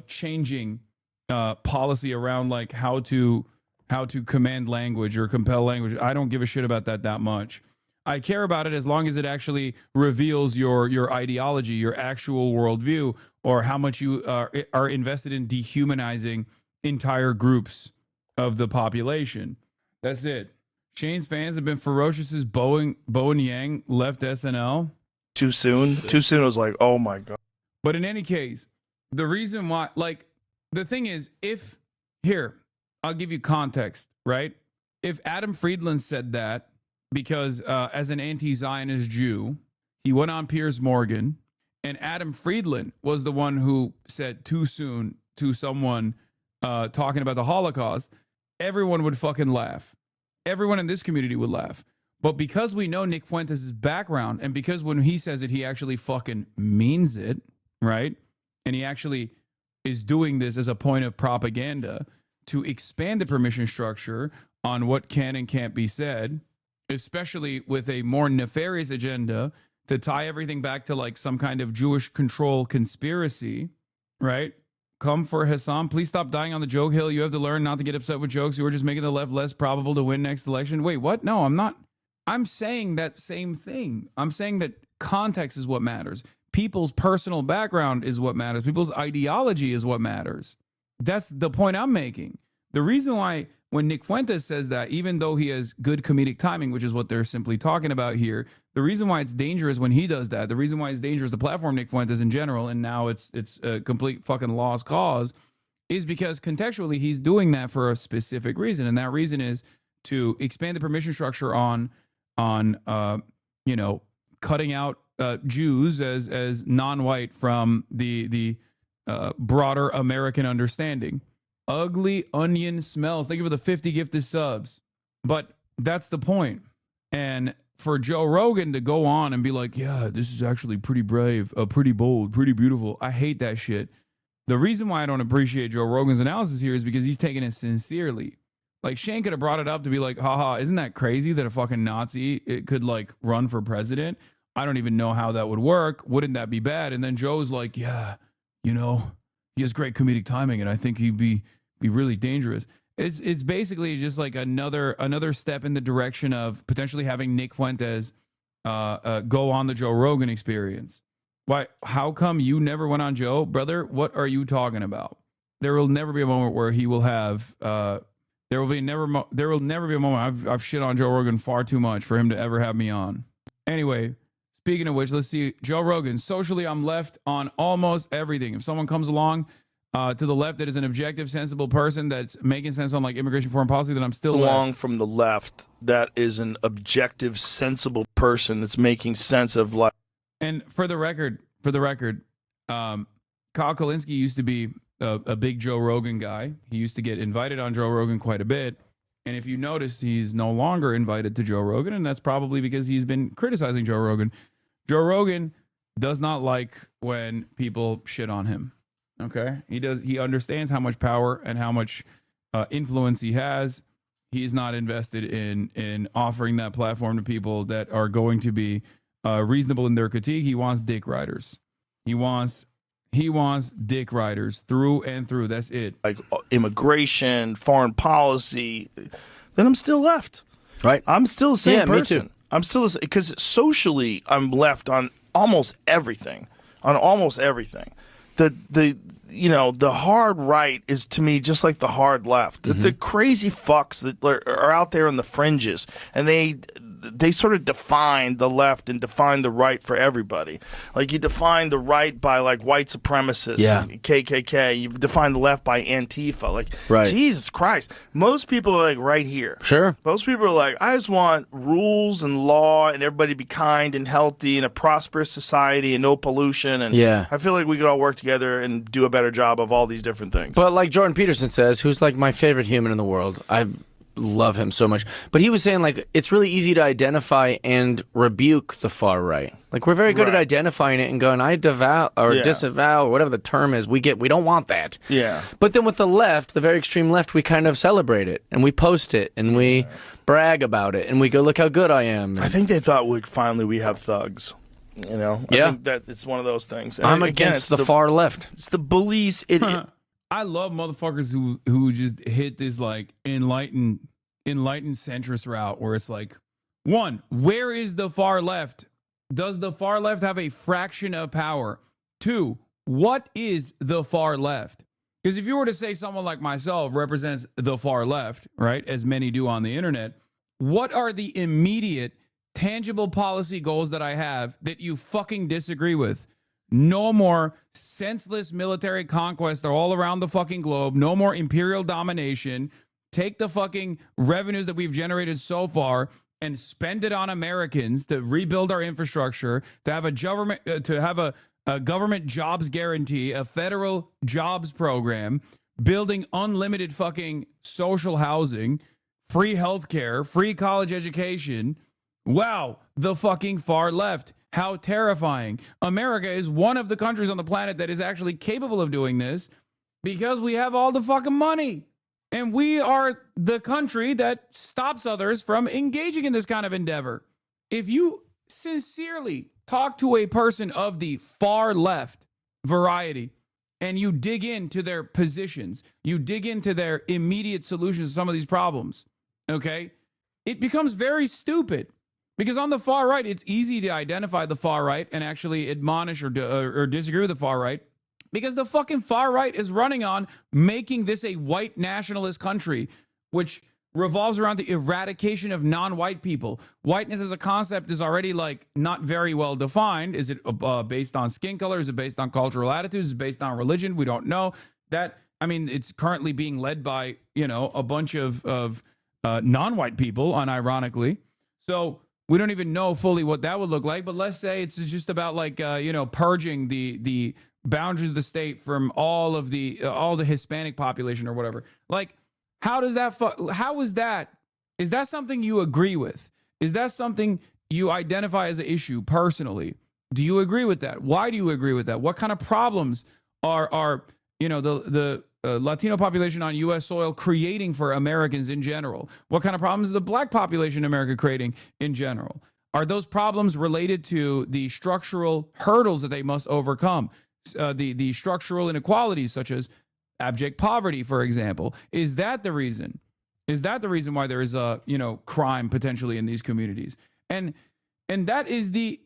changing policy around like how to command language or compel language. I don't give a shit about that much. I care about it as long as it actually reveals your ideology, your actual worldview, or how much you are invested in dehumanizing entire groups of the population. That's it. Shane's fans have been ferocious as Bowen Yang left SNL. Too soon? Too soon was like, oh my God. But in any case, the reason why, like, the thing is, I'll give you context, right? If Adam Friedland said that because as an anti-Zionist Jew, he went on Piers Morgan, and Adam Friedland was the one who said too soon to someone talking about the Holocaust, everyone would fucking laugh. Everyone in this community would laugh. But because we know Nick Fuentes' background, and because when he says it, he actually fucking means it, right? And he actually is doing this as a point of propaganda to expand the permission structure on what can and can't be said, especially with a more nefarious agenda to tie everything back to like some kind of Jewish control conspiracy, right? Come for Hassan. Please stop dying on the joke hill. You have to learn not to get upset with jokes. You were just making the left less probable to win next election. Wait, what? No, I'm not. I'm saying that same thing. I'm saying that context is what matters. People's personal background is what matters. People's ideology is what matters. That's the point I'm making. The reason why when Nick Fuentes says that, even though he has good comedic timing, which is what they're simply talking about here, the reason why it's dangerous when he does that, the reason why it's dangerous to platform Nick Fuentes in general, and now it's a complete fucking lost cause, is because contextually he's doing that for a specific reason, and that reason is to expand the permission structure on cutting out Jews as non-white from the broader American understanding. Ugly onion smells. Thank you for the 50 gifted subs. But that's the point. And for Joe Rogan to go on and be like, yeah, this is actually pretty brave, pretty bold, pretty beautiful. I hate that shit. The reason why I don't appreciate Joe Rogan's analysis here is because he's taking it sincerely. Like, Shane could have brought it up to be like, haha, isn't that crazy that a fucking Nazi could like run for president? I don't even know how that would work. Wouldn't that be bad? And then Joe's like, yeah, he has great comedic timing, and I think he'd be really dangerous. It's basically just like another step in the direction of potentially having Nick Fuentes go on the Joe Rogan Experience. Why? How come you never went on Joe, brother? What are you talking about? There will never be a moment where he will have. There will never be a moment. I've shit on Joe Rogan far too much for him to ever have me on. Anyway. Speaking of which, let's see. Joe Rogan, socially, I'm left on almost everything. If someone comes along to the left that is an objective, sensible person that's making sense on like immigration, foreign policy, then I'm still along from the left that is an objective, sensible person that's making sense of life. And for the record, Kyle Kalinske used to be a big Joe Rogan guy. He used to get invited on Joe Rogan quite a bit. And if you notice, he's no longer invited to Joe Rogan, and that's probably because he's been criticizing Joe Rogan. Joe Rogan does not like when people shit on him. Okay? He understands how much power and how much influence he has. He's not invested in offering that platform to people that are going to be reasonable in their critique. He wants dick riders. He wants dick riders through and through. That's it. Like immigration, foreign policy, then I'm still left. Right. I'm still the same person. Me too. I'm still because socially I'm left on almost everything. The hard right is to me just like the hard left. Mm-hmm. The crazy fucks that are out there on the fringes, and they sort of define the left and define the right for everybody. Like you define the right by like white supremacists, KKK. You define the left by Antifa. Like Jesus Christ, most people are like right here. Sure. Most people are like, I just want rules and law and everybody be kind and healthy and a prosperous society and no pollution. And I feel like we could all work together and do a better job of all these different things. But like Jordan Peterson says, who's like my favorite human in the world. I love him so much. But he was saying like it's really easy to identify and rebuke the far right. Like we're very good at identifying it and going, I disavow or whatever the term is. We don't want that. Yeah. But then with the left, the very extreme left, we kind of celebrate it and we post it and we brag about it and we go, look how good I am. I think they thought we have thugs. I think that it's one of those things. And I'm against the far left. It's the bullies, idiot. I love motherfuckers who just hit this like enlightened centrist route where it's like, one, where is the far left? Does the far left have a fraction of power? Two, what is the far left? Because if you were to say someone like myself represents the far left, right, as many do on the internet, what are the immediate tangible policy goals that I have that you fucking disagree with? No more senseless military conquest all around the fucking globe. No more imperial domination. Take the fucking revenues that we've generated so far and spend it on Americans to rebuild our infrastructure, to have a government jobs guarantee, a federal jobs program, building unlimited fucking social housing, free healthcare, free college education. Wow, the fucking far left. How terrifying. America is one of the countries on the planet that is actually capable of doing this because we have all the fucking money. And we are the country that stops others from engaging in this kind of endeavor. If you sincerely talk to a person of the far left variety and you dig into their positions, you dig into their immediate solutions to some of these problems, okay, it becomes very stupid. Because on the far right, it's easy to identify the far right and actually admonish or disagree with the far right. Because the fucking far right is running on making this a white nationalist country, which revolves around the eradication of non-white people. Whiteness as a concept is already like not very well defined. Is it based on skin color? Is it based on cultural attitudes? Is it based on religion? We don't know. That, I mean, it's currently being led by, you know, a bunch of non-white people, unironically. So we don't even know fully what that would look like. But let's say it's just about like, you know, purging the boundaries of the state from all the Hispanic population or whatever. Like, how does that, how is that, is that something you agree with? Is that something you identify as an issue personally? Do you agree with that? Why do you agree with that? What kind of problems are you know, the Latino population on U.S. soil creating for Americans in general? What kind of problems is the black population in America creating in general? Are those problems related to the structural hurdles that they must overcome? The structural inequalities, such as abject poverty, for example. Is that the reason? Is that the reason why there is crime potentially in these communities? And that is the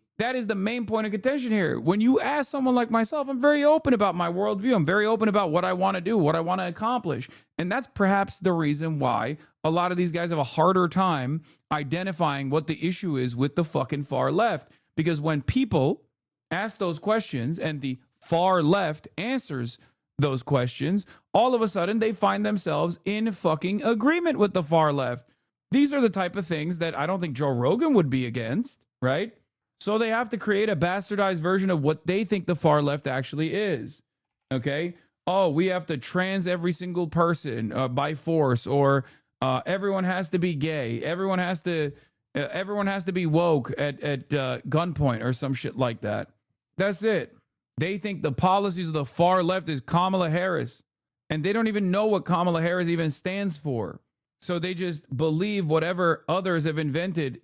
main point of contention here. When you ask someone like myself, I'm very open about my worldview. I'm very open about what I want to do, what I want to accomplish. And that's perhaps the reason why a lot of these guys have a harder time identifying what the issue is with the fucking far left. Because when people ask those questions and the far left answers those questions, all of a sudden they find themselves in fucking agreement with the far left. These are the type of things that I don't think Joe Rogan would be against, right? So they have to create a bastardized version of what they think the far left actually is. Okay? Oh, we have to trans every single person by force, or everyone has to be gay. Everyone has to be woke at gunpoint or some shit like that. That's it. They think the policies of the far left is Kamala Harris, and they don't even know what Kamala Harris even stands for. So they just believe whatever others have invented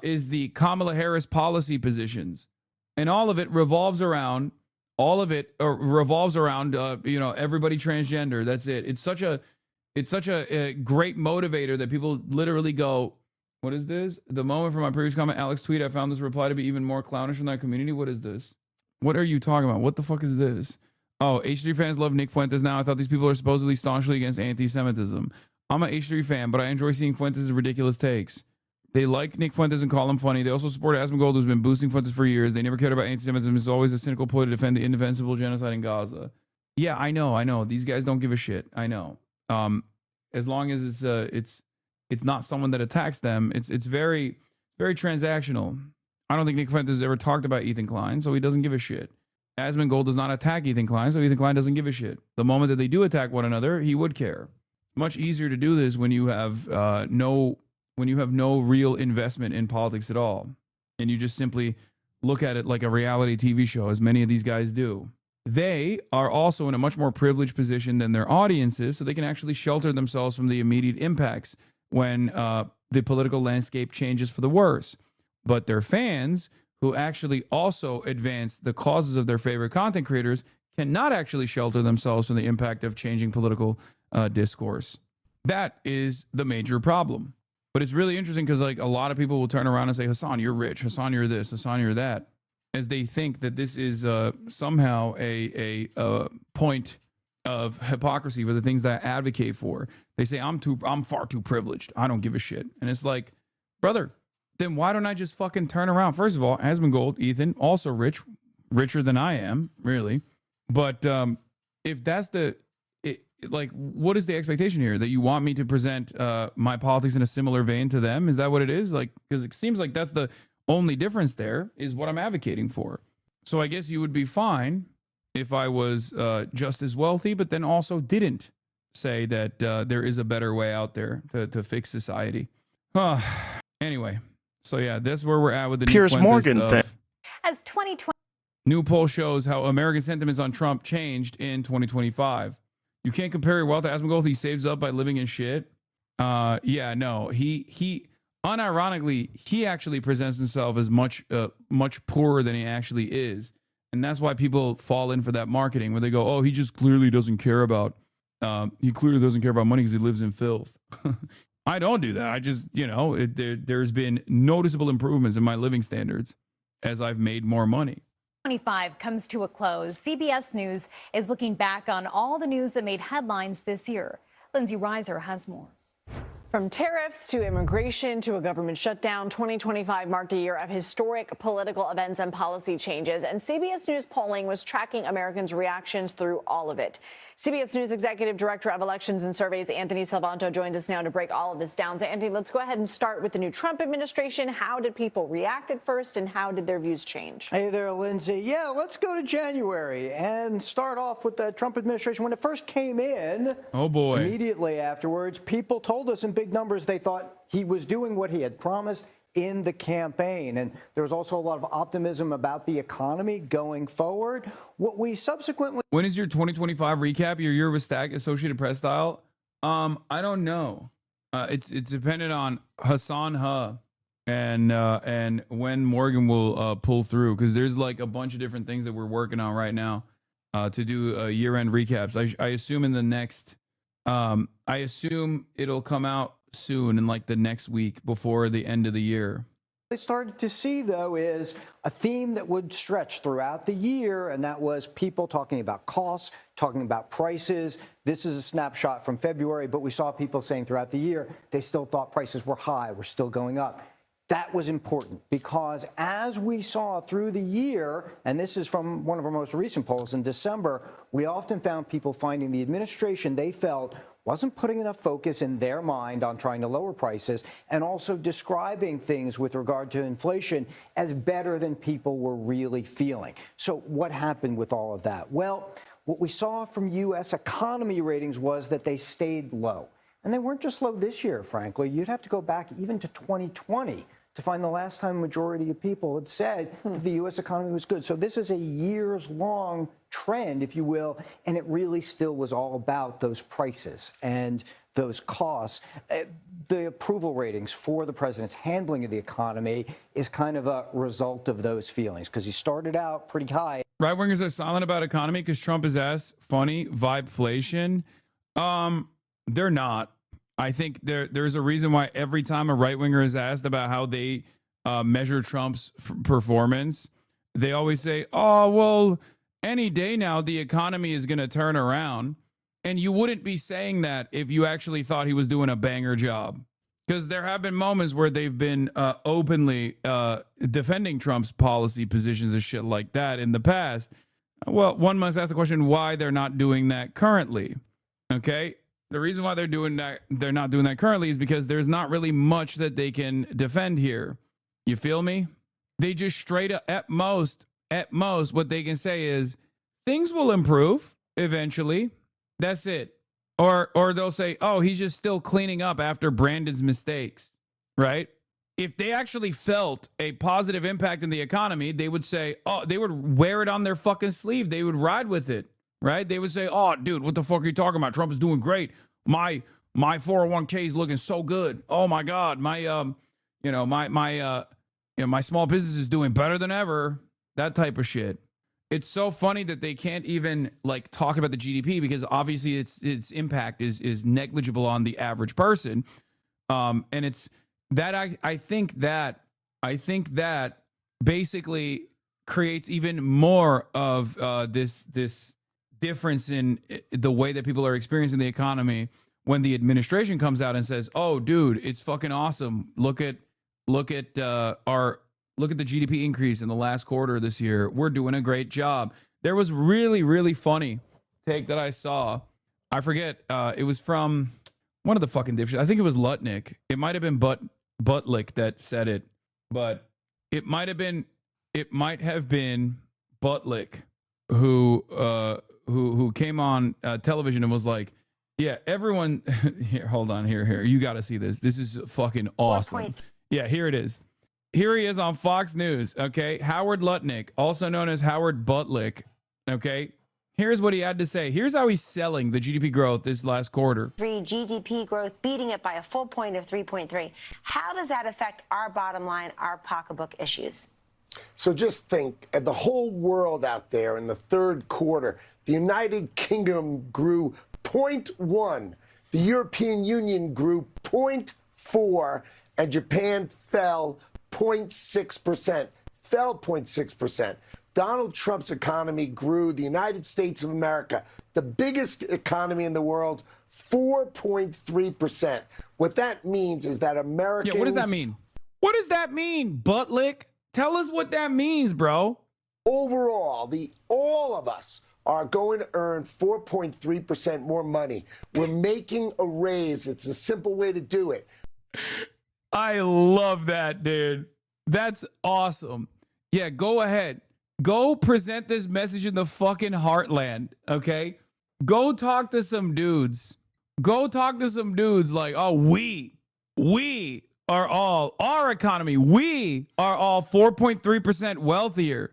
is the Kamala Harris policy positions, and all of it revolves around everybody transgender. That's it. It's such a great motivator that people literally go, "What is this?" The moment from my previous comment, Alex tweet, I found this reply to be even more clownish in that community. What is this? What are you talking about? What the fuck is this? Oh, H3 fans love Nick Fuentes now. I thought these people are supposedly staunchly against anti-Semitism. I'm an H3 fan, but I enjoy seeing Fuentes' ridiculous takes. They like Nick Fuentes and call him funny. They also support Asmongold, who's been boosting Fuentes for years. They never cared about anti-Semitism. It's always a cynical ploy to defend the indefensible genocide in Gaza. Yeah, I know. These guys don't give a shit. I know. As long as it's not someone that attacks them, it's very, very transactional. I don't think Nick Fuentes has ever talked about Ethan Klein, so he doesn't give a shit. Asmongold does not attack Ethan Klein, so Ethan Klein doesn't give a shit. The moment that they do attack one another, he would care. Much easier to do this when you have no real investment in politics at all, and you just simply look at it like a reality TV show, as many of these guys do. They are also in a much more privileged position than their audiences, so they can actually shelter themselves from the immediate impacts when the political landscape changes for the worse. But their fans, who actually also advance the causes of their favorite content creators, cannot actually shelter themselves from the impact of changing political discourse. That is the major problem. But it's really interesting because like a lot of people will turn around and say, Hassan, you're rich. Hassan, you're this. Hassan, you're that. As they think that this is somehow a point of hypocrisy for the things that I advocate for. They say, I'm far too privileged. I don't give a shit. And it's like, brother, then why don't I just fucking turn around? First of all, Asmongold, Ethan, also rich, richer than I am, really. But if that's what is the expectation here? That you want me to present my politics in a similar vein to them? Is that what it is? Like, because it seems like that's the only difference there is what I'm advocating for. So I guess you would be fine if I was just as wealthy, but then also didn't say that there is a better way out there to fix society. Anyway, so yeah, that's where we're at with the Piers new Fuentes Morgan stuff. thing. As 2020. New poll shows how American sentiments on Trump changed in 2025. You can't compare your wealth to Asmongold. He saves up by living in shit. Yeah, no, he unironically, he actually presents himself as much poorer than he actually is. And that's why people fall in for that marketing where they go, oh, he just clearly doesn't care about, money because he lives in filth. I don't do that. I just, there's been noticeable improvements in my living standards as I've made more money. 25 comes to a close. CBS News is looking back on all the news that made headlines this year. Lindsay Reiser has more. From tariffs to immigration to a government shutdown, 2025 marked a year of historic political events and policy changes, and CBS News polling was tracking Americans' reactions through all of it. CBS News Executive Director of Elections and Surveys, Anthony Salvanto, joins us now to break all of this down. So, Anthony, let's go ahead and start with the new Trump administration. How did people react at first, and how did their views change? Hey there, Lindsay. Yeah, let's go to January and start off with the Trump administration. When it first came in, oh boy, immediately afterwards, people told us in big numbers they thought he was doing what he had promised in the campaign. And there was also a lot of optimism about the economy going forward. What we subsequently... When is your 2025 recap, your year with Stack Associated Press style? I don't know. It's dependent on Hassan and when Morgan will pull through, because there's like a bunch of different things that we're working on right now to do year-end recaps. I assume in the next... I assume it'll come out soon in like the next week before the end of the year. They started to see, though, is a theme that would stretch throughout the year, and that was people talking about costs, talking about prices. This is a snapshot from February, but we saw people saying throughout the year they still thought prices were high, were still going up. That was important because as we saw through the year, and this is from one of our most recent polls in December, we often found people finding the administration they felt wasn't putting enough focus in their mind on trying to lower prices and also describing things with regard to inflation as better than people were really feeling. So what happened with all of that? Well, what we saw from U.S. economy ratings was that they stayed low. And they weren't just low this year, frankly. You'd have to go back even to 2020 to find the last time a majority of people had said that the U.S. economy was good. So this is a years-long trend, if you will, and it really still was all about those prices and those costs. The approval ratings for the president's handling of the economy is kind of a result of those feelings, because he started out pretty high. Right-wingers are silent about economy because Trump is ass funny, vibeflation. They're not. I think there's a reason why every time a right-winger is asked about how they measure Trump's performance, they always say, oh, well, any day now the economy is going to turn around. And you wouldn't be saying that if you actually thought he was doing a banger job. Because there have been moments where they've been openly defending Trump's policy positions and shit like that in the past. Well, one must ask the question why they're not doing that currently. Okay? The reason why they're not doing that currently is because there's not really much that they can defend here. You feel me? They just straight up, at most, what they can say is things will improve eventually. That's it. Or they'll say, oh, he's just still cleaning up after Brandon's mistakes, right? If they actually felt a positive impact in the economy, they would say, oh, they would wear it on their fucking sleeve. They would ride with it. Right? They would say, oh, dude, what the fuck are you talking about? Trump is doing great. My 401k is looking so good. Oh, my God. My small business is doing better than ever. That type of shit. It's so funny that they can't even like talk about the GDP because obviously its impact is negligible on the average person. And it's that I think that basically creates even more of this difference in the way that people are experiencing the economy when the administration comes out and says, oh, dude, it's fucking awesome. Look at Look at the GDP increase in the last quarter of this year. We're doing a great job. There was really, really funny take that I saw. I forget. It was from one of the fucking dipshits. I think it was Lutnick. It might have been Butlick that said it, but it might have been Butlick who came on television and was like, yeah, everyone here, hold on, here. You got to see this. This is fucking awesome. Yeah, here it is. Here he is on Fox News, okay? Howard Lutnick, also known as Howard Butlick, okay? Here's what he had to say. Here's how he's selling the GDP growth this last quarter. GDP growth, beating it by a full point of 3.3. How does that affect our bottom line, our pocketbook issues? So just think, the whole world out there in the third quarter, the United Kingdom grew 0.1, the European Union grew 0.4, and Japan fell 0.6%. Fell 0.6%. Donald Trump's economy grew, the United States of America, the biggest economy in the world, 4.3%. What that means is that Americans... Yeah, what does that mean? What does that mean, Butlick? Tell us what that means, bro. Overall, all of us are going to earn 4.3% more money. We're making a raise. It's a simple way to do it. I love that, dude. That's awesome. Yeah, go ahead. Go present this message in the fucking heartland, okay? Go talk to some dudes. Go talk to some dudes like, oh, we are all, our economy, we are all 4.3% wealthier.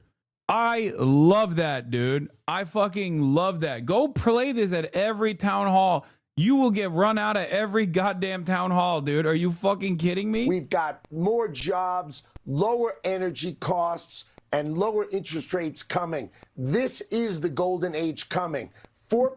I love that, dude. I fucking love that. Go play this at every town hall. You will get run out of every goddamn town hall, dude. Are you fucking kidding me? We've got more jobs, lower energy costs, and lower interest rates coming. This is the golden age coming.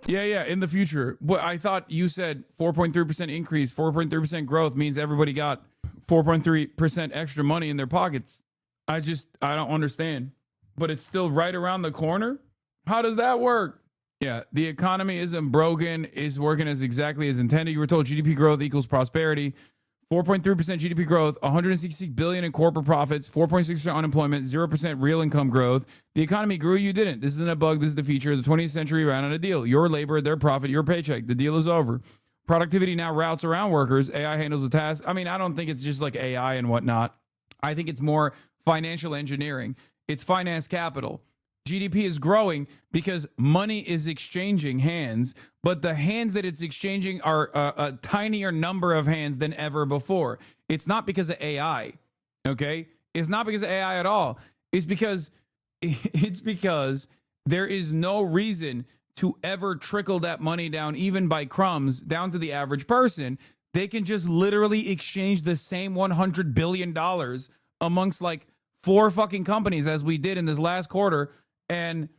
Yeah, in the future. But I thought you said 4.3% increase, 4.3% growth means everybody got 4.3% extra money in their pockets. I don't understand. But it's still right around the corner? How does that work? Yeah, the economy isn't broken, it's working as exactly as intended. You were told GDP growth equals prosperity. 4.3% GDP growth, 166 billion in corporate profits, 4.6% unemployment, 0% real income growth. The economy grew, you didn't. This isn't a bug, this is the feature. The 20th century ran on a deal. Your labor, their profit, your paycheck. The deal is over. Productivity now routes around workers. AI handles the task. I mean, I don't think it's just like AI and whatnot. I think it's more financial engineering. It's finance capital. GDP is growing because money is exchanging hands, but the hands that it's exchanging are a tinier number of hands than ever before. It's not because of AI, okay? It's not because of AI at all. It's because there is no reason to ever trickle that money down, even by crumbs, down to the average person. They can just literally exchange the same $100 billion amongst like 4 fucking companies as we did in this last quarter. And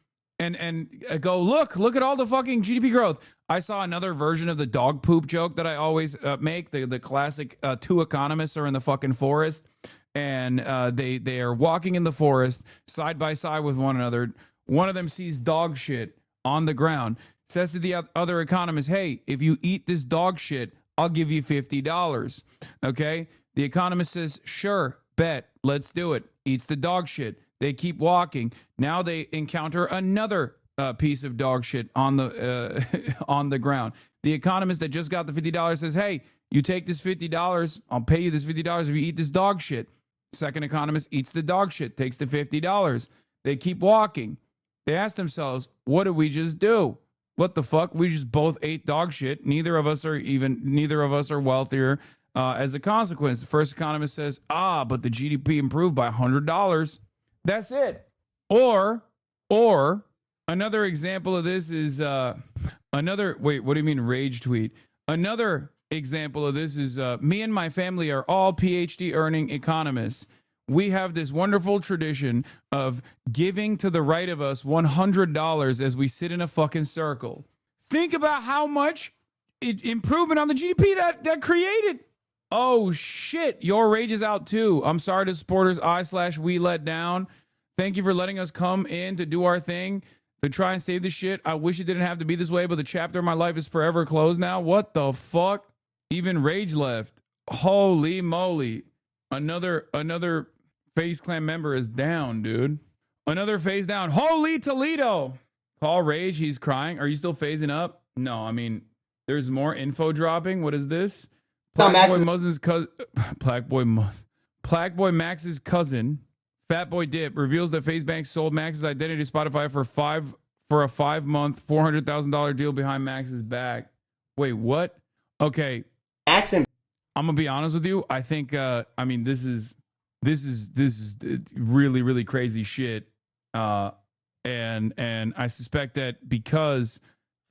go, look at all the fucking GDP growth. I saw another version of the dog poop joke that I always make. The classic 2 economists are in the fucking forest, and they are walking in the forest side by side with one another. One of them sees dog shit on the ground, says to the other economist, hey, if you eat this dog shit, I'll give you $50. Okay? The economist says, sure, bet, let's do it. Eats the dog shit. They keep walking. Now they encounter another piece of dog shit on the ground. The economist that just got the $50 says, hey, you take this $50, I'll pay you this $50 if you eat this dog shit. Second economist eats the dog shit, takes the $50. They keep walking. They ask themselves, what did we just do? What the fuck? We just both ate dog shit. Neither of us are wealthier as a consequence. The first economist says, but the GDP improved by $100. That's it. Or another example of this is wait, what do you mean rage tweet? Another example of this is me and my family are all PhD earning economists. We have this wonderful tradition of giving to the right of us $100 as we sit in a fucking circle. Think about how much improvement on the GDP that created. Oh shit, your rage is out too. I'm sorry to supporters I/we let down. Thank you for letting us come in to do our thing, to try and save this shit. I wish it didn't have to be this way, but the chapter of my life is forever closed now. What the fuck? Even rage left. Holy moly. Another FaZe Clan member is down, dude. Another FaZe down. Holy Toledo. Paul Rage, he's crying. Are you still phasing up? No, I mean, there's more info dropping. What is this? Blackboy Moses' cousin. Blackboy Max's cousin, Fatboy Dip, reveals that FaZe Banks sold Max's identity to Spotify for a 5-month, $400,000 deal behind Max's back. Wait, what? Okay. Accent. I'm gonna be honest with you. I think I mean this is really, really crazy shit. And I suspect that because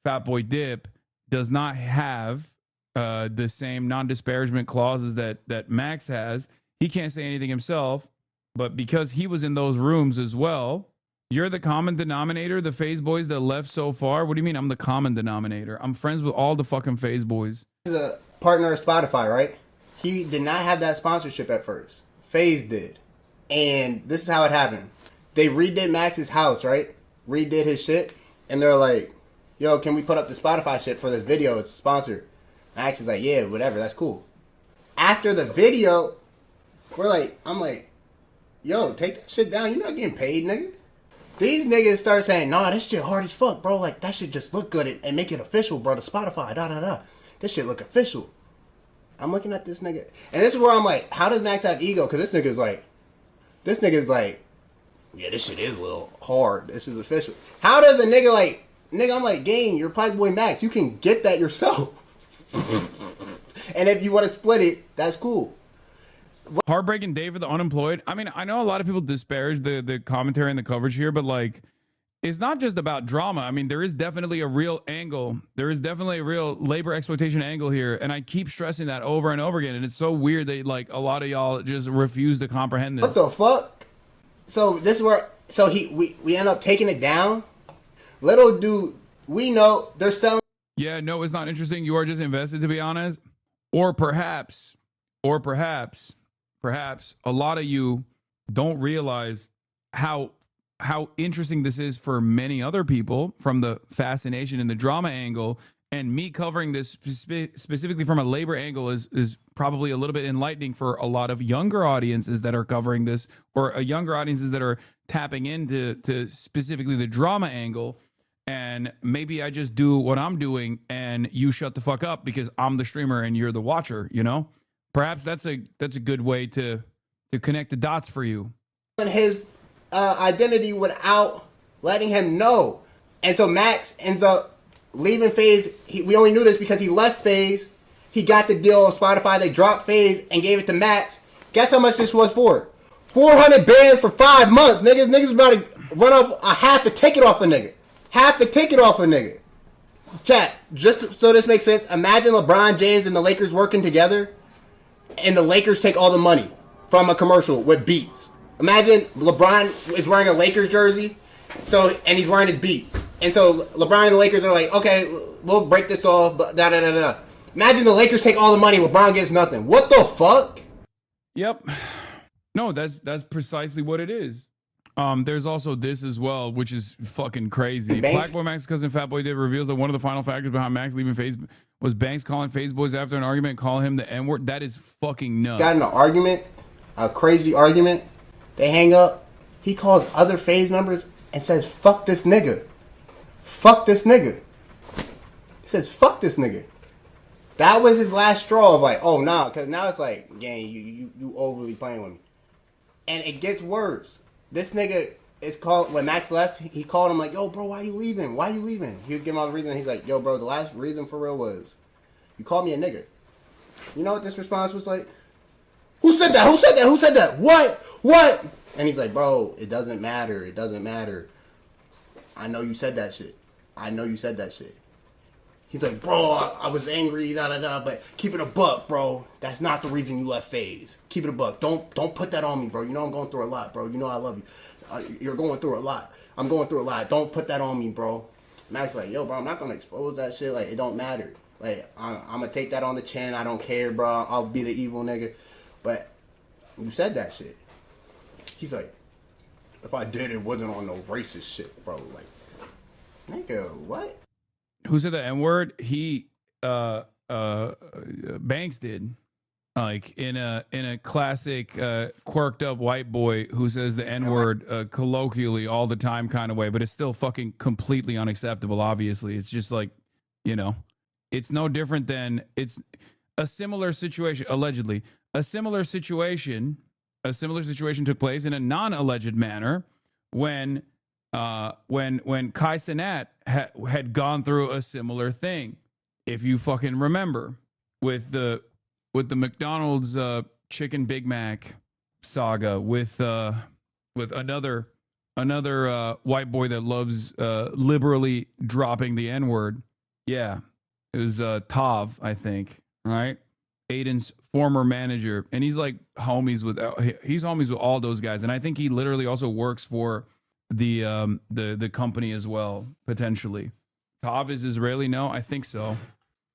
Fatboy Dip does not have the same non-disparagement clauses that Max has, he can't say anything himself. But because he was in those rooms as well, you're the common denominator, the FaZe boys that left so far. What do you mean I'm the common denominator? I'm friends with all the fucking FaZe boys. He's a partner of Spotify, right? He did not have that sponsorship at first. FaZe did. And this is how it happened. They redid Max's house, right? Redid his shit. And they're like, yo, can we put up the Spotify shit for this video? It's sponsored. Max is like, yeah, whatever, that's cool. After the video, I'm like, yo, take that shit down. You're not getting paid, nigga. These niggas start saying, nah, this shit hard as fuck, bro. Like, that shit just look good and make it official, bro, to Spotify, da-da-da. This shit look official. I'm looking at this nigga. And this is where I'm like, how does Max have ego? Because this nigga's like, yeah, this shit is a little hard. This is official. How does a nigga like, nigga, I'm like, gang, you're Blackboy Max. You can get that yourself. And if you want to split it, that's cool. Heartbreaking day for the unemployed. I mean, I know a lot of people disparage the commentary and the coverage here, but like, it's not just about drama. I mean, there is definitely a real angle. There is definitely a real labor exploitation angle here. And I keep stressing that over and over again. And it's so weird that like a lot of y'all just refuse to comprehend this. What the fuck? So this is where, we end up taking it down. Little dude, we know they're selling. Yeah, no, it's not interesting. You are just invested, to be honest. Or perhaps, a lot of you don't realize how interesting this is for many other people from the fascination and the drama angle. And me covering this specifically from a labor angle is probably a little bit enlightening for a lot of younger audiences that are covering this, or younger audiences that are tapping into specifically the drama angle. And maybe I just do what I'm doing and you shut the fuck up because I'm the streamer and you're the watcher, you know? Perhaps that's a good way to connect the dots for you. His identity without letting him know. And so Max ends up leaving FaZe. We only knew this because he left FaZe. He got the deal on Spotify. They dropped FaZe and gave it to Max. Guess how much this was for? 400 bands for 5 months. Niggas about to run off a half the ticket off a nigga. Half the ticket off a nigga. Chat, just so this makes sense, imagine LeBron James and the Lakers working together and the Lakers take all the money from a commercial with Beats. Imagine LeBron is wearing a Lakers jersey, and he's wearing his Beats. And so LeBron and the Lakers are like, okay, we'll break this off, but da-da-da-da-da. Imagine the Lakers take all the money, LeBron gets nothing. What the fuck? Yep. No, that's precisely what it is. There's also this as well, which is fucking crazy. Blackboy Max's cousin Fatboy Dip reveals that one of the final factors behind Max leaving FaZe was Banks calling FaZe boys after an argument, calling him the N-word. That is fucking nuts. Got in an argument, a crazy argument. They hang up. He calls other FaZe members and says, fuck this nigga. Fuck this nigga. He says, fuck this nigga. That was his last straw of like, oh, nah, because now it's like, gang, you overly playing with me. And it gets worse. This nigga is called, when Max left, he called him like, yo, bro, why you leaving? Why you leaving? He would give him all the reason. He's like, yo, bro, the last reason for real was, you called me a nigga. You know what this response was like? Who said that? Who said that? Who said that? What? And he's like, bro, it doesn't matter. It doesn't matter. I know you said that shit. I know you said that shit. He's like, bro, I was angry, but keep it a buck, bro. That's not the reason you left FaZe. Keep it a buck. Don't put that on me, bro. You know I'm going through a lot, bro. You know I love you. You're going through a lot. I'm going through a lot. Don't put that on me, bro. Max like, yo, bro, I'm not going to expose that shit. Like, it don't matter. Like, I'm going to take that on the chin. I don't care, bro. I'll be the evil nigga. But you said that shit. He's like, if I did, it wasn't on no racist shit, bro. Like, nigga, what? Who said the N-word? He, Banks did. like in a classic quirked up white boy who says the N-word colloquially all the time kind of way, but it's still fucking completely unacceptable. Obviously, it's just like, you know, it's no different than it's a similar situation. Allegedly, a similar situation took place in a non-alleged manner when Kai Cenat had gone through a similar thing, if you fucking remember, with the McDonald's chicken Big Mac saga with another white boy that loves liberally dropping the N-word. Yeah, it was Tav, I think, right? Aiden's former manager, and he's like homies with all those guys, and I think he literally also works for the company as well, potentially. Tav is Israeli? No, I think so.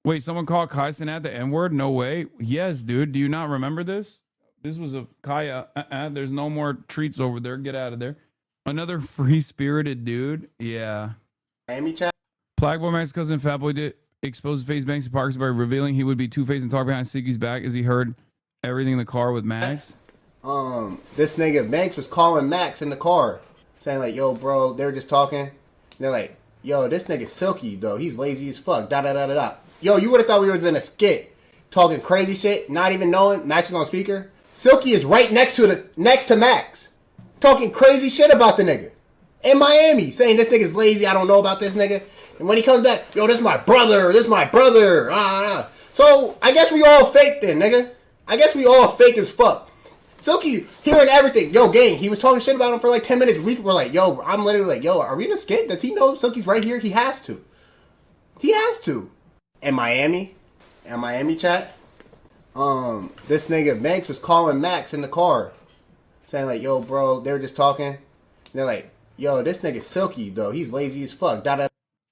Wait, someone called Kai Cenat the N-word? No way. Yes, dude. Do you not remember this? This was a Kaya. There's no more treats over there. Get out of there. Another free-spirited dude. Yeah. Miami chat. Blackboy Max's cousin Fatboy did expose FaZe Banks to Parks by revealing he would be Two-Face and talk behind Siggy's back as he heard everything in the car with Max. This nigga Banks was calling Max in the car, saying like, "Yo, bro," they were just talking. And they're like, "Yo, this nigga Silky though. He's lazy as fuck." Da da da da da. Yo, you would have thought we was in a skit, talking crazy shit, not even knowing Max was on speaker. Silky is right next to Max, talking crazy shit about the nigga in Miami, saying this nigga's lazy. I don't know about this nigga. And when he comes back, yo, this is my brother. This is my brother. So I guess we all fake then, nigga. I guess we all fake as fuck. Silky hearing everything. Yo, gang, he was talking shit about him for like 10 minutes. We were like, yo, I'm literally like, yo, are we in a skit? Does he know Silky's right here? He has to. He has to. In Miami chat, this nigga Banks was calling Max in the car, saying like, "Yo, bro," they were just talking. And they're like, "Yo, this nigga Silky though. He's lazy as fuck."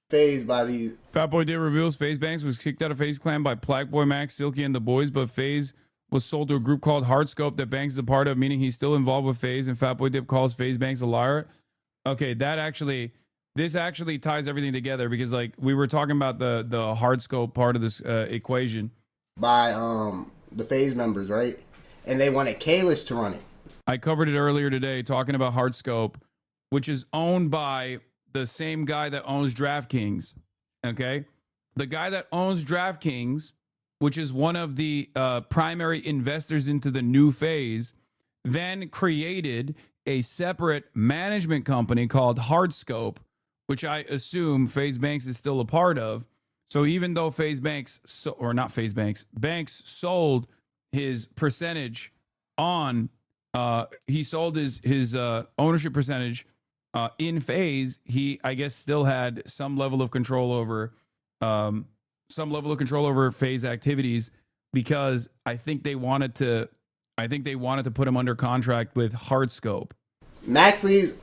FaZe by these. Fatboy did reveals FaZe Banks was kicked out of FaZe Clan by Blackboy Max, Silky, and the boys, but FaZe was sold to a group called Hardscope that Banks is a part of, meaning he's still involved with FaZe. And Fatboy Dip calls FaZe Banks a liar. Okay, this actually ties everything together because like we were talking about the Hardscope part of this equation by the FaZe members, right? And they wanted Kalish to run it. I covered it earlier today talking about Hardscope, which is owned by the same guy that owns DraftKings. Okay, the guy that owns DraftKings, which is one of the primary investors into the new FaZe, then created a separate management company called Hardscope, which I assume FaZe Banks is still a part of. So even though Banks sold his percentage on, he sold his ownership percentage in FaZe, he, I guess, still had some level of control over FaZe activities because I think they wanted to put him under contract with Hardscope. Max leaves,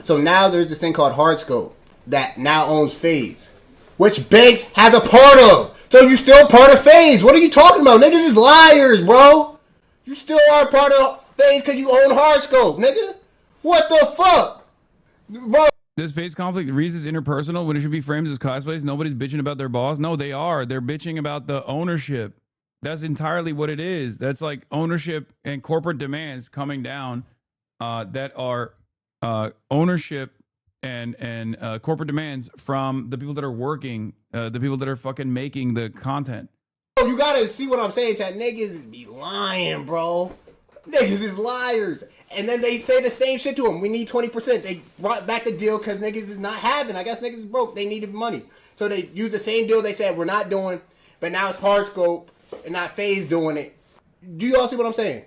so now there's this thing called Hardscope that now owns FaZe, which Banks has a part of. So you still part of FaZe. What are you talking about? Niggas is liars, bro. You still are part of FaZe because you own Hardscope, nigga. What the fuck? Bro. Does FaZe conflict Reese is interpersonal when it should be framed as cosplays? Nobody's bitching about their boss. No, they are. They're bitching about the ownership. That's entirely what it is. That's like ownership and corporate demands coming down that are ownership and corporate demands from the people that are working, the people that are fucking making the content. Bro, you gotta see what I'm saying, chat. Niggas be lying, bro. Niggas is liars. And then they say the same shit to them. We need 20%. They brought back the deal because niggas is not having. I guess niggas is broke. They needed money. So they used the same deal they said we're not doing, but now it's Hardscope and not FaZe doing it. Do you all see what I'm saying?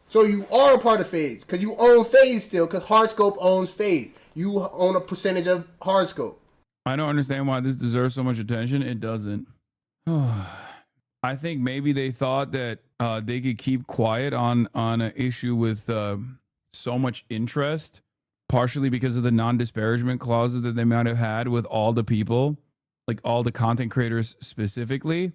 So you are a part of FaZe because you own FaZe still because Hardscope owns FaZe. You own a percentage of Hardscope. I don't understand why this deserves so much attention. It doesn't. I think maybe they thought that they could keep quiet on an issue with so much interest, partially because of the non-disparagement clauses that they might have had with all the people, like all the content creators specifically,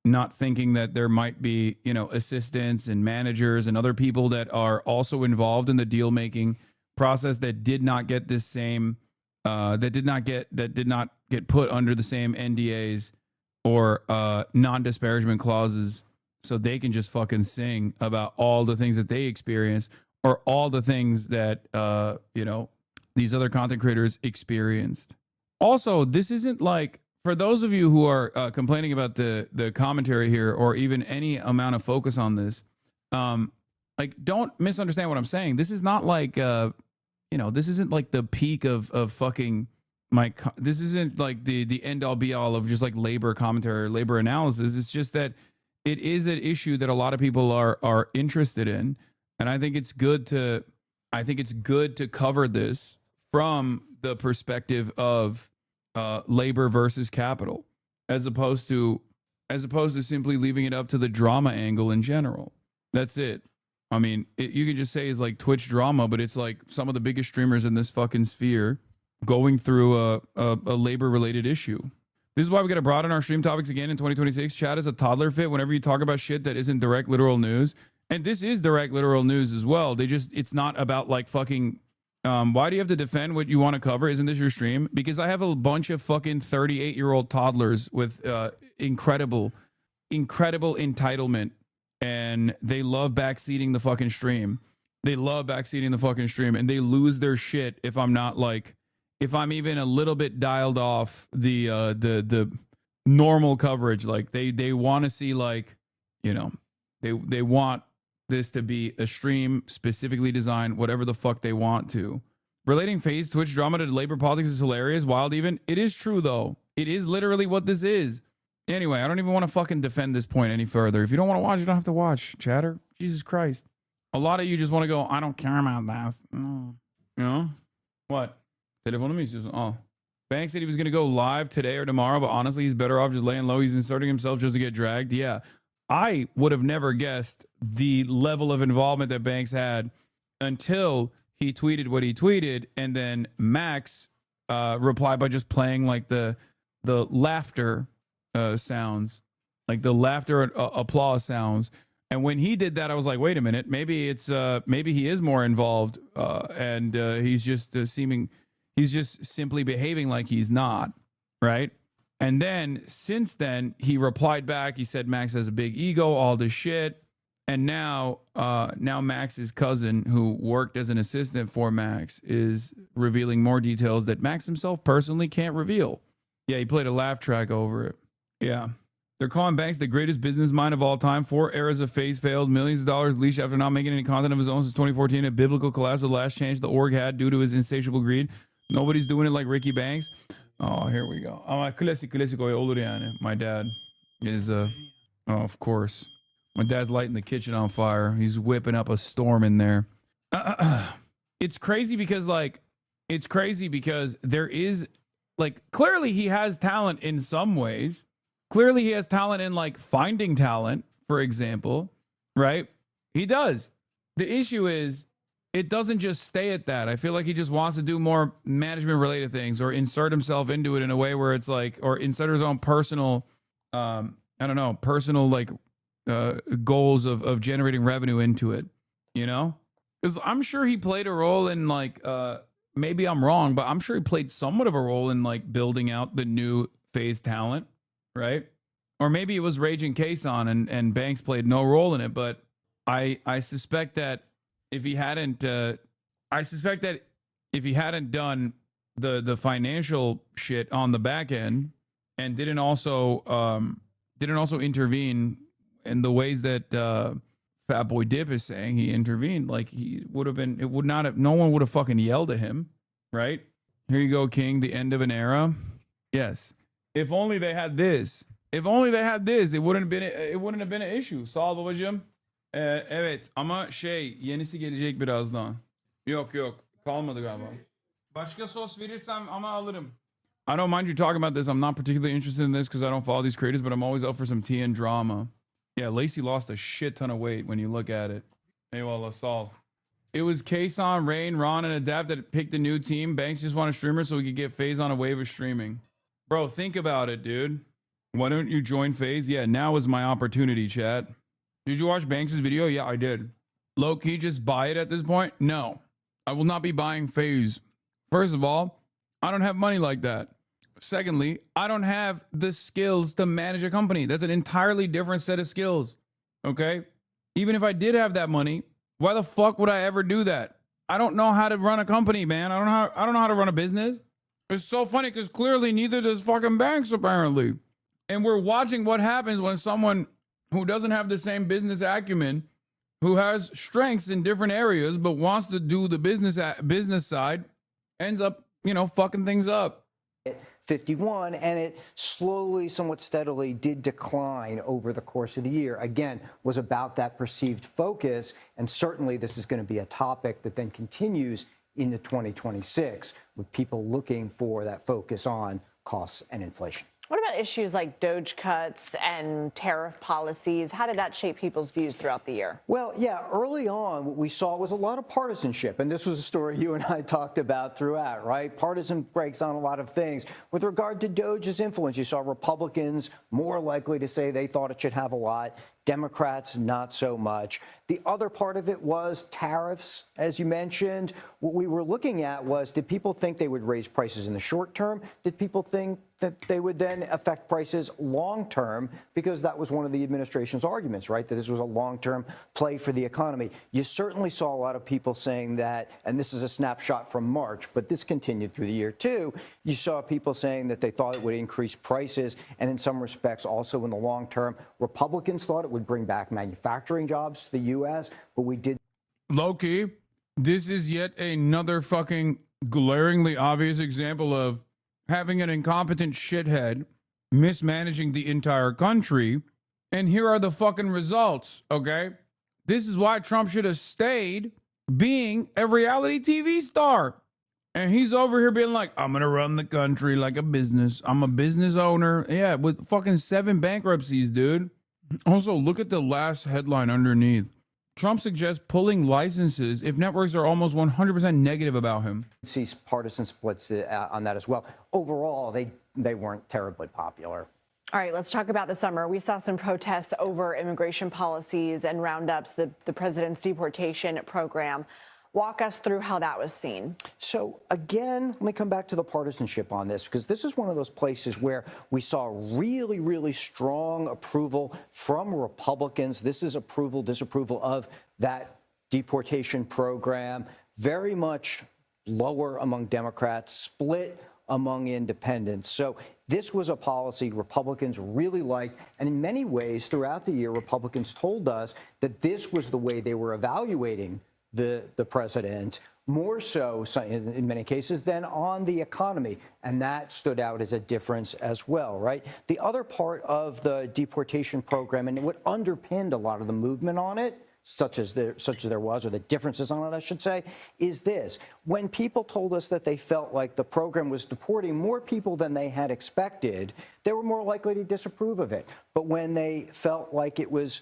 not thinking that there might be, you know, assistants and managers and other people that are also involved in the deal making process that did not get this same that did not get put under the same NDAs or non-disparagement clauses so they can just fucking sing about all the things that they experience or all the things that these other content creators experienced. Also, this isn't like, for those of you who are complaining about the commentary here or even any amount of focus on this, like, don't misunderstand what I'm saying. This is not like this isn't like the peak of fucking this isn't like the end all be all of just like labor commentary or labor analysis. It's just that it is an issue that a lot of people are interested in, and I think it's good to cover this from the perspective of labor versus capital, as opposed to simply leaving it up to the drama angle in general. That's it. I mean, you can just say it's like Twitch drama, but it's like some of the biggest streamers in this fucking sphere going through a labor-related issue. This is why we got to broaden our stream topics again in 2026. Chat is a toddler fit whenever you talk about shit that isn't direct literal news. And this is direct literal news as well. It's not about like fucking, why do you have to defend what you want to cover? Isn't this your stream? Because I have a bunch of fucking 38-year-old toddlers with incredible entitlement. And they love backseating the fucking stream. They love backseating the fucking stream, and they lose their shit if I'm even a little bit dialed off the normal coverage. Like they want to see, like, they want this to be a stream specifically designed, whatever the fuck they want to. Relating FaZe Twitch drama to labor politics is hilarious, wild even. It is true though. It is literally what this is. Anyway, I don't even want to fucking defend this point any further. If you don't want to watch, you don't have to watch, chatter. Jesus Christ. A lot of you just want to go, I don't care about that. No. You know? What? Oh. Banks said he was going to go live today or tomorrow, but honestly, he's better off just laying low. He's inserting himself just to get dragged. Yeah. I would have never guessed the level of involvement that Banks had until he tweeted what he tweeted, and then Max replied by just playing like the laughter sounds, like the laughter applause sounds. And when he did that, I was like, wait a minute, maybe he is more involved, and he's just he's just simply behaving like he's not, right? And then since then, he replied back. He said Max has a big ego, all this shit. And now Max's cousin, who worked as an assistant for Max, is revealing more details that Max himself personally can't reveal. Yeah, he played a laugh track over it. Yeah. They're calling Banks the greatest business mind of all time. 4 eras of FaZe failed. Millions of dollars leashed after not making any content of his own since 2014. A biblical collapse, the last chance the org had due to his insatiable greed. Nobody's doing it like Ricky Banks. Oh, here we go. My dad is, of course. My dad's lighting the kitchen on fire. He's whipping up a storm in there. It's crazy because there is, like, clearly he has talent in some ways. Clearly he has talent in, like, finding talent, for example, right? He does. The issue is it doesn't just stay at that. I feel like he just wants to do more management related things or insert himself into it in a way where it's like, or insert his own personal, goals of generating revenue into it, you know? Because I'm sure he played a role in, like, maybe I'm wrong, but I'm sure he played somewhat of a role in, like, building out the new FaZe talent, right? Or maybe it was Raging Kason and Banks played no role in it, but I suspect that if he hadn't done the financial shit on the back end and didn't also intervene in the ways that Fatboy Dip is saying he intervened, like, he would have been, no one would have fucking yelled at him, right? Here you go, King, the end of an era. Yes. If only they had this. It wouldn't have been an issue. Sağ ol babacığım. Evet ama yenisi gelecek birazdan. Yok kalmadı galiba. Başka sos verirsem ama alırım. I don't mind you talking about this. I'm not particularly interested in this because I don't follow these creators, but I'm always up for some tea and drama. Yeah, Lacey lost a shit ton of weight when you look at it. Eyvallah, Saul. It was Kason, Rain, Ron, and Adapt that picked a new team. Banks just wanted streamers so we could get FaZe on a wave of streaming. Bro, think about it, dude. Why don't you join FaZe? Yeah, now is my opportunity, chat. Did you watch Banks' video? Yeah, I did. Low-key, just buy it at this point? No. I will not be buying FaZe. First of all, I don't have money like that. Secondly, I don't have the skills to manage a company. That's an entirely different set of skills. Okay? Even if I did have that money, why the fuck would I ever do that? I don't know how to run a company, man. I don't know how to run a business. It's so funny because clearly neither does fucking banks, apparently. And we're watching what happens when someone who doesn't have the same business acumen, who has strengths in different areas but wants to do the business side, ends up, fucking things up. 51, and it slowly, somewhat steadily did decline over the course of the year. Again, was about that perceived focus, and certainly this is going to be a topic that then continues into 2026 with people looking for that focus on costs and inflation. What about issues like DOGE cuts and tariff policies? How did that shape people's views throughout the year? Well, yeah, early on, what we saw was a lot of partisanship. And this was a story you and I talked about throughout, right? Partisan breaks on a lot of things. With regard to DOGE's influence, you saw Republicans more likely to say they thought it should have a lot. Democrats, not so much. The other part of it was tariffs, as you mentioned. What we were looking at was, did people think they would raise prices in the short term? Did people think that they would then affect prices long term? Because that was one of the administration's arguments, right? That this was a long-term play for the economy. You certainly saw a lot of people saying that, and this is a snapshot from March, but this continued through the year too. You saw people saying that they thought it would increase prices, and in some respects also in the long term. Republicans thought it would bring back manufacturing jobs to the U.S., but we did. Low-key, this is yet another fucking glaringly obvious example of having an incompetent shithead mismanaging the entire country. And here are the fucking results, okay? This is why Trump should have stayed being a reality TV star. And he's over here being like, I'm going to run the country like a business. I'm a business owner. Yeah, with fucking 7 bankruptcies, dude. Also, look at the last headline underneath. Trump suggests pulling licenses if networks are almost 100% negative about him. See partisan splits on that as well. Overall, they weren't terribly popular. All right, let's talk about the summer. We saw some protests over immigration policies and roundups, the president's deportation program. Walk us through how that was seen. So again, let me come back to the partisanship on this, because this is one of those places where we saw really, really strong approval from Republicans. This is approval, disapproval of that deportation program. Very much lower among Democrats, split among independents. So this was a policy Republicans really liked. And in many ways, throughout the year, Republicans told us that this was the way they were evaluating the president, more so in many cases than on the economy. And that stood out as a difference as well, right? The other part of the deportation program, and what underpinned a lot of the movement on it, such as there was, or the differences on it, I should say, is this. When people told us that they felt like the program was deporting more people than they had expected, they were more likely to disapprove of it. But when they felt like it was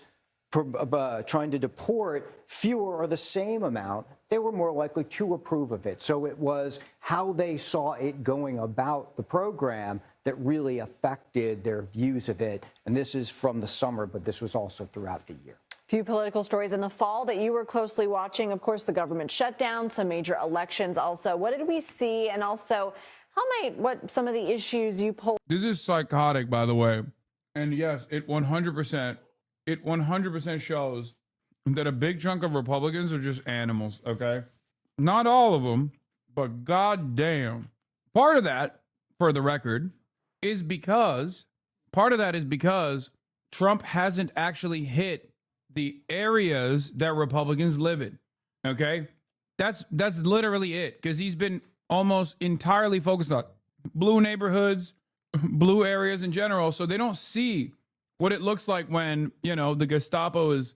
trying to deport fewer or the same amount, they were more likely to approve of it. So it was how they saw it going about the program that really affected their views of it. And this is from the summer, but this was also throughout the year. Few political stories in the fall that you were closely watching. Of course, the government shutdown, some major elections also. What did we see? And also, what some of the issues you pulled? This is psychotic, by the way. And yes, it 100% shows that a big chunk of Republicans are just animals, okay? Not all of them, but goddamn. Part of that, for the record, is because Trump hasn't actually hit the areas that Republicans live in, okay? That's literally it, because he's been almost entirely focused on blue neighborhoods, blue areas in general, so they don't see what it looks like when, the Gestapo is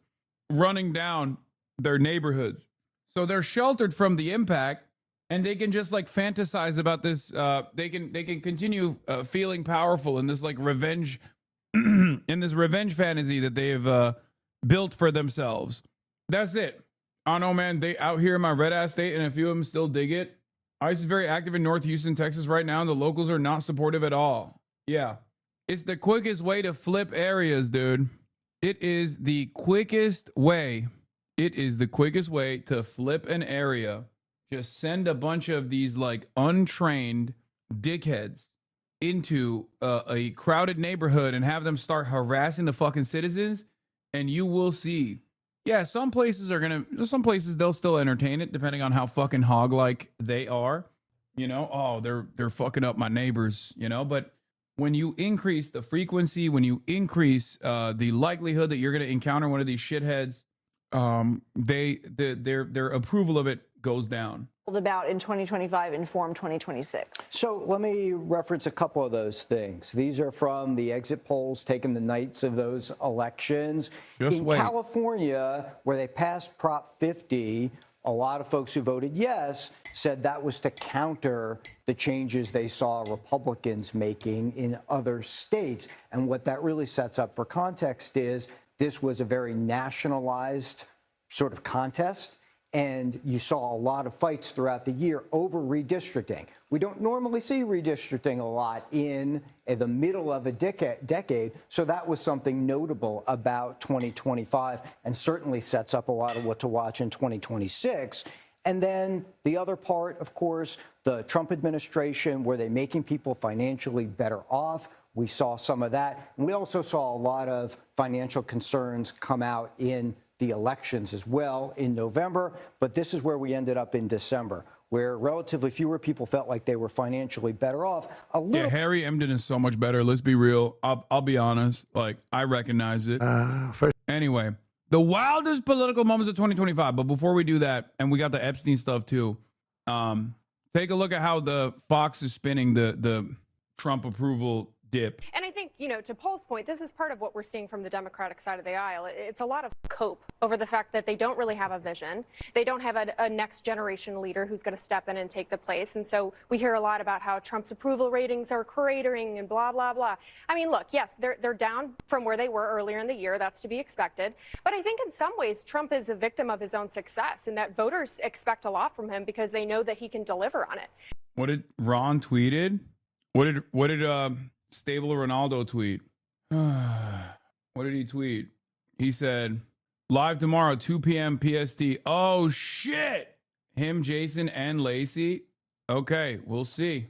running down their neighborhoods. So they're sheltered from the impact, and they can just fantasize about this. They can continue feeling powerful in this revenge, in this revenge fantasy that they've built for themselves. That's it. I don't know, man. They out here in my red ass state, and a few of them still dig it. ICE is very active in North Houston, Texas right now, and the locals are not supportive at all. Yeah. It's the quickest way to flip areas, dude. It is the quickest way. It is the quickest way to flip an area. Just send a bunch of these untrained dickheads into a crowded neighborhood and have them start harassing the fucking citizens. and you will see. Yeah, some places they'll still entertain it depending on how fucking hog-like they are. You know, oh, they're fucking up my neighbors, you know, but when you increase the frequency, when you increase the likelihood that you're going to encounter one of these shitheads, their approval of it goes down. About in 2025 inform 2026. So let me reference a couple of those things. These are from the exit polls taken the nights of those elections. In California, where they passed Prop 50, a lot of folks who voted yes said that was to counter the changes they saw Republicans making in other states. And what that really sets up for context is this was a very nationalized sort of contest. And you saw a lot of fights throughout the year over redistricting. We don't normally see redistricting a lot in the middle of a decade, so that was something notable about 2025 and certainly sets up a lot of what to watch in 2026. And then the other part, of course, the Trump administration, were they making people financially better off? We saw some of that. And we also saw a lot of financial concerns come out in the elections as well in November, but this is where we ended up in December, where relatively fewer people felt like they were financially better off. Yeah, Harry Emden is so much better. Let's be real. I'll be honest. Like, I recognize it. Anyway, the wildest political moments of 2025. But before we do that, and we got the Epstein stuff too, take a look at how the Fox is spinning the Trump approval dip. And I think, you know, to Paul's point, this is part of what we're seeing from the Democratic side of the aisle. It's a lot of cope over the fact that they don't really have a vision. They don't have a next generation leader who's going to step in and take the place. And so we hear a lot about how Trump's approval ratings are cratering and blah, blah, blah. I mean, look, yes, they're down from where they were earlier in the year. That's to be expected. But I think in some ways, Trump is a victim of his own success and that voters expect a lot from him because they know that he can deliver on it. What did Ron tweeted? What did Stable Ronaldo tweet? What did he tweet? He said, live tomorrow, 2 p.m. PST. Oh, shit. Him, Jason, and Lacey. Okay, we'll see.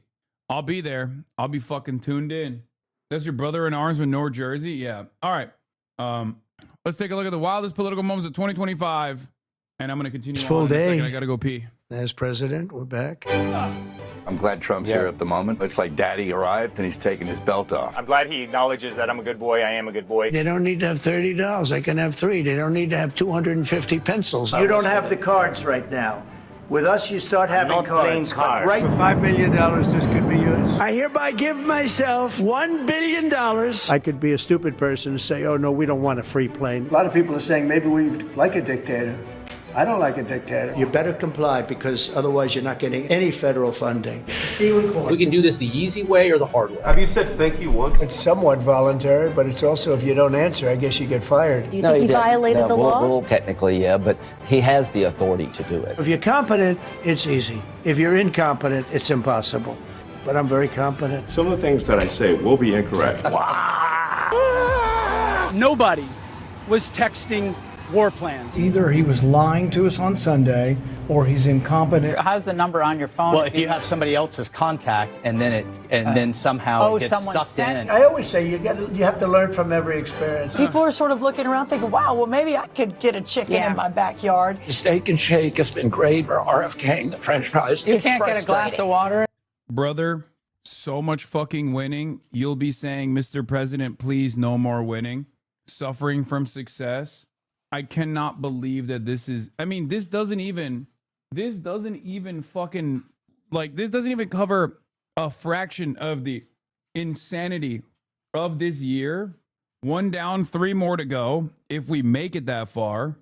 I'll be there. I'll be fucking tuned in. That's your brother in arms with North Jersey? Yeah. All right. Let's take a look at the wildest political moments of 2025. And I'm going to continue Full on in a day. second. I got to go pee. As president, we're back. I'm glad Trump's here at the moment. It's like daddy arrived and he's taking his belt off. I'm glad he acknowledges that I'm a good boy. I am a good boy. They don't need to have $30. They can have 3. They don't need to have 250 pencils. You don't have the cards right now. With us, you start having not playing cards. cards. Right, for $5 million, this could be yours. I hereby give myself $1 billion. I could be a stupid person and say, oh, no, we don't want a free plane. A lot of people are saying maybe we like a dictator. I don't like a dictator. You better comply because otherwise you're not getting any federal funding. See you in court. We can do this the easy way or the hard way. Have you said thank you once? It's somewhat voluntary, but it's also if you don't answer, I guess you get fired. Do you think he violated the law? Well, technically, yeah, but he has the authority to do it. If you're competent, it's easy. If you're incompetent, it's impossible. But I'm very competent. Some of the things that I say will be incorrect. Nobody was texting war plans. Either he was lying to us on Sunday or he's incompetent. How's the number on your phone? Well, if you have somebody else's contact and then somehow it gets sucked in. I always say you have to learn from every experience. People are sort of looking around thinking, wow, well, maybe I could get a chicken in my backyard. The Steak and Shake has been great for RFK, the French fries. You can't get a glass of water. Brother, so much fucking winning. You'll be saying, Mr. President, please no more winning. Suffering from success. I cannot believe that this is, I mean, this doesn't even fucking, like, this doesn't even cover a fraction of the insanity of this year. 1 down, 3 more to go. If we make it that far,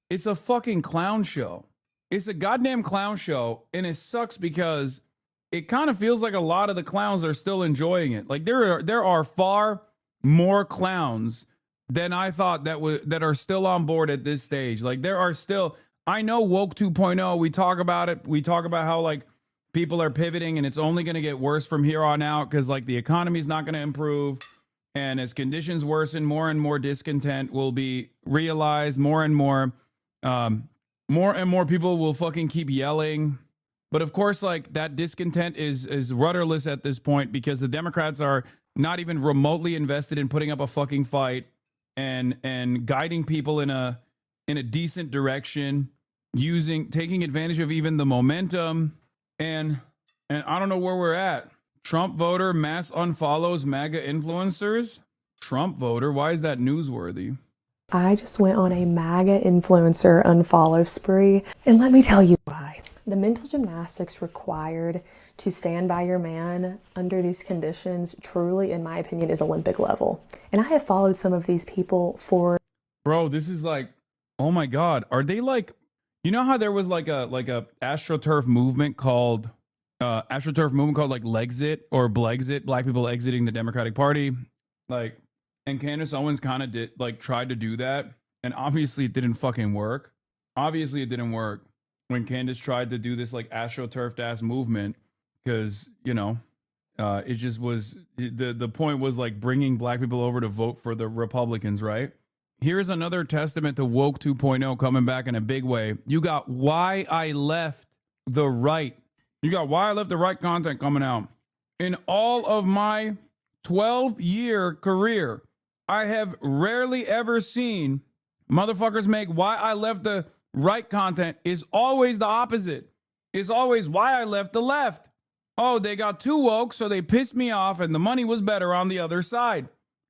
it's a fucking clown show. It's a goddamn clown show. And it sucks because it kind of feels like a lot of the clowns are still enjoying it. Like there are far more clowns than I thought that are still on board at this stage. Like there are still, I know woke 2.0, we talk about it. We talk about how like people are pivoting and it's only going to get worse from here on out because like the economy's not going to improve. And as conditions worsen, more and more discontent will be realized. More and more people will fucking keep yelling. But of course, like that discontent is rudderless at this point because the Democrats are not even remotely invested in putting up a fucking fight. and guiding people in a decent direction, taking advantage of even the momentum, and I don't know where we're at. Trump voter mass unfollows MAGA influencers. Trump voter, why is that newsworthy? I just went on a MAGA influencer unfollow spree, and let me tell you why. The mental gymnastics required to stand by your man under these conditions truly, in my opinion, is Olympic level. And I have followed some of these people for... Bro, this is like, oh my God. Are they like, you know how there was like a AstroTurf movement called like Lexit or Blexit, black people exiting the Democratic Party? Like, and Candace Owens kind of tried to do that. And obviously it didn't fucking work. Obviously it didn't work when Candace tried to do this like AstroTurfed ass movement, because, you know, it just was, the point was like bringing black people over to vote for the Republicans, right? Here's another testament to woke 2.0 coming back in a big way. You got Why I Left the Right. You got Why I Left the Right content coming out. In all of my 12-year career, I have rarely ever seen motherfuckers make Why I Left the Right content. Is always the opposite. It's always Why I Left the Left. Oh, they got too woke, so they pissed me off, and the money was better on the other side.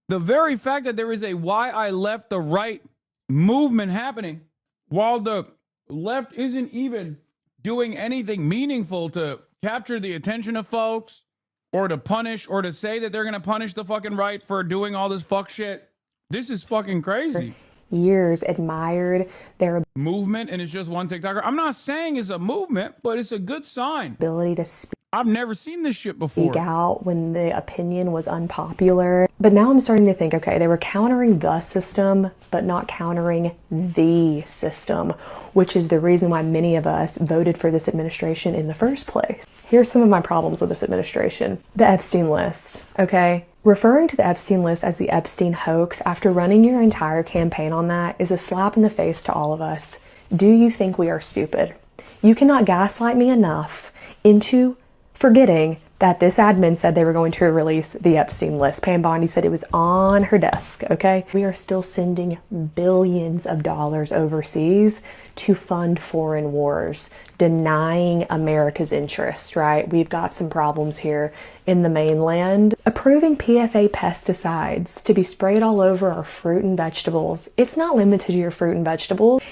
The very fact that there is a Why I Left the Right movement happening, while the left isn't even doing anything meaningful to capture the attention of folks, or to punish, or to say that they're going to punish the fucking right for doing all this fuck shit. This is fucking crazy. Years admired their movement, and it's just one TikToker. I'm not saying it's a movement, but it's a good sign. Ability to speak. I've never seen this shit before. Speak out when the opinion was unpopular. But now I'm starting to think, okay, they were countering the system, but not countering the system, which is the reason why many of us voted for this administration in the first place. Here's some of my problems with this administration. The Epstein list, okay? Referring to the Epstein list as the Epstein hoax after running your entire campaign on that is a slap in the face to all of us. Do you think we are stupid? You cannot gaslight me enough into forgetting that this admin said they were going to release the Epstein list. Pam Bondi said it was on her desk, okay? We are still sending billions of dollars overseas to fund foreign wars, denying America's interest, right? We've got some problems here in the mainland. Approving PFA pesticides to be sprayed all over our fruit and vegetables. It's not limited to your fruit and vegetables.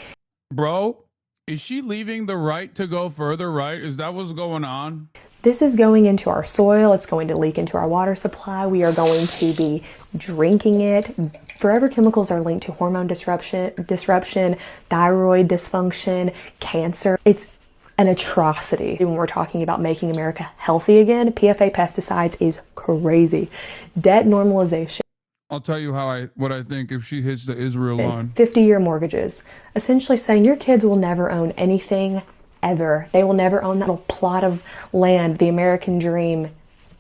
Bro, is she leaving the right to go further, right? Is that what's going on? This is going into our soil. It's going to leak into our water supply. We are going to be drinking it. Forever chemicals are linked to hormone disruption, thyroid dysfunction, cancer. It's an atrocity. When we're talking about making America healthy again, PFA pesticides is crazy. Debt normalization. I'll tell you what I think if she hits the Israel line. 50-year mortgages, essentially saying your kids will never own anything ever. They will never own that little plot of land, the American dream.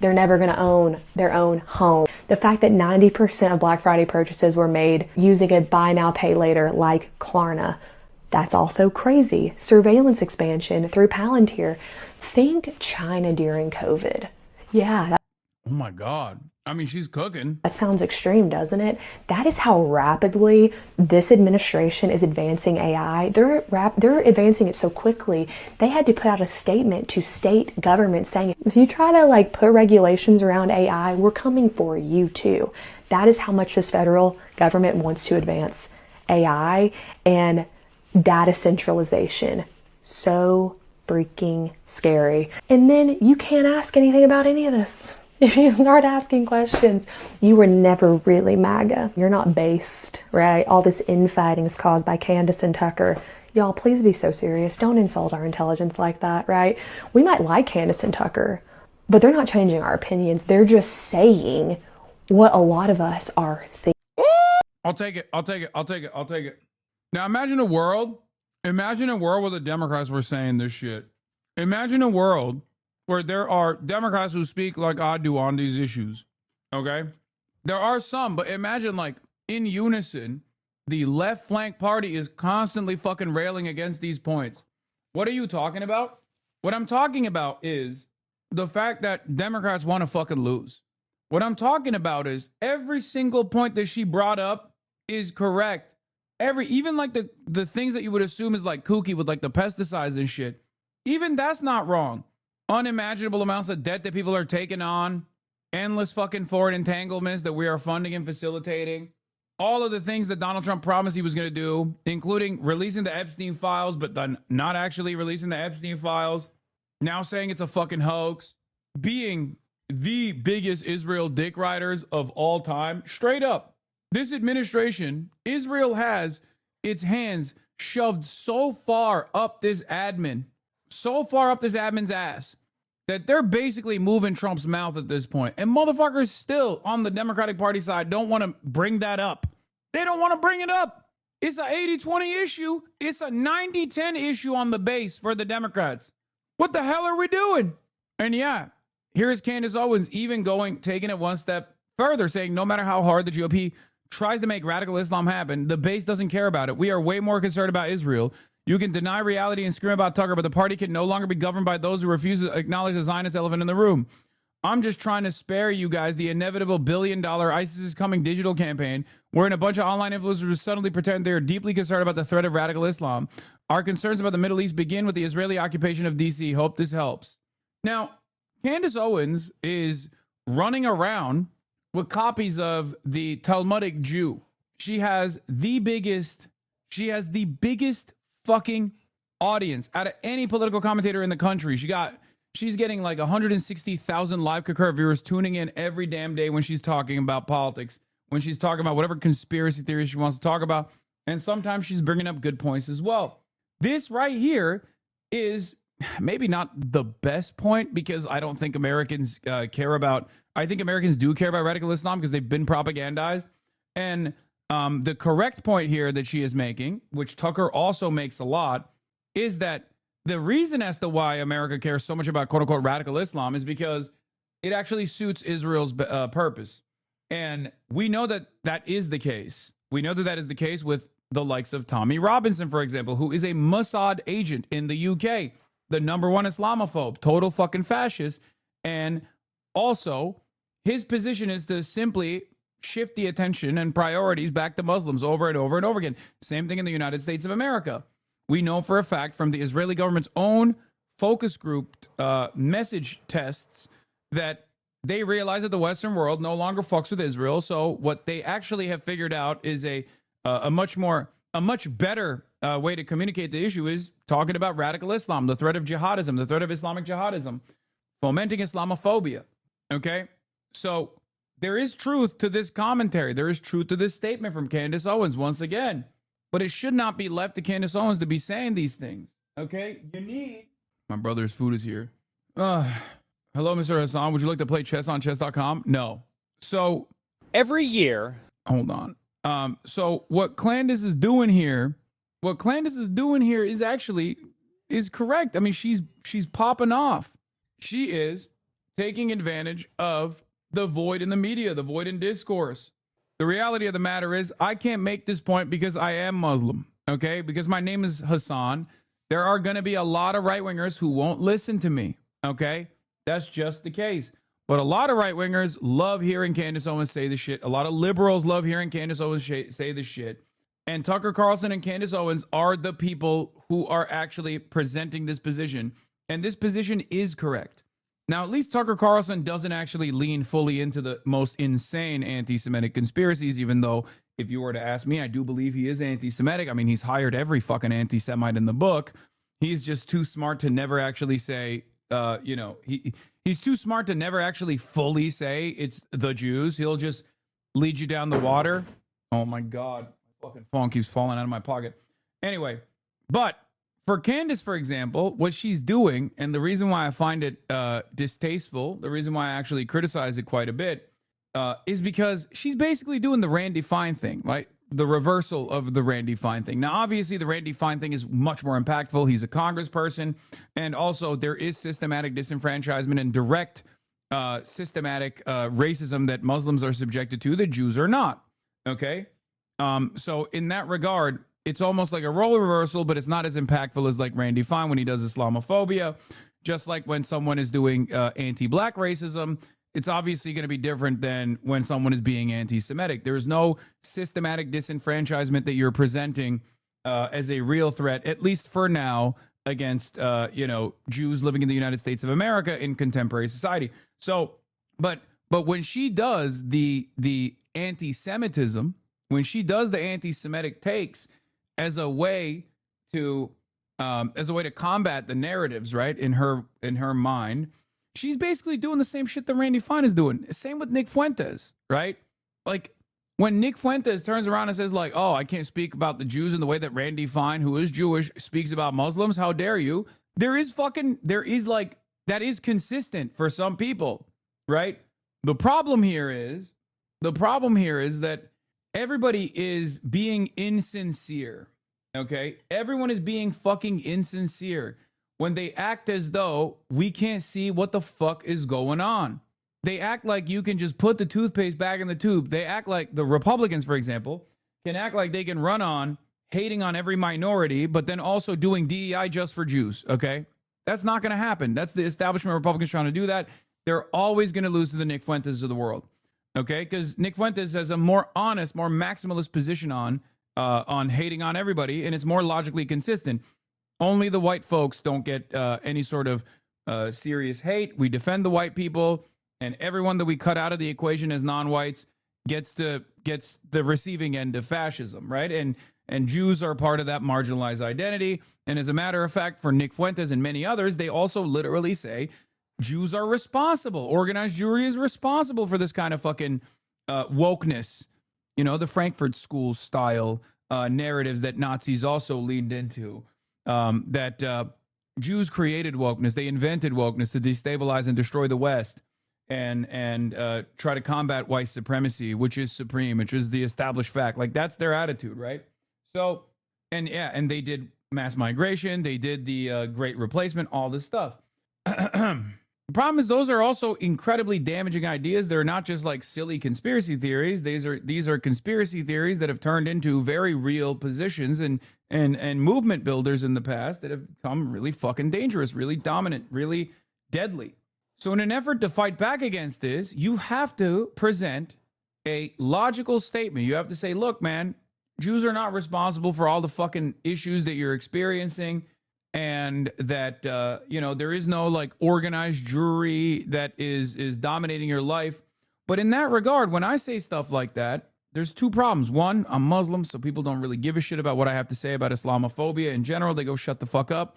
They're never going to own their own home. The fact that 90% of Black Friday purchases were made using a buy now, pay later like Klarna. That's also crazy. Surveillance expansion through Palantir. Think China during COVID. Yeah. Oh my God. I mean, she's cooking. That sounds extreme, doesn't it? That is how rapidly this administration is advancing AI. They're advancing it so quickly. They had to put out a statement to state governments saying, if you try to put regulations around AI, we're coming for you too. That is how much this federal government wants to advance AI and data centralization. So freaking scary. And then you can't ask anything about any of this. If you start asking questions, you were never really MAGA. You're not based, right? All this infighting is caused by Candace and Tucker. Y'all, please be so serious. Don't insult our intelligence like that, right? We might like Candace and Tucker, but they're not changing our opinions. They're just saying what a lot of us are thinking. I'll take it. Now imagine a world where the Democrats were saying this shit. Imagine a world where there are Democrats who speak like I do on these issues, okay? There are some, but imagine in unison, the left flank party is constantly fucking railing against these points. What are you talking about? What I'm talking about is the fact that Democrats want to fucking lose. What I'm talking about is every single point that she brought up is correct. Even like the things that you would assume is like kooky with like the pesticides and shit, even that's not wrong. Unimaginable amounts of debt that people are taking on, endless fucking foreign entanglements that we are funding and facilitating, all of the things that Donald Trump promised he was going to do, including releasing the Epstein files, but then not actually releasing the Epstein files, now saying it's a fucking hoax, being the biggest Israel dick riders of all time. Straight up, this administration, Israel has its hands shoved so far up this admin's ass that they're basically moving Trump's mouth at this point. And motherfuckers still on the Democratic Party side don't want to bring that up. They don't want to bring it up. It's an 80-20 issue. It's a 90-10 issue on the base for the Democrats. What the hell are we doing? And yeah, here's Candace Owens even taking it one step further, saying no matter how hard the GOP tries to make radical Islam happen, the base doesn't care about it. We are way more concerned about Israel. You can deny reality and scream about Tucker, but the party can no longer be governed by those who refuse to acknowledge the Zionist elephant in the room. I'm just trying to spare you guys the inevitable billion-dollar ISIS is coming digital campaign wherein a bunch of online influencers suddenly pretend they are deeply concerned about the threat of radical Islam. Our concerns about the Middle East begin with the Israeli occupation of D.C. Hope this helps. Now, Candace Owens is running around with copies of the Talmudic Jew. She has the biggest fucking audience out of any political commentator in the country. She's getting like 160,000 live concurrent viewers tuning in every damn day when she's talking about politics, when she's talking about whatever conspiracy theories she wants to talk about. And sometimes she's bringing up good points as well. This right here is maybe not the best point because I don't think Americans care about, I think Americans do care about radical Islam because they've been propagandized. And the correct point here that she is making, which Tucker also makes a lot, is that the reason as to why America cares so much about quote unquote radical Islam is because it actually suits Israel's purpose. And we know that that is the case. We know that that is the case with the likes of Tommy Robinson, for example, who is a Mossad agent in the UK, the #1 Islamophobe, total fucking fascist. And also his position is to simply shift the attention and priorities back to Muslims over and over and over again. Same thing in the United States of America. We know for a fact from the Israeli government's own focus group message tests that they realize that the Western world no longer fucks with Israel. So what they actually have figured out is a much better way to communicate the issue is talking about radical Islam, the threat of jihadism, the threat of Islamic jihadism, fomenting Islamophobia. Okay, so there is truth to this commentary. There is truth to this statement from Candace Owens once again. But it should not be left to Candace Owens to be saying these things. Okay? You need... My brother's food is here. Hello, Mr. Hassan. Would you like to play chess on chess.com? No. So... Every year... Hold on. So what Candace is doing here... is correct. I mean, she's popping off. She is taking advantage of the void in the media, the void in discourse. The reality of the matter is I can't make this point because I am Muslim, okay? Because my name is Hassan. There are going to be a lot of right-wingers who won't listen to me, okay? That's just the case. But a lot of right-wingers love hearing Candace Owens say this shit. A lot of liberals love hearing Candace Owens say this shit. And Tucker Carlson and Candace Owens are the people who are actually presenting this position. And this position is correct. Now, at least Tucker Carlson doesn't actually lean fully into the most insane anti-Semitic conspiracies, even though if you were to ask me, I do believe he is anti-Semitic. I mean, he's hired every fucking anti-Semite in the book. He's just too smart to never actually say, he's too smart to never actually fully say it's the Jews. He'll just lead you down the water. Oh my God. My fucking phone keeps falling out of my pocket. Anyway, but for Candace, for example, what she's doing, and the reason why I find it distasteful, the reason why I actually criticize it quite a bit, is because she's basically doing the Randy Fine thing, right? The reversal of the Randy Fine thing. Now, obviously, the Randy Fine thing is much more impactful. He's a congressperson, and also there is systematic disenfranchisement and direct systematic racism that Muslims are subjected to that Jews are not, okay? So in that regard, it's almost like a role reversal, but it's not as impactful as like Randy Fine when he does Islamophobia. Just like when someone is doing anti-black racism it's obviously going to be different than when someone is being anti-Semitic. There's no systematic disenfranchisement that you're presenting as a real threat, at least for now, against Jews living in the United States of America in contemporary society. So, but when she does the anti-Semitism, when she does the anti-Semitic takes as a way to combat the narratives, right, in her mind, she's basically doing the same shit that Randy Fine is doing. Same with Nick Fuentes, right? Like, when Nick Fuentes turns around and says, like, oh, I can't speak about the Jews in the way that Randy Fine, who is Jewish, speaks about Muslims, how dare you? That is consistent for some people, right? The problem here is that everybody is being insincere, okay? Everyone is being fucking insincere when they act as though we can't see what the fuck is going on. They act like you can just put the toothpaste back in the tube. They act like the Republicans, for example, can act like they can run on hating on every minority, but then also doing DEI just for Jews, okay? That's not going to happen. That's the establishment Republicans trying to do that. They're always going to lose to the Nick Fuentes of the world, okay? Because Nick Fuentes has a more honest, more maximalist position on hating on everybody, and it's more logically consistent. Only the white folks don't get any sort of serious hate. We defend the white people, and everyone that we cut out of the equation as non-whites gets the receiving end of fascism, right? And Jews are part of that marginalized identity. And as a matter of fact, for Nick Fuentes and many others, they also literally say Jews are responsible. Organized Jewry is responsible for this kind of fucking wokeness. You know, the Frankfurt School style narratives that Nazis also leaned into. That Jews created wokeness. They invented wokeness to destabilize and destroy the West. And try to combat white supremacy, which is supreme, which is the established fact. Like, that's their attitude, right? So, and they did mass migration, they did the Great Replacement, all this stuff. The problem is those are also incredibly damaging ideas. They're not just like silly conspiracy theories. These are conspiracy theories that have turned into very real positions and movement builders in the past that have become really fucking dangerous, really dominant, really deadly. So in an effort to fight back against this, you have to present a logical statement. You have to say, look, man, Jews are not responsible for all the fucking issues that you're experiencing, and that, there is no like organized Jewry that is dominating your life. But in that regard, when I say stuff like that, there's two problems. One, I'm Muslim, so people don't really give a shit about what I have to say about Islamophobia in general. They go, shut the fuck up.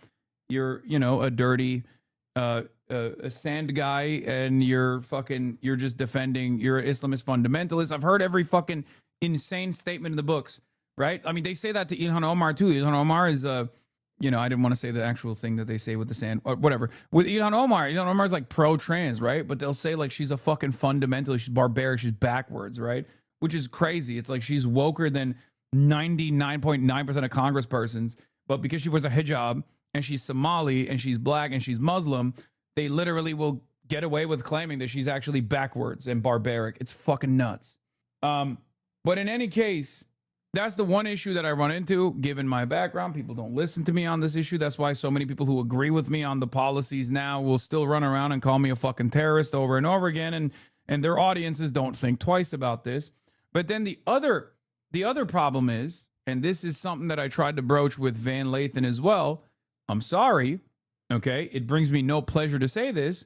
You're, a dirty... a sand guy, and you're just defending, you're an Islamist fundamentalist. I've heard every fucking insane statement in the books, right? I mean, they say that to Ilhan Omar too. Ilhan Omar is I didn't want to say the actual thing that they say with the sand or whatever. With Ilhan Omar is like pro-trans, right? But they'll say like she's a fucking fundamentalist, she's barbaric, she's backwards, right? Which is crazy. It's like she's woker than 99.9% of congresspersons, but because she wears a hijab and she's Somali and she's black and she's Muslim, they literally will get away with claiming that she's actually backwards and barbaric. It's fucking nuts. But in any case, that's the one issue that I run into, given my background. People don't listen to me on this issue. That's why so many people who agree with me on the policies now will still run around and call me a fucking terrorist over and over again. And their audiences don't think twice about this. But then the other problem is, and this is something that I tried to broach with Van Lathan as well, I'm sorry, okay? It brings me no pleasure to say this,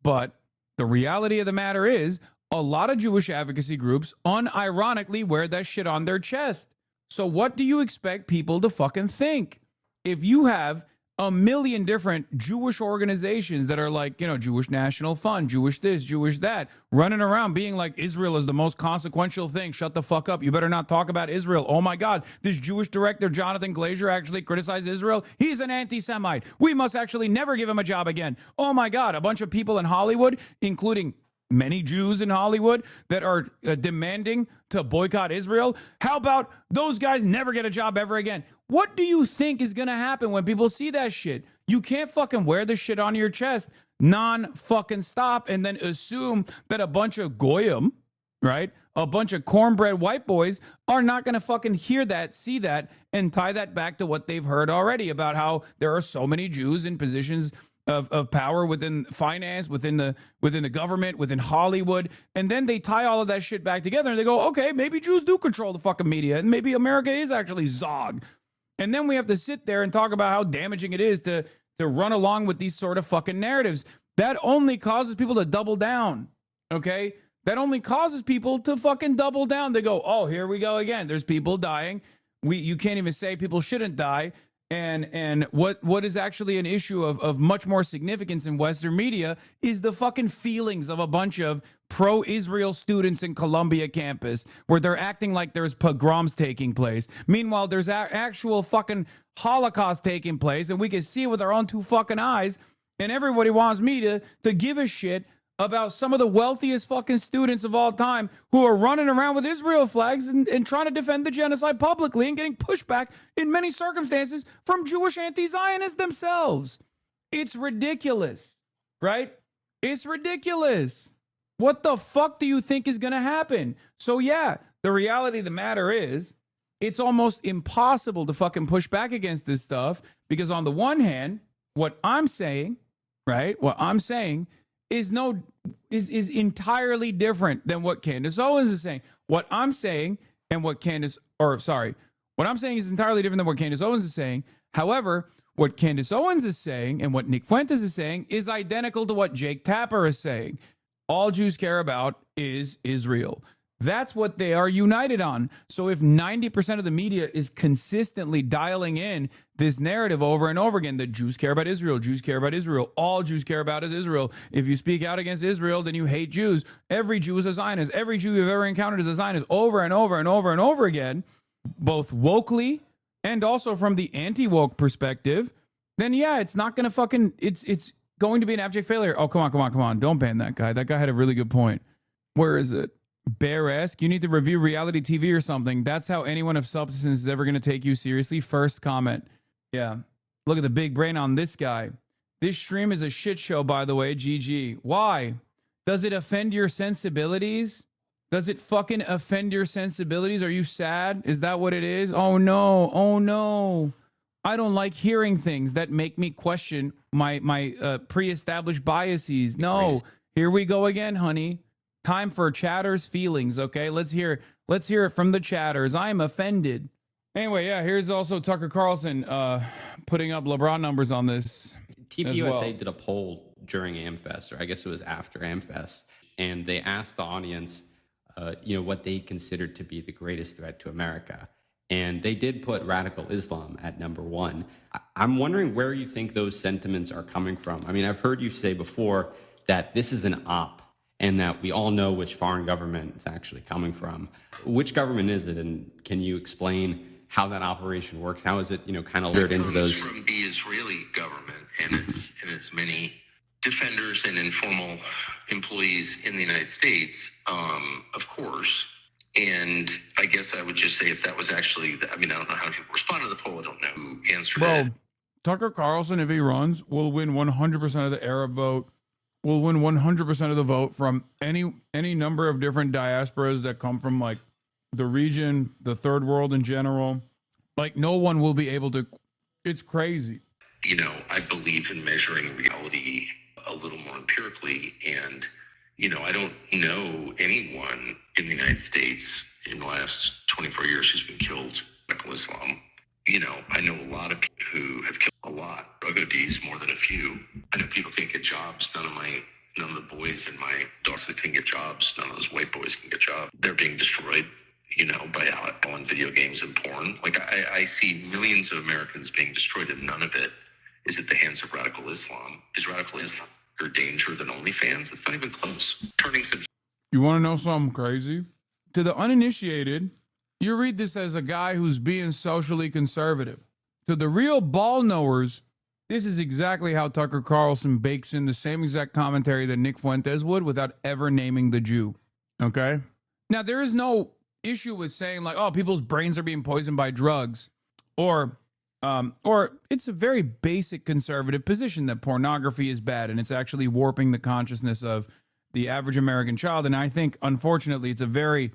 but the reality of the matter is a lot of Jewish advocacy groups unironically wear that shit on their chest. So what do you expect people to fucking think? If you have a million different Jewish organizations that are like, Jewish National Fund, Jewish this, Jewish that, running around being like, Israel is the most consequential thing. Shut the fuck up. You better not talk about Israel. Oh my God, this Jewish director, Jonathan Glazer, actually criticized Israel. He's an anti-Semite. We must actually never give him a job again. Oh my God, a bunch of people in Hollywood, including many Jews in Hollywood, that are demanding to boycott Israel. How about those guys never get a job ever again? What do you think is going to happen when people see that shit? You can't fucking wear this shit on your chest non-fucking stop and then assume that a bunch of goyim, right? A bunch of cornbread white boys are not going to fucking hear that, see that, and tie that back to what they've heard already about how there are so many Jews in positions of power within finance, within the government, within Hollywood, and then they tie all of that shit back together and they go, okay, maybe Jews do control the fucking media, and maybe America is actually Zog. And then we have to sit there and talk about how damaging it is to run along with these sort of fucking narratives. That only causes people to double down, okay? That only causes people to fucking double down. They go, oh, here we go again. There's people dying. You can't even say people shouldn't die. And what is actually an issue of much more significance in Western media is the fucking feelings of a bunch of pro-Israel students in Columbia campus where they're acting like there's pogroms taking place. Meanwhile, there's actual fucking Holocaust taking place, and we can see it with our own two fucking eyes. And everybody wants me to give a shit about some of the wealthiest fucking students of all time who are running around with Israel flags and trying to defend the genocide publicly and getting pushback in many circumstances from Jewish anti-Zionists themselves. It's ridiculous, right? It's ridiculous. What the fuck do you think is going to happen? So yeah, the reality of the matter is it's almost impossible to fucking push back against this stuff because on the one hand, what I'm saying, right? What I'm saying is entirely different than what Candace Owens is saying. What I'm saying and what what I'm saying is entirely different than what Candace Owens is saying. However, what Candace Owens is saying and what Nick Fuentes is saying is identical to what Jake Tapper is saying. All Jews care about is Israel. That's what they are united on. So if 90% of the media is consistently dialing in this narrative over and over again that Jews care about Israel, Jews care about Israel, all Jews care about is Israel. If you speak out against Israel, then you hate Jews. Every Jew is a Zionist. Every Jew you've ever encountered is a Zionist over and over and over and over again, both wokely and also from the anti-woke perspective, then yeah, it's not going to fucking, it's going to be an abject failure. Oh, come on. Don't ban that guy. That guy had a really good point. Where is it? Bear-esque, you need to review reality TV or something. That's how anyone of substance is ever going to take you seriously. First comment. Yeah. Look at the big brain on this guy. This stream is a shit show, by the way. GG. Why? Does it offend your sensibilities? Does it fucking offend your sensibilities? Are you sad? Is that what it is? Oh no. I don't like hearing things that make me question my pre-established biases. No. Here we go again, honey. Time for chatters' feelings, okay? Let's hear it from the chatters. I'm offended. Anyway, yeah, here's also Tucker Carlson putting up LeBron numbers on this. TPUSA did a poll during AmFest, or I guess it was after AmFest, and they asked the audience, what they considered to be the greatest threat to America. And they did put radical Islam at number one. I'm wondering where you think those sentiments are coming from. I mean, I've heard you say before that this is an op, and that we all know which foreign government it's actually coming from. Which government is it, and can you explain how that operation works? How is it, kind of lured into those? It comes from the Israeli government and its many defenders and informal employees in the United States, of course. And I guess I would just say if that was actually, I don't know how people respond to the poll. I don't know who answered it. Tucker Carlson, if he runs, will win 100% of the Arab vote. Will win 100% of the vote from any number of different diasporas that come from like the region, the third world in general. Like no one will be able to. It's crazy. I believe in measuring reality a little more empirically, and I don't know anyone in the United States in the last 24 years who's been killed by radical Islam. I know a lot of people who have killed a lot, drug ODs, more than a few. I know people can't get jobs. None of the boys in my daughters can get jobs. None of those white boys can get jobs. They're being destroyed, by on video games and porn. Like I see millions of Americans being destroyed, and none of it is at the hands of radical Islam. Is radical Islam a danger than OnlyFans? It's not even close. You want to know something crazy? To the uninitiated, you read this as a guy who's being socially conservative. To the real ball knowers, this is exactly how Tucker Carlson bakes in the same exact commentary that Nick Fuentes would without ever naming the Jew. Okay? Now, there is no issue with saying like, oh, people's brains are being poisoned by drugs. Or it's a very basic conservative position that pornography is bad and it's actually warping the consciousness of the average American child. And I think, unfortunately, it's a very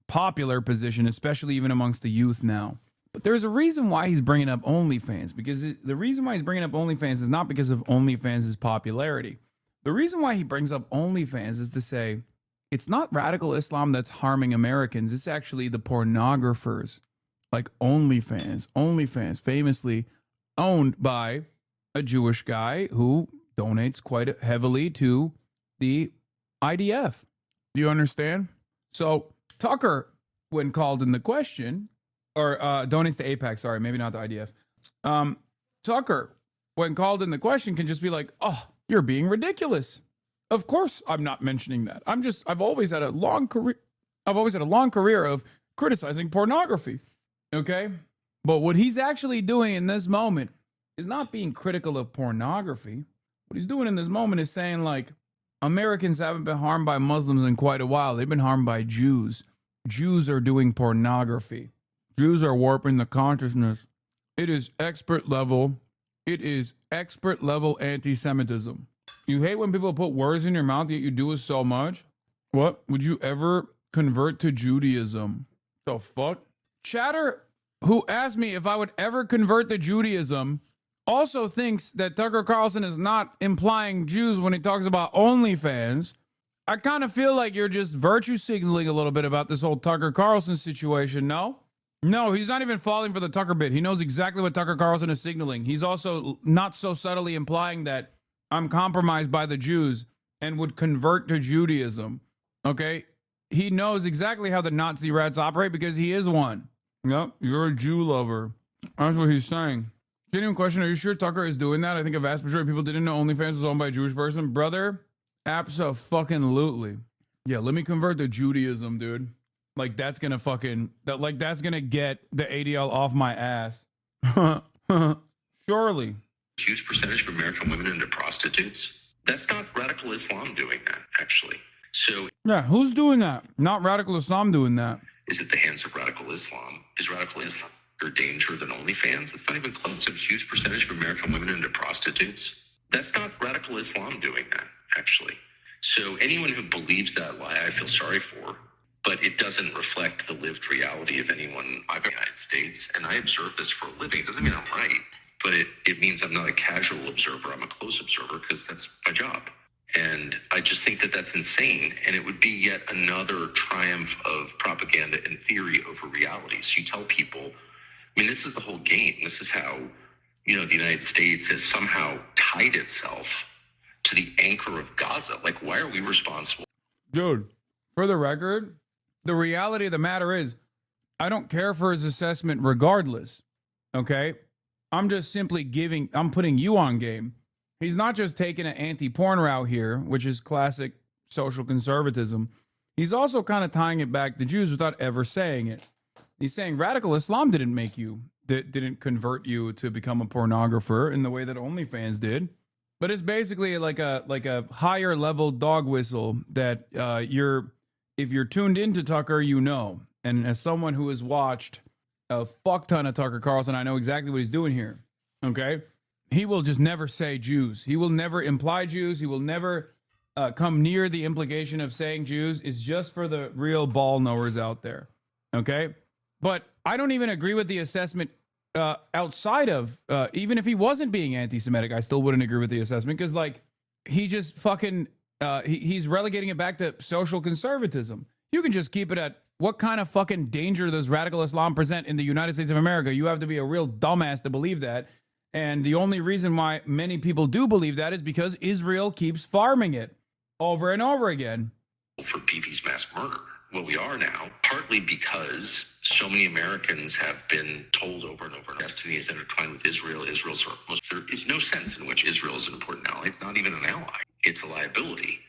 popular position, especially even amongst the youth now. But there's a reason why he's bringing up OnlyFans, because the reason why he's bringing up OnlyFans is not because of OnlyFans' popularity. The reason why he brings up OnlyFans is to say it's not radical Islam that's harming Americans. It's actually the pornographers like OnlyFans. OnlyFans, famously owned by a Jewish guy who donates quite heavily to the IDF. Do you understand? So Tucker, when called in the question, or donates to AIPAC, sorry, maybe not the IDF. Tucker, when called in the question, can just be like, oh, you're being ridiculous. Of course I'm not mentioning that. I've always had a long career of criticizing pornography. Okay? But what he's actually doing in this moment is not being critical of pornography. What he's doing in this moment is saying, like, Americans haven't been harmed by Muslims in quite a while. They've been harmed by Jews. Jews are doing pornography. Jews are warping the consciousness. It is expert level. It is expert level anti-Semitism. You hate when people put words in your mouth, yet you do it so much. What? Would you ever convert to Judaism? The fuck? Chatter, who asked me if I would ever convert to Judaism, also thinks that Tucker Carlson is not implying Jews when he talks about OnlyFans. I kind of feel like you're just virtue signaling a little bit about this whole Tucker Carlson situation, no? No, he's not even falling for the Tucker bit. He knows exactly what Tucker Carlson is signaling. He's also not so subtly implying that I'm compromised by the Jews and would convert to Judaism, okay? He knows exactly how the Nazi rats operate because he is one. Yep, you're a Jew lover. That's what he's saying. Genuine question, are you sure Tucker is doing that? I think a vast majority of people didn't know OnlyFans was owned by a Jewish person. Brother, abso-fucking-lutely. Yeah, let me convert to Judaism, dude. Like, that's gonna that's gonna get the ADL off my ass. Surely. Huge percentage of American women into prostitutes. That's not radical Islam doing that, actually. So yeah, who's doing that? Not radical Islam doing that. Is it the hands of radical Islam? Is radical Islam greater danger than OnlyFans? It's not even close. A huge percentage of American women into prostitutes. That's not radical Islam doing that, actually. So anyone who believes that lie, I feel sorry for, but it doesn't reflect the lived reality of anyone in the United States. And I observe this for a living. It doesn't mean I'm right, but it means I'm not a casual observer. I'm a close observer because that's my job. And I just think that that's insane. And it would be yet another triumph of propaganda and theory over reality. So you tell people, I mean, this is the whole game. This is how, the United States has somehow tied itself to the anchor of Gaza. Like, why are we responsible? Dude, for the record, the reality of the matter is, I don't care for his assessment regardless. Okay? I'm just simply I'm putting you on game. He's not just taking an anti-porn route here, which is classic social conservatism. He's also kind of tying it back to Jews without ever saying it. He's saying radical Islam didn't convert you to become a pornographer in the way that OnlyFans did. But it's basically like a higher level dog whistle that if you're tuned into Tucker, you know. And as someone who has watched a fuck ton of Tucker Carlson, I know exactly what he's doing here. Okay? He will just never say Jews. He will never imply Jews. He will never come near the implication of saying Jews. It's just for the real ball knowers out there. Okay? But I don't even agree with the assessment outside of, even if he wasn't being anti-Semitic, I still wouldn't agree with the assessment because, like, he just fucking, he's relegating it back to social conservatism. You can just keep it at what kind of fucking danger does radical Islam present in the United States of America? You have to be a real dumbass to believe that. And the only reason why many people do believe that is because Israel keeps farming it over and over again. For Bibi's mass murder, what we are now, partly because so many Americans have been told over and over, destiny is intertwined with Israel. There is no sense in which Israel is an important ally. It's not even an ally. It's a liability.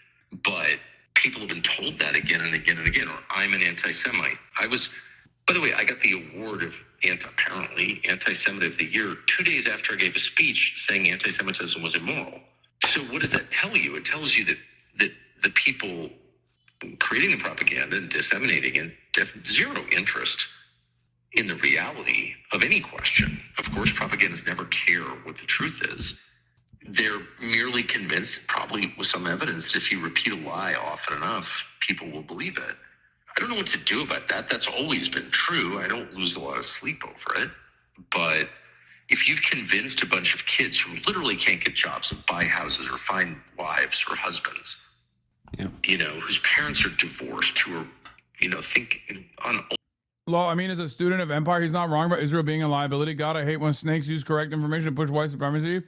But people have been told that again and again and again, or I'm an anti-Semite. By the way, I got the award of apparently anti-Semite of the year 2 days after I gave a speech saying anti-Semitism was immoral. So what does that tell you? It tells you that the people creating the propaganda and disseminating it have zero interest in the reality of any question. Of course, propagandists never care what the truth is. They're merely convinced, probably with some evidence, that if you repeat a lie often enough, people will believe it. I don't know what to do about that. That's always been true. I don't lose a lot of sleep over it. But if you've convinced a bunch of kids who literally can't get jobs and buy houses or find wives or husbands, you know, whose parents are divorced, who are, you know, thinking on. Law, I mean, as a student of empire, he's not wrong about Israel being a liability. God, I hate when snakes use correct information to push white supremacy.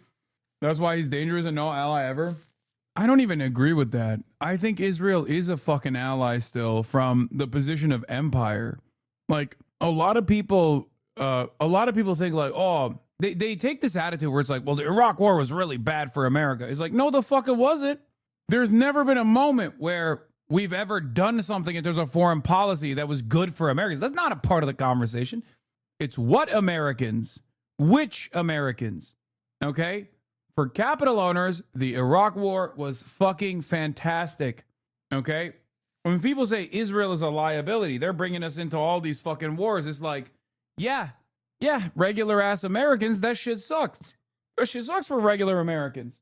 That's why he's dangerous and no ally ever. I don't even agree with that. I think Israel is a fucking ally still from the position of empire. Like, a lot of people think like, oh, they take this attitude where it's like, well, the Iraq war was really bad for America. It's like, no, the fuck it wasn't. There's never been a moment where we've ever done something in terms of foreign policy that was good for Americans. That's not a part of the conversation. It's what Americans, which Americans, okay? For capital owners, the Iraq war was fucking fantastic, okay? When people say Israel is a liability, they're bringing us into all these fucking wars. It's like, yeah, regular ass Americans, that shit sucks. That shit sucks for regular Americans.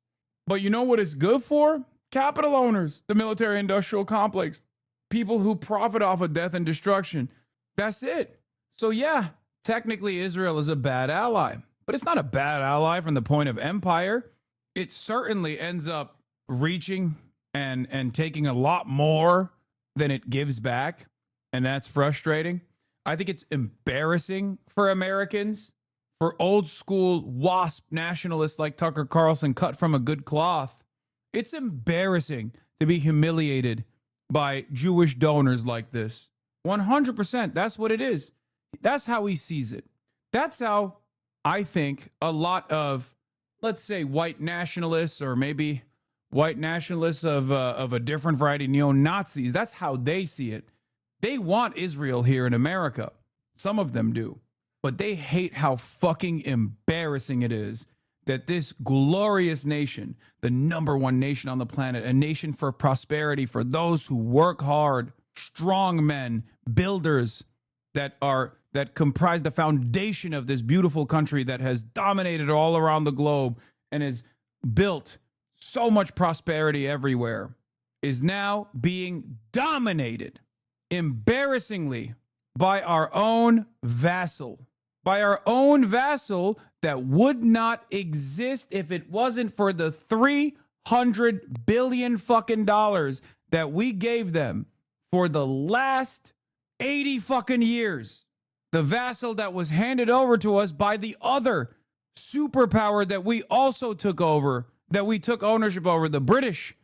But you know what it's good for? Capital owners, the military industrial complex, people who profit off of death and destruction. That's it. So yeah, technically Israel is a bad ally, but it's not a bad ally from the point of empire. It certainly ends up reaching and taking a lot more than it gives back. And that's frustrating. I think it's embarrassing for Americans, for old school WASP nationalists like Tucker Carlson, cut from a good cloth. It's embarrassing to be humiliated by Jewish donors like this. 100%. That's what it is. That's how he sees it. That's how I think a lot of, let's say, white nationalists, or maybe white nationalists of a different variety, neo-Nazis, that's how they see it. They want Israel here in America. Some of them do. But they hate how fucking embarrassing it is that this glorious nation, the #1 nation on the planet, a nation for prosperity, for those who work hard, strong men, builders that comprise the foundation of this beautiful country that has dominated all around the globe and has built so much prosperity everywhere, is now being dominated, embarrassingly, by our own vassal. By our own vassal that would not exist if it wasn't for the $300 billion fucking dollars that we gave them for the last 80 fucking years. The vassal that was handed over to us by the other superpower that we also took over, that we took ownership over, the British.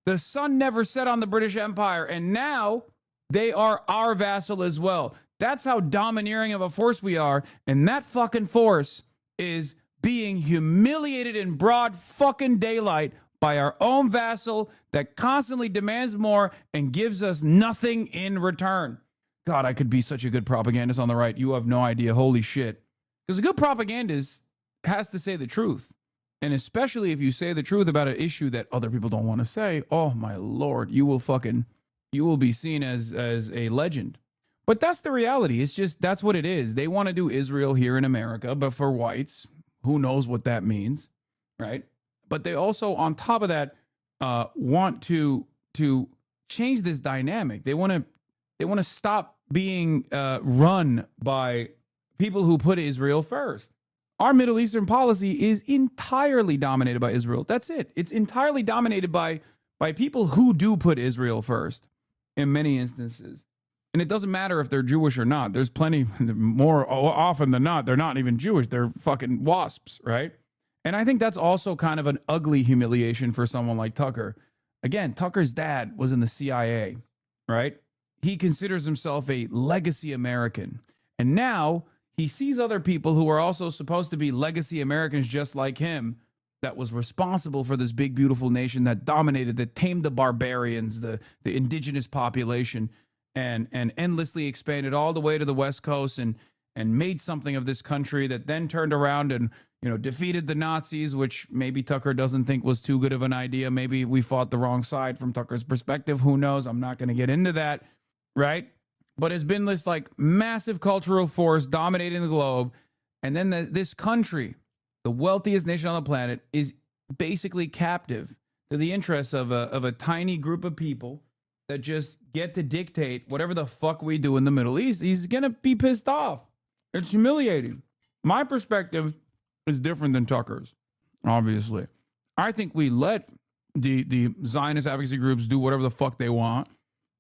The sun never set on the British Empire, and now they are our vassal as well. That's how domineering of a force we are, and that fucking force is being humiliated in broad fucking daylight by our own vassal that constantly demands more and gives us nothing in return. God, I could be such a good propagandist on the right. You have no idea. Holy shit. Because a good propagandist has to say the truth. And especially if you say the truth about an issue that other people don't want to say, oh my Lord, you will be seen as a legend. But that's the reality. It's just, that's what it is. They want to do Israel here in America, but for whites, who knows what that means, right? But they also, on top of that, want to change this dynamic. They want to stop being run by people who put Israel first. Our Middle Eastern policy is entirely dominated by Israel. That's it. It's entirely dominated by people who do put Israel first in many instances. And it doesn't matter if they're Jewish or not. There's plenty, more often than not, they're not even Jewish. They're fucking WASPs, right? And I think that's also kind of an ugly humiliation for someone like Tucker. Again, Tucker's dad was in the CIA, right? He considers himself a legacy American. And now he sees other people who are also supposed to be legacy Americans just like him, that was responsible for this big, beautiful nation that dominated, that tamed the barbarians, the indigenous population, and endlessly expanded all the way to the West Coast and made something of this country that then turned around and, you know, defeated the Nazis, which maybe Tucker doesn't think was too good of an idea. Maybe we fought the wrong side from Tucker's perspective. Who knows? I'm not going to get into that, right? But it's been this like massive cultural force dominating the globe. And then this country, the wealthiest nation on the planet, is basically captive to the interests of a tiny group of people that just get to dictate whatever the fuck we do in the Middle East. He's going to be pissed off. It's humiliating. My perspective is different than Tucker's, obviously. I think we let the Zionist advocacy groups do whatever the fuck they want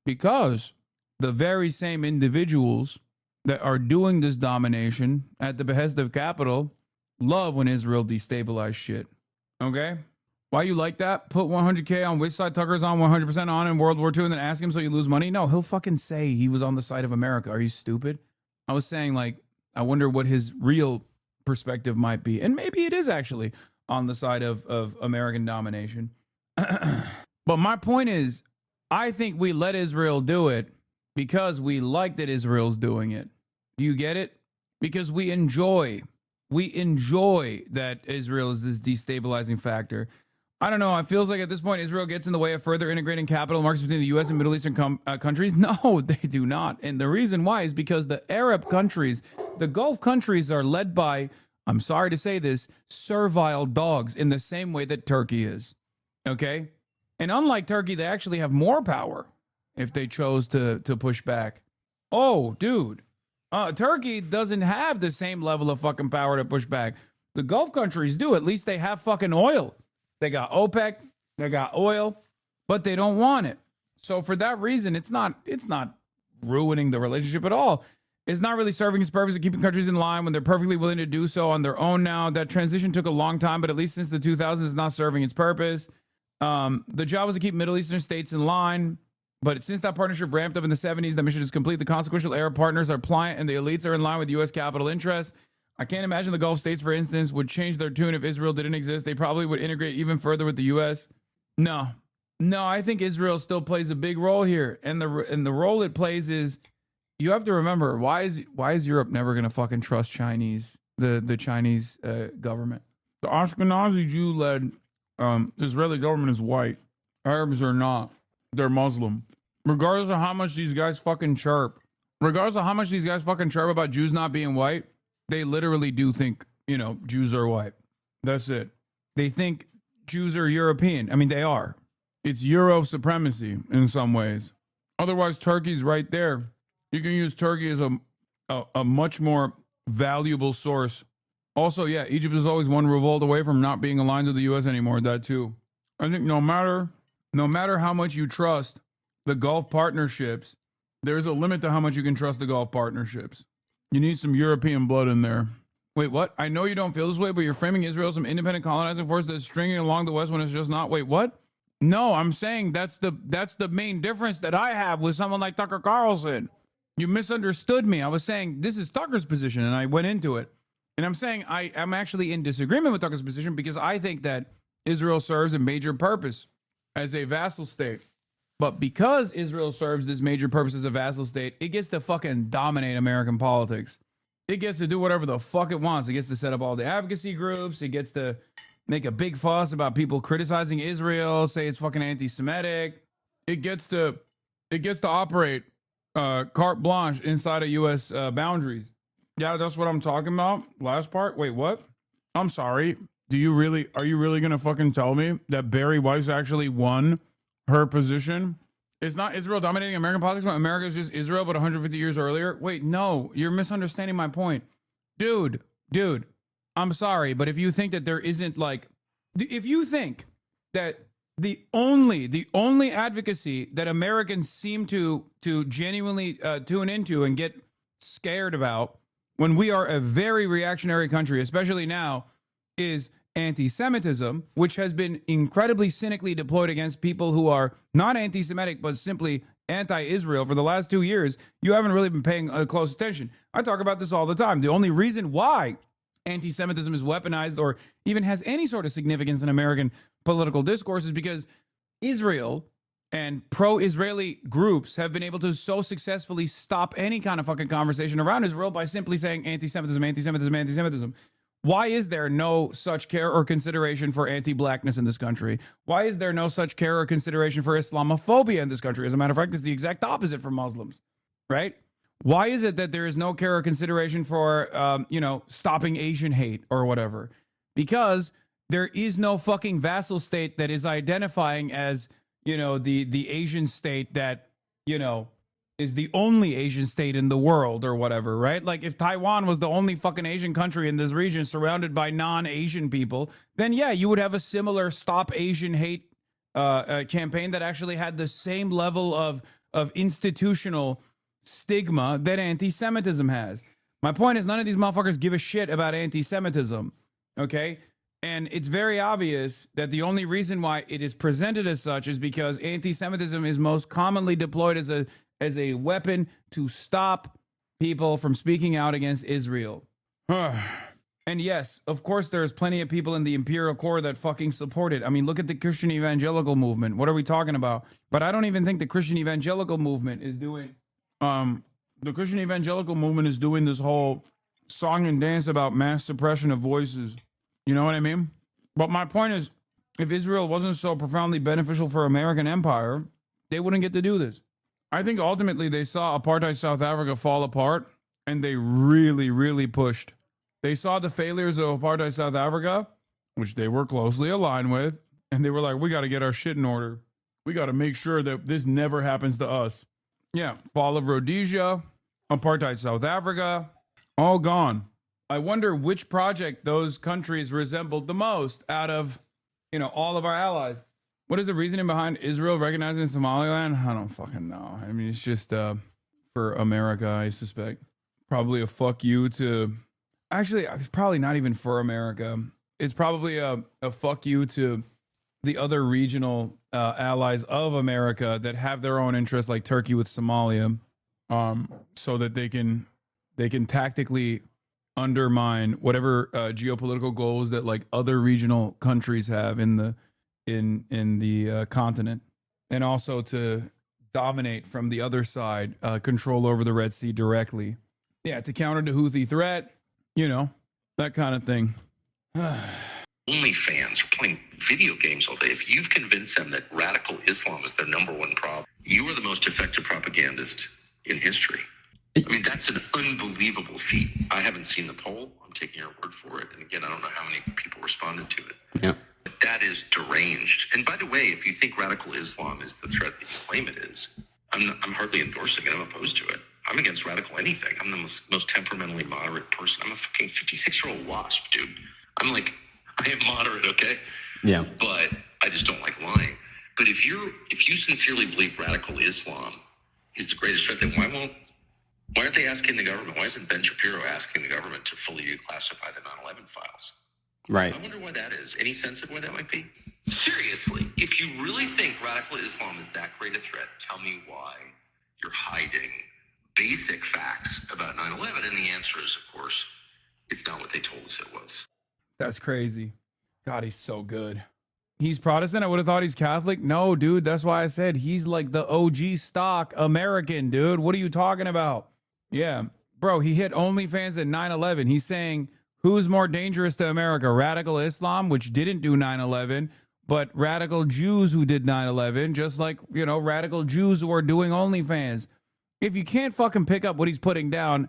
because the very same individuals that are doing this domination at the behest of capital love when Israel destabilizes shit. Okay? Why you like that? Put 100K on which side Tucker's on 100% on in World War II and then ask him so you lose money? No, he'll fucking say he was on the side of America. Are you stupid? I was saying, like, I wonder what his real perspective might be. And maybe it is actually on the side of American domination. But my point is, I think we let Israel do it because we like that Israel's doing it. Do you get it? Because we enjoy that Israel is this destabilizing factor. I don't know. It feels like at this point, Israel gets in the way of further integrating capital markets between the U.S. and Middle Eastern countries. No, they do not. And the reason why is because the Arab countries, the Gulf countries are led by, I'm sorry to say this, servile dogs in the same way that Turkey is. Okay? And unlike Turkey, they actually have more power if they chose to push back. Oh, dude. Turkey doesn't have the same level of fucking power to push back. The Gulf countries do. At least they have fucking oil. They got OPEC, they got oil, but they don't want it. So for that reason, it's not ruining the relationship at all. It's not really serving its purpose of keeping countries in line when they're perfectly willing to do so on their own now. That transition took a long time, but at least since the 2000s, it's not serving its purpose. The job was to keep Middle Eastern states in line, but since that partnership ramped up in the 70s, that mission is complete. The consequential Arab partners are pliant and the elites are in line with U.S. capital interests. I can't imagine the Gulf states, for instance, would change their tune if Israel didn't exist. They probably would integrate even further with the U.S. No, I think Israel still plays a big role here. And the role it plays is, you have to remember, why is Europe never going to fucking trust the Chinese government? The Ashkenazi Jew-led Israeli government is white. Arabs are not. They're Muslim. Regardless of how much these guys fucking chirp about Jews not being white, they literally do think, Jews are white. That's it. They think Jews are European. I mean, they are. It's Euro supremacy in some ways. Otherwise, Turkey's right there. You can use Turkey as a much more valuable source. Also, yeah, Egypt is always one revolt away from not being aligned to the U.S. anymore. That too. I think no matter how much you trust the Gulf partnerships, there's a limit to how much you can trust the Gulf partnerships. You need some European blood in there. Wait, what? I know you don't feel this way, but you're framing Israel as some independent colonizing force that's stringing along the West when it's just not. Wait, what? No, I'm saying that's the main difference that I have with someone like Tucker Carlson. You misunderstood me. I was saying this is Tucker's position, and I went into it. And I'm saying I'm actually in disagreement with Tucker's position because I think that Israel serves a major purpose as a vassal state. But because Israel serves this major purpose as a vassal state, it gets to fucking dominate American politics. It gets to do whatever the fuck it wants. It gets to set up all the advocacy groups. It gets to make a big fuss about people criticizing Israel, say it's fucking anti-Semitic. It gets to operate carte blanche inside of U.S. boundaries. Yeah, that's what I'm talking about. Last part. Wait, what? I'm sorry. Are you really going to fucking tell me that Barry Weiss actually won her position? It's not Israel dominating American politics, but America is just Israel, but 150 years earlier. Wait, no, you're misunderstanding my point. Dude, I'm sorry, but if you think that there isn't if you think that the only advocacy that Americans seem to genuinely tune into and get scared about when we are a very reactionary country, especially now, is anti-Semitism, which has been incredibly cynically deployed against people who are not anti-Semitic, but simply anti-Israel for the last 2 years, you haven't really been paying close attention. I talk about this all the time. The only reason why anti-Semitism is weaponized or even has any sort of significance in American political discourse is because Israel and pro-Israeli groups have been able to so successfully stop any kind of fucking conversation around Israel by simply saying anti-Semitism, anti-Semitism, anti-Semitism. Why is there no such care or consideration for anti-blackness in this country? Why is there no such care or consideration for Islamophobia in this country? As a matter of fact, it's the exact opposite for Muslims, right? Why is it that there is no care or consideration for, stopping Asian hate or whatever? Because there is no fucking vassal state that is identifying as, the Asian state that, is the only Asian state in the world or whatever, right? Like if Taiwan was the only fucking Asian country in this region surrounded by non-Asian people, then yeah, you would have a similar Stop Asian Hate campaign that actually had the same level of institutional stigma that anti-Semitism has. My point is none of these motherfuckers give a shit about anti-Semitism, okay? And it's very obvious that the only reason why it is presented as such is because anti-Semitism is most commonly deployed as a weapon to stop people from speaking out against Israel. And yes, of course, there's plenty of people in the imperial core that fucking support it. I mean, look at the Christian evangelical movement. What are we talking about? But I don't even think the Christian evangelical movement is doing, the Christian evangelical movement is doing this whole song and dance about mass suppression of voices. You know what I mean? But my point is, if Israel wasn't so profoundly beneficial for American empire, they wouldn't get to do this. I think ultimately they saw apartheid South Africa fall apart, and they really, really pushed. They saw the failures of apartheid South Africa, which they were closely aligned with, and they were like, we got to get our shit in order. We got to make sure that this never happens to us. Yeah, fall of Rhodesia, apartheid South Africa, all gone. I wonder which project those countries resembled the most out of, you know, all of our allies. What is the reasoning behind Israel recognizing Somaliland? I don't fucking know. I mean, it's just for America, I suspect. Probably a fuck you to... Actually, it's probably not even for America. It's probably a fuck you to the other regional allies of America that have their own interests, like Turkey with Somalia, so that they can tactically undermine whatever geopolitical goals that like other regional countries have in the continent, and also to dominate from the other side, control over the Red Sea directly. Yeah, to counter the Houthi threat. You know, that kind of thing. OnlyFans are playing video games all day. If you've convinced them that radical Islam is their number one problem, you are the most effective propagandist in history. I mean, that's an unbelievable feat. I haven't seen the poll. I'm taking your word for it. And again, I don't know how many people responded to it. Yeah. But that is deranged. And by the way, if you think radical Islam is the threat that you claim it is, I'm hardly endorsing it. I'm opposed to it. I'm against radical anything. I'm the most temperamentally moderate person. I'm a fucking 56-year-old wasp, dude. I am moderate, okay? Yeah. But I just don't like lying. But if you sincerely believe radical Islam is the greatest threat, then why aren't they asking the government? Why isn't Ben Shapiro asking the government to fully declassify the 9/11 files? Right. I wonder why that is. Any sense of why that might be? Seriously, if you really think radical Islam is that great a threat, tell me why you're hiding basic facts about 9/11. And the answer is, of course, it's not what they told us it was. That's crazy. God, he's so good. He's Protestant. I would have thought he's Catholic. No, dude. That's why I said he's like the OG stock American, dude. What are you talking about? Yeah, bro, he hit OnlyFans at 9/11. He's saying, who's more dangerous to America? Radical Islam, which didn't do 9/11, but radical Jews who did 9/11, just like, you know, radical Jews who are doing OnlyFans. If you can't fucking pick up what he's putting down,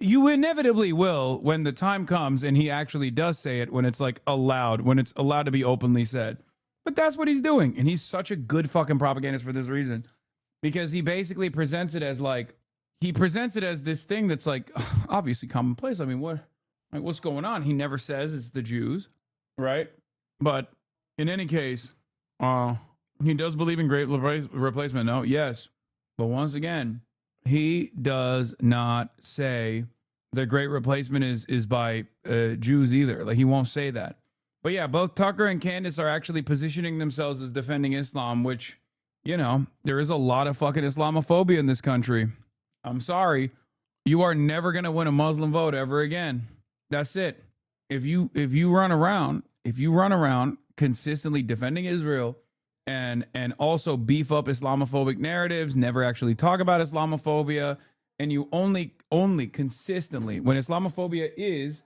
you inevitably will when the time comes and he actually does say it, when it's like allowed, when it's allowed to be openly said. But that's what he's doing. And he's such a good fucking propagandist for this reason, because he basically presents it as like, he presents it as this thing that's like obviously commonplace. I mean, what's going on? He never says it's the Jews, right? But in any case, he does believe in great replacement. No, yes. But once again, he does not say the great replacement is by Jews either. Like, he won't say that. But yeah, both Tucker and Candace are actually positioning themselves as defending Islam, which, you know, there is a lot of fucking Islamophobia in this country. I'm sorry. You are never going to win a Muslim vote ever again. That's it. If you run around consistently defending Israel and also beef up Islamophobic narratives, never actually talk about Islamophobia, and you only consistently, when Islamophobia is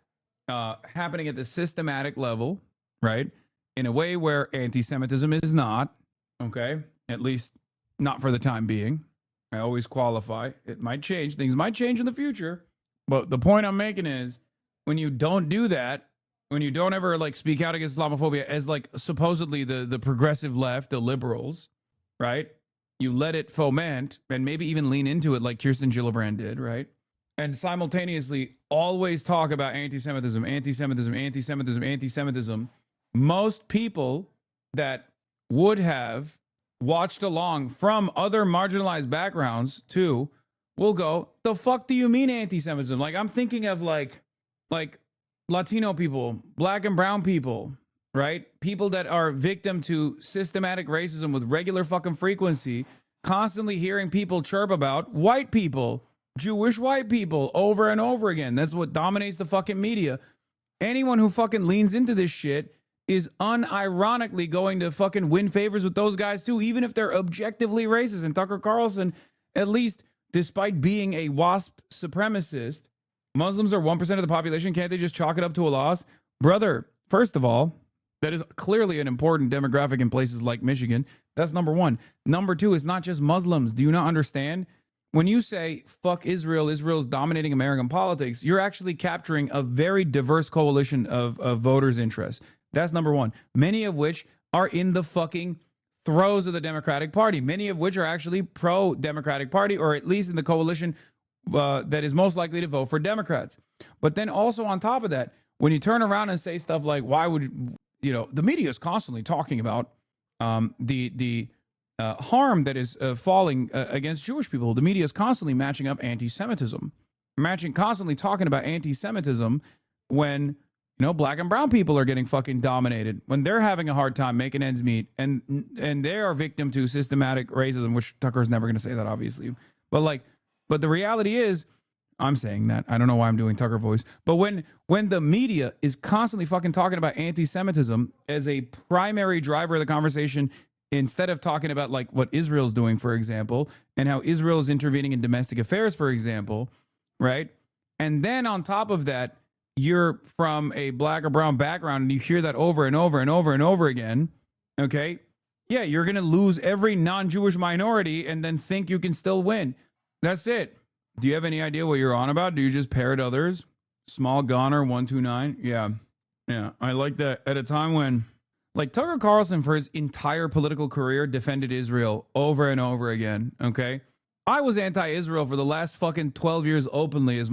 happening at the systematic level, right, in a way where anti-Semitism is not, okay, at least not for the time being. I always qualify. It might change. Things might change in the future. But the point I'm making is, when you don't do that, when you don't ever like speak out against Islamophobia as like supposedly the progressive left, the liberals, right? you let it foment and maybe even lean into it like Kirsten Gillibrand did, right? And simultaneously always talk about anti-Semitism, anti-Semitism, anti-Semitism, anti-Semitism. Most people that would have watched along from other marginalized backgrounds too will go, the fuck do you mean anti-Semitism? Like, I'm thinking of like Latino people, black and brown people, right? People that are victim to systematic racism with regular fucking frequency, constantly hearing people chirp about white people, Jewish white people over and over again. That's what dominates the fucking media. Anyone who fucking leans into this shit is unironically going to fucking win favors with those guys too, even if they're objectively racist. And Tucker Carlson, at least despite being a WASP supremacist, Muslims are 1% of the population. Can't they just chalk it up to a loss? Brother, first of all, that is clearly an important demographic in places like Michigan. That's number one. Number two, it's not just Muslims. Do you not understand? When you say, fuck Israel, Israel's dominating American politics, you're actually capturing a very diverse coalition of voters' interests. That's number one. Many of which are in the fucking throes of the Democratic Party. Many of which are actually pro-Democratic Party, or at least in the coalition that is most likely to vote for Democrats. But then also on top of that, when you turn around and say stuff like, why would, the media is constantly talking about the harm that is falling against Jewish people. The media is constantly matching up anti-Semitism, constantly talking about anti-Semitism when, black and brown people are getting fucking dominated, when they're having a hard time making ends meet, and they are victim to systematic racism, which Tucker's never going to say that, obviously. But the reality is, I'm saying that. I don't know why I'm doing Tucker voice. But when the media is constantly fucking talking about anti-Semitism as a primary driver of the conversation, instead of talking about like what Israel's doing, for example, and how Israel is intervening in domestic affairs, for example, right? And then on top of that, you're from a black or brown background and you hear that over and over and over and over again, okay? Yeah, you're going to lose every non-Jewish minority and then think you can still win. That's it. Do you have any idea what you're on about? Do you just parrot others? Small Goner 129? Yeah. I like that. At a time when, like, Tucker Carlson for his entire political career defended Israel over and over again, okay? I was anti-Israel for the last fucking 12 years openly as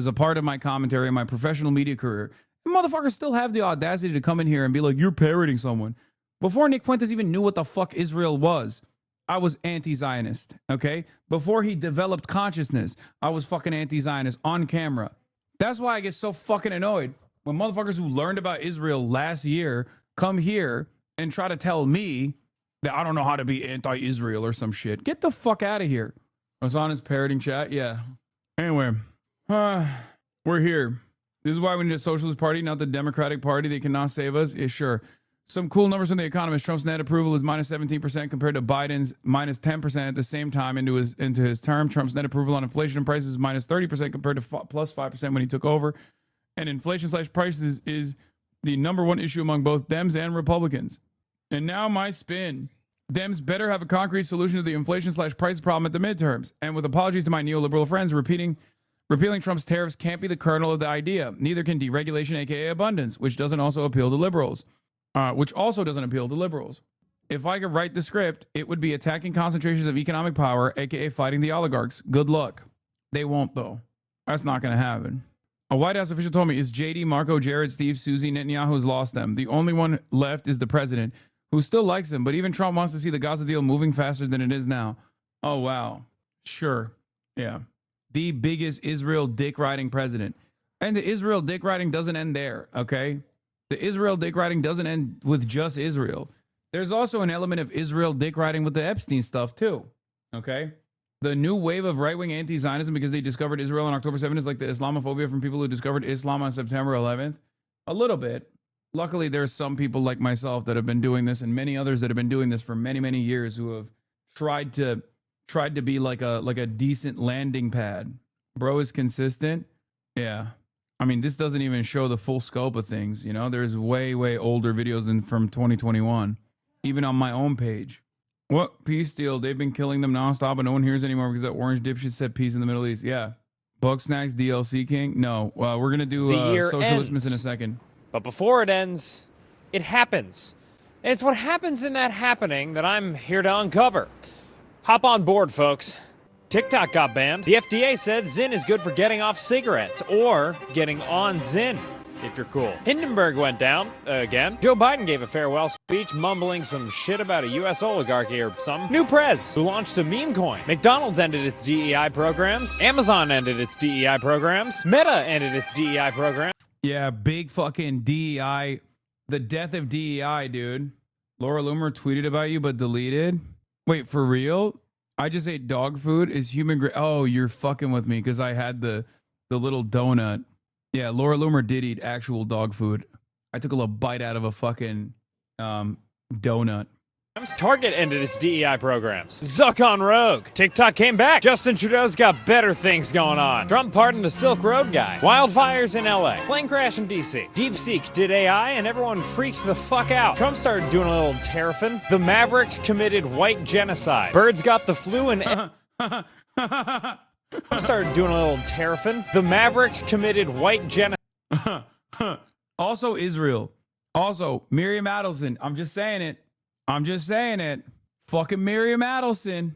a part of my commentary in my professional media career. And motherfuckers still have the audacity to come in here and be like, you're parroting someone. Before Nick Fuentes even knew what the fuck Israel was, I was anti-Zionist, okay? Before he developed consciousness, I was fucking anti-Zionist on camera. That's why I get so fucking annoyed when motherfuckers who learned about Israel last year come here and try to tell me that I don't know how to be anti-Israel or some shit. Get the fuck out of here. I was on his parroting chat. Yeah. Anyway, we're here. This is why we need a socialist party, not the Democratic Party. They cannot save us. Yeah, sure. Some cool numbers from The Economist. Trump's net approval is minus 17% compared to Biden's minus 10% at the same time into his term. Trump's net approval on inflation and prices is minus 30% compared to plus 5% when he took over. And inflation/prices is the number one issue among both Dems and Republicans. And now my spin. Dems better have a concrete solution to the inflation/price problem at the midterms. And with apologies to my neoliberal friends, repealing Trump's tariffs can't be the kernel of the idea. Neither can deregulation, aka abundance, which doesn't also appeal to liberals. If I could write the script, it would be attacking concentrations of economic power, aka fighting the oligarchs. Good luck. They won't, though. That's not going to happen. A White House official told me, is JD, Marco, Jared, Steve, Susie, Netanyahu's lost them. The only one left is the president, who still likes him, but even Trump wants to see the Gaza deal moving faster than it is now. Oh, wow. Sure. Yeah. The biggest Israel dick-riding president. And the Israel dick-riding doesn't end there, okay? The Israel dick-riding doesn't end with just Israel. There's also an element of Israel dick-riding with the Epstein stuff, too, okay? The new wave of right-wing anti-Zionism because they discovered Israel on October 7th is like the Islamophobia from people who discovered Islam on September 11th. A little bit. Luckily, there's some people like myself that have been doing this and many others that have been doing this for many, many years who have tried to be like a decent landing pad. Bro is consistent. Yeah. I mean, this doesn't even show the full scope of things, There's way, way older videos from 2021, even on my own page. What? Peace deal. They've been killing them nonstop, but no one hears anymore because that orange dipshit said peace in the Middle East. Yeah. Bug Snacks DLC King? No. We're going to do Socialismus in a second. But before it ends, it happens. And it's what happens in that happening that I'm here to uncover. Hop on board, folks. TikTok got banned. The FDA said Zyn is good for getting off cigarettes or getting on Zyn, if you're cool. Hindenburg went down again. Joe Biden gave a farewell speech mumbling some shit about a U.S. oligarchy or something. New prez, who launched a meme coin. McDonald's ended its DEI programs. Amazon ended its DEI programs. Meta ended its DEI program. Yeah, big fucking DEI. The death of DEI, dude. Laura Loomer tweeted about you but deleted. Wait, for real? I just ate dog food. Is human grade? Oh, you're fucking with me because I had the little donut. Yeah, Laura Loomer did eat actual dog food. I took a little bite out of a fucking donut. Target ended its DEI programs. Zuck on Rogue. TikTok came back. Justin Trudeau's got better things going on. Trump pardoned the Silk Road guy. Wildfires in LA. Plane crash in DC. DeepSeek did AI and everyone freaked the fuck out. Trump started doing a little terrafin. The Mavericks committed white genocide. Birds got the flu and... started doing a little terrafin. The Mavericks committed white genocide. Also Israel. Also Miriam Adelson. I'm just saying it. Fucking Miriam Adelson.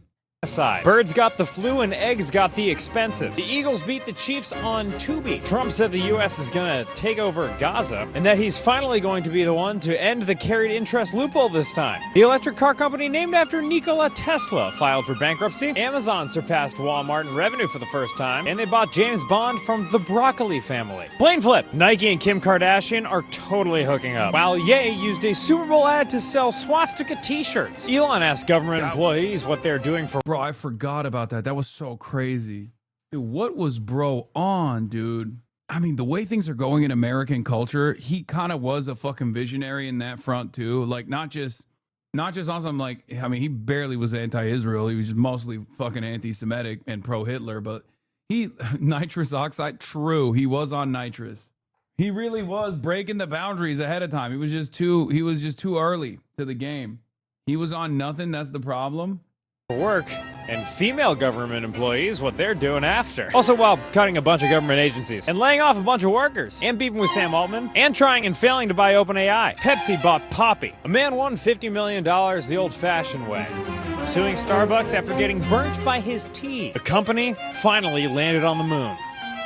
Birds got the flu and eggs got the expensive. The Eagles beat the Chiefs on Tubi. Trump said the U.S. is going to take over Gaza and that he's finally going to be the one to end the carried interest loophole this time. The electric car company named after Nikola Tesla filed for bankruptcy. Amazon surpassed Walmart in revenue for the first time, and they bought James Bond from the Broccoli family. Plane flip. Nike and Kim Kardashian are totally hooking up, while Ye used a Super Bowl ad to sell swastika t-shirts. Elon asked government employees what they're doing for... Bro, I forgot about that. That was so crazy. Dude, what was bro on, dude? I mean, the way things are going in American culture, he kind of was a fucking visionary in that front too. Like, not just on some, like, I mean, he barely was anti-Israel. He was just mostly fucking anti-Semitic and pro-Hitler, but nitrous oxide, true. He was on nitrous. He really was breaking the boundaries ahead of time. He was just too early to the game. He was on nothing. That's the problem. Work, and female government employees what they're doing after. Also, while cutting a bunch of government agencies and laying off a bunch of workers, and beefing with Sam Altman, and trying and failing to buy OpenAI. Pepsi bought Poppy. A man won $50 million the old-fashioned way, suing Starbucks after getting burnt by his tea. The company finally landed on the moon.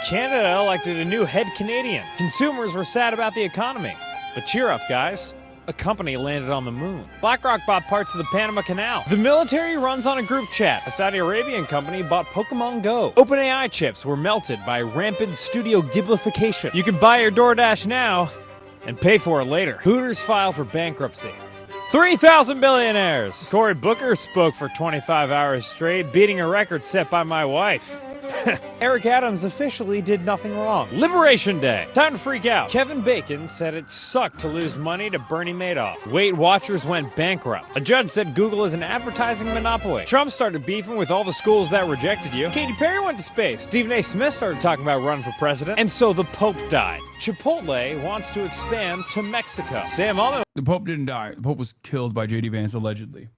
Canada elected a new head Canadian. Consumers were sad about the economy, but cheer up, guys. A company landed on the moon. BlackRock bought parts of the Panama Canal. The military runs on a group chat. A Saudi Arabian company bought Pokemon Go. OpenAI chips were melted by rampant studio giblification. You can buy your DoorDash now and pay for it later. Hooters filed for bankruptcy. 3,000 billionaires. Cory Booker spoke for 25 hours straight, beating a record set by my wife. Eric Adams officially did nothing wrong. Liberation Day. Time to freak out. Kevin Bacon said it sucked to lose money to Bernie Madoff. Weight Watchers went bankrupt. A judge said Google is an advertising monopoly. Trump started beefing with all the schools that rejected you. Katy Perry went to space. Stephen A. Smith started talking about running for president. And so the Pope died. Chipotle wants to expand to Mexico. Sam Altman. The Pope didn't die. The Pope was killed by J.D. Vance, allegedly.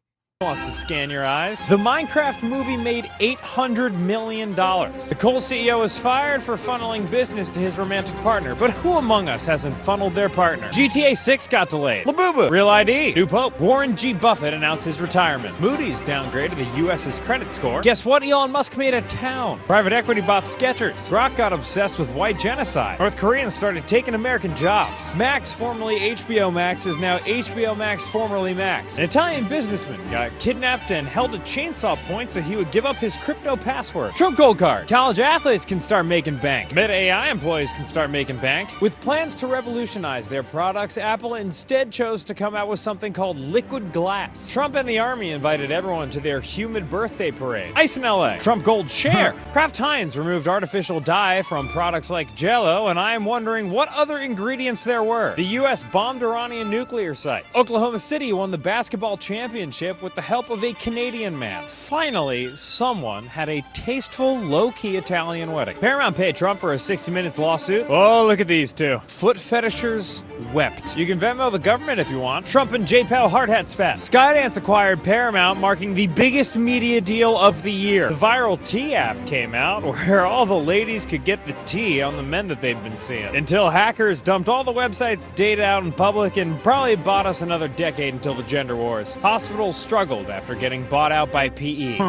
Wants to scan your eyes. The Minecraft movie made $800 million. The Kohl CEO is fired for funneling business to his romantic partner, but who among us hasn't funneled their partner? GTA 6 got delayed. Labubu. Real ID. New Pope. Warren G. Buffett announced his retirement. Moody's downgraded the U.S.'s credit score. Guess what? Elon Musk made a town. Private equity bought Skechers. Grok got obsessed with white genocide. North Koreans started taking American jobs. Max, formerly HBO Max, is now HBO Max, formerly Max. An Italian businessman got kidnapped and held at chainsaw point so he would give up his crypto password. Trump Gold Card. College athletes can start making bank. Meta AI employees can start making bank. With plans to revolutionize their products, Apple instead chose to come out with something called liquid glass. Trump and the army invited everyone to their humid birthday parade. Ice in LA. Trump Gold Share. Kraft Heinz removed artificial dye from products like Jell-O, and I am wondering what other ingredients there were. The U.S. bombed Iranian nuclear sites. Oklahoma City won the basketball championship with the help of a Canadian man. Finally, someone had a tasteful, low-key Italian wedding. Paramount paid Trump for a 60 Minutes lawsuit. Oh, look at these two. Foot fetishers wept. You can Venmo the government if you want. Trump and J-Pal hard hat spat. Skydance acquired Paramount, marking the biggest media deal of the year. The viral tea app came out, where all the ladies could get the tea on the men that they'd been seeing. Until hackers dumped all the website's data out in public and probably bought us another decade until the gender wars. Hospitals struggle struggled after getting bought out by PE.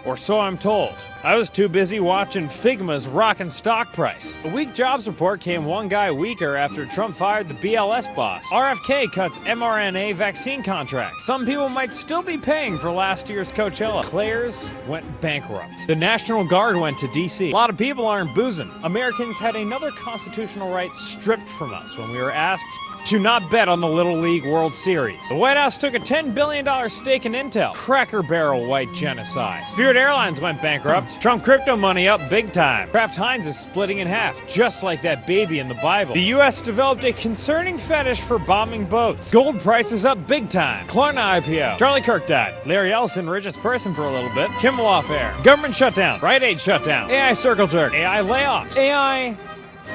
Or so I'm told. I was too busy watching Figma's rockin' stock price. A weak jobs report came one guy weaker after Trump fired the BLS boss. RFK cuts mRNA vaccine contracts. Some people might still be paying for last year's Coachella. Claire's went bankrupt. The National Guard went to D.C. A lot of people aren't boozing. Americans had another constitutional right stripped from us when we were asked to not bet on the Little League World Series. The White House took a $10 billion stake in Intel. Cracker Barrel white genocide. Spirit Airlines went bankrupt. Trump crypto money up big time. Kraft Heinz is splitting in half, just like that baby in the Bible. The U.S. developed a concerning fetish for bombing boats. Gold prices up big time. Klarna IPO. Charlie Kirk died. Larry Ellison, richest person for a little bit. Kimmel off air. Government shutdown. Rite Aid shutdown. AI circle jerk. AI layoffs. AI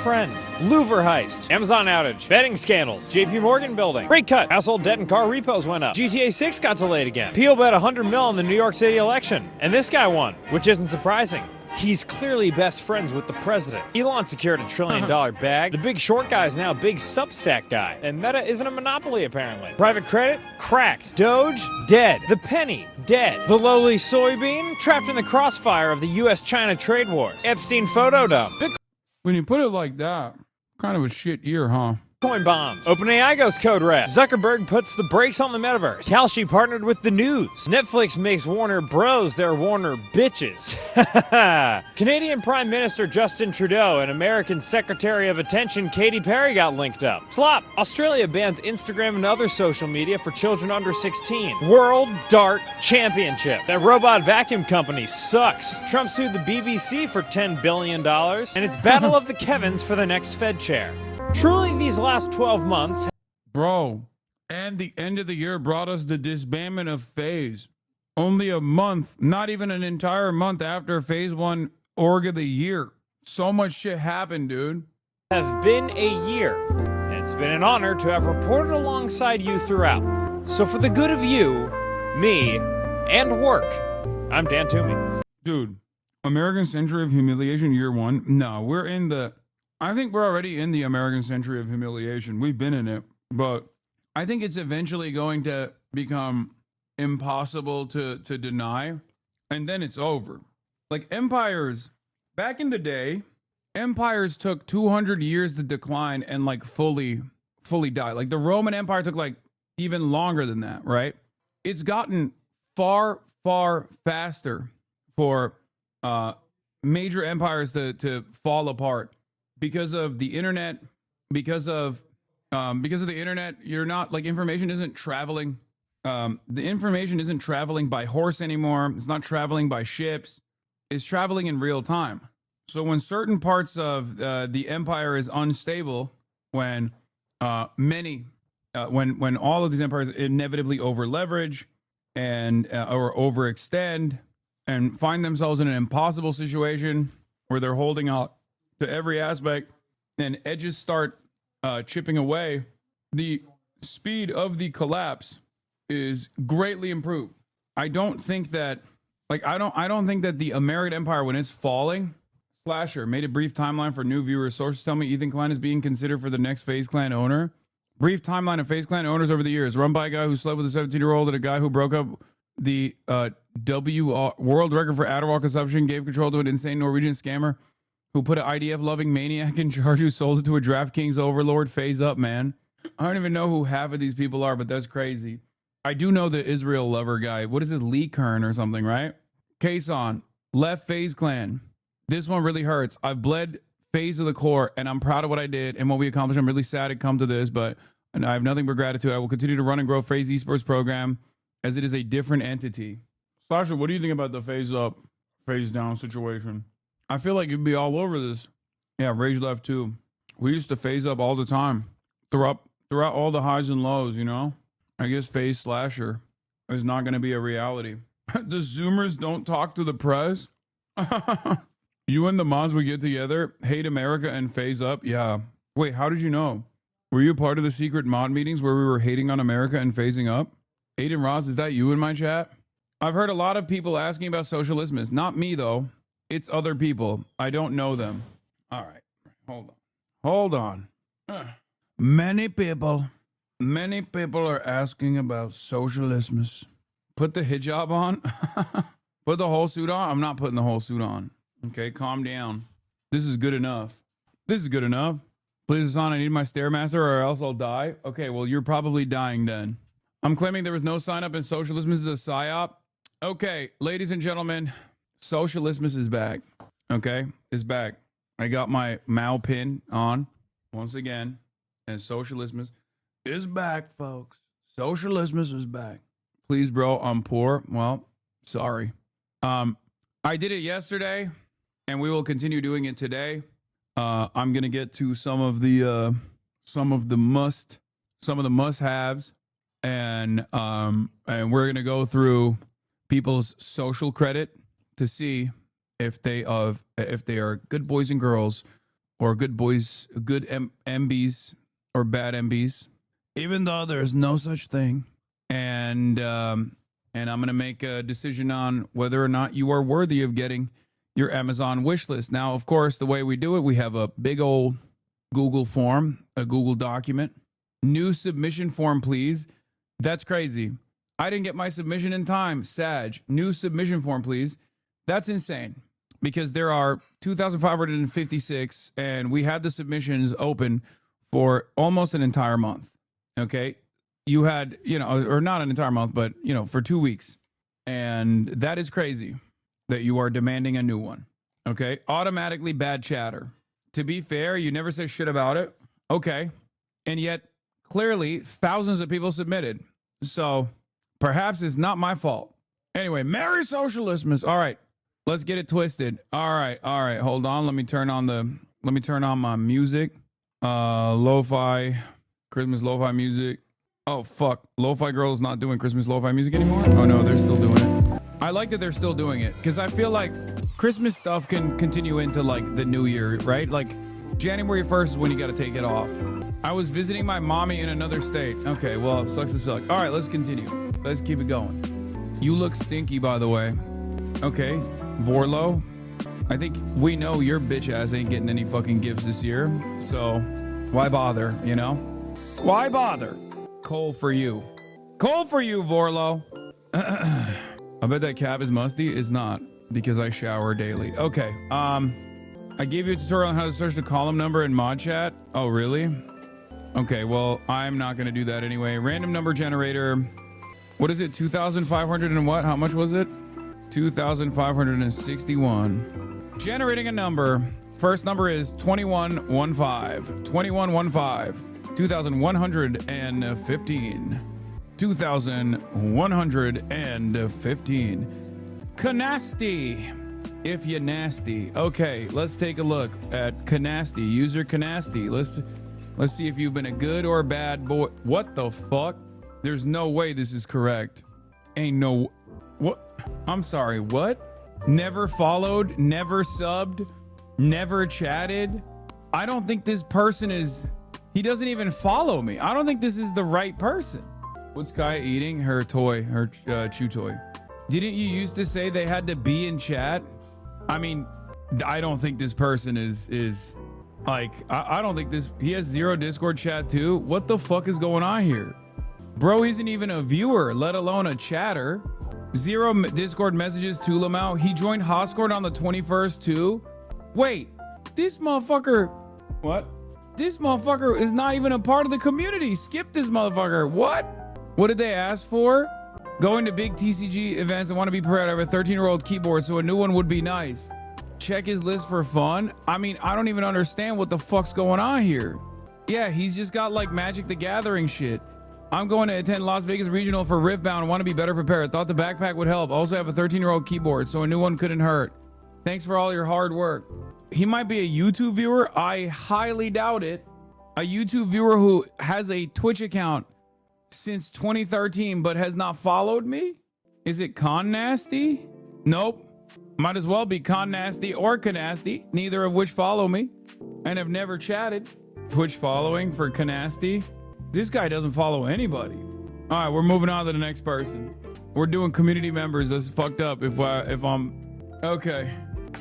friend. Louvre heist. Amazon outage. Betting scandals. JP Morgan building. Rate cut. Household debt and car repos went up. GTA 6 got delayed again. Peel bet $100 million in the New York City election. And this guy won, which isn't surprising. He's clearly best friends with the president. Elon secured a $1 trillion bag. The Big Short guy is now a big Substack guy. And Meta isn't a monopoly, apparently. Private credit? Cracked. Doge? Dead. The penny? Dead. The lowly soybean? Trapped in the crossfire of the U.S.-China trade wars. Epstein photodome. Bitcoin When you put it like that, kind of a shit year, huh? bombs. OpenAI goes code red. Zuckerberg puts the brakes on the metaverse. Kalshi partnered with the news. Netflix makes Warner Bros. Their Warner bitches. Canadian Prime Minister Justin Trudeau and American Secretary of Attention Katy Perry got linked up. Flop. Australia bans Instagram and other social media for children under 16. World Dart Championship. That robot vacuum company sucks. Trump sued the BBC for $10 billion. And it's Battle of the Kevins for the next Fed chair. Truly, these last 12 months. Bro, and the end of the year brought us the disbandment of Phase. Only a month, not even an entire month after Phase 1 Org of the Year. So much shit happened, dude. Have been a year. And it's been an honor to have reported alongside you throughout. So for the good of you, me, and work, I'm Dan Toomey. Dude, American Century of Humiliation Year 1? No, I think we're already in the American Century of Humiliation. We've been in it, but I think it's eventually going to become impossible to deny, and then it's over. Like empires, back in the day, empires took 200 years to decline and like fully die. Like the Roman Empire took like even longer than that, right? It's gotten far faster for major empires to fall apart. Because of the internet, because of the internet, you're not like information isn't traveling. The information isn't traveling by horse anymore. It's not traveling by ships. It's traveling in real time. So when certain parts of the empire is unstable, when when all of these empires inevitably over leverage and or overextend and find themselves in an impossible situation where they're holding out to every aspect and edges start chipping away, the speed of the collapse is greatly improved. I don't think that the American Empire, when it's falling, Slasher made a brief timeline for new viewers. Sources tell me Ethan Klein is being considered for the next FaZe Clan owner. Brief timeline of FaZe Clan owners over the years, run by a guy who slept with a 17-year-old and a guy who broke up the world record for Adderall consumption, gave control to an insane Norwegian scammer who put an IDF-loving maniac in charge who sold it to a DraftKings overlord. Phase up, man. I don't even know who half of these people are, but that's crazy. I do know the Israel lover guy. What is it, Lee Kern or something, right? Case on. Left FaZe Clan. This one really hurts. I've bled FaZe to the core, and I'm proud of what I did and what we accomplished. I'm really sad it come to this, but I have nothing but gratitude. I will continue to run and grow FaZe Esports program as it is a different entity. Sasha, what do you think about the FaZe up, FaZe down situation? I feel like you'd be all over this. Yeah, Rage left too. We used to FaZe up all the time. Throughout all the highs and lows, you know? I guess FaZe Slasher is not going to be a reality. The Zoomers don't talk to the press? You and the mods would get together, hate America and FaZe up? Yeah. Wait, how did you know? Were you part of the secret mod meetings where we were hating on America and phasing up? Aiden Ross, is that you in my chat? I've heard a lot of people asking about socialismus. Not me, though. It's other people. I don't know them. All right. Hold on. Many people are asking about socialismus. Put the hijab on. Put the whole suit on. I'm not putting the whole suit on. Okay, calm down. This is good enough. This is good enough. Please, Hassan, I need my Stairmaster or else I'll die. Okay, well, you're probably dying then. I'm claiming there was no sign up in Socialismus. This is a psyop. Okay, ladies and gentlemen, Socialismus is back. Okay, it's back. I got my Mao pin on once again. And Socialismus is back, folks. Socialismus is back. Please, bro, I'm poor. Well, sorry. I did it yesterday, and we will continue doing it today. I'm gonna get to some of the must-haves, and we're gonna go through people's social credit to see if they are good boys and girls, or good boys, good MBs or bad MBs, even though there's no such thing. And I'm gonna make a decision on whether or not you are worthy of getting your Amazon wish list. Now, of course, the way we do it, we have a big old Google form, a Google document. New submission form, please. That's crazy. I didn't get my submission in time. Sag, new submission form, please. That's insane, because there are 2,556, and we had the submissions open for almost an entire month. Okay. You had, or not an entire month, but, for 2 weeks. And that is crazy that you are demanding a new one. Okay. Automatically bad chatter. To be fair, you never say shit about it. Okay. And yet, clearly, thousands of people submitted. So perhaps it's not my fault. Anyway, Merry Socialismus. All right. Let's get it twisted. All right. Hold on. Let me turn on my music. Lo-fi, Christmas lo-fi music. Oh, fuck. Lo-fi Girl is not doing Christmas lo-fi music anymore? Oh, no, they're still doing it. I like that they're still doing it, because I feel like Christmas stuff can continue into, like, the new year, right? Like, January 1st is when you got to take it off. I was visiting my mommy in another state. Okay, well, sucks to suck. All right, let's continue. Let's keep it going. You look stinky, by the way. Okay, Vorlo. I think we know your bitch ass ain't getting any fucking gifts this year, so why bother, Why bother? Coal for you. Coal for you, Vorlo. I bet that cap is musty. It's not, because I shower daily. Okay, I gave you a tutorial on how to search the column number in mod chat. Oh, really? Okay, well, I'm not going to do that anyway. Random number generator. What is it? 2,500 and what? How much was it? 2,561. Generating a number. First number is 2115. 2115. 2,115. 2,115. Canasty. If you nasty. Okay, let's take a look at Canasty. User Canasty. Let's see if you've been a good or a bad boy. What the fuck? There's no way this is correct. Ain't no... What? I'm sorry, what? Never followed, never subbed, never chatted. I don't think this person is... He doesn't even follow me. I don't think this is the right person. What's Kaya eating? Her toy, her chew toy. Didn't you used to say they had to be in chat? I mean, I don't think this person is like, I don't think this... He has 0 Discord chat too? What the fuck is going on here? Bro isn't even a viewer, let alone a chatter. 0 Discord messages to Lamau. He joined Hoscord on the 21st too. Wait, this motherfucker... What? This motherfucker is not even a part of the community. Skip this motherfucker. What? What did they ask for? Going to big TCG events and want to be prepared. I have a 13-year-old keyboard, so a new one would be nice. Check his list for fun. I mean, I don't even understand what the fuck's going on here. Yeah, he's just got like Magic the Gathering shit. I'm going to attend Las Vegas Regional for Riftbound. Want to be better prepared. Thought the backpack would help. Also have a 13-year-old keyboard, so a new one couldn't hurt. Thanks for all your hard work. He might be a YouTube viewer. I highly doubt it. A YouTube viewer who has a Twitch account since 2013 but has not followed me? Is it Con Nasty? Nope. Might as well be Con Nasty or Canasty, neither of which follow me and have never chatted. Twitch following for Canasty. This guy doesn't follow anybody. All right, we're moving on to the next person. We're doing community members. That's fucked up if I'm... Okay.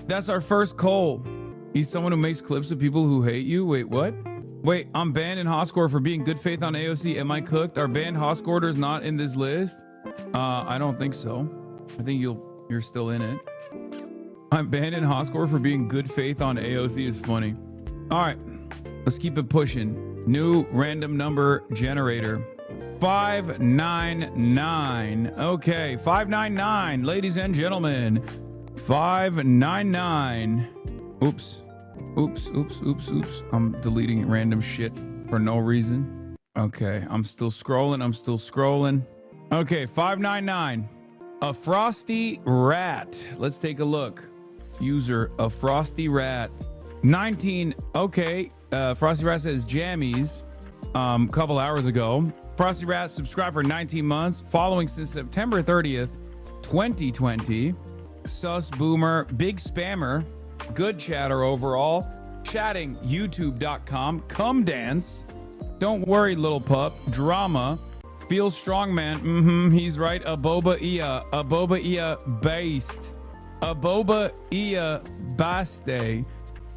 That's our first Cole. He's someone who makes clips of people who hate you. Wait, what? Wait, I'm banned in Hoscore for being good faith on AOC. Am I cooked? Are banned Hoscorters not in this list? I don't think so. I think you're still in it. I'm banned in Hoscore for being good faith on AOC is funny. All right, let's keep it pushing. New random number generator. 599. Okay, 599, ladies and gentlemen. 599. Oops. I'm deleting random shit for no reason. Okay, I'm still scrolling. Okay, 599. A frosty rat. Let's take a look. User, a frosty rat. 19. Okay, Frosty Rat says jammies. Couple hours ago. Frosty Rat subscribed for 19 months, following since September 30th, 2020. Sus Boomer, big spammer, good chatter overall. Chatting, youtube.com. Come dance. Don't worry, little pup. Drama. Feel strong, man. He's right. Aboba Ia based. Aboba Ia baste.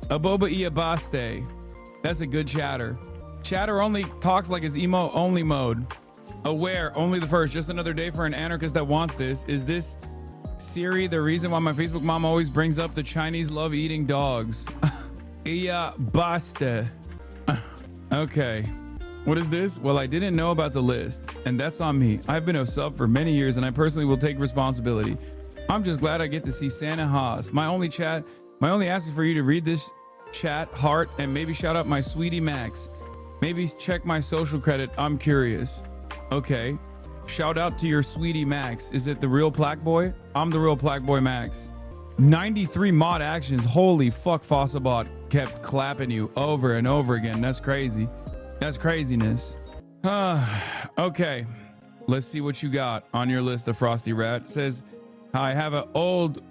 Aboba Ia baste. That's a good chatter. Chatter only talks like it's emo only mode. Aware, only the first. Just another day for an anarchist that wants this. Is this Siri the reason why my Facebook mom always brings up the Chinese love eating dogs? Iya basta. Okay. What is this? Well, I didn't know about the list, and that's on me. I've been a sub for many years, and I personally will take responsibility. I'm just glad I get to see Santa Haas. My only ask is for you to read this chat, heart, and maybe shout out my sweetie Max. Maybe check my social credit. I'm curious. Okay. Shout out to your sweetie Max. Is it the real Plaque Boy? I'm the real Plaque Boy Max. 93 mod actions. Holy fuck, Fossabot kept clapping you over and over again. That's crazy. That's craziness. Okay. Let's see what you got on your list of Frosty Rat. It says, I have an old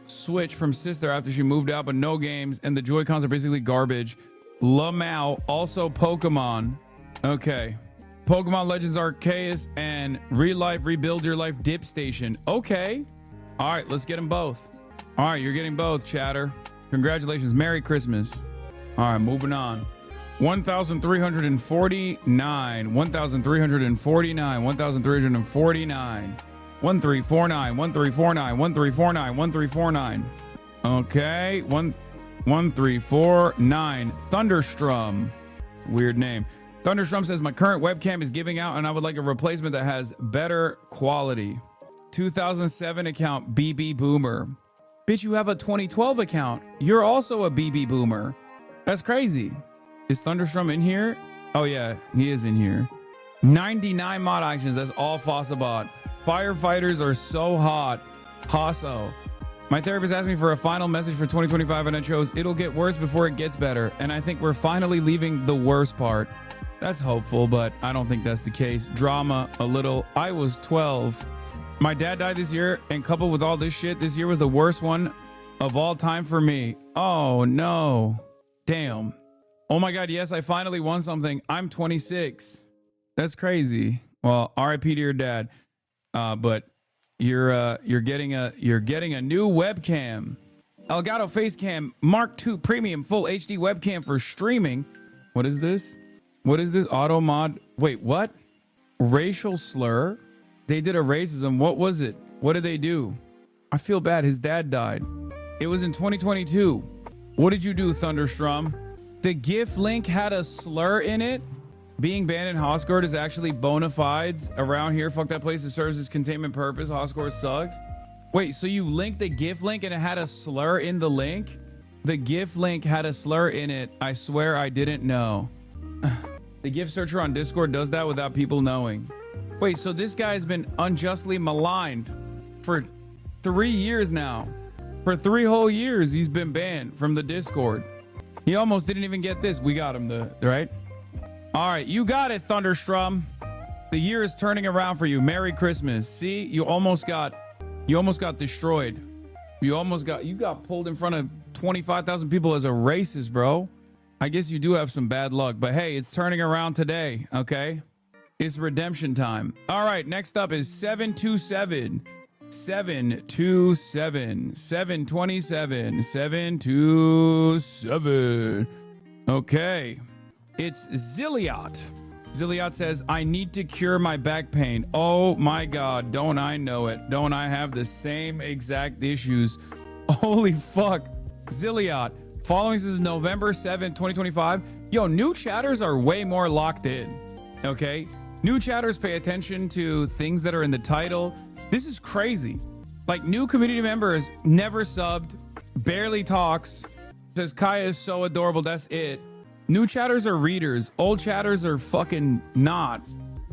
Switch from sister after she moved out, but no games, and the Joy-Cons are basically garbage. Lamau, also Pokemon. Okay. Pokemon Legends Arceus and Real Life Rebuild Your Life Dip Station. Okay. All right, let's get them both. All right, you're getting both, chatter. Congratulations. Merry Christmas. All right, moving on. 1,349. 1,349. 1,349. 1349. 1349. 1349. 1349. Okay. 1349. Thunderstrum. Weird name. Thunderstrum says, my current webcam is giving out and I would like a replacement that has better quality. 2007 account, BB Boomer. Bitch, you have a 2012 account. You're also a BB Boomer. That's crazy. Is Thunderstrum in here? Oh yeah, he is in here. 99 mod actions. That's all Fossabot. Firefighters are so hot. Hosso. My therapist asked me for a final message for 2025 and I chose it'll get worse before it gets better. And I think we're finally leaving the worst part. That's hopeful, but I don't think that's the case. Drama, a little. I was 12. My dad died this year, and coupled with all this shit, this year was the worst one of all time for me. Oh no. Damn. Oh my God, yes, I finally won something. I'm 26. That's crazy. Well, RIP to your dad. But you're getting a new webcam. Elgato Facecam Mark II Premium Full HD webcam for streaming. What is this? What is this? Auto mod. Wait, what? Racial slur? They did a racism. What was it? What did they do? I feel bad. His dad died. It was in 2022. What did you do, Thunderstrum? The GIF link had a slur in it. Being banned in Hoscord is actually bona fides around here. Fuck that place. It serves its containment purpose. Hoscord sucks. Wait, so you linked the GIF link and it had a slur in the link? The GIF link had a slur in it. I swear I didn't know. The GIF searcher on Discord does that without people knowing. Wait, so this guy's been unjustly maligned for 3 years now. For 3 whole years, he's been banned from the Discord. He almost didn't even get this. We got him, right? All right, you got it, Thunderstrum. The year is turning around for you. Merry Christmas. See, you almost got destroyed. You got pulled in front of 25,000 people as a racist, bro. I guess you do have some bad luck, but hey, it's turning around today, okay? It's redemption time. All right, next up is 727. 727. 727. 727. Okay. It's Zilliot. Zilliot says, I need to cure my back pain. Oh my God, don't I know it? Don't I have the same exact issues? Holy fuck. Zilliot, following this is November 7th, 2025. Yo, new chatters are way more locked in, okay? New chatters pay attention to things that are in the title. This is crazy. Like, new community members never subbed, barely talks, says Kaya is so adorable, that's it. New chatters are readers. Old chatters are fucking not.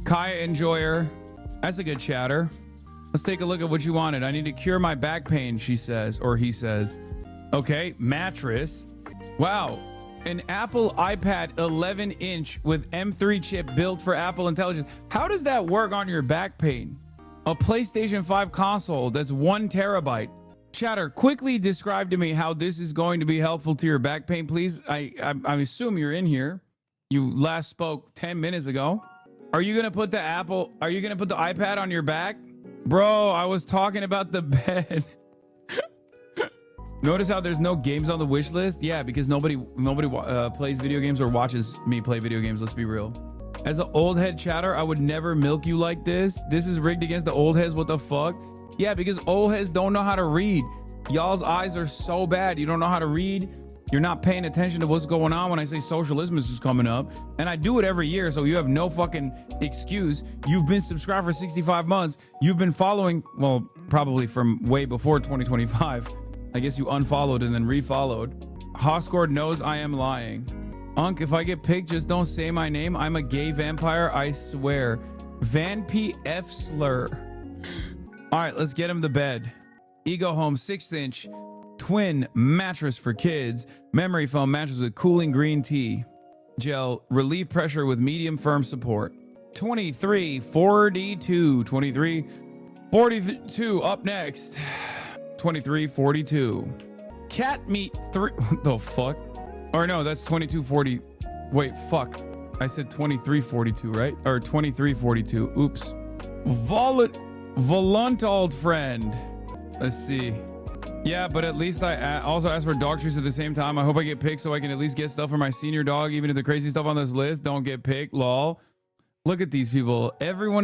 Kaya enjoyer. That's a good chatter. Let's take a look at what you wanted. I need to cure my back pain, she says, or he says. Okay, mattress. Wow. An Apple iPad 11-inch with M3 chip built for Apple Intelligence. How does that work on your back pain? A PlayStation 5 console that's 1 terabyte. Chatter, quickly describe to me how this is going to be helpful to your back pain, please. I assume you're in here. You last spoke 10 minutes ago. Are you gonna put the iPad on your back? Bro, I was talking about the bed. Notice how there's no games on the wish list? Yeah, because nobody plays video games or watches me play video games, let's be real. As an old head chatter, I would never milk you like this. This is rigged against the old heads, what the fuck? Yeah, because old heads don't know how to read. Y'all's eyes are so bad. You don't know how to read. You're not paying attention to what's going on when I say socialism is just coming up. And I do it every year, so you have no fucking excuse. You've been subscribed for 65 months. You've been following, well, probably from way before 2025. I guess you unfollowed and then refollowed. Hoscord knows I am lying. Unk, if I get picked, just don't say my name. I'm a gay vampire, I swear. Van P. F. Slur. All right, let's get him the bed. Ego Home 6-inch twin mattress for kids. Memory foam mattress with cooling green tea. Gel, relief pressure with medium firm support. 2342. 2342 up next. 2342. Cat meat 3. What the fuck? Or no, that's 2240. Wait, fuck. I said 2342, right? Or 2342. Oops. Volant old friend. Let's see. Yeah, but at least I also asked for dog treats at the same time. I hope I get picked so I can at least get stuff for my senior dog, even if the crazy stuff on this list don't get picked. Lol. Look at these people. Everyone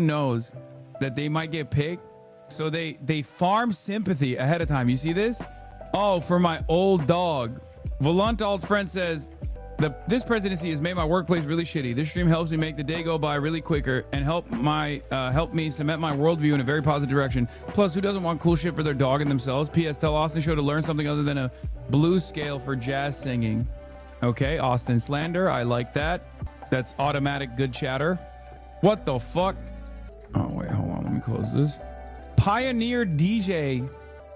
knows that they might get picked. So they farm sympathy ahead of time. You see this? Oh, for my old dog. Volant old friend says, this presidency has made my workplace really shitty. This stream helps me make the day go by really quicker and help me cement my worldview in a very positive direction. Plus, who doesn't want cool shit for their dog and themselves? P.S. Tell Austin Show to learn something other than a blues scale for jazz singing. Okay, Austin slander. I like that. That's automatic good chatter. What the fuck? Oh, wait, hold on. Let me close this. Pioneer DJ.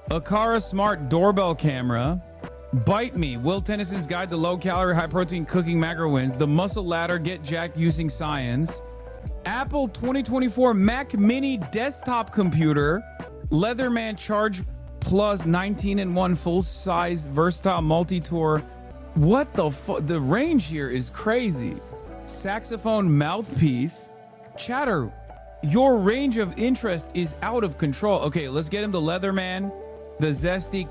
Akara Smart Doorbell Camera. Bite Me, Will Tennyson's Guide to Low-Calorie, High-Protein Cooking Macro Wins, The Muscle Ladder, Get Jacked Using Science, Apple 2024 Mac Mini Desktop Computer, Leatherman Charge Plus 19-in-1 Full-Size Versatile Multi-Tour. What the fuck? The range here is crazy. Saxophone Mouthpiece. Chatter, your range of interest is out of control. Okay, let's get him the Leatherman. The Zesty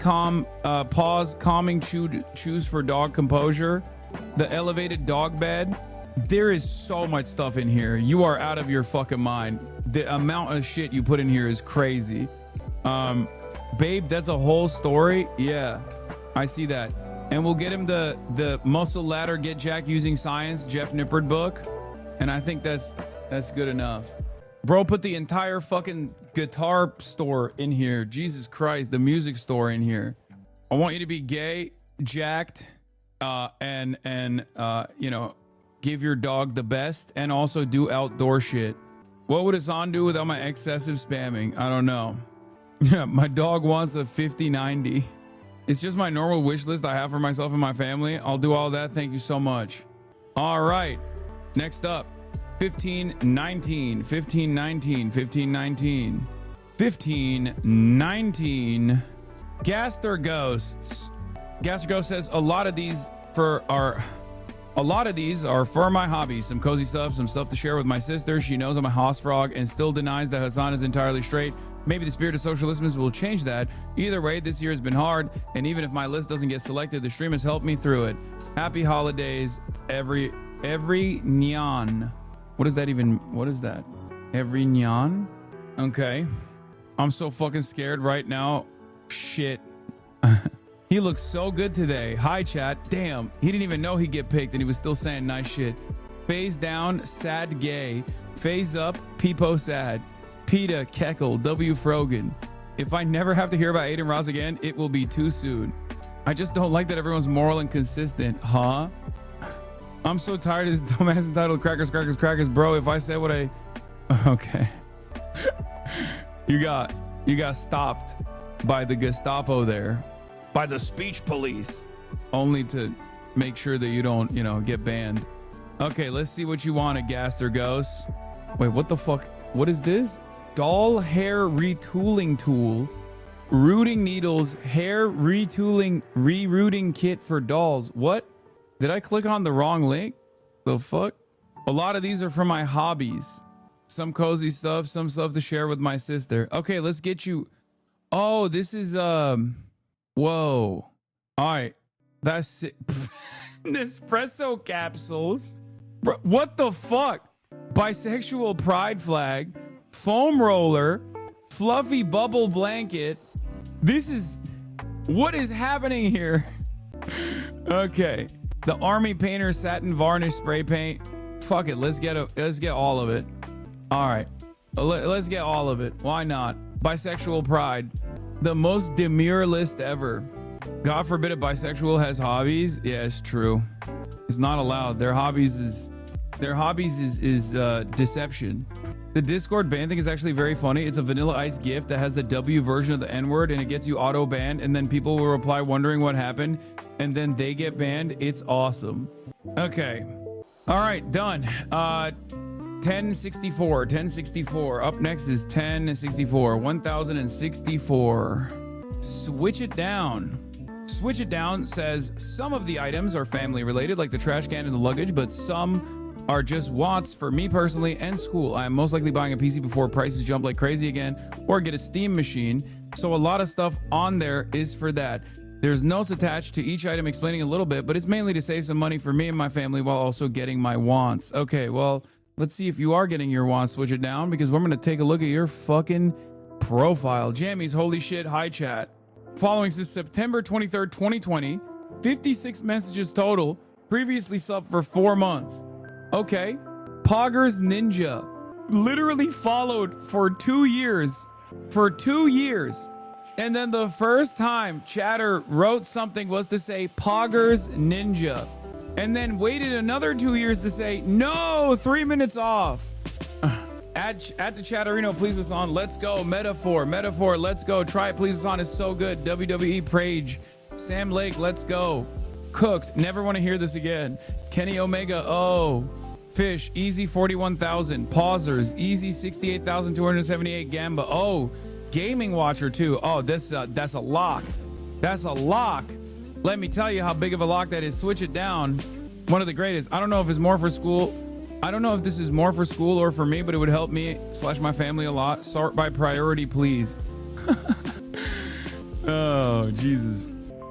calming chews for dog composure. The elevated dog bed. There is so much stuff in here. You are out of your fucking mind. The amount of shit you put in here is crazy. Babe, that's a whole story. Yeah, I see that. And we'll get him the Muscle Ladder Get Jack Using Science Jeff Nippard book. And I think that's good enough. Bro, put the entire fucking guitar store in here. Jesus Christ, the music store in here. I want you to be gay, jacked, and you know, give your dog the best and also do outdoor shit. What would Hassan do without my excessive spamming? I don't know. Yeah, my dog wants a 5090. It's just my normal wish list I have for myself and my family. I'll do all that. Thank you so much. All right. Next up. 1519, 1519, 1519, 1519. Gaster Ghosts. Gaster Ghost says a lot of these are for my hobbies. Some cozy stuff, some stuff to share with my sister. She knows I'm a house frog and still denies that Hassan is entirely straight. Maybe the spirit of socialism will change that. Either way, this year has been hard, and even if my list doesn't get selected, the stream has helped me through it. Happy holidays, Every nyan. What is that even? What is that? Every nyan? Okay. I'm so fucking scared right now. Shit. He looks so good today. Hi, chat. Damn. He didn't even know he'd get picked and he was still saying nice shit. Phase down, sad gay. Phase up, Peepo sad. PETA, Keckle, W. Frogan. If I never have to hear about Aiden Ross again, it will be too soon. I just don't like that everyone's moral and consistent. Huh? I'm so tired of this dumbass entitled crackers, crackers, crackers. Bro, if I said what I... Okay. You got stopped by the Gestapo there. By the speech police. Only to make sure that you don't, get banned. Okay, let's see what you want, Gaster Ghost. Wait, what the fuck? What is this? Doll hair retooling tool. Rooting needles, hair retooling, rerouting kit for dolls. What? Did I click on the wrong link? The fuck? A lot of these are for my hobbies. Some cozy stuff, some stuff to share with my sister. Okay, let's get you. Oh, this is whoa. All right. That's it. Nespresso capsules. Bro, what the fuck? Bisexual pride flag, foam roller, fluffy bubble blanket. This is what is happening here? Okay. The Army Painter satin varnish spray paint. Fuck it. Let's get all of it. All right. Let's get all of it. Why not? Bisexual pride. The most demure list ever. God forbid a bisexual has hobbies. Yeah, it's true. It's not allowed. Their hobbies is deception. The Discord ban thing is actually very funny. It's a Vanilla Ice gift that has the W version of the N-word and it gets you auto banned and then people will reply wondering what happened and then they get banned. It's awesome. Okay. All right, done. 1064. Up next is 1064. 1064. Switch it down. Switch it down says some of the items are family related, like the trash can and the luggage, but some are just wants for me personally and school. I am most likely buying a PC before prices jump like crazy again or get a Steam machine. So a lot of stuff on there is for that. There's notes attached to each item explaining a little bit, but it's mainly to save some money for me and my family while also getting my wants. Okay, well, let's see if you are getting your wants. Switch it down because we're going to take a look at your fucking profile. Jammies, holy shit, hi chat. Following since September 23rd, 2020, 56 messages total, previously subbed for 4 months. Okay. Poggers Ninja literally followed for 2 years. For 2 years. And then the first time Chatter wrote something was to say Poggers Ninja. And then waited another 2 years to say, no, 3 minutes off. Add to Chatterino, please us on. Let's go. Metaphor, let's go. Try it, please us on. It's so good. WWE Prage. Sam Lake, let's go. Cooked. Never want to hear this again. Kenny Omega. Oh. Fish. Easy 41,000. Pausers. Easy 68,278. Gamba. Oh. Gaming Watcher too. Oh, that's a lock. That's a lock. Let me tell you how big of a lock that is. Switch it down. One of the greatest. I don't know if it's more for school. I don't know if this is more for school or for me, but it would help me / my family a lot. Sort by priority, please. Oh, Jesus.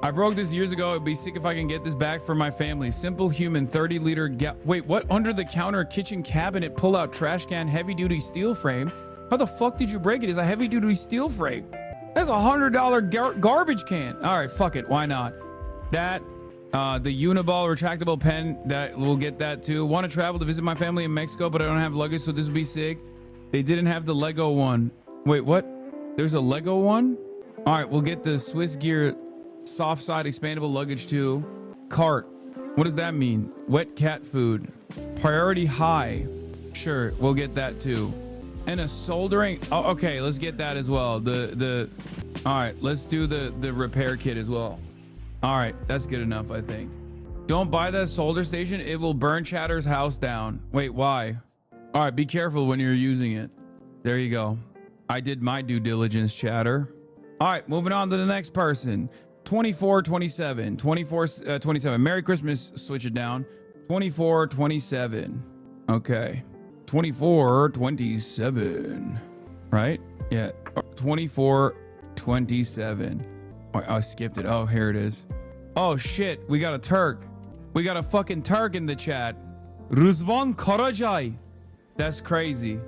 I broke this years ago. It'd be sick if I can get this back for my family. Simple Human 30-liter wait, what? Under the counter kitchen cabinet pull out trash can heavy duty steel frame. How the fuck did you break it? It's a heavy duty steel frame. That's $100 garbage can. All right, fuck it. Why not? That, the Uniball retractable pen, that we'll get that too. Want to travel to visit my family in Mexico, but I don't have luggage, so this would be sick. They didn't have the Lego one. Wait, what? There's a Lego one? All right, we'll get the Swiss Gear soft side expandable luggage too. Cart. What does that mean? Wet cat food. Priority high. Sure, we'll get that too. And a soldering. Oh, okay, let's get that as well. All right, let's do the repair kit as well. All right, that's good enough, I think. Don't buy that solder station. It will burn Chatter's house down. Wait, why? All right, be careful when you're using it. There you go. I did my due diligence, Chatter. All right, moving on to the next person. 2427. 2427. Merry Christmas. Switch it down. 2427. Okay. 2427. Right? Yeah. 2427. Oh, I skipped it. Oh, here it is. Oh shit, we got a Turk. We got a fucking Turk in the chat. Ruzvan Karacay. That's crazy.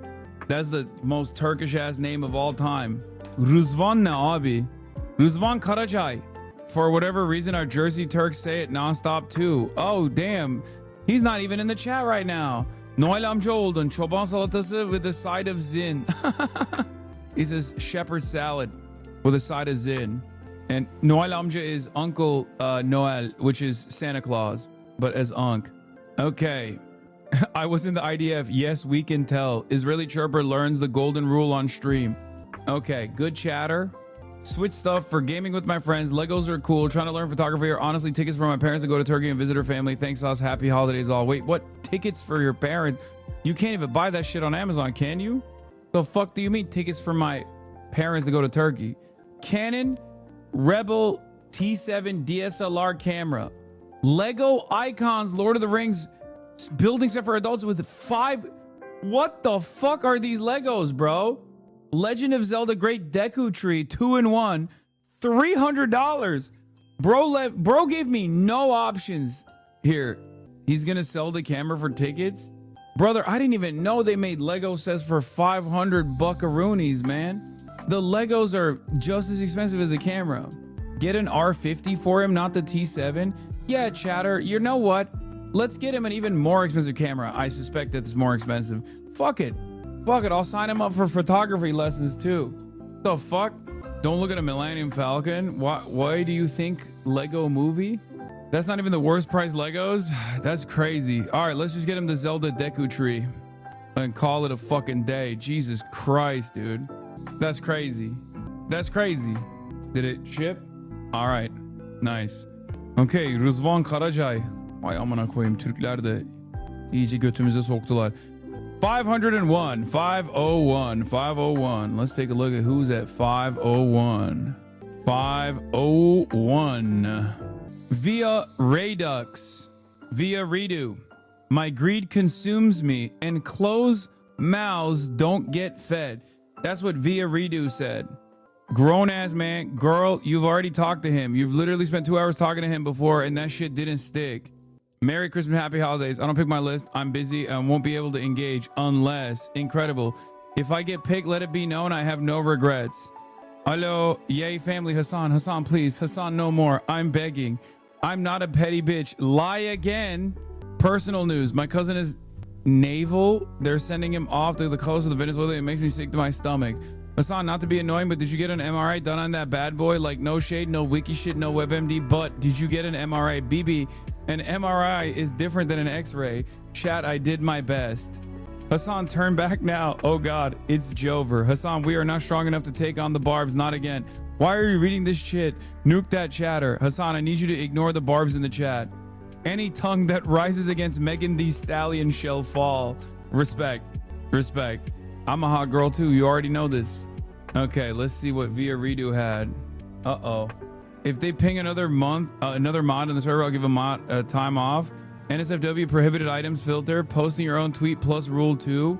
That's the most Turkish ass name of all time. Ruzvan ne abi? Ruzvan Karacay. For whatever reason, our Jersey Turks say it nonstop too. Oh, damn. He's not even in the chat right now. Noel amca oldun. Çoban salatası with a side of zin. He says shepherd salad with a side of zin. And Noel amca is Uncle Noel, which is Santa Claus, but as Unc. Okay. I was in the IDF. Yes, we can tell. Israeli Chirper learns the golden rule on stream. Okay, good chatter. Switch stuff for gaming with my friends. Legos are cool. Trying to learn photography or honestly tickets for my parents to go to Turkey and visit her family. Thanks, us. Happy holidays all. Wait, what? Tickets for your parents? You can't even buy that shit on Amazon, can you? The fuck do you mean tickets for my parents to go to Turkey? Canon Rebel T7 DSLR camera. Lego Icons Lord of the Rings building set for adults with 5. What the fuck are these Legos, bro? Legend of Zelda Great Deku Tree 2-in-1, $300. Bro gave me no options here. He's gonna sell the camera for tickets? Brother, I didn't even know they made Lego sets for 500 buckaroonies, man. The Legos are just as expensive as the camera. Get an R50 for him, not the T7. Yeah, chatter, you know what? Let's get him an even more expensive camera. I suspect that it's more expensive. Fuck it. Fuck it, I'll sign him up for photography lessons too. The fuck? Don't look at a Millennium Falcon. Why do you think Lego movie? That's not even the worst price Legos? That's crazy. All right, let's just get him the Zelda Deku Tree and call it a fucking day. Jesus Christ, dude. That's crazy. That's crazy. Did it ship? All right, nice. Okay, Ruzvan Karacay. Vay amına koyayım, Türkler de iyice götümüze soktular. 501, 501, 501. Let's take a look at who's at 501. 501. Via Redux. Via Redo. My greed consumes me and closed mouths don't get fed. That's what Via Redo said. Grown ass man. Girl, you've already talked to him. You've literally spent 2 hours talking to him before and that shit didn't stick. Merry Christmas, happy holidays. I don't pick my list. I'm busy and won't be able to engage unless, incredible. If I get picked, let it be known I have no regrets. Hello, yay family, Hassan. Hassan, please. Hassan, no more. I'm begging. I'm not a petty bitch. Lie again. Personal news. My cousin is naval. They're sending him off to the coast of the Venezuela. It makes me sick to my stomach. Hassan, not to be annoying, but did you get an MRI done on that bad boy? Like, no shade, no wiki shit, no WebMD, but did you get an MRI? BB, an MRI is different than an X-ray. Chat, I did my best. Hassan, turn back now. Oh God, it's Jover. Hassan, we are not strong enough to take on the Barbs, not again. Why are you reading this shit? Nuke that chatter. Hassan, I need you to ignore the Barbs in the chat. Any tongue that rises against Megan Thee Stallion shall fall. Respect. Respect. I'm a hot girl too. You already know this. Okay, let's see what Via Redo had. Uh-oh. If they ping another month, another mod in the server, I'll give a mod time off. NSFW prohibited items filter, posting your own tweet plus rule 2.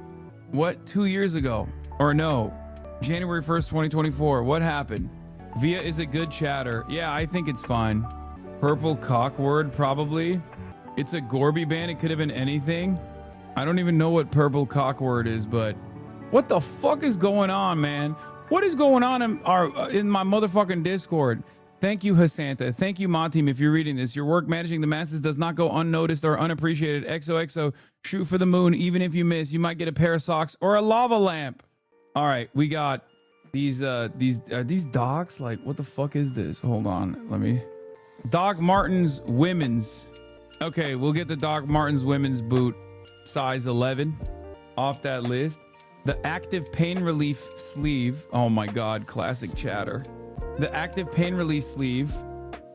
What? 2 years ago? Or no? January 1st, 2024. What happened? Via is a good chatter. Yeah, I think it's fine. Purple cock word, probably. It's a Gorby band. It could have been anything. I don't even know what purple cock word is, but what the fuck is going on, man? What is going on in my motherfucking Discord? Thank you, Hasanta. Thank you, Monteam, if you're reading this. Your work managing the masses does not go unnoticed or unappreciated. XOXO, shoot for the moon. Even if you miss, you might get a pair of socks or a lava lamp. All right, we got these docs. Like, what the fuck is this? Hold on, let me. Doc Martens women's. Okay, we'll get the Doc Martens women's boot, size 11, off that list. The active pain relief sleeve. Oh my God, classic chatter. The active pain relief sleeve,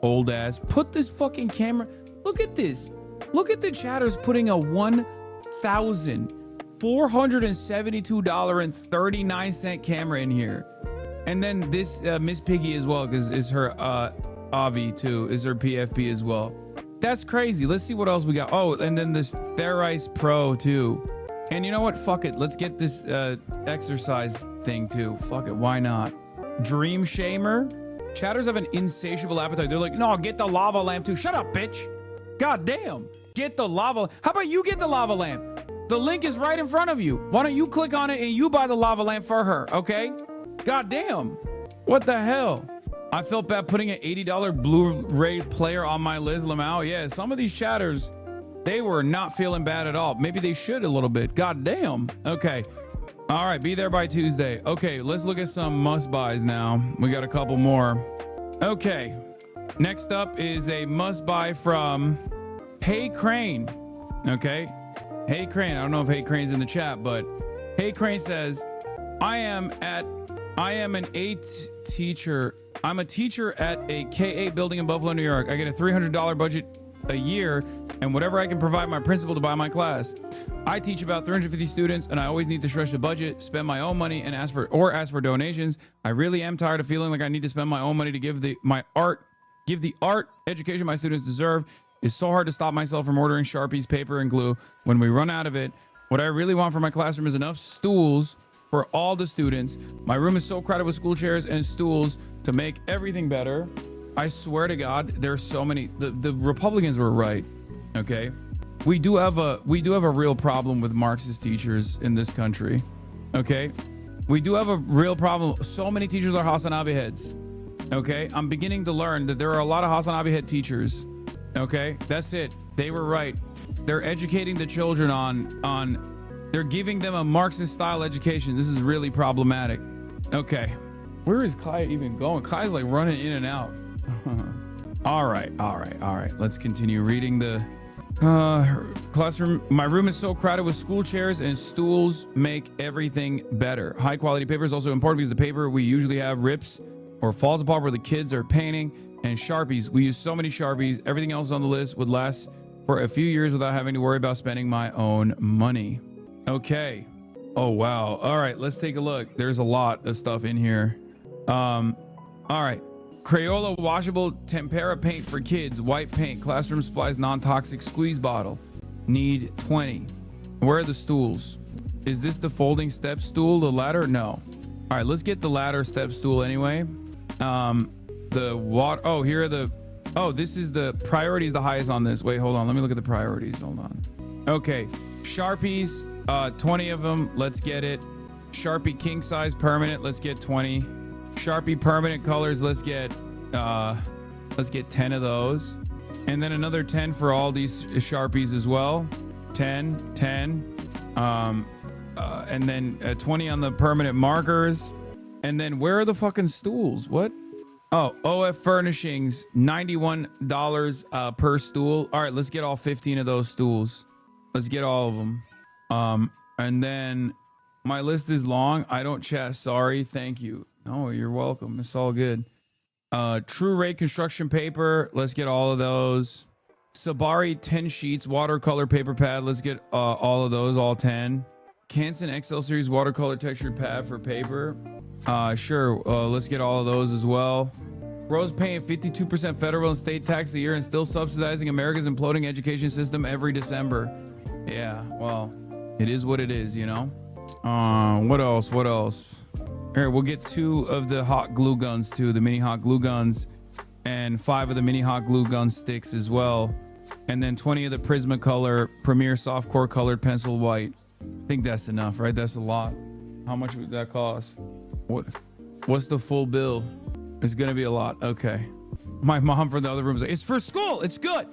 old ass. Put this fucking camera. Look at this. Look at the chatters putting a $1,472.39 camera in here. And then this Miss Piggy as well, because is her Avi too, is her PFP as well. That's crazy. Let's see what else we got. Oh, and then this Therice Pro too. And you know what? Fuck it. Let's get this exercise thing too. Fuck it. Why not? Dream Shamer. Chatters have an insatiable appetite. They're like, no, get the lava lamp too. Shut up, bitch. God damn. get the lava. How about you get the lava lamp? The link is right in front of you. Why don't you click on it and you buy the lava lamp for her, okay? God damn. What the hell? I felt bad putting an $80 Blu-ray player on my Liz Lamau. Yeah, some of these chatters, they were not feeling bad at all. Maybe they should a little bit. God damn. Okay. All right, be there by Tuesday. Okay, let's look at some must-buys now. We got a couple more. Okay. Next up is a must-buy from Hey Crane. Okay. Hey Crane, I don't know if Hey Crane's in the chat, but Hey Crane says, I'm a teacher at a K-8 building in Buffalo, New York. I get a $300 budget a year and whatever I can provide my principal to buy my class. I teach about 350 students and I always need to stretch the budget, spend my own money and ask for donations. I really am tired of feeling like I need to spend my own money to give the art education my students deserve. It's so hard to stop myself from ordering Sharpies, paper, and glue when we run out of it. What I really want for my classroom is enough stools for all the students. My room is so crowded with school chairs and stools to make everything better. I swear to God, there's so many. The Republicans were right. Okay, we do have a real problem with Marxist teachers in this country. Okay, we do have a real problem. So many teachers are Hasanabi heads. Okay, I'm beginning to learn that there are a lot of Hasanabi head teachers. Okay, that's it. They were right. They're educating the children they're giving them a Marxist style education. This is really problematic. Okay, where is Kai even going? Kai's like running in and out. All right. Let's continue reading the classroom. My room is so crowded with school chairs and stools make everything better. High quality paper is also important because the paper we usually have rips or falls apart where the kids are painting. And Sharpies. We use so many Sharpies. Everything else on the list would last for a few years without having to worry about spending my own money. Okay. Oh, wow. All right. Let's take a look. There's a lot of stuff in here. All right. Crayola washable tempera paint for kids. White paint. Classroom supplies non-toxic squeeze bottle. Need 20. Where are the stools? Is this the folding step stool? The ladder? No. All right. Let's get the ladder step stool anyway. This is the priority is the highest on this. Wait, hold on. Let me look at the priorities. Hold on. Okay. Sharpies, 20 of them. Let's get it. Sharpie king size permanent. Let's get 20. Sharpie permanent colors. Let's get 10 of those. And then another 10 for all these Sharpies as well. 10. And then 20 on the permanent markers. And then where are the fucking stools? What? Oh, OF Furnishings, $91 per stool. All right, let's get all 15 of those stools. Let's get all of them. And then my list is long. I don't chat. Sorry. Thank you. Oh, you're welcome. It's all good. True Ray construction paper. Let's get all of those. Sabari 10 sheets, watercolor paper pad. Let's get all of those, all 10. Canson XL Series watercolor textured pad for paper. Sure. Let's get all of those as well. Rose paying 52% federal and state tax a year and still subsidizing America's imploding education system every December. Yeah, well, it is what it is, you know? What else? Here, we'll get 2 of the hot glue guns too, the mini hot glue guns, and 5 of the mini hot glue gun sticks as well. And then 20 of the Prismacolor Premier Softcore Colored Pencil White. I think that's enough, right? That's a lot. How much would that cost? What's the full bill? It's gonna be a lot. Okay. My mom from the other room was like, it's for school. It's good.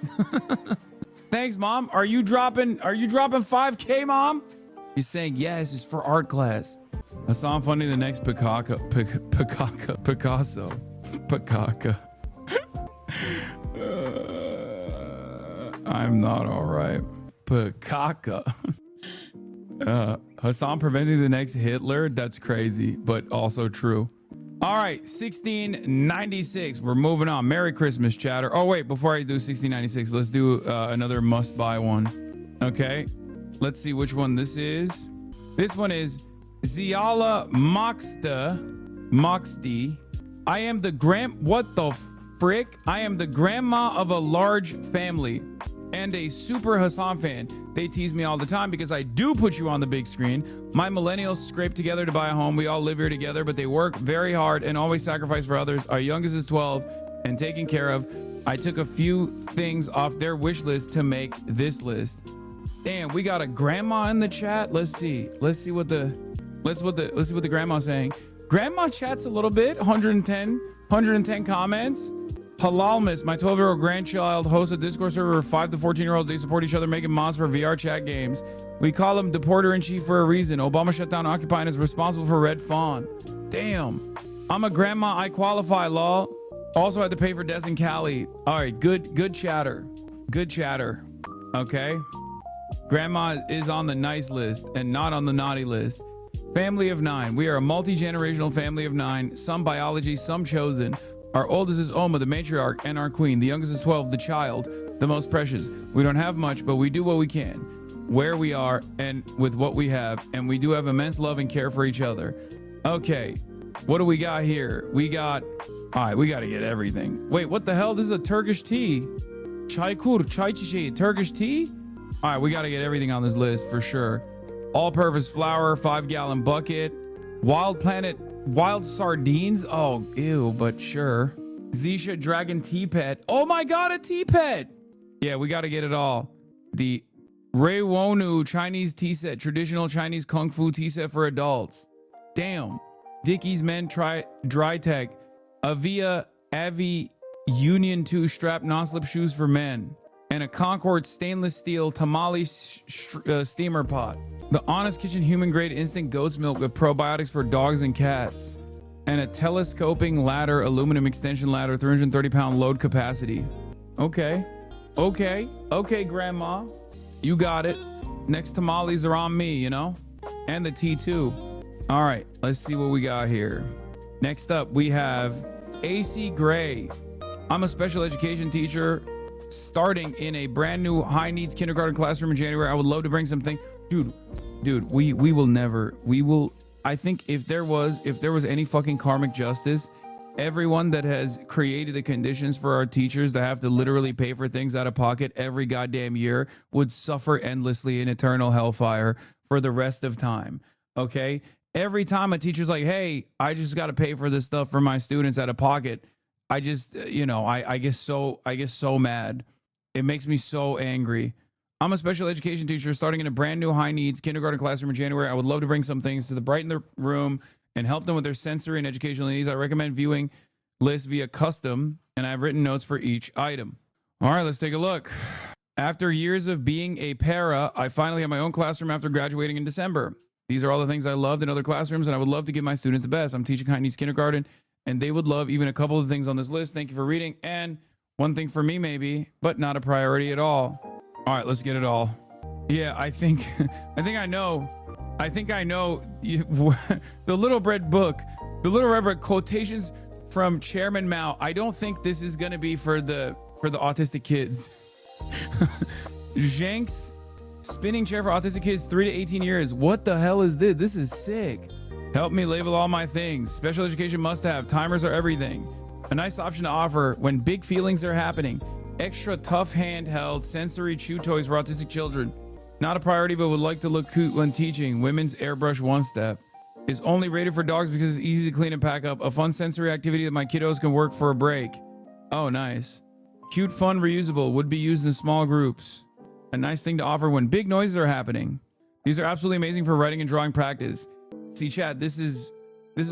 Thanks, Mom. Are you dropping 5K, Mom? He's saying yes, it's for art class. I saw him funding the next Picasso. I'm not all right. Picasso. Hassan preventing the next Hitler. That's crazy, but also true. All right, 1696. We're moving on. Merry Christmas, chatter. Oh, wait, before I do 1696, let's do another must-buy one. Okay, let's see which one this is. This one is Ziala Moxdi. I am the what the frick? I am the grandma of a large family and a super Hassan fan. They tease me all the time because I do put you on the big screen. My millennials scrape together to buy a home. We all live here together, but they work very hard and always sacrifice for others. Our youngest is 12 and taken care of. I took a few things off their wish list to make this list. Damn, we got a grandma in the chat. Let's see what the grandma's saying. Grandma chats a little bit. 110 comments. Halal Miss, my 12-year-old grandchild hosts a Discord server of 5 to 14-year-olds. They support each other making mods for VR chat games. We call him Deporter-in-Chief for a reason. Obama shut down Occupy and is responsible for Red Fawn. Damn. I'm a grandma. I qualify, lol. Also had to pay for Des and Cali. All right, good chatter. Good chatter. Okay. Grandma is on the nice list and not on the naughty list. Family of 9. We are a multi-generational family of 9. Some biology, some chosen. Our oldest is Oma, the matriarch, and our queen. The youngest is 12, the child, the most precious. We don't have much, but we do what we can, where we are, and with what we have. And we do have immense love and care for each other. Okay, what do we got here? We got... All right, we got to get everything. Wait, what the hell? This is a Turkish tea. Çaykur, çay çiçeği, Turkish tea? All right, we got to get everything on this list for sure. All-purpose flour, 5-gallon bucket. Wild Planet... Wild sardines? Oh, ew, but sure. Zisha Dragon Tea Pet. Oh my god, a tea pet! Yeah, we gotta get it all. The Reiwonu Chinese tea set. Traditional Chinese Kung Fu tea set for adults. Damn. Dickies Men Dry Tech. Avia Avi Union 2 strap non-slip shoes for men. And a Concord stainless steel tamale steamer pot. The Honest Kitchen human grade instant goat's milk with probiotics for dogs and cats. And a telescoping ladder, aluminum extension ladder, 330-pound load capacity. Okay, grandma. You got it. Next tamales are on me, you know? And the tea too. All right, let's see what we got here. Next up, we have AC Gray. I'm a special education teacher starting in a brand new high needs kindergarten classroom in January. I would love to bring something. Dude, we will I think if there was any fucking karmic justice, everyone that has created the conditions for our teachers to have to literally pay for things out of pocket every goddamn year would suffer endlessly in eternal hellfire for the rest of time. Okay? Every time a teacher's like, hey, I just got to pay for this stuff for my students out of pocket, I just, I get so mad. It makes me so angry. I'm a special education teacher starting in a brand new high needs kindergarten classroom in January. I would love to bring some things to brighten the room and help them with their sensory and educational needs. I recommend viewing lists via custom, and I've written notes for each item. All right, let's take a look. After years of being a para, I finally have my own classroom after graduating in December. These are all the things I loved in other classrooms, and I would love to give my students the best. I'm teaching high needs kindergarten, and they would love even a couple of things on this list. Thank you for reading. And one thing for me maybe, but not a priority at all. All right, let's get it all. Yeah, I think I know the Little Red Book, the Little Red Book quotations from Chairman Mao. I don't think this is gonna be for the autistic kids. Jenks spinning chair for autistic kids 3 to 18 years. What the hell is this? This is sick. Help me label all my things. Special education must have. Timers are everything. A nice option to offer when big feelings are happening. Extra tough handheld sensory chew toys for autistic children. Not a priority, but would like to look cute when teaching. Women's airbrush one step. Is only rated for dogs because it's easy to clean and pack up. A fun sensory activity that my kiddos can work for a break. Oh, nice. Cute, fun, reusable. Would be used in small groups. A nice thing to offer when big noises are happening. These are absolutely amazing for writing and drawing practice. See, chat, this is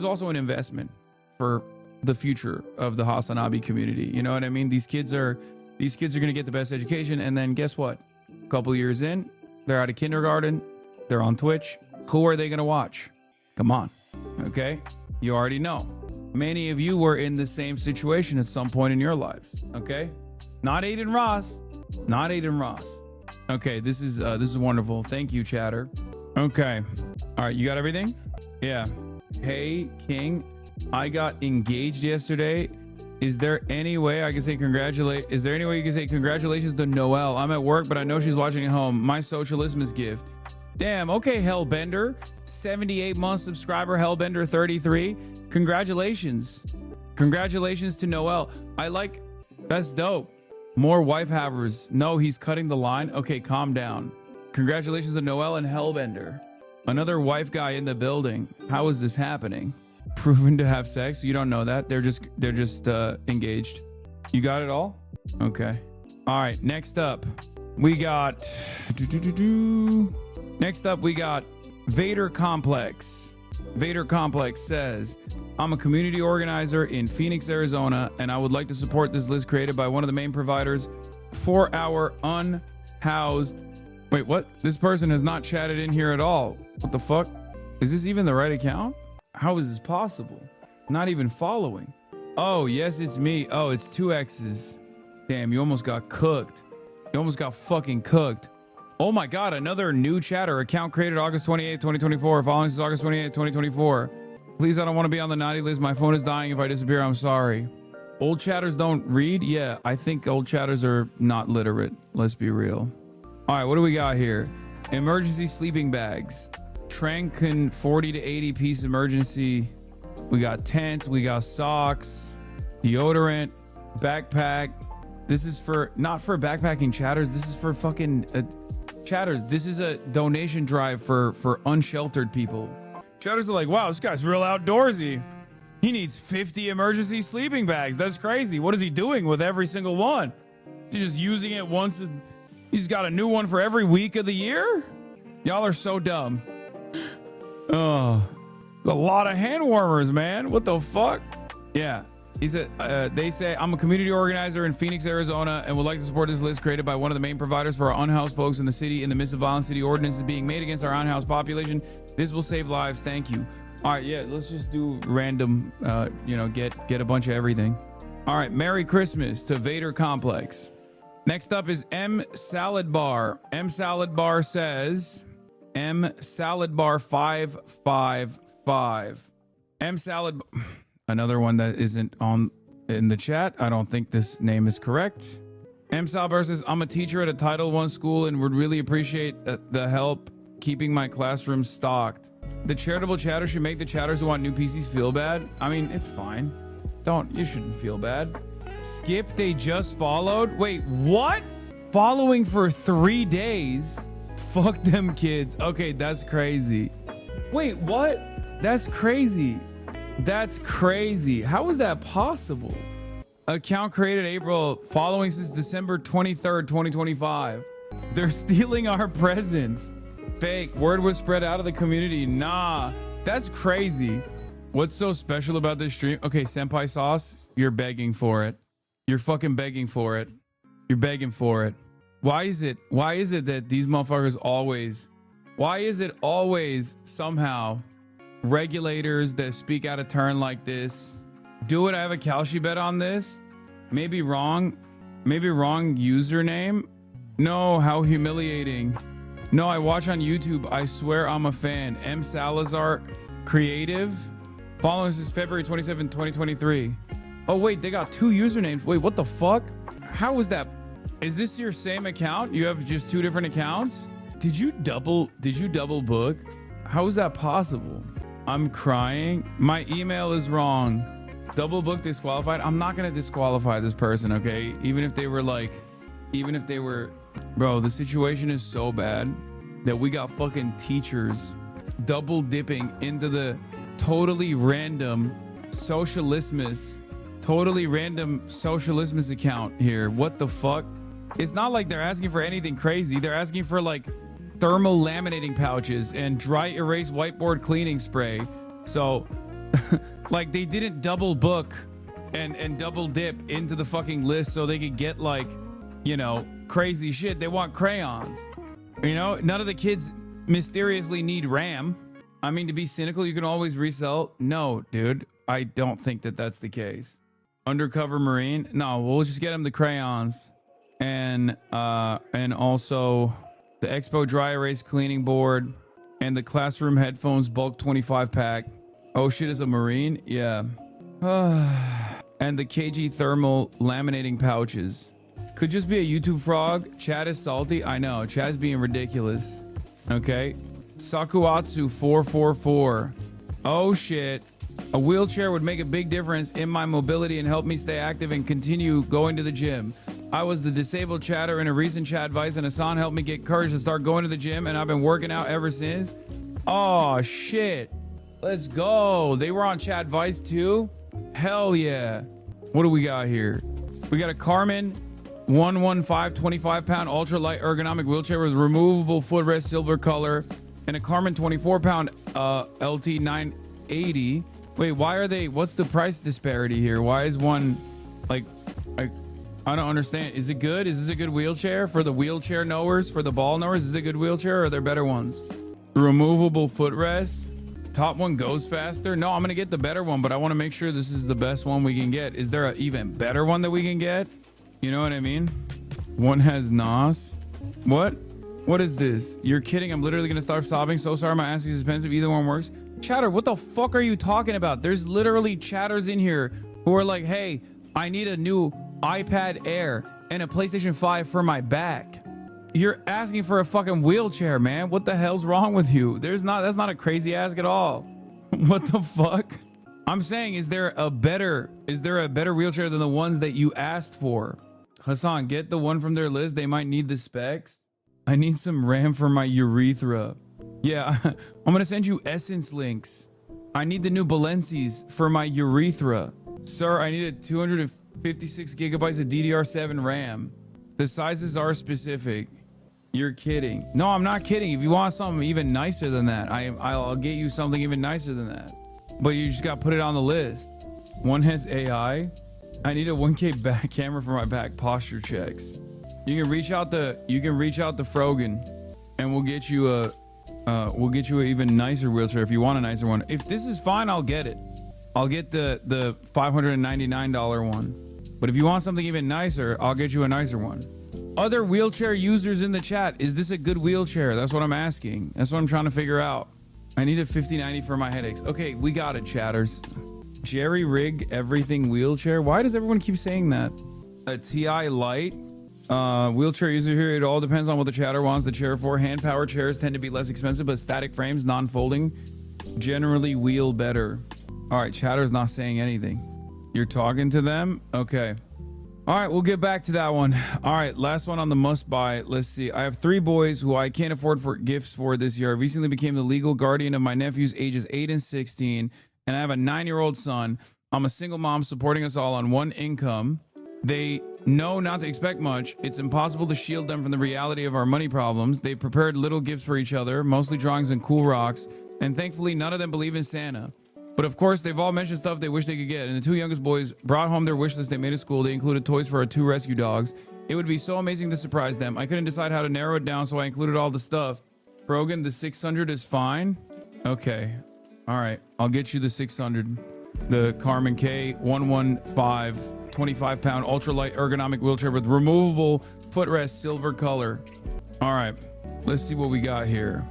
also an investment for the future of the Hasanabi community. You know what I mean? These kids are going to get the best education, and then guess what? A couple years in, they're out of kindergarten, they're on Twitch. Who are they going to watch? Come on. Okay? You already know. Many of you were in the same situation at some point in your lives. Okay? Not Aiden Ross. Not Aiden Ross. Okay, this is wonderful. Thank you, chatter. Okay. All right, you got everything? Yeah. Hey, King, I got engaged yesterday. Is there any way I can say Is there any way you can say congratulations to Noelle? I'm at work, but I know she's watching at home. My socialismus gift. Damn. Okay, Hellbender. 78-month subscriber, Hellbender 33. Congratulations. Congratulations to Noelle. That's dope. More wife havers. No, he's cutting the line. Okay, calm down. Congratulations to Noelle and Hellbender. Another wife guy in the building. How is this happening? Proven to have sex? You don't know that. They're just engaged. You got it all? Okay. All right. Next up, we got. Next up, we got Vader Complex. Vader Complex says, I'm a community organizer in Phoenix, Arizona, and I would like to support this list created by one of the main providers for our unhoused. Wait, what? This person has not chatted in here at all. What the fuck? Is this even the right account? How is this possible? Not even following. Oh, yes, it's me. Oh, it's 2 X's. Damn, you almost got cooked. You almost got fucking cooked. Oh my God, another new chatter. Account created August 28, 2024. Following is August 28, 2024. Please, I don't want to be on the naughty list. My phone is dying. If I disappear, I'm sorry. Old chatters don't read? Yeah, I think old chatters are not literate. Let's be real. All right, what do we got here? Emergency sleeping bags. Tranken 40 to 80 piece emergency. We got tents. We got socks. Deodorant. Backpack. This is for, not for backpacking chatters. This is for fucking chatters. This is a donation drive for unsheltered people. Chatters are like, wow, this guy's real outdoorsy. He needs 50 emergency sleeping bags. That's crazy. What is he doing with every single one? Is he just using it once? He's got a new one for every week of the year? Y'all are so dumb. Oh, a lot of hand warmers, man. What the fuck? Yeah. He said, they say, I'm a community organizer in Phoenix, Arizona, and would like to support this list created by one of the main providers for our unhoused folks in the city in the midst of violent city ordinances being made against our unhoused population. This will save lives. Thank you. All right, yeah, let's just do random, get a bunch of everything. All right, Merry Christmas to Vader Complex. Next up is M Salad Bar. M Salad Bar says, M Salad Bar 555. M Salad, another one that isn't in the chat. I don't think this name is correct. M Salad Bar says, I'm a teacher at a Title I school and would really appreciate the help keeping my classroom stocked. The charitable chatter should make the chatters who want new PCs feel bad. I mean, it's fine. You shouldn't feel bad. Skip, they just followed. Wait, what? Following for 3 days? Fuck them kids. Okay, that's crazy. Wait, what? That's crazy. That's crazy. How is that possible? Account created April, following since December 23rd, 2025. They're stealing our presents. Fake. Word was spread out of the community. Nah, that's crazy. What's so special about this stream? Okay, Senpai Sauce, you're begging for it. You're fucking begging for it. You're begging for it. Why is it that these motherfuckers always, why is it always somehow regulators that speak out of turn like this? Do it. I have a Kalshi bet on this. Maybe wrong username. No, how humiliating. No, I watch on YouTube. I swear I'm a fan. M Salazar Creative. Following us is February 27, 2023. Oh, wait, they got 2 usernames. Wait, what the fuck? How is that? Is this your same account? You have just 2 different accounts? Did you double book? How is that possible? I'm crying. My email is wrong. Double book disqualified. I'm not going to disqualify this person, okay? Even if they were, bro, the situation is so bad that we got fucking teachers double dipping into the totally random socialismus account here. What the fuck? It's not like they're asking for anything crazy. They're asking for like thermal laminating pouches and dry erase whiteboard cleaning spray. So like they didn't double book and double dip into the fucking list so they could get like, crazy shit. They want crayons. None of the kids mysteriously need RAM. I mean, to be cynical, you can always resell. No, dude, I don't think that that's the case. Undercover Marine. No, we'll just get them the crayons and also the Expo dry erase cleaning board and the classroom headphones bulk 25 pack. Oh shit, is a Marine? Yeah. And the KG thermal laminating pouches. Could just be a YouTube frog. Chat is salty. I know. Chat is being ridiculous. Okay. Sakuatsu 444. Oh shit. A wheelchair would make a big difference in my mobility and help me stay active and continue going to the gym. I was the disabled chatter in a recent chat advice, and Hassan helped me get courage to start going to the gym, and I've been working out ever since. Oh shit. Let's go. They were on chat advice too? Hell yeah. What do we got here? We got a Carmen 115 25-pound ultralight ergonomic wheelchair with removable footrest, silver color, and a Carmen 24-pound LT 980. Wait, why are they? What's the price disparity here? Why is one like I don't understand. Is it good? Is this a good wheelchair for the wheelchair knowers, for the ball knowers? Is it a good wheelchair or are there better ones? Removable footrest. Top one goes faster. No, I'm gonna get the better one, but I want to make sure this is the best one we can get. Is there an even better one that we can get? You know what I mean? One has NOS. What? What is this? You're kidding. I'm literally gonna start sobbing. So sorry, my ass is expensive. Either one works. Chatter, what the fuck are you talking about? There's literally chatters in here who are like, hey, I need a new iPad Air and a PlayStation 5 for my back. You're asking for a fucking wheelchair, man. What the hell's wrong with you? That's not a crazy ask at all. What the fuck? I'm saying, is there a better wheelchair than the ones that you asked for? Hassan, get the one from their list. They might need the specs. I need some RAM for my urethra. Yeah, I'm gonna send you Essence links. I need the new Balencis for my urethra. Sir, I needed 256 gigabytes of DDR7 RAM. The sizes are specific. You're kidding. No, I'm not kidding. If you want something even nicer than that, I'll get you something even nicer than that. But you just got to put it on the list. One has AI. I need a 1K back camera for my back posture checks. You can reach out to Frogan, and we'll get you an even nicer wheelchair if you want a nicer one. If this is fine, I'll get it. I'll get the $599 one. But if you want something even nicer, I'll get you a nicer one. Other wheelchair users in the chat, is this a good wheelchair? That's what I'm asking. That's what I'm trying to figure out. I need a 5090 for my headaches. Okay, we got it, chatters. Jerry Rig everything wheelchair. Why does everyone keep saying that? A TI Lite wheelchair user here. It all depends on what the chatter wants the chair for. Hand power chairs tend to be less expensive, but static frames, non-folding, generally wheel better. All right, chatter's not saying anything. You're talking to them? Okay. All right, we'll get back to that one. All right, last one on the must buy. Let's see. I have 3 boys who I can't afford for gifts for this year. I recently became the legal guardian of my nephews ages 8 and 16, and I have a 9-year-old son. I'm a single mom supporting us all on one income. They know not to expect much. It's impossible to shield them from the reality of our money problems. They prepared little gifts for each other, mostly drawings and cool rocks, and thankfully none of them believe in Santa. But of course, they've all mentioned stuff they wish they could get. And the 2 youngest boys brought home their wish list they made at school. They included toys for our 2 rescue dogs. It would be so amazing to surprise them. I couldn't decide how to narrow it down, so I included all the stuff. Brogan, the 600 is fine. Okay. All right. I'll get you the 600. The Carmen K 115 25-pound ultralight ergonomic wheelchair with removable footrest, silver color. All right. Let's see what we got here.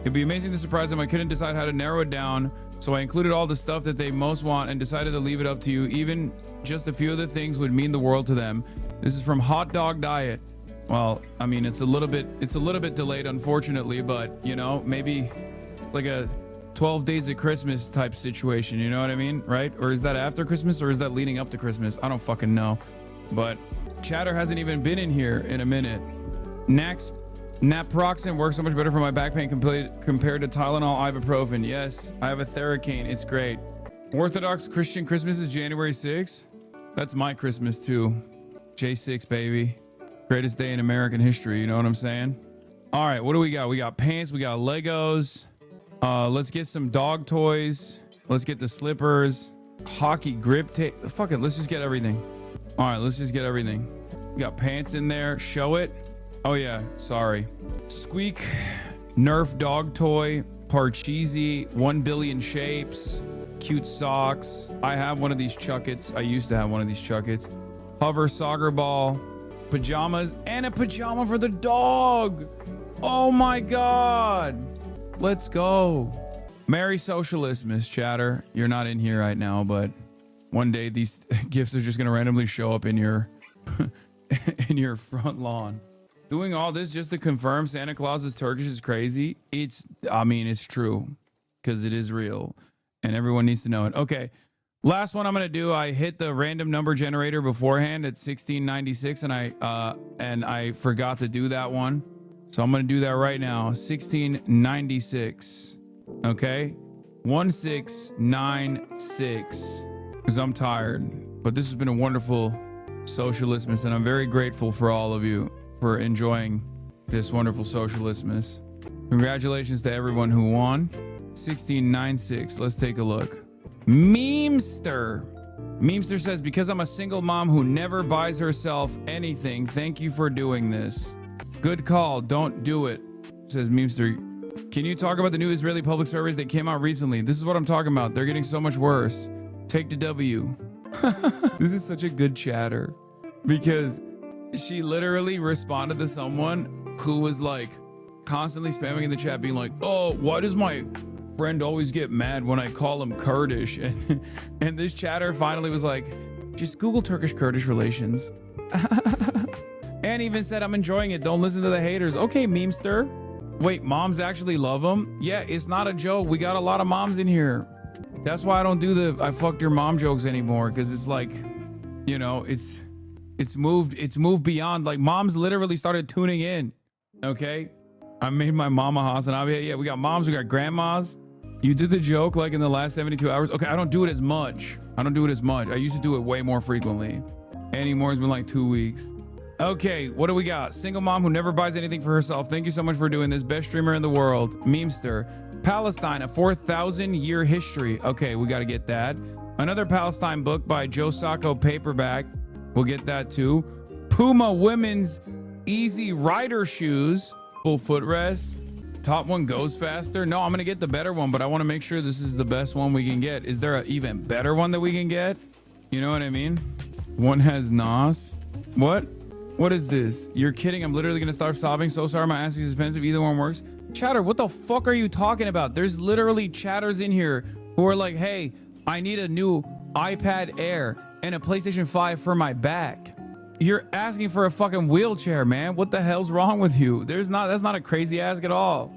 It'd be amazing to surprise them. I couldn't decide how to narrow it down, so I included all the stuff that they most want and decided to leave it up to you. Even just a few of the things would mean the world to them. This is from Hot Dog Diet. Well, I mean, it's a little bit delayed, unfortunately, but you know, maybe like a 12 days of Christmas type situation. You know what I mean? Right? Or is that after Christmas or is that leading up to Christmas? I don't fucking know. But chatter hasn't even been in here in a minute. Naproxen works so much better for my back pain compared to Tylenol ibuprofen. Yes, I have a Theracane. It's great. Orthodox Christian Christmas is January 6th. That's my Christmas too. J6, baby. Greatest day in American history. You know what I'm saying? All right, what do we got? We got pants. We got Legos. Let's get some dog toys. Let's get the slippers. Hockey grip tape. Fuck it. Let's just get everything. All right, let's just get everything. We got pants in there. Show it. Oh yeah, sorry. Squeak, Nerf dog toy, Parcheesi, 1 billion shapes, cute socks. I have one of these Chuckets. I used to have one of these Chuckets. Hover soccer ball, pajamas, and a pajama for the dog. Oh my God. Let's go. Merry Socialismus, chatter. You're not in here right now, but one day these gifts are just gonna randomly show up in your in your front lawn. Doing all this just to confirm Santa Claus is Turkish is crazy. I mean, it's true because it is real and everyone needs to know it. Okay. Last one I'm going to do. I hit the random number generator beforehand at 1696 and I forgot to do that one. So I'm going to do that right now. 1696. Okay. 1696 because I'm tired, but this has been a wonderful Socialismus, and I'm very grateful for all of you for enjoying this wonderful Socialismus. Congratulations to everyone who won. 1696. Let's take a look. Memester says, because I'm a single mom who never buys herself anything, thank you for doing this. Good call. Don't do it, says Memester. Can you talk about the new Israeli public surveys that came out recently? This is what I'm talking about. They're getting so much worse. Take the W. This is such a good chatter because she literally responded to someone who was like constantly spamming in the chat being like, oh, why does my friend always get mad when I call him Kurdish? And this chatter finally was like, just Google Turkish-Kurdish relations. And even said, I'm enjoying it. Don't listen to the haters. Okay, Memester. Wait, moms actually love them? Yeah, it's not a joke. We got a lot of moms in here. That's why I don't do the I fucked your mom jokes anymore, because it's like, you know, it's moved beyond. Like, moms literally started tuning in. Okay? I made my mama Hasanabi. Yeah, we got moms, we got grandmas. You did the joke like in the last 72 hours. Okay, I don't do it as much. I used to do it way more frequently. Anymore, it's been like 2 weeks. Okay, what do we got? Single mom who never buys anything for herself. Thank you so much for doing this. Best streamer in the world. Memester. Palestine, a 4,000-year history. Okay, we got to get that. Another Palestine book by Joe Sacco, paperback. We'll get that too. Puma women's easy rider shoes. Full footrest. Top one goes faster. No, I'm going to get the better one, but I want to make sure this is the best one we can get. Is there an even better one that we can get? You know what I mean? One has NOS. What? What is this? You're kidding. I'm literally going to start sobbing. So sorry, my ass is expensive. Either one works. Chatter, what the fuck are you talking about? There's literally chatters in here who are like, hey, I need a new iPad Air and a PlayStation 5 for my back. You're asking for a fucking wheelchair, man. What the hell's wrong with you? That's not a crazy ask at all.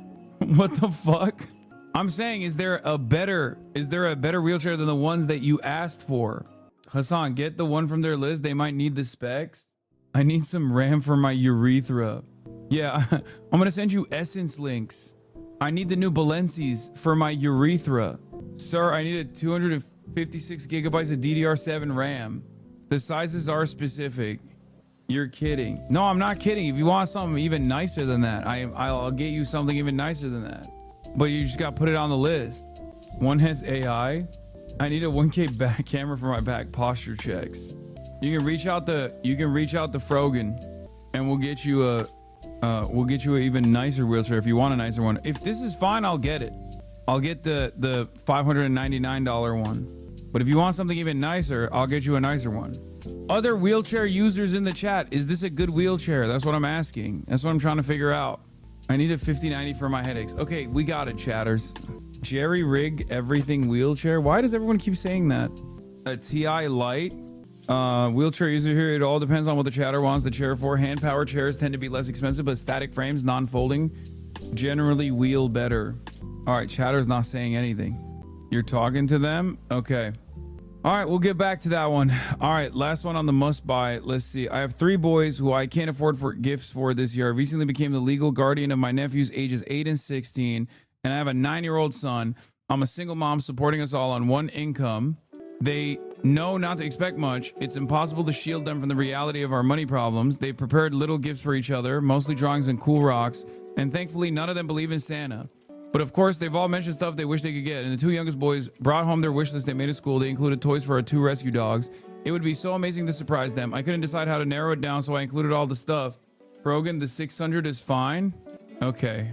What the fuck? I'm saying, is there a better wheelchair than the ones that you asked for? Hassan, get the one from their list. They might need the specs. I need some RAM for my urethra. Yeah, I'm gonna send you Essence links. I need the new Balenci's for my urethra. Sir, I need a 256 gigabytes of DDR7 RAM. The sizes are specific. You're kidding. No, I'm not kidding. If you want something even nicer than that, I'll get you something even nicer than that. But you just got to put it on the list. One has AI. I need a 1K back camera for my back posture checks. You can reach out to Frogan, and we'll get you an even nicer wheelchair if you want a nicer one. If this is fine, I'll get it. I'll get the $599 one. But if you want something even nicer, I'll get you a nicer one. Other wheelchair users in the chat, is this a good wheelchair? That's what I'm asking. That's what I'm trying to figure out. I need a 5090 for my headaches. Okay, we got it, chatters. Jerry Rig everything wheelchair. Why does everyone keep saying that? A TI Lite. Wheelchair user here. It all depends on what the chatter wants the chair for. Hand power chairs tend to be less expensive, but static frames, non-folding, generally wheel better. All right, chatter's not saying anything. You're talking to them? Okay. All right, we'll get back to that one. All right, last one on the must buy. Let's see. I have 3 boys who I can't afford for gifts for this year. I recently became the legal guardian of my nephews ages 8 and 16, and I have a 9-year-old son. I'm a single mom supporting us all on one income. They know not to expect much. It's impossible to shield them from the reality of our money problems. They've prepared little gifts for each other, mostly drawings and cool rocks, and thankfully none of them believe in Santa. But of course, they've all mentioned stuff they wish they could get, and the 2 youngest boys brought home their wish list they made at school. They included toys for our 2 rescue dogs. It would be so amazing to surprise them. I couldn't decide how to narrow it down, so I included all the stuff. Frogan, the 600 is fine? Okay.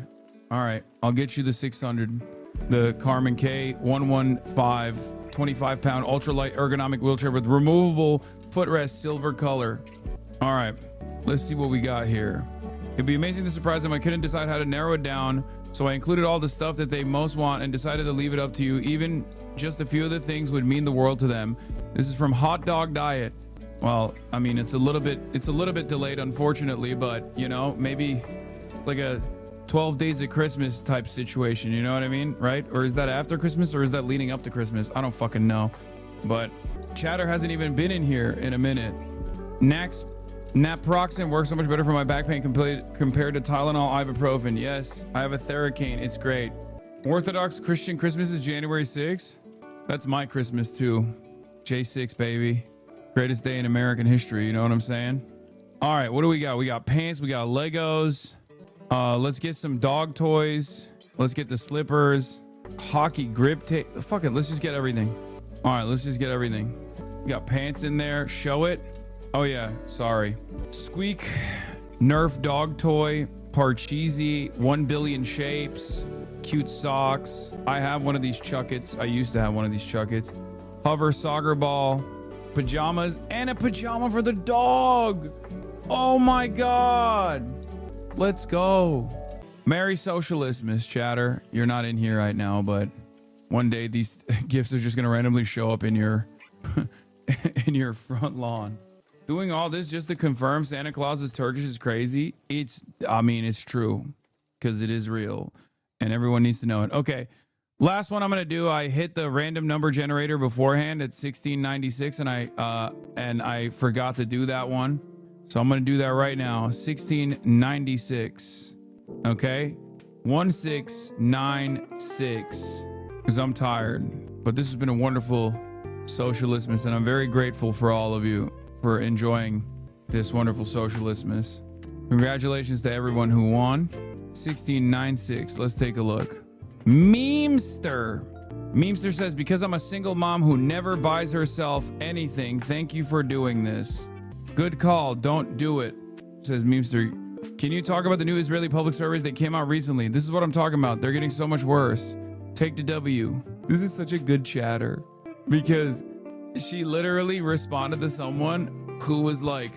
All right. I'll get you the 600. The Carmen K 115 25-pound ultralight ergonomic wheelchair with removable footrest, silver color. All right. Let's see what we got here. It'd be amazing to surprise them. I couldn't decide how to narrow it down, so I included all the stuff that they most want and decided to leave it up to you. Even just a few of the things would mean the world to them. This is from Hot Dog Diet. Well, I mean, it's a little bit delayed, unfortunately, but you know, maybe like a 12 days of Christmas type situation. You know what I mean? Right? Or is that after Christmas or is that leading up to Christmas? I don't fucking know. But chatter hasn't even been in here in a minute. Naproxen works so much better for my back pain compared to Tylenol, ibuprofen. Yes, I have a Theracane. It's great. Orthodox Christian Christmas is January 6th. That's my Christmas too. J6, baby. Greatest day in American history. You know what I'm saying? All right, what do we got? We got pants. We got Legos. Let's get some dog toys. Let's get the slippers. Hockey grip tape. Fuck it. Let's just get everything. All right, let's just get everything. We got pants in there. Show it. Oh, yeah. Sorry. Squeak. Nerf dog toy. Parcheesi. 1 billion shapes. Cute socks. I have one of these Chuckets. I used to have one of these Chuckets. Hover soccer ball. Pajamas. And a pajama for the dog. Oh, my God. Let's go. Merry Socialismus, chatter. You're not in here right now, but one day these gifts are just going to randomly show up in your in your front lawn. Doing all this just to confirm Santa Claus is Turkish is crazy. I mean, it's true because it is real and everyone needs to know it. Okay. Last one I'm going to do. I hit the random number generator beforehand at 1696 and I forgot to do that one. So I'm going to do that right now. 1696. Okay. 1696. Because I'm tired. But this has been a wonderful Socialismus, and I'm very grateful for all of you for enjoying this wonderful Socialismus. Congratulations to everyone who won. 1696. Let's take a look. Memester. Memester says, because I'm a single mom who never buys herself anything, thank you for doing this. Good call. Don't do it, says Memester. Can you talk about the new Israeli public service that came out recently? This is what I'm talking about. They're getting so much worse. Take the W. This is such a good chatter because she literally responded to someone who was like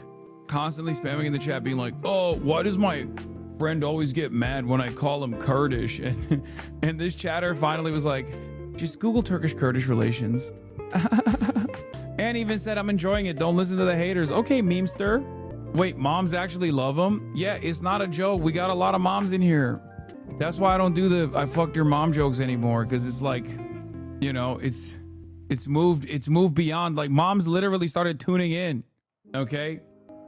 constantly spamming in the chat being like, oh, why does my friend always get mad when I call him Kurdish? And this chatter finally was like, just Google Turkish-Kurdish relations. And even said, I'm enjoying it. Don't listen to the haters. Okay, Memester. Wait, moms actually love them? Yeah, it's not a joke. We got a lot of moms in here. That's why I don't do the I fucked your mom jokes anymore, because it's like, you know, it's moved beyond. Like, moms literally started tuning in. Okay?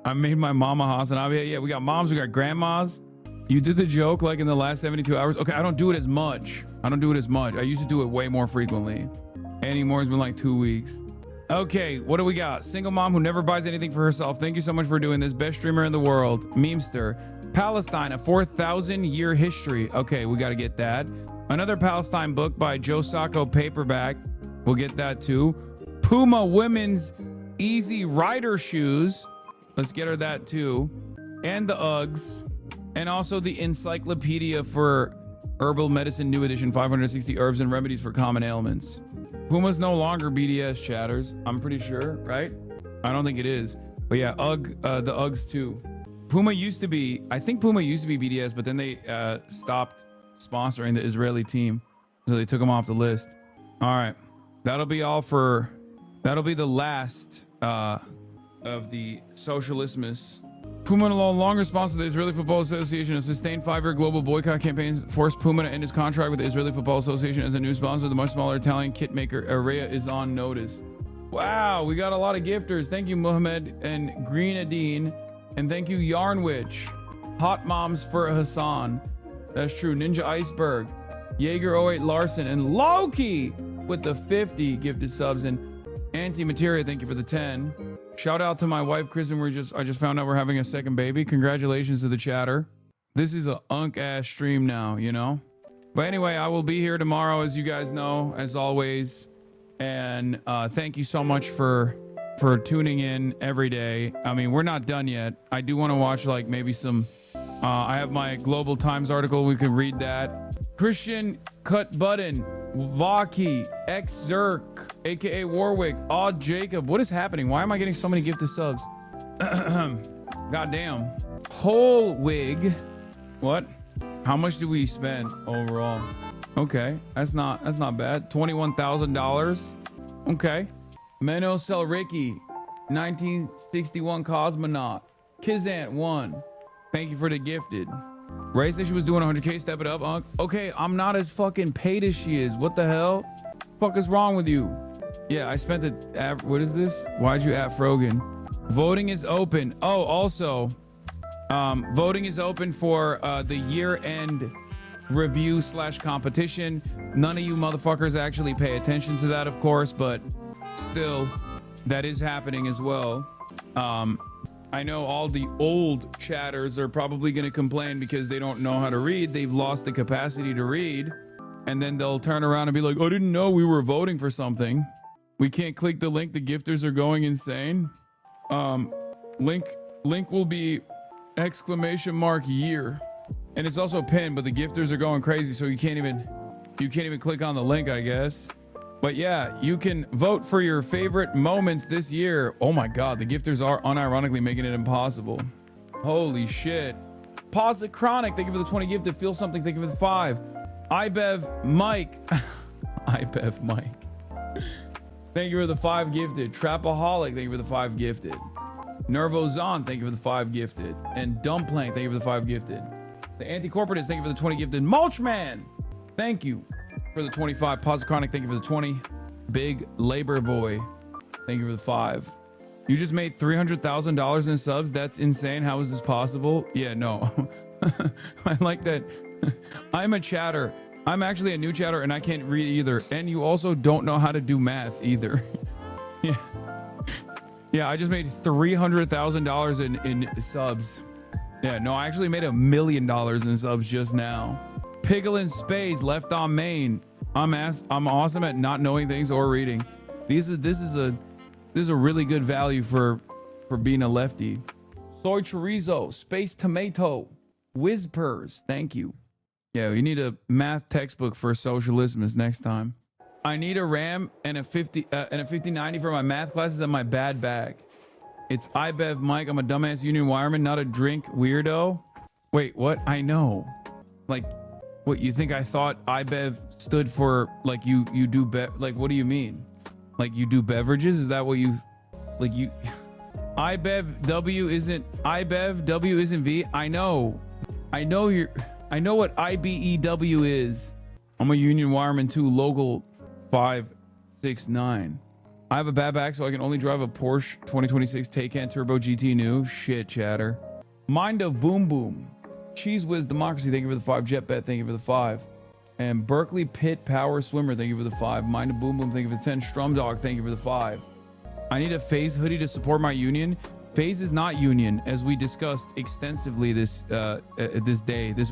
I made my mama Hasanabi. Yeah, we got moms, we got grandmas. You did the joke like in the last 72 hours. Okay, I don't do it as much. I used to do it way more frequently. Anymore, it's been like 2 weeks. Okay, what do we got? Single mom who never buys anything for herself. Thank you so much for doing this. Best streamer in the world. Memester. Palestine, a 4,000-year history. Okay, we got to get that. Another Palestine book by Joe Sacco paperback. We'll get that too. Puma women's easy rider shoes. Let's get her that too. And the Uggs. And also the encyclopedia for herbal medicine, new edition, 560 herbs and remedies for common ailments. Puma's no longer BDS, chatters. I'm pretty sure, right? I don't think it is. But yeah, the Uggs too. Puma used to be, I think Puma used to be BDS, but then they stopped sponsoring the Israeli team. So they took them off the list. All right. That'll be the last of the Socialismus. Puma no longer sponsors the Israeli Football Association. A sustained 5-year global boycott campaign forced Puma to end his contract with the Israeli Football Association as a new sponsor. The much smaller Italian kit maker Area is on notice. Wow, we got a lot of gifters. Thank you, Mohammed and Greenadine. And thank you, Yarn Witch. Hot Moms for Hassan. That's true. Ninja Iceberg. Jaeger08 Larson. And Loki with the 50 gifted subs. And Anti-Materia, thank you for the 10. Shout out to my wife, Kristen. I just found out we're having a second baby. Congratulations to the chatter. This is a unk-ass stream now, you know? But anyway, I will be here tomorrow, as you guys know, as always. And thank you so much for tuning in every day. I mean, we're not done yet. I do want to watch, like, maybe some... I have my Global Times article. We can read that. Christian Cut Button, Vaki, X-Zerk, aka Warwick, Odd Jacob. What is happening? Why am I getting so many gifted subs? Goddamn. Whole wig. What? How much do we spend overall? Okay, that's not bad. $21,000. Okay. Menno Selricki, 1961 cosmonaut. Kizant 1. Thank you for the gifted. Ray said she was doing 100K. Step it up. Okay, I'm not as fucking paid as she is. What the hell? Fuck is wrong with you? Yeah, I spent the... What is this? Why'd you at Frogan? Voting is open. Oh, also, voting is open for the year-end review / competition. None of you motherfuckers actually pay attention to that, of course, but still, that is happening as well. I know all the old chatters are probably going to complain because they don't know how to read. They've lost the capacity to read. And then they'll turn around and be like, oh, I didn't know we were voting for something. We can't click the link. The gifters are going insane. Link will be !year. And it's also pinned, but the gifters are going crazy, so you can't even click on the link, I guess. But yeah, you can vote for your favorite moments this year. Oh my God, the gifters are unironically making it impossible. Holy shit. Pause it, Chronic. Thank you for the 20 gifted. Feel something. Thank you for the 5. Ibev Mike. Ibev Mike. Thank you for the 5 gifted. Trapaholic. Thank you for the 5 gifted. Nervozon. Thank you for the 5 gifted. And Dumplank. Thank you for the 5 gifted. The Anti-Corporatist. Thank you for the 20 gifted. Mulchman. Thank you for the 25. Pause Chronic, thank you for the 20. Big Labor Boy, thank you for the 5. You just made $300,000 in subs? That's insane. How is this possible? Yeah, no. I like that. I'm a chatter. I'm actually a new chatter and I can't read either. And you also don't know how to do math either. Yeah. Yeah, I just made $300,000 in subs. Yeah, no, I actually made $1 million in subs just now. Piglin Spades left on main. I'm awesome at not knowing things or reading. This is a really good value for being a lefty. Soy chorizo, space tomato, whispers. Thank you. Yeah, you need a math textbook for socialism is next time. I need a RAM and a 5090 for my math classes and my bad bag. It's Ibev Mike. I'm a dumbass union wireman, not a drink weirdo. Wait, what? I know. Like, what, you think I thought Ibev stood for like you do like what do you mean? Like you do beverages? Is that what you like you Ibev W isn't V? I know what IBEW is. I'm a union wireman too, local 569. I have a bad back so I can only drive a Porsche 2026 Taycan Turbo GT new. Shit, chatter. Mind of Boom Boom. Cheese Whiz Democracy, thank you for the 5. Jetbet, thank you for the 5. And Berkeley Pit Power Swimmer, thank you for the 5. Mind of Boom Boom, thank you for the 10. Strum Dog, thank you for the 5. I need a FaZe hoodie to support my union. FaZe is not union, as we discussed extensively this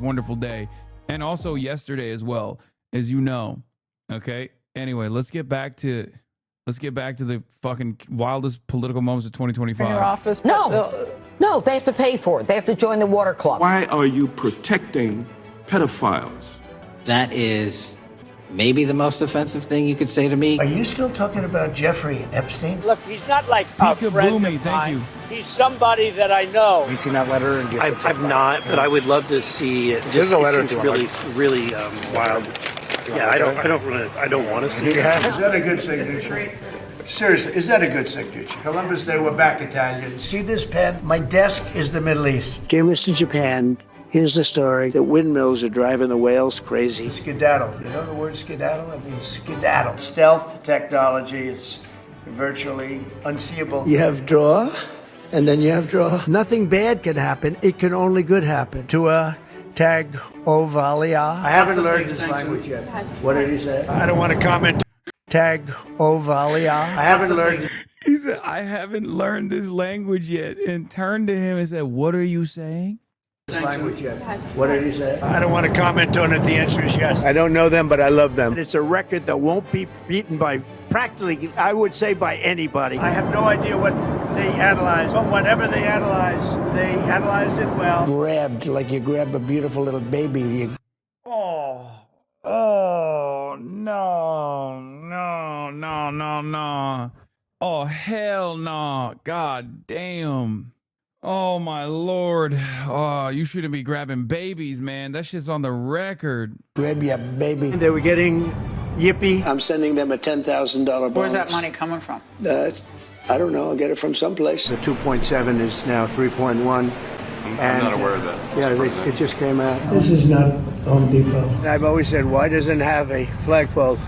wonderful day, and also yesterday as well, as you know. Okay. Anyway, let's get back to the fucking wildest political moments of 2025. In your office? No, they have to pay for it. They have to join the water club. Why are you protecting pedophiles? That is maybe the most offensive thing you could say to me. Are you still talking about Jeffrey Epstein? Look, he's not like a friend of mine. He's somebody that I know. Have you seen that letter? I've not, but I would love to see it. Just a letter really wild. Yeah, I don't want to see it. Is that a good signature? Seriously, is that a good signature? Columbus, they were back Italian. See this pen? My desk is the Middle East. Dear Mr. Japan, here's the story. The windmills are driving the whales crazy. Skedaddle. You know the word skedaddle? It means skedaddle. Stealth technology. It's virtually unseeable. You have draw, and then you have draw. Nothing bad can happen. It can only good happen. To a tag ovalia. I haven't learned this language yet. What did he say? I don't want to comment. Tag ovalia. I haven't learned. He said, I haven't learned this language yet, and turned to him and said, what are you saying? This language yet. What did he say? I don't want to comment on it. The answer is yes. I don't know them, but I love them. It's a record that won't be beaten by practically, I would say, by anybody. I have no idea what they analyze, but whatever they analyze it well. Grabbed like you grab a beautiful little baby. No. Oh, hell no. God damn. Oh, my Lord. Oh, you shouldn't be grabbing babies, man. That shit's on the record. Grab your baby. They were getting yippee. I'm sending them a $10,000 bonus. Where's that money coming from? I don't know. I'll get it from someplace. The 2.7 is now 3.1. I'm not aware of that. Yeah, it just came out. This is not Home Depot. I've always said, why doesn't it have a flagpole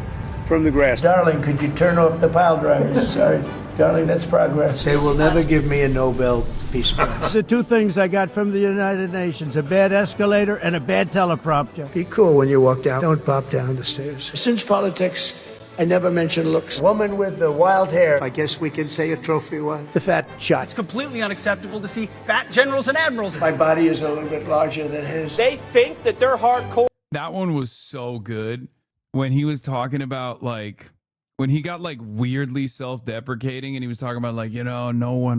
from the grass? Darling, could you turn off the pile drivers? Sorry, darling, that's progress. They will never give me a Nobel Peace Prize. The two things I got from the United Nations, a bad escalator and a bad teleprompter. Be cool when you walk down. Don't pop down the stairs. Since politics I never mention looks. Woman with the wild hair. I guess we can say a trophy one. The fat shot. It's completely unacceptable to see fat generals and admirals. My body is a little bit larger than his. They think that they're hardcore. That one was so good when he was talking about like when he got like weirdly self-deprecating and he was talking about like, you know,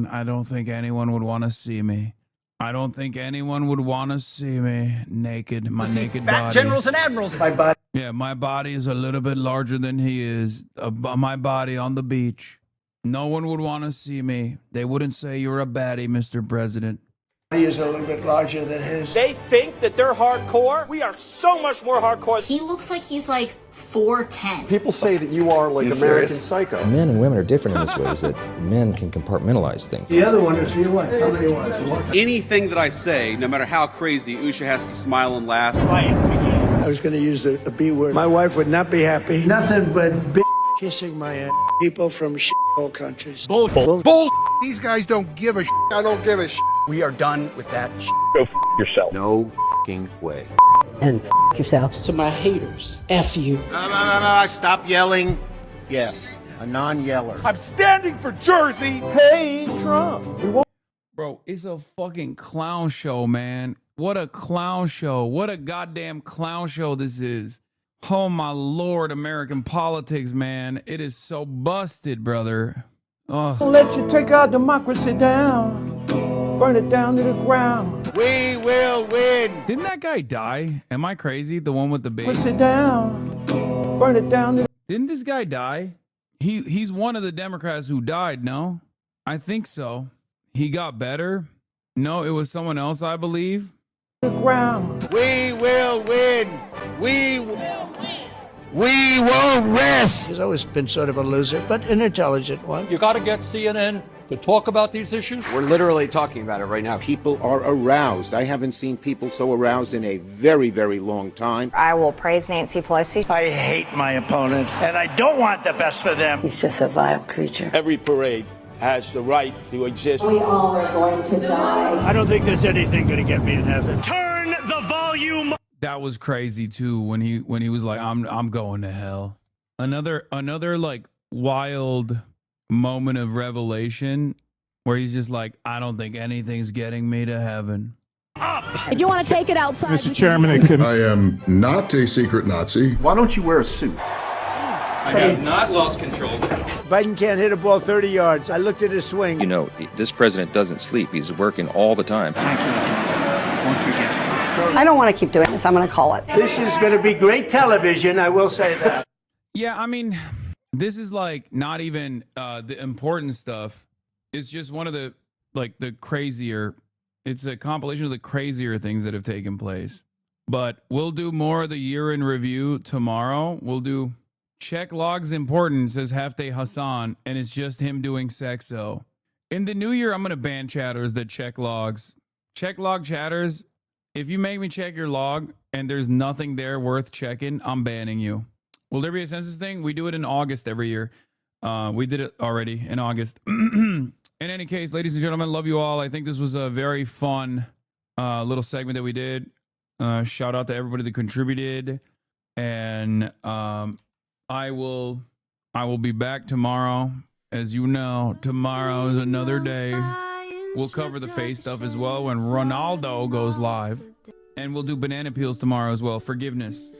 I don't think anyone would want to see me. I don't think anyone would want to see me naked, my naked fat body. generals and admirals. My body. Yeah, my body is a little bit larger than he is. My body on the beach. No one would want to see me. They wouldn't say you're a baddie, Mr. President. He is a little bit larger than his. They think that they're hardcore. We are so much more hardcore. He looks like he's like 4'10". People say that you are like American Psycho. Men and women are different in this way, is that men can compartmentalize things. The other one is your wife. How many wives? Anything that I say, no matter how crazy, Usha has to smile and laugh. I was going to use a B word. My wife would not be happy. Nothing but kissing my ass. People from all countries. Bull. These guys don't give a I don't give a We are done with that. Go yourself. No fucking way. And yourself. To my haters. F you. Stop yelling. Yes, a non-yeller. I'm standing for Jersey. Hey, Trump. We won't. Bro, it's a fucking clown show, man. What a clown show. What a goddamn clown show this is. Oh, my Lord, American politics, man. It is so busted, brother. Oh. Let you take our democracy down. Burn it down to the ground. We will win. Didn't that guy die? Am I crazy? The one with the bass? Sit down. Burn it down to Didn't this guy die? He's one of the Democrats who died, no? I think so. He got better? No, it was someone else, I believe. the ground. We will win. We won't rest. He's always been sort of a loser, but an intelligent one. You got to get CNN to talk about these issues. We're literally talking about it right now. People are aroused. I haven't seen people so aroused in a very, very long time. I will praise Nancy Pelosi. I hate my opponent, and I don't want the best for them. He's just a vile creature. Every parade has the right to exist. We all are going to die. I don't think there's anything going to get me in heaven. Turn the volume. That was crazy too when he was like, I'm going to hell. Another like wild moment of revelation where he's just like, I don't think anything's getting me to heaven. If you want to take it outside, Mr. Chairman, I am not a secret Nazi. Why don't you wear a suit? I have not lost control. Biden can't hit a ball 30 yards. I looked at his swing. You know, this president doesn't sleep. He's working all the time. Won't forget. I don't want to keep doing this. I'm going to call it. This is going to be great television. I will say that. Yeah, I mean, this is like not even the important stuff. It's just one of the crazier. It's a compilation of the crazier things that have taken place. But we'll do more of the year in review tomorrow. We'll do check logs important, says Hafte Hassan, and it's just him doing sexo. In the new year, I'm going to ban chatters that check logs. Check log chatters. If you make me check your log and there's nothing there worth checking, I'm banning you. Will there be a census thing? We do it in August every year. We did it already in August. In any case, ladies and gentlemen, love you all. I think this was a very fun little segment that we did. Shout out to everybody that contributed. And I will be back tomorrow. As you know, tomorrow is another day. We'll cover the face stuff as well when Ronaldo goes live. And we'll do banana peels tomorrow as well. Forgiveness.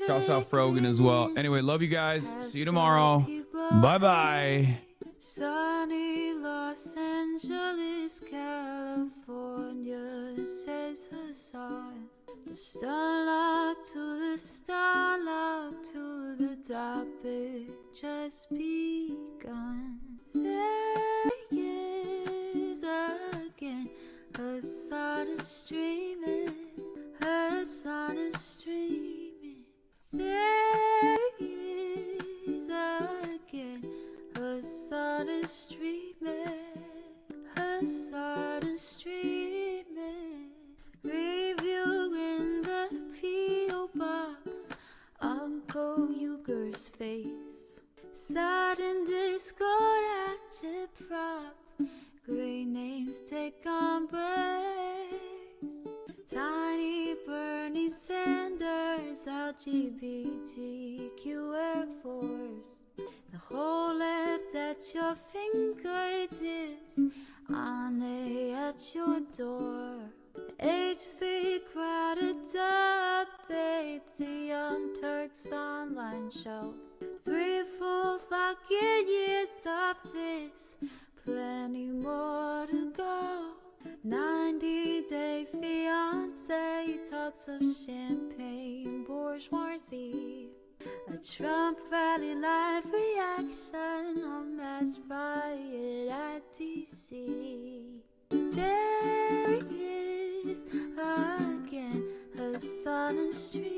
Shouts out Frogan as well. Anyway, love you guys. See you tomorrow. Bye-bye. Sunny Los Angeles, California, says Hassan. The starlight to the starlight to the topic just begun. There is again, Hassan is streaming, Hassan is streaming. There is again, Hassan is streaming, Hassan is streaming. Reviewing the P.O. box, Uncle Uger's face. Sat in Discord at Chip Prop, great names take on breaks. Tiny Bernie's LGBTQ Air Force. The whole left at your fingertips, Ane at your door. H3 crowded debate, the Young Turks online show. 3 full fucking years of this, plenty more to go. 90-day fiance, talks of champagne bourgeoisie. A Trump rally live reaction, a mass riot at DC. There he is again, a sudden street.